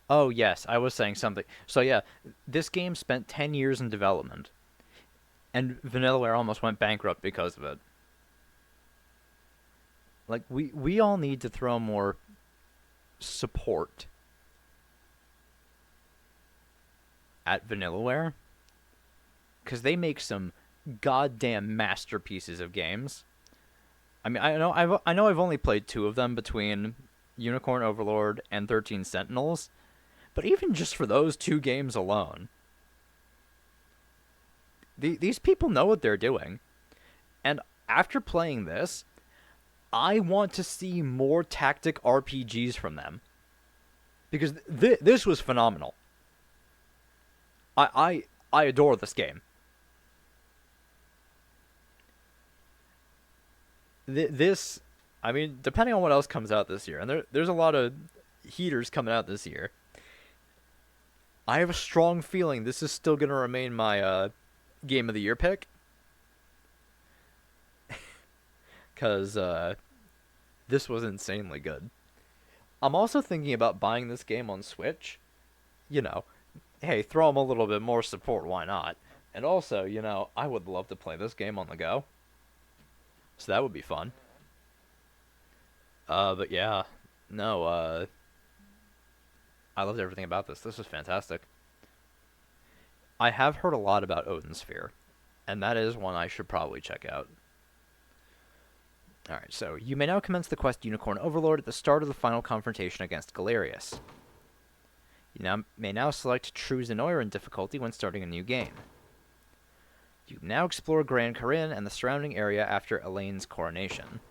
Oh, yes, I was saying something. So, yeah, this game spent 10 years in development, and Vanillaware almost went bankrupt because of it. Like, we all need to throw more support at Vanillaware, because they make some goddamn masterpieces of games. I mean, I know I've only played 2 of them between Unicorn Overlord and 13 Sentinels, but even just for those 2 games alone, these people know what they're doing. And after playing this, I want to see more tactic RPGs from them, because this was phenomenal. I adore this game. This, I mean, depending on what else comes out this year, and there's a lot of heaters coming out this year, I have a strong feeling this is still going to remain my Game of the Year pick. Because this was insanely good. I'm also thinking about buying this game on Switch. You know, hey, throw them a little bit more support, why not? And also, you know, I would love to play this game on the go. So that would be fun. But yeah, no, I loved everything about this. This was fantastic. I have heard a lot about Odin Sphere, and that is one I should probably check out. Alright, so you may now commence the quest Unicorn Overlord at the start of the final confrontation against Galerius. You may now select True Zenoiran difficulty when starting a new game. You now explore Gran Corinne and the surrounding area after Elaine's coronation.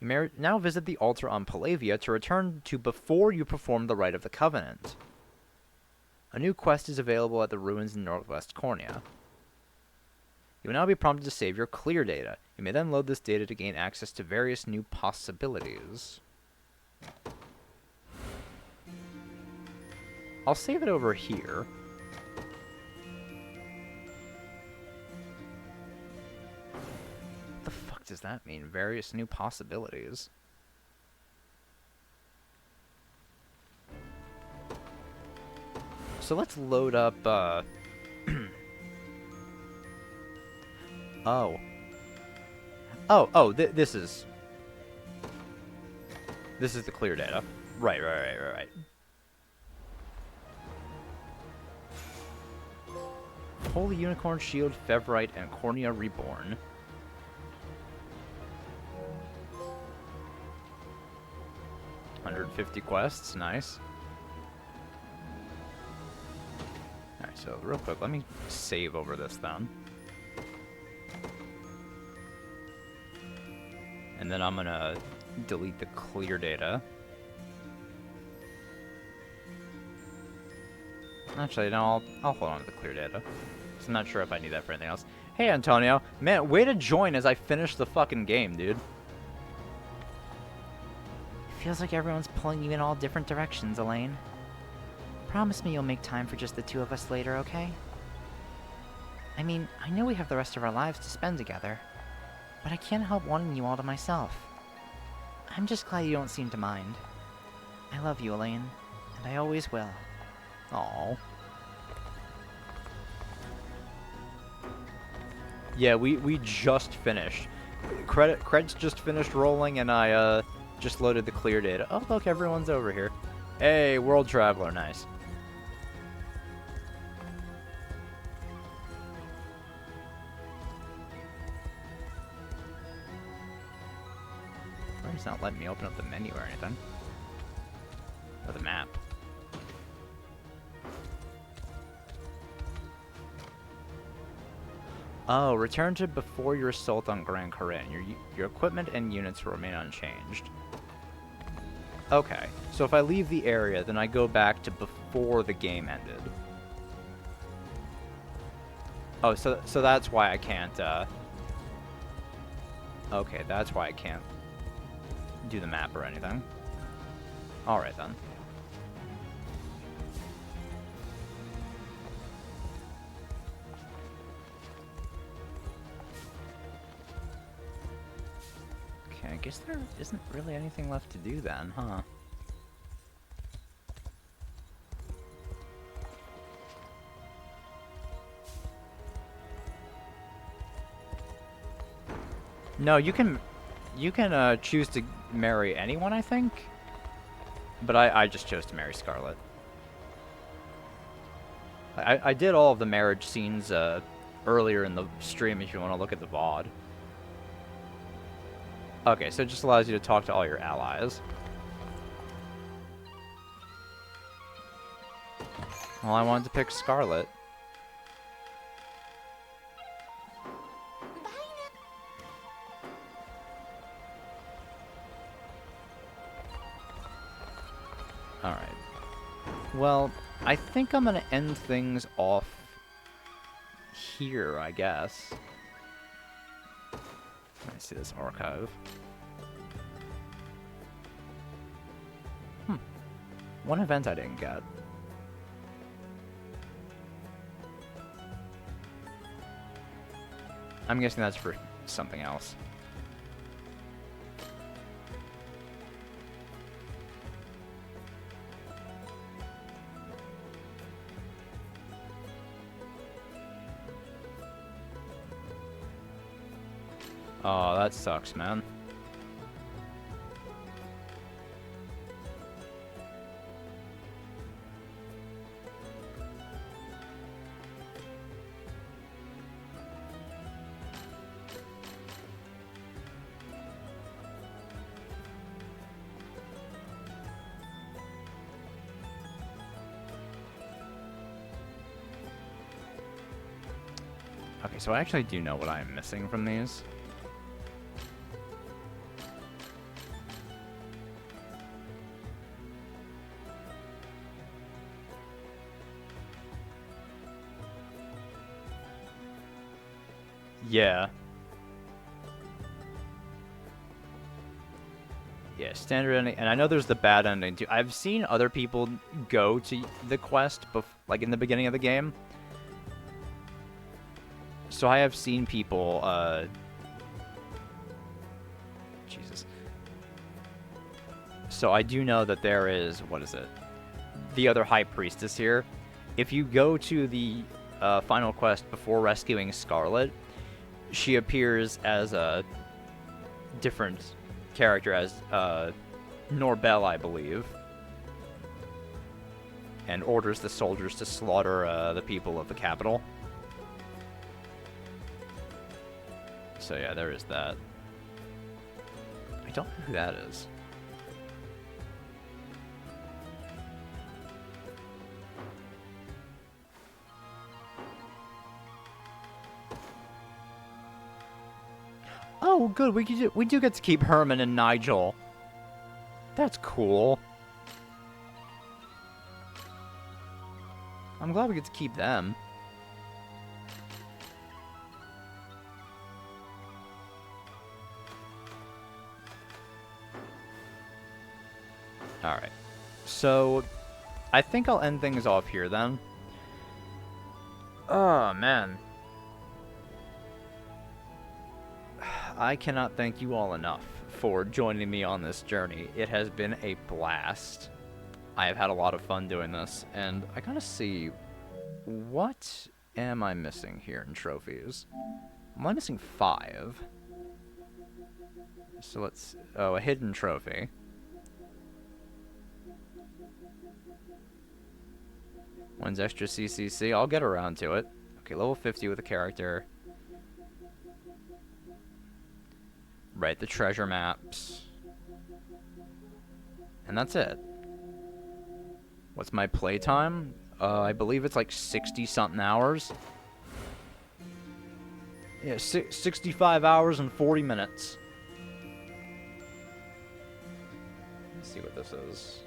You may now visit the altar on Palavia to return to before you perform the Rite of the Covenant. A new quest is available at the ruins in Northwest Cornea. You will now be prompted to save your clear data. You may then load this data to gain access to various new possibilities. I'll save it over here. What the fuck does that mean? Various new possibilities. So let's load up, this is the clear data. Right. Holy Unicorn Shield, Fevrite, and Cornea Reborn. $150 quests, nice. Alright, so real quick, let me save over this then. And then I'm gonna delete the clear data. Actually, no, I'll hold on to the clear data. I'm not sure if I need that for anything else. Hey, Antonio. Man, way to join as I finish the fucking game, dude. It feels like everyone's pulling you in all different directions, Elaine. Promise me you'll make time for just the 2 of us later, okay? I mean, I know we have the rest of our lives to spend together, but I can't help wanting you all to myself. I'm just glad you don't seem to mind. I love you, Elaine, and I always will. Aww. Yeah, we just finished. Credits just finished rolling, and I just loaded the clear data. Oh, look, everyone's over here. Hey, World Traveler, nice. It's not letting me open up the menu or anything. Or the map. Oh, return to before your assault on Gran Corinne. Your equipment and units will remain unchanged. Okay, so if I leave the area, then I go back to before the game ended. Oh, so that's why I can't, okay, that's why I can't do the map or anything. Alright then. Okay, I guess there isn't really anything left to do then, huh? No, you can choose to marry anyone, I think. But I just chose to marry Scarlet. I did all of the marriage scenes earlier in the stream if you want to look at the VOD. Okay, so it just allows you to talk to all your allies. Well, I wanted to pick Scarlet. Alright. Well, I think I'm gonna end things off here, I guess. Let me see this archive. One event I didn't get. I'm guessing that's for something else. Oh, that sucks, man. Okay, so I actually do know what I'm missing from these. Yeah. Yeah, standard ending, and I know there's the bad ending too. I've seen other people go to the quest, like in the beginning of the game. So I have seen people, Jesus. So I do know that there is, what is it? The other High Priestess here. If you go to the final quest before rescuing Scarlet, she appears as a different character, as Norbel, I believe, and orders the soldiers to slaughter the people of the capital. So yeah, there is that. I don't know who that is. Oh, good. We do get to keep Herman and Nigel. That's cool. I'm glad we get to keep them. Alright. So, I think I'll end things off here then. Oh, man. I cannot thank you all enough for joining me on this journey. It has been a blast. I have had a lot of fun doing this, and I gotta see, what am I missing here in trophies? Am I missing 5? So let's, oh, a hidden trophy. One's extra CCC, I'll get around to it. Okay, level 50 with a character. Right, the treasure maps. And that's it. What's my playtime? I believe it's like 60-something hours. Yeah, 65 hours and 40 minutes. Let's see what this is.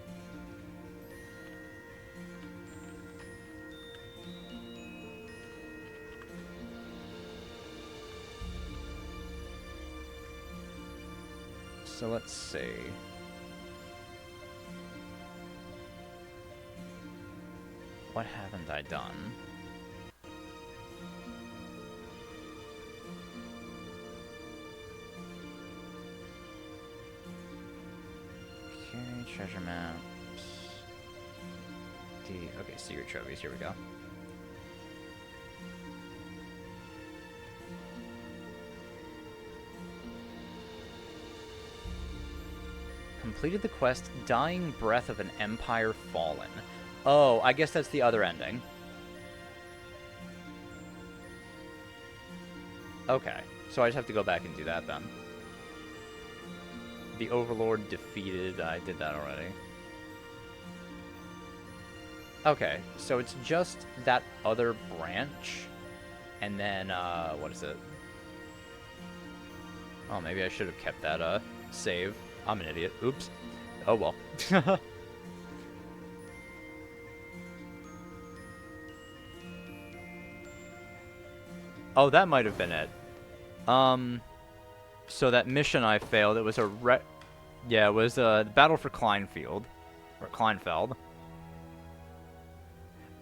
So let's see. What haven't I done? Okay, treasure maps. Okay, secret trophies, here we go. Completed the quest, Dying Breath of an Empire Fallen. Oh, I guess that's the other ending. Okay, so I just have to go back and do that then. The Overlord defeated, I did that already. Okay, so it's just that other branch, and then, what is it? Oh, maybe I should have kept that, save. I'm an idiot. Oops. Oh, well. Oh, that might have been it. So that mission I failed, it was a yeah, it was the Battle for Kleinfield. Or Kleinfeld.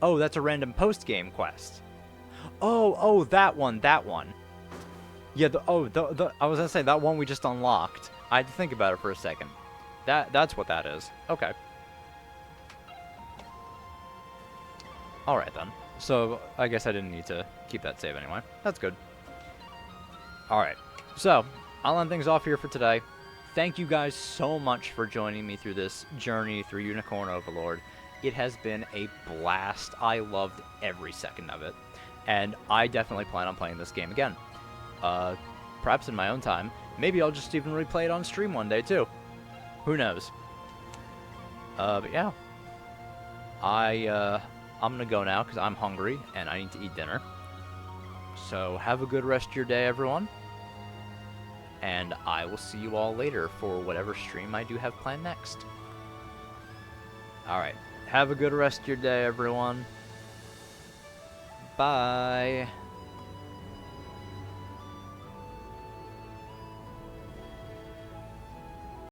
Oh, that's a random post-game quest. Oh, that one. Yeah, I was gonna say, that one we just unlocked. I had to think about it for a second. That's what that is. Okay. Alright then. So, I guess I didn't need to keep that save anyway. That's good. Alright. So, I'll end things off here for today. Thank you guys so much for joining me through this journey through Unicorn Overlord. It has been a blast. I loved every second of it. And I definitely plan on playing this game again. Perhaps in my own time. Maybe I'll just even replay it on stream one day, too. Who knows? But yeah. I'm gonna go now, because I'm hungry, and I need to eat dinner. So, have a good rest of your day, everyone. And I will see you all later for whatever stream I do have planned next. Alright. Have a good rest of your day, everyone. Bye.